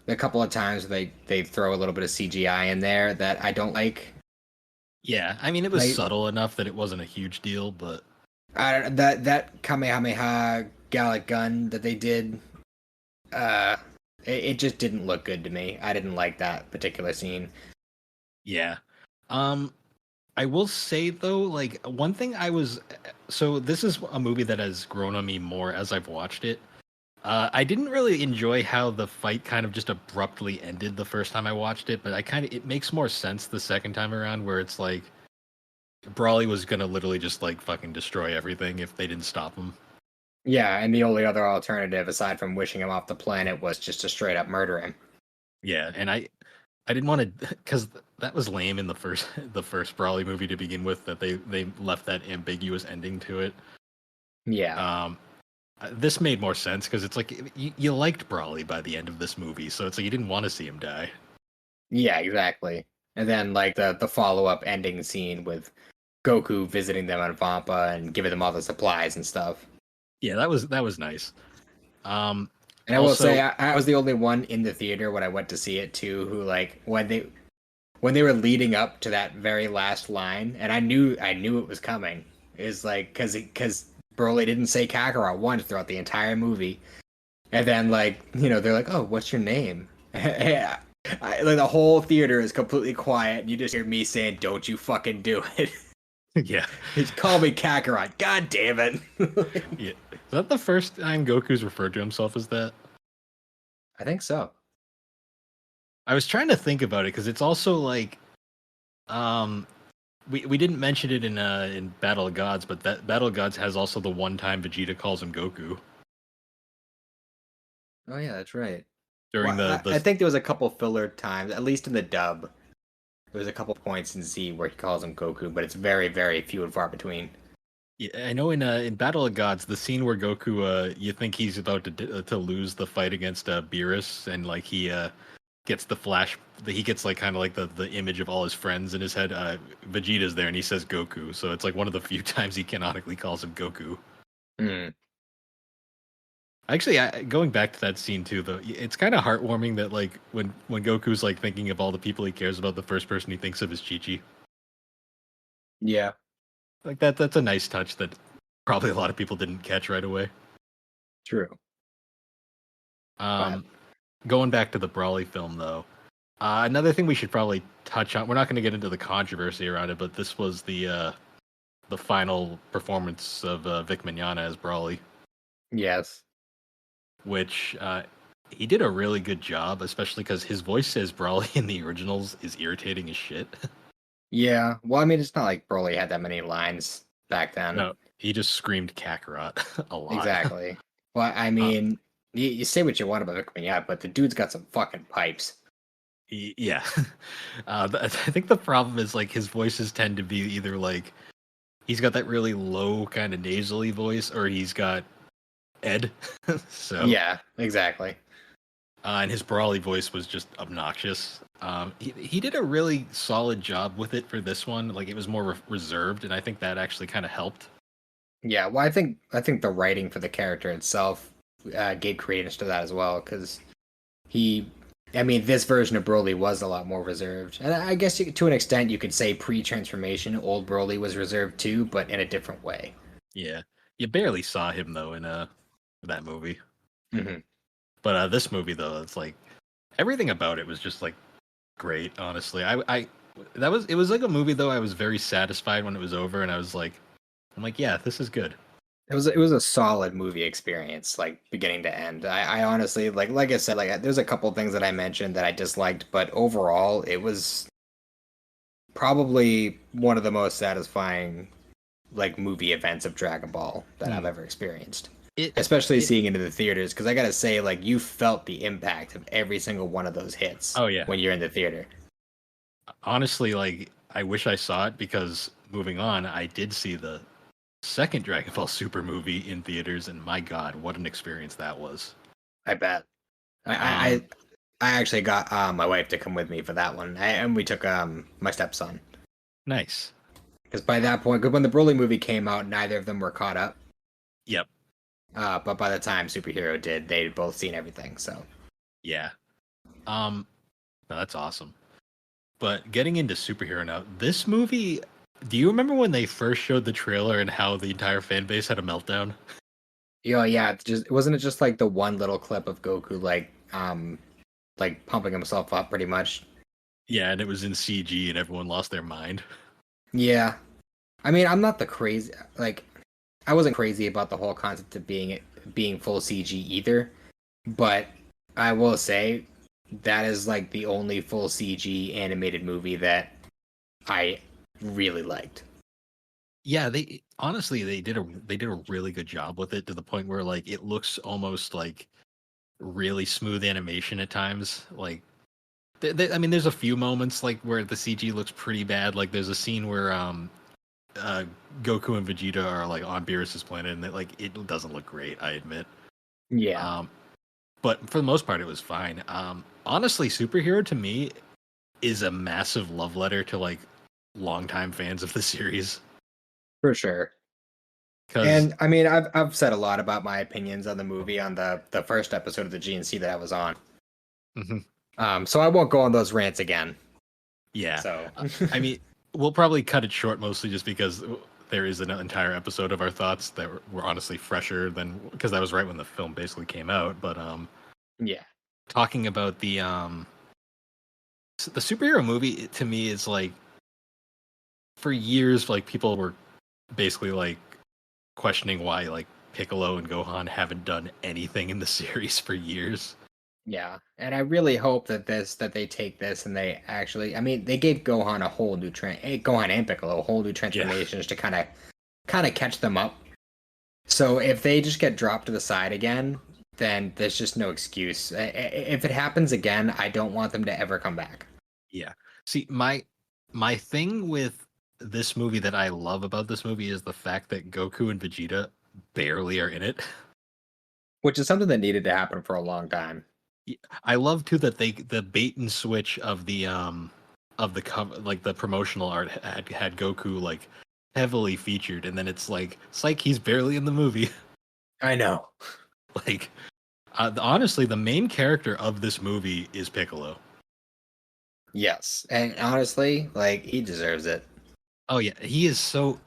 [SPEAKER 2] a couple of times they throw a little bit of CGI in there that I don't like.
[SPEAKER 1] Yeah, I mean it was
[SPEAKER 2] Like
[SPEAKER 1] subtle enough that it wasn't a huge deal, but
[SPEAKER 2] that Kamehameha Gallic gun that they did, uh, it just didn't look good to me. I didn't like that particular scene.
[SPEAKER 1] yeah. Um, I will say though, like one thing so this is a movie that has grown on me more as I've watched it. I didn't really enjoy how the fight kind of just abruptly ended the first time I watched it, but it makes more sense the second time around where it's like Brawly was gonna literally just like fucking destroy everything if they didn't stop him.
[SPEAKER 2] Yeah, and the only other alternative aside from wishing him off the planet was just to straight up murder him.
[SPEAKER 1] Yeah, and I didn't want to because that was lame in the first the first Brawly movie to begin with that they left that ambiguous ending to it.
[SPEAKER 2] Yeah.
[SPEAKER 1] This made more sense because it's like you liked Brawly by the end of this movie, so it's like you didn't want to see him die.
[SPEAKER 2] Yeah, exactly. And then like the follow up ending scene with Goku visiting them on Vampa and giving them all the supplies and stuff.
[SPEAKER 1] Yeah, that was nice. Um,
[SPEAKER 2] And I will say
[SPEAKER 1] also,
[SPEAKER 2] I was the only one in the theater when I went to see it too who like when they were leading up to that very last line, and I knew it was coming, and I knew it was coming. Is like because Broly didn't say Kakarot once throughout the entire movie, and then they're like, "Oh, what's your name?" Yeah. Like the whole theater is completely quiet, and you just hear me saying, "Don't you fucking do it."
[SPEAKER 1] Yeah.
[SPEAKER 2] He's call me Kakarot. God damn it.
[SPEAKER 1] Yeah. Is that the first time Goku's referred to himself as that?
[SPEAKER 2] I think so.
[SPEAKER 1] I was trying to think about it because it's also like, um, we didn't mention it in Battle of Gods, but that Battle of Gods has also the one time Vegeta calls him Goku
[SPEAKER 2] Oh yeah, that's right.
[SPEAKER 1] during
[SPEAKER 2] Well,
[SPEAKER 1] the
[SPEAKER 2] I
[SPEAKER 1] the.
[SPEAKER 2] think there was a couple filler times, at least in the dub. There was a couple points in Z where he calls him Goku, but it's very, very few and far between.
[SPEAKER 1] Yeah, I know in Battle of Gods, the scene where Goku, you think he's about to lose the fight against Beerus, and like he gets the flash, he gets like kind of like the image of all his friends in his head. Vegeta's there, and he says Goku, so it's like one of the few times he canonically calls him Goku.
[SPEAKER 2] Mm.
[SPEAKER 1] Actually, going back to that scene too, though, it's kind of heartwarming that like when Goku's like thinking of all the people he cares about, the first person he thinks of is Chi-Chi.
[SPEAKER 2] Yeah,
[SPEAKER 1] Like that's a nice touch that probably a lot of people didn't catch right away.
[SPEAKER 2] true. But
[SPEAKER 1] Um, Going back to the Brawly film though, another thing we should probably touch on. We're not going to get into the controversy around it, but this was the final performance of Vic Mignogna as Brawly,
[SPEAKER 2] yes.
[SPEAKER 1] which he did a really good job, especially because his voice as Brawly in the originals is irritating as shit.
[SPEAKER 2] Yeah. Well, I mean, it's not like Broly had that many lines back then.
[SPEAKER 1] No, he just screamed Kakarot a lot.
[SPEAKER 2] Exactly. Well, I
[SPEAKER 1] Uh,
[SPEAKER 2] mean, you say what you want about Vikman, yeah, but the dude's got some fucking pipes.
[SPEAKER 1] Yeah, I think the problem is like his voices tend to be either like he's got that really low kind of nasally voice, or he's got Ed. So
[SPEAKER 2] Yeah, exactly.
[SPEAKER 1] and his Brawly voice was just obnoxious. He did a really solid job with it for this one. Like it was more reserved, and I think that actually kind of helped.
[SPEAKER 2] Yeah, well, I think the writing for the character itself gave credence to that as well, because he, I mean, this version of Broly was a lot more reserved, and I guess to an extent you could say pre-transformation, old Broly was reserved too, but in a different way.
[SPEAKER 1] Yeah, you barely saw him though in that movie,
[SPEAKER 2] Hmm.
[SPEAKER 1] but this movie though, it's like everything about it was just like great. Honestly, I it was like a movie though. I was very satisfied when it was over, and I'm like, yeah, this is good.
[SPEAKER 2] It was a solid movie experience, like beginning to end. I honestly like I said, there's a couple things that I mentioned that I disliked, but overall it was probably one of the most satisfying like movie events of Dragon Ball that I've
[SPEAKER 1] Hmm.
[SPEAKER 2] ever experienced.
[SPEAKER 1] It
[SPEAKER 2] Especially
[SPEAKER 1] it
[SPEAKER 2] seeing it in the theaters, because I gotta say, like, you felt the impact of every single one of those hits
[SPEAKER 1] Oh yeah,
[SPEAKER 2] when you're in the theater.
[SPEAKER 1] honestly, like I wish I saw it because moving on, I did see the second Dragon Ball Super movie in theaters, and my God, what an experience that was.
[SPEAKER 2] I bet. I I,
[SPEAKER 1] Um,
[SPEAKER 2] I I actually got my wife to come with me for that one, and we took my stepson,
[SPEAKER 1] nice.
[SPEAKER 2] because by that point, because when the Broly movie came out, neither of them were caught up.
[SPEAKER 1] Yep.
[SPEAKER 2] But by the time Superhero did, they'd both seen everything. So
[SPEAKER 1] Yeah. No, that's awesome. But getting into superhero now, this movie. Do you remember when they first showed the trailer and how the entire fan base had a meltdown?
[SPEAKER 2] yeah, it's just wasn't it just like the one little clip of Goku like pumping himself up pretty much.
[SPEAKER 1] Yeah, and it was in CG, and everyone lost their mind.
[SPEAKER 2] Yeah, I mean, I'm not the crazy like I wasn't crazy about the whole concept of being full CG either, but I will say that is like the only full CG animated movie that I really liked.
[SPEAKER 1] Yeah, they honestly they did a really good job with it to the point where like it looks almost like really smooth animation at times. Like, I mean, there's a few moments like where the CG looks pretty bad. Like, there's a scene where uh, Goku and Vegeta are like on Beerus's planet, and like it doesn't look great. I admit.
[SPEAKER 2] Yeah,
[SPEAKER 1] Um, but for the most part, it was fine. Honestly, superhero to me is a massive love letter to like longtime fans of the series
[SPEAKER 2] for sure.
[SPEAKER 1] because.
[SPEAKER 2] And I mean, I've said a lot about my opinions on the movie on the first episode of the GNC that I was on. So I won't go on those rants again.
[SPEAKER 1] Yeah.
[SPEAKER 2] So
[SPEAKER 1] I mean, we'll probably cut it short mostly just because there is an entire episode of our thoughts that were honestly fresher than because that was right when the film basically came out. But
[SPEAKER 2] yeah,
[SPEAKER 1] talking about the superhero movie to me is like for years like people were basically like questioning why like Piccolo and Gohan haven't done anything in the series for years.
[SPEAKER 2] yeah, and I really hope that they take this and they actually, I mean, they gave Gohan a whole new Gohan and Piccolo a whole new
[SPEAKER 1] Yeah.
[SPEAKER 2] transformations to kind of catch them up. So if they just get dropped to the side again, then there's just no excuse. If it happens again, I don't want them to ever come back.
[SPEAKER 1] Yeah. See, my thing with this movie that I love about this movie is the fact that Goku and Vegeta barely are in it.
[SPEAKER 2] Which is something that needed to happen for a long time.
[SPEAKER 1] I love too that the bait and switch of the cover like the promotional art had Goku like heavily featured and then it's like he's barely in the movie.
[SPEAKER 2] I know.
[SPEAKER 1] Like honestly the main character of this movie is Piccolo.
[SPEAKER 2] Yes, and honestly, like he deserves it.
[SPEAKER 1] Oh yeah, he is so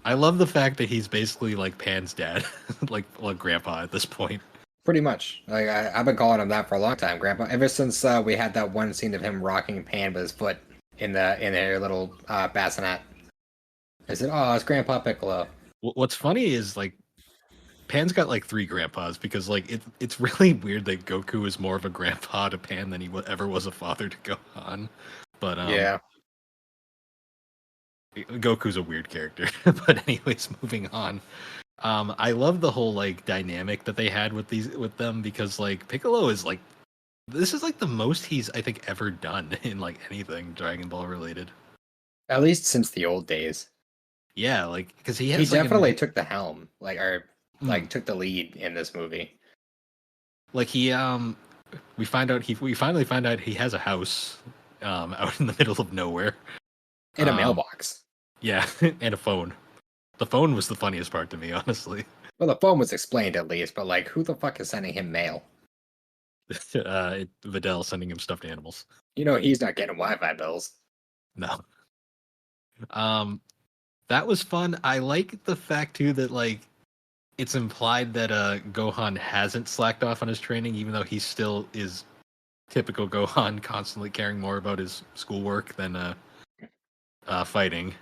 [SPEAKER 1] I love the fact that he's basically like Pan's dad, like grandpa at this point.
[SPEAKER 2] Pretty much. Like I've been calling him that for a long time, Grandpa. Ever since we had that one scene of him rocking Pan with his foot in their little bassinet. I said, "Oh, it's Grandpa Piccolo."
[SPEAKER 1] What's funny is like Pan's got like three grandpas because like it's really weird that Goku is more of a grandpa to Pan than he ever was a father to Gohan. But
[SPEAKER 2] Yeah.
[SPEAKER 1] Goku's a weird character. But anyways, moving on. I love the whole like dynamic that they had with them because like Piccolo is like this is like the most he's I think ever done in like anything Dragon Ball related.
[SPEAKER 2] At least since the old days.
[SPEAKER 1] Yeah, like because he
[SPEAKER 2] He
[SPEAKER 1] has like
[SPEAKER 2] definitely took the helm,
[SPEAKER 1] mm,
[SPEAKER 2] took the lead in this movie.
[SPEAKER 1] like he we finally find out he has a house out in the middle of nowhere.
[SPEAKER 2] In a
[SPEAKER 1] Um
[SPEAKER 2] mailbox.
[SPEAKER 1] yeah, and a phone. The phone was the funniest part to me, honestly.
[SPEAKER 2] Well, the phone was explained at least, but like, who the fuck is sending him mail?
[SPEAKER 1] Videl sending him stuffed animals.
[SPEAKER 2] You know, he's not getting Wi-Fi bills.
[SPEAKER 1] No. Um that was fun. I like the fact too that like it's implied that Gohan hasn't slacked off on his training, even though he still is typical Gohan, constantly caring more about his schoolwork than fighting.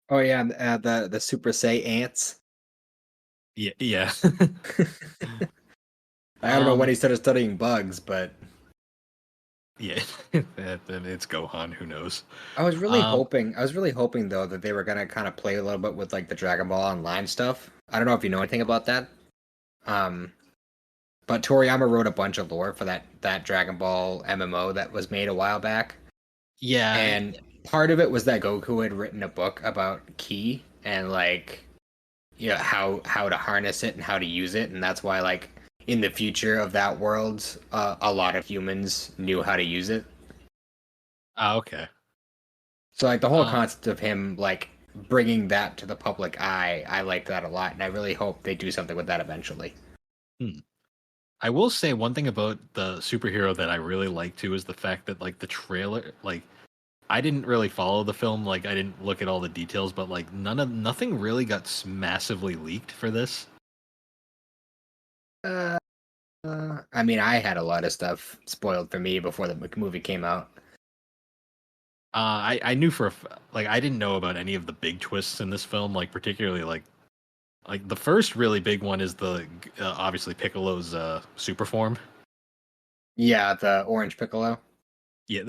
[SPEAKER 2] Oh yeah, the Super Say ants.
[SPEAKER 1] Yeah, yeah.
[SPEAKER 2] I don't know when he started studying bugs, but
[SPEAKER 1] Yeah. It's Gohan. Who knows?
[SPEAKER 2] I was really
[SPEAKER 1] Um,
[SPEAKER 2] hoping. I was really hoping though that they were gonna kind of play a little bit with like the Dragon Ball Online stuff. I don't know if you know anything about that. Um, but Toriyama wrote a bunch of lore for that Dragon Ball MMO that was made a while back,
[SPEAKER 1] yeah,
[SPEAKER 2] and part of it was that Goku had written a book about Ki and like how to harness it and how to use it, and that's why like in the future of that world, a lot of humans knew how to use it.
[SPEAKER 1] okay.
[SPEAKER 2] So like the whole
[SPEAKER 1] Um,
[SPEAKER 2] concept of him like bringing that to the public eye, I like that a lot, and I really hope they do something with that eventually.
[SPEAKER 1] hmm. I will say one thing about the superhero that I really like too is the fact that like the trailer, like I didn't really follow the film, like I didn't look at all the details, but like nothing really got massively leaked for this.
[SPEAKER 2] Uh, I mean, I had a lot of stuff spoiled for me before the movie came out.
[SPEAKER 1] I knew like I didn't know about any of the big twists in this film, like particularly like the first really big one is the obviously Piccolo's super form.
[SPEAKER 2] Yeah, the Orange Piccolo.
[SPEAKER 1] Yeah,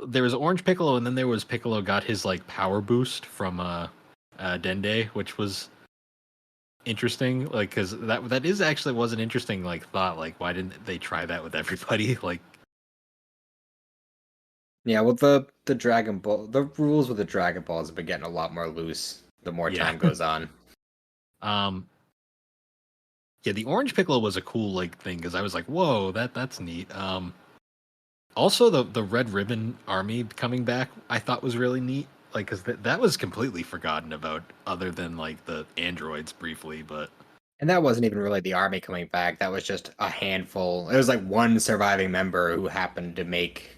[SPEAKER 1] there was Orange Piccolo, and then there was Piccolo got his like power boost from Dende, which was interesting. Like, because that is actually was an interesting like thought. Like, why didn't they try that with everybody? Like,
[SPEAKER 2] Yeah, well, the Dragon Ball, the rules with the Dragon Balls have been getting a lot more loose the more
[SPEAKER 1] yeah,
[SPEAKER 2] time goes on.
[SPEAKER 1] um, yeah. The Orange Piccolo was a cool like thing because I was like, whoa, that's neat. Also the Red Ribbon Army coming back, I thought was really neat. Like, because that was completely forgotten about, other than like the androids briefly, but.
[SPEAKER 2] And that wasn't even really the army coming back. That was just a handful. It was like one surviving member who happened to make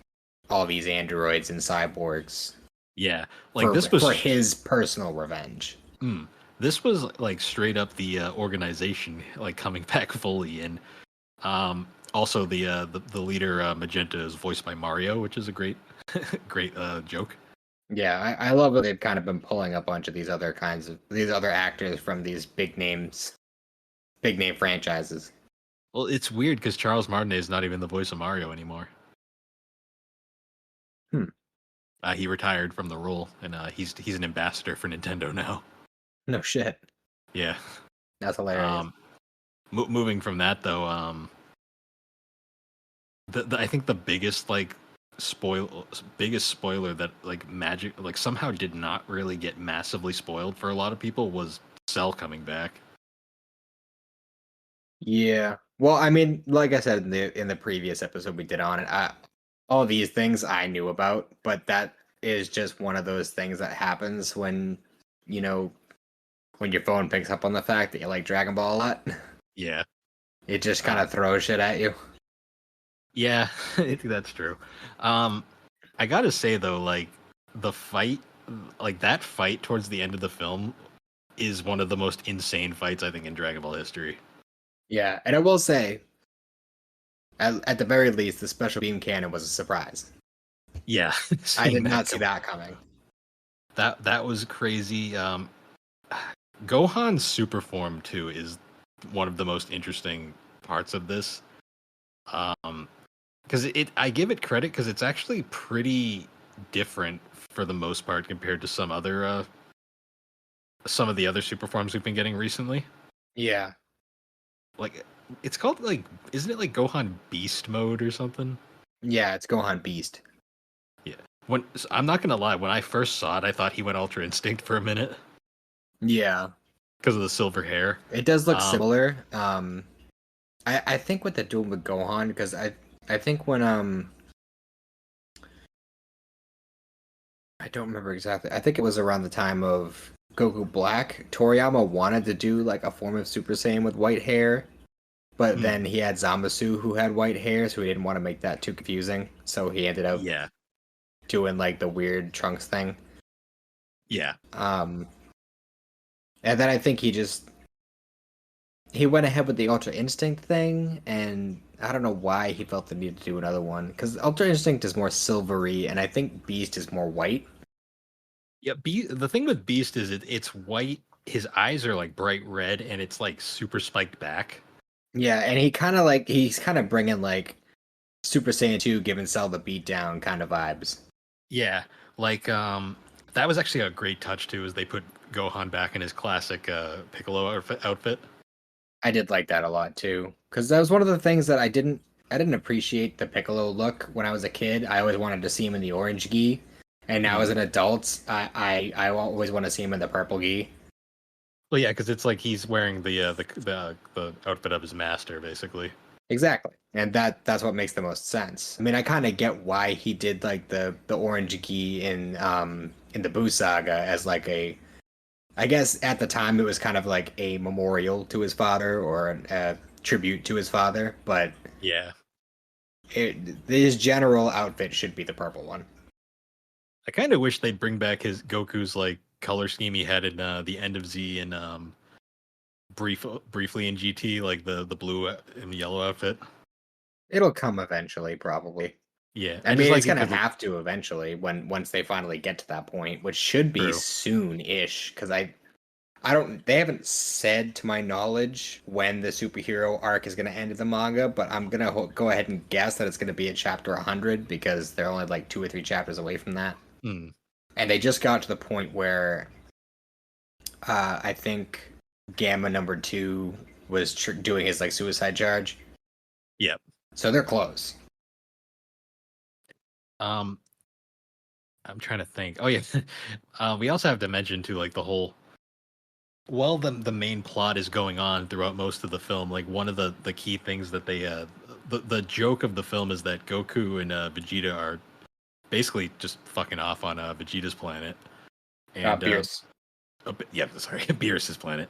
[SPEAKER 2] all these androids and cyborgs.
[SPEAKER 1] Yeah, like
[SPEAKER 2] for
[SPEAKER 1] this was
[SPEAKER 2] for his personal revenge.
[SPEAKER 1] mm, this was like straight up the organization like coming back fully, and also the leader Magenta is voiced by Mario, which is a great great joke.
[SPEAKER 2] Yeah, I love that they've kind of been pulling a bunch of these other actors from these big name franchises.
[SPEAKER 1] Well, it's weird because Charles Martinet is not even the voice of Mario anymore.
[SPEAKER 2] Hmm.
[SPEAKER 1] He retired from the role, and he's an ambassador for Nintendo now.
[SPEAKER 2] No shit.
[SPEAKER 1] Yeah.
[SPEAKER 2] That's hilarious.
[SPEAKER 1] Moving from that though, I think the biggest spoiler that like magic like somehow did not really get massively spoiled for a lot of people was Cell coming back.
[SPEAKER 2] Yeah. Well, I mean, like I said in the previous episode we did on it, all these things I knew about, but that is just one of those things that happens when, you know, when your phone picks up on the fact that you like Dragon Ball a lot.
[SPEAKER 1] Yeah.
[SPEAKER 2] It just kind of throws shit at you.
[SPEAKER 1] Yeah, I think that's true. I gotta say though, like the fight, like that fight towards the end of the film is one of the most insane fights I think in Dragon Ball history.
[SPEAKER 2] Yeah, and I will say, at the very least, the special beam cannon was a surprise.
[SPEAKER 1] Yeah,
[SPEAKER 2] I did
[SPEAKER 1] seeing
[SPEAKER 2] not see
[SPEAKER 1] go-
[SPEAKER 2] that coming.
[SPEAKER 1] that was crazy. Gohan's super form too is one of the most interesting parts of this. Because I give it credit because it's actually pretty different for the most part compared to some of the other super forms we've been getting recently.
[SPEAKER 2] Yeah.
[SPEAKER 1] Like it's called like isn't it like Gohan Beast mode or something?
[SPEAKER 2] Yeah, it's Gohan Beast.
[SPEAKER 1] Yeah. I'm not gonna lie, when I first saw it, I thought he went Ultra Instinct for a minute
[SPEAKER 2] Yeah.
[SPEAKER 1] because of the silver hair.
[SPEAKER 2] It does look
[SPEAKER 1] Um,
[SPEAKER 2] similar. I think what they're doing with Gohan, because I think when I don't remember exactly. I think it was around the time of Goku Black. Toriyama wanted to do like a form of Super Saiyan with white hair, but
[SPEAKER 1] hmm,
[SPEAKER 2] then he had Zamasu who had white hair, so he didn't want to make that too confusing. So he ended up
[SPEAKER 1] yeah,
[SPEAKER 2] doing like the weird Trunks thing.
[SPEAKER 1] yeah.
[SPEAKER 2] Um, and then I think he went ahead with the Ultra Instinct thing, and I don't know why he felt the need to do another one because Ultra Instinct is more silvery, and I think Beast is more white.
[SPEAKER 1] Yeah, the thing with Beast is it's white. His eyes are like bright red, and it's like super spiked back.
[SPEAKER 2] Yeah, and he's kind of bringing like Super Saiyan 2 giving Cell the beatdown kind of vibes.
[SPEAKER 1] Yeah, like that was actually a great touch too, as they put Gohan back in his classic Piccolo outfit.
[SPEAKER 2] I did like that a lot too, because that was one of the things that I didn't appreciate the Piccolo look when I was a kid. I always wanted to see him in the orange gi, and now as
[SPEAKER 1] Mm.
[SPEAKER 2] an adult, I always want to see him in the purple gi.
[SPEAKER 1] Well, yeah, because it's like he's wearing the outfit of his master, basically.
[SPEAKER 2] Exactly. And that's what makes the most sense. I mean, I kind of get why he did like the orange gi in the Buu saga as like a I guess at the time it was kind of like a memorial to his father or a tribute to his father, but
[SPEAKER 1] Yeah,
[SPEAKER 2] his general outfit should be the purple one.
[SPEAKER 1] I kind of wish they'd bring back his Goku's like color scheme he had in the end of Z and briefly in GT, like the blue and yellow outfit.
[SPEAKER 2] It'll come eventually, probably.
[SPEAKER 1] Yeah,
[SPEAKER 2] I
[SPEAKER 1] I just
[SPEAKER 2] mean, it's
[SPEAKER 1] like it
[SPEAKER 2] gonna
[SPEAKER 1] because
[SPEAKER 2] have to eventually once they finally get to that point, which should be
[SPEAKER 1] true.
[SPEAKER 2] soon-ish. Because I don't. They haven't said, to my knowledge, when the superhero arc is gonna end in the manga, but I'm gonna go ahead and guess that it's gonna be at chapter 100 because they're only like 2 or 3 chapters away from that,
[SPEAKER 1] Hmm.
[SPEAKER 2] and they just got to the point where I think Gamma number 2 was doing his like suicide charge,
[SPEAKER 1] Yep.
[SPEAKER 2] so they're close.
[SPEAKER 1] Um, I'm trying to think. Oh yeah, we also have to mention too, like the whole. While the main plot is going on throughout most of the film, like one of the key things that the joke of the film is that Goku and Vegeta are basically just fucking off on Vegeta's planet, and
[SPEAKER 2] Pierce.
[SPEAKER 1] yeah, sorry, Beerus's planet.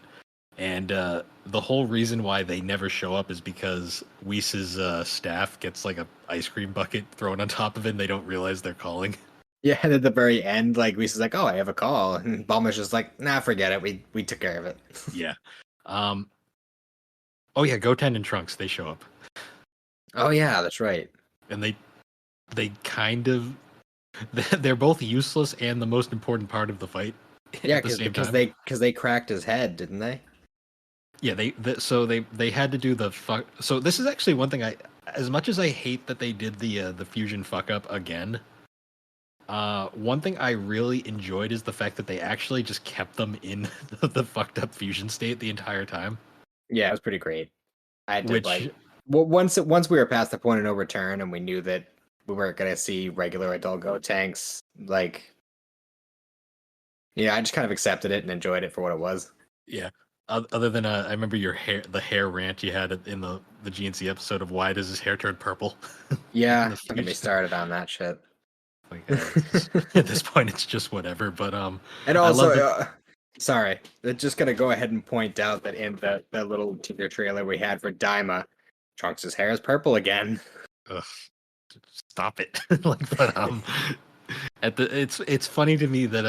[SPEAKER 1] And the whole reason why they never show up is because Whis' staff gets like a ice cream bucket thrown on top of it, and they don't realize they're calling.
[SPEAKER 2] Yeah, and at the very end, like Whis like, "Oh, I have a call," and Bulma's just like, "Nah, forget it. We took care of it."
[SPEAKER 1] Yeah. Oh yeah, Goten and Trunks, they show up.
[SPEAKER 2] Oh yeah, that's right.
[SPEAKER 1] And they kind of they're both useless and the most important part of the fight
[SPEAKER 2] Yeah,
[SPEAKER 1] at the same
[SPEAKER 2] because
[SPEAKER 1] time.
[SPEAKER 2] they cracked his head, didn't they?
[SPEAKER 1] Yeah, so they had to do the fuck. So this is actually one thing as much as I hate that they did the fusion fuck up again. One thing I really enjoyed is the fact that they actually just kept them in the fucked up fusion state the entire time.
[SPEAKER 2] Yeah, it was pretty great. I had to
[SPEAKER 1] Which,
[SPEAKER 2] like, well, once we were past the point of no return, and we knew that we weren't gonna see regular adult Go tanks, like, yeah, I just kind of accepted it and enjoyed it for what it was.
[SPEAKER 1] yeah. Other than I remember the hair rant you had in the GNC episode of why does his hair turn purple? in
[SPEAKER 2] Yeah,
[SPEAKER 1] the
[SPEAKER 2] don't get me
[SPEAKER 1] fusion.
[SPEAKER 2] started on that shit.
[SPEAKER 1] Like at this point, it's just whatever. But
[SPEAKER 2] And
[SPEAKER 1] I
[SPEAKER 2] also,
[SPEAKER 1] love that.
[SPEAKER 2] sorry, just gonna go ahead and point out that in the little teaser trailer we had for Daima, Trunks' hair is purple again.
[SPEAKER 1] Ugh, stop it. Like, but it's funny to me that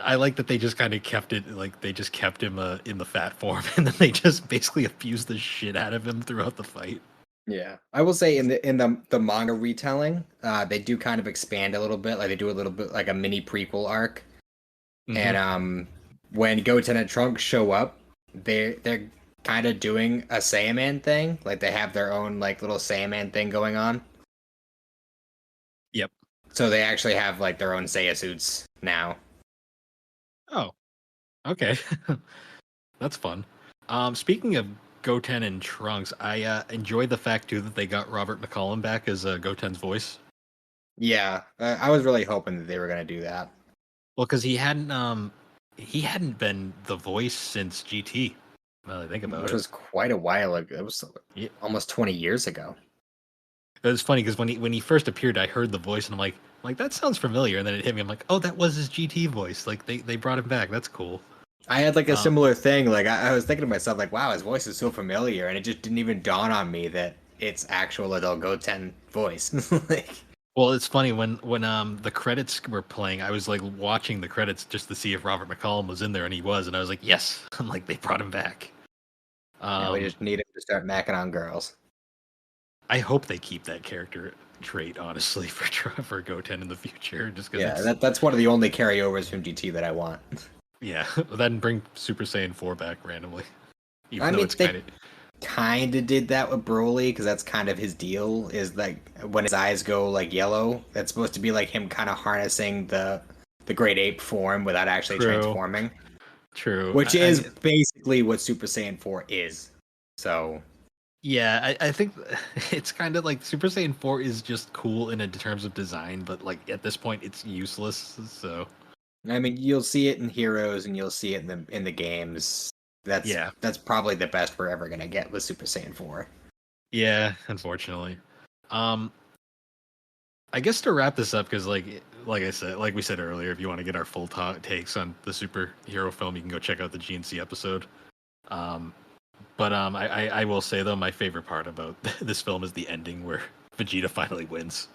[SPEAKER 1] I like that they just kind of kept it like they just kept him in the fat form, and then they just basically abused the shit out of him throughout the fight.
[SPEAKER 2] Yeah, I will say in the manga retelling, they do kind of expand a little bit. Like they do a little bit like a mini prequel arc, and
[SPEAKER 1] Hmm.
[SPEAKER 2] when Goten and Trunks show up, they're kind of doing a Saiyaman thing. Like they have their own like little Saiyaman thing going on.
[SPEAKER 1] Yep.
[SPEAKER 2] So they actually have like their own Seiya suits now.
[SPEAKER 1] Oh, okay. That's fun. Speaking of Goten and Trunks, I enjoyed the fact too that they got Robert McCollum back as Goten's voice.
[SPEAKER 2] Yeah, I was really hoping that they were gonna do that,
[SPEAKER 1] Well, because he hadn't been the voice since GT. Now that I think about
[SPEAKER 2] which
[SPEAKER 1] it.
[SPEAKER 2] was quite a while ago. It was
[SPEAKER 1] Yeah.
[SPEAKER 2] almost 20 years ago.
[SPEAKER 1] It was funny because when he first appeared, I heard the voice and I'm like that sounds familiar, and then it hit me. I'm like, oh, that was his GT voice. Like they brought him back. That's cool.
[SPEAKER 2] I had like a
[SPEAKER 1] Um,
[SPEAKER 2] similar thing. Like I was thinking to myself, like, wow, his voice is so familiar, and it just didn't even dawn on me that it's actual adult Goten voice. Like,
[SPEAKER 1] well, it's funny when the credits were playing, I was like watching the credits just to see if Robert McCollum was in there, and he was, and I was like, yes. I'm like they brought him back.
[SPEAKER 2] now we
[SPEAKER 1] Um,
[SPEAKER 2] just need him to start macking on girls.
[SPEAKER 1] I hope they keep that character trait honestly for Goten in the future, just because
[SPEAKER 2] Yeah,
[SPEAKER 1] it's
[SPEAKER 2] that's one of the only carryovers from GT that I want.
[SPEAKER 1] yeah. Then bring Super Saiyan 4 back randomly, even
[SPEAKER 2] I
[SPEAKER 1] though
[SPEAKER 2] mean,
[SPEAKER 1] it's kind
[SPEAKER 2] they
[SPEAKER 1] of
[SPEAKER 2] kind of did that with Broly because that's kind of his deal. Is like when his eyes go like yellow, that's supposed to be like him kind of harnessing the great ape form without actually
[SPEAKER 1] true.
[SPEAKER 2] transforming,
[SPEAKER 1] True.
[SPEAKER 2] which is basically what Super Saiyan 4 is. So
[SPEAKER 1] Yeah, I think it's kind of like Super Saiyan 4 is just cool in terms of design, but like at this point it's useless. So
[SPEAKER 2] I mean, you'll see it in Heroes and you'll see it in the games.
[SPEAKER 1] yeah,
[SPEAKER 2] That's probably the best we're ever gonna get with Super Saiyan 4.
[SPEAKER 1] yeah, unfortunately. Um, I guess to wrap this up, because like I said, like we said earlier, if you want to get our full takes on the superhero film, you can go check out the GNC episode. Um, but I will say though, my favorite part about this film is the ending where Vegeta finally wins.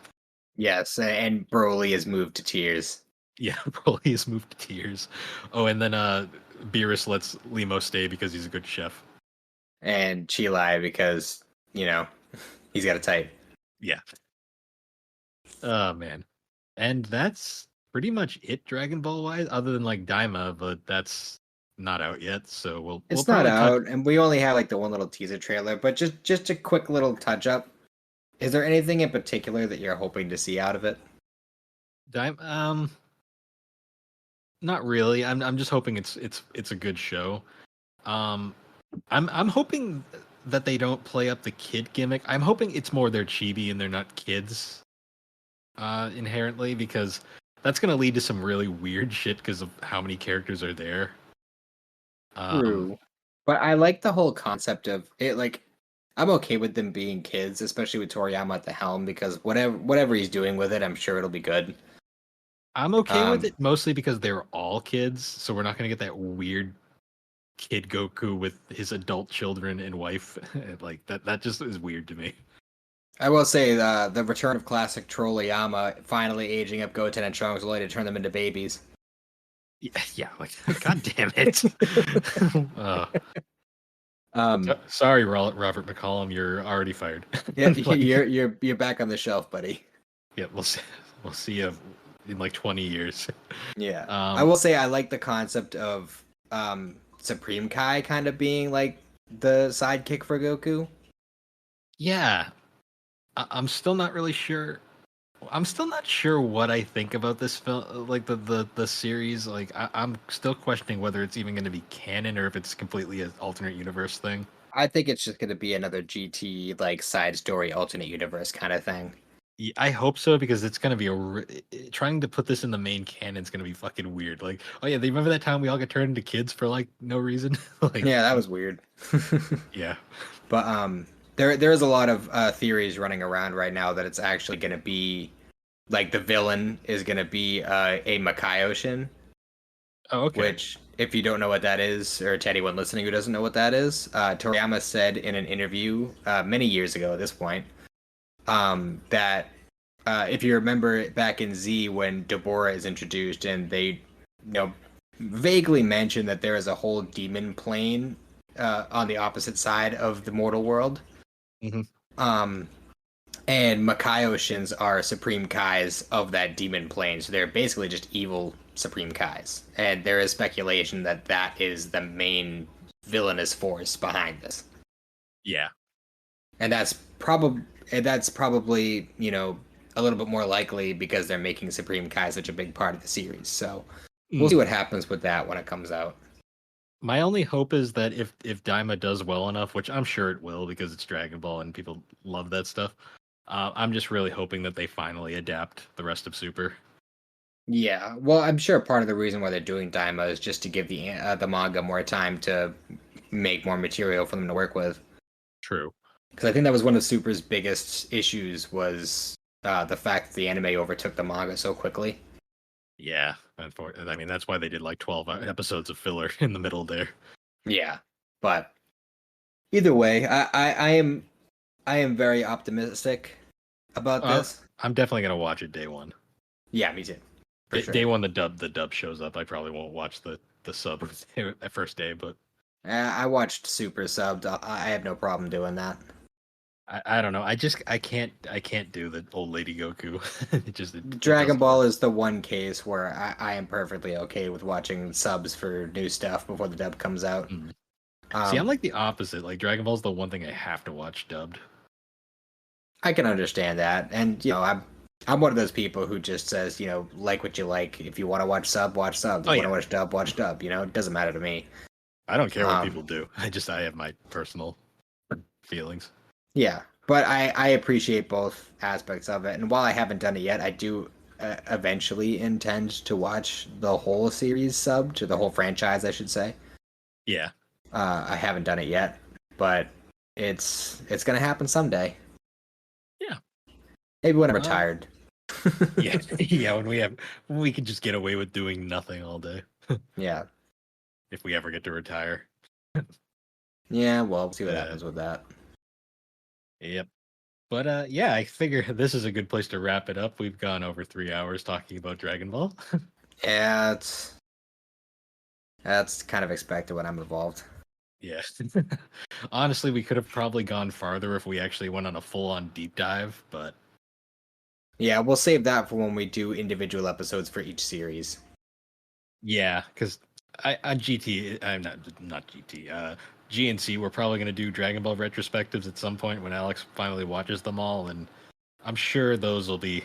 [SPEAKER 2] Yes, and Broly is moved to tears,
[SPEAKER 1] Yeah, Broly is moved to tears. Oh, and then Beerus lets Limo stay because he's a good chef.
[SPEAKER 2] and Chilai because you know he's got a type.
[SPEAKER 1] Yeah. Oh man. And that's pretty much it Dragon Ball wise, other than like Daima, but that's not out yet, so we'll
[SPEAKER 2] It's not
[SPEAKER 1] probably touch
[SPEAKER 2] out, and we only have like the one little teaser trailer. But just a quick little touch up. Is there anything in particular that you're hoping to see out of it?
[SPEAKER 1] Daima not really. I'm just hoping it's a good show. Um I'm hoping that they don't play up the kid gimmick. I'm hoping it's more they're chibi and they're not kids inherently, because that's going to lead to some really weird shit because of how many characters are there. Um,
[SPEAKER 2] True. But I like the whole concept of it. Like, I'm okay with them being kids, especially with Toriyama at the helm, because whatever he's doing with it, I'm sure it'll be good.
[SPEAKER 1] I'm okay with
[SPEAKER 2] Um,
[SPEAKER 1] it mostly because they're all kids, so we're not going to get that weird kid Goku with his adult children and wife. Like that just is weird to me.
[SPEAKER 2] I will say the return of classic Trolleyama finally aging up Goten and Trunks only to turn them into babies.
[SPEAKER 1] Yeah, like God damn it. uh,
[SPEAKER 2] Um,
[SPEAKER 1] sorry, Robert McCollum, you're already fired.
[SPEAKER 2] yeah,
[SPEAKER 1] Like,
[SPEAKER 2] you're back on the shelf, buddy.
[SPEAKER 1] yeah, we'll see you in like 20 years.
[SPEAKER 2] Yeah, I
[SPEAKER 1] Um,
[SPEAKER 2] will say I like the concept of Supreme Kai kind of being like the sidekick for Goku.
[SPEAKER 1] yeah, I'm still not really sure. I'm still not sure what I think about this film, like the series. Like I'm still questioning whether it's even going to be canon or if it's completely an alternate universe thing.
[SPEAKER 2] I think it's just going to be another GT like side story alternate universe kind of thing.
[SPEAKER 1] Yeah, I hope so because it's gonna be trying to put this in the main canon is gonna be fucking weird. Like, oh yeah, they remember that time we all got turned into kids for like no reason. Like,
[SPEAKER 2] Yeah, that was weird.
[SPEAKER 1] yeah,
[SPEAKER 2] But there is a lot of theories running around right now that it's actually going to be like the villain is going to be a Makaioshin,
[SPEAKER 1] oh okay,
[SPEAKER 2] which if you don't know what that is, or to anyone listening who doesn't know what that is, Toriyama said in an interview many years ago at this point that if you remember back in Z when Deborah is introduced and they vaguely mention that there is a whole demon plane on the opposite side of the mortal world.
[SPEAKER 1] hmm
[SPEAKER 2] Um, and Makaioshins are Supreme Kais of that demon plane, so they're basically just evil Supreme Kais. And there is speculation that that is the main villainous force behind this.
[SPEAKER 1] yeah.
[SPEAKER 2] And that's probably a little bit more likely because they're making Supreme Kai such a big part of the series. So we'll see
[SPEAKER 1] Mm.
[SPEAKER 2] what happens with that when it comes out.
[SPEAKER 1] My only hope is that if Daima does well enough, which I'm sure it will because it's Dragon Ball and people love that stuff. I'm just really hoping that they finally adapt the rest of Super.
[SPEAKER 2] Yeah, well, I'm sure part of the reason why they're doing Daima is just to give the manga more time to make more material for them to work with.
[SPEAKER 1] True.
[SPEAKER 2] Because I think that was one of Super's biggest issues was the fact that the anime overtook the manga so quickly.
[SPEAKER 1] Yeah. I mean, that's why they did like 12 episodes of filler in the middle there.
[SPEAKER 2] Yeah, but either way, I am very optimistic about this.
[SPEAKER 1] I'm definitely gonna watch it day one.
[SPEAKER 2] Yeah, me too, for
[SPEAKER 1] Day
[SPEAKER 2] sure.
[SPEAKER 1] one, the dub shows up. I probably won't watch the sub that first day, but
[SPEAKER 2] I watched Super subbed. I have no problem doing that.
[SPEAKER 1] I don't know. I can't do the old lady Goku. It
[SPEAKER 2] Dragon
[SPEAKER 1] doesn't
[SPEAKER 2] Ball
[SPEAKER 1] work.
[SPEAKER 2] is the one case where I am perfectly okay with watching subs for new stuff before the dub comes out.
[SPEAKER 1] Mm. See, I'm
[SPEAKER 2] Um,
[SPEAKER 1] like the opposite. Like Dragon Ball's the one thing I have to watch dubbed.
[SPEAKER 2] I can understand that, and I'm one of those people who just says like what you like. If you want to watch sub, watch sub. If
[SPEAKER 1] Oh
[SPEAKER 2] you want to
[SPEAKER 1] yeah,
[SPEAKER 2] watch dub, watch dub. It doesn't matter to me.
[SPEAKER 1] I don't care what people
[SPEAKER 2] Um,
[SPEAKER 1] do. I have my personal feelings.
[SPEAKER 2] yeah, but I appreciate both aspects of it, and while I haven't done it yet, I do eventually intend to watch the whole series sub to the whole franchise, I should say.
[SPEAKER 1] Yeah,
[SPEAKER 2] I haven't done it yet, but it's gonna happen someday.
[SPEAKER 1] yeah,
[SPEAKER 2] Maybe when I'm
[SPEAKER 1] uh,
[SPEAKER 2] retired.
[SPEAKER 1] yeah, yeah. When we can just get away with doing nothing all day,
[SPEAKER 2] Yeah.
[SPEAKER 1] if we ever get to retire.
[SPEAKER 2] Yeah, well, we'll see what
[SPEAKER 1] Uh,
[SPEAKER 2] happens with that.
[SPEAKER 1] yep. But yeah, I figure this is a good place to wrap it up. We've gone over 3 hours talking about Dragon Ball.
[SPEAKER 2] Yeah, that's kind of expected when I'm involved.
[SPEAKER 1] Yeah. Honestly, we could have probably gone farther if we actually went on a full-on deep dive, but
[SPEAKER 2] Yeah, we'll save that for when we do individual episodes for each series.
[SPEAKER 1] yeah, because I on GT, I'm not GT. GNC, we're probably gonna do Dragon Ball retrospectives at some point when Alex finally watches them all, and I'm sure those will be.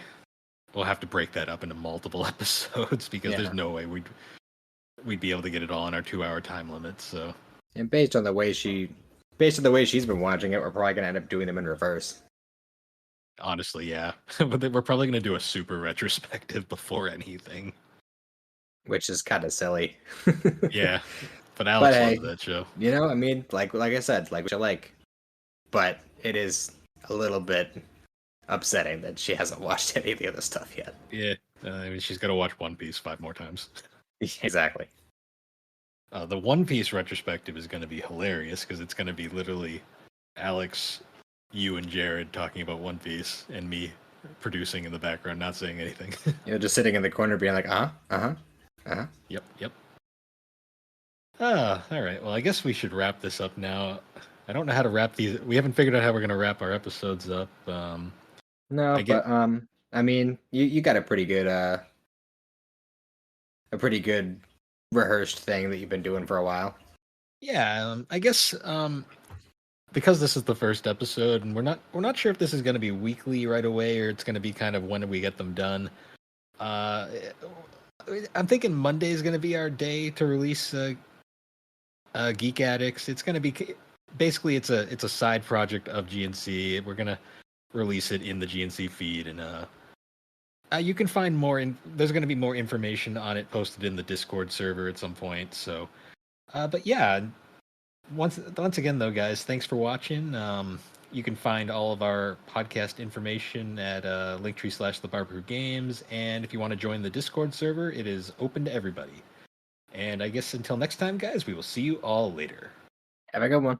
[SPEAKER 1] We'll have to break that up into multiple episodes because there's
[SPEAKER 2] Yeah.
[SPEAKER 1] no way we'd be able to get it all in our 2 hour time limit. So
[SPEAKER 2] And based on the way she's been watching it, we're probably gonna end up doing them in reverse.
[SPEAKER 1] honestly, yeah, but then we're probably gonna do a super retrospective before anything.
[SPEAKER 2] Which is kind of silly.
[SPEAKER 1] Yeah, but
[SPEAKER 2] But
[SPEAKER 1] Alex loves
[SPEAKER 2] hey,
[SPEAKER 1] that show.
[SPEAKER 2] I mean, like I said, like what you like. But it is a little bit upsetting that she hasn't watched any of the other stuff yet.
[SPEAKER 1] Yeah, I mean, she's got to watch One Piece 5 more times.
[SPEAKER 2] Exactly.
[SPEAKER 1] The One Piece retrospective is going to be hilarious because it's going to be literally Alex you and Jared talking about One Piece and me producing in the background, not saying anything.
[SPEAKER 2] Just sitting in the corner being like,
[SPEAKER 1] Yep. All right. Well, I guess we should wrap this up now. I don't know how to wrap these. We haven't figured out how we're going to wrap our episodes up.
[SPEAKER 2] No,
[SPEAKER 1] I get.
[SPEAKER 2] but I mean, you got a pretty good rehearsed thing that you've been doing for a while.
[SPEAKER 1] Yeah, I guess because this is the first episode, and we're not sure if this is going to be weekly right away or it's going to be kind of when we get them done. I'm thinking Monday is going to be our day to release Geek Addicts. It's going to be basically it's a side project of GNC. We're going to release it in the GNC feed, and you can find more. There's going to be more information on it posted in the Discord server at some point. So, but yeah, once again though, guys, thanks for watching. You can find all of our podcast information at linktree/thebarbergames, and if you want to join the Discord server, it is open to everybody. And I guess until next time, guys, we will see you all later.
[SPEAKER 2] Have a good one.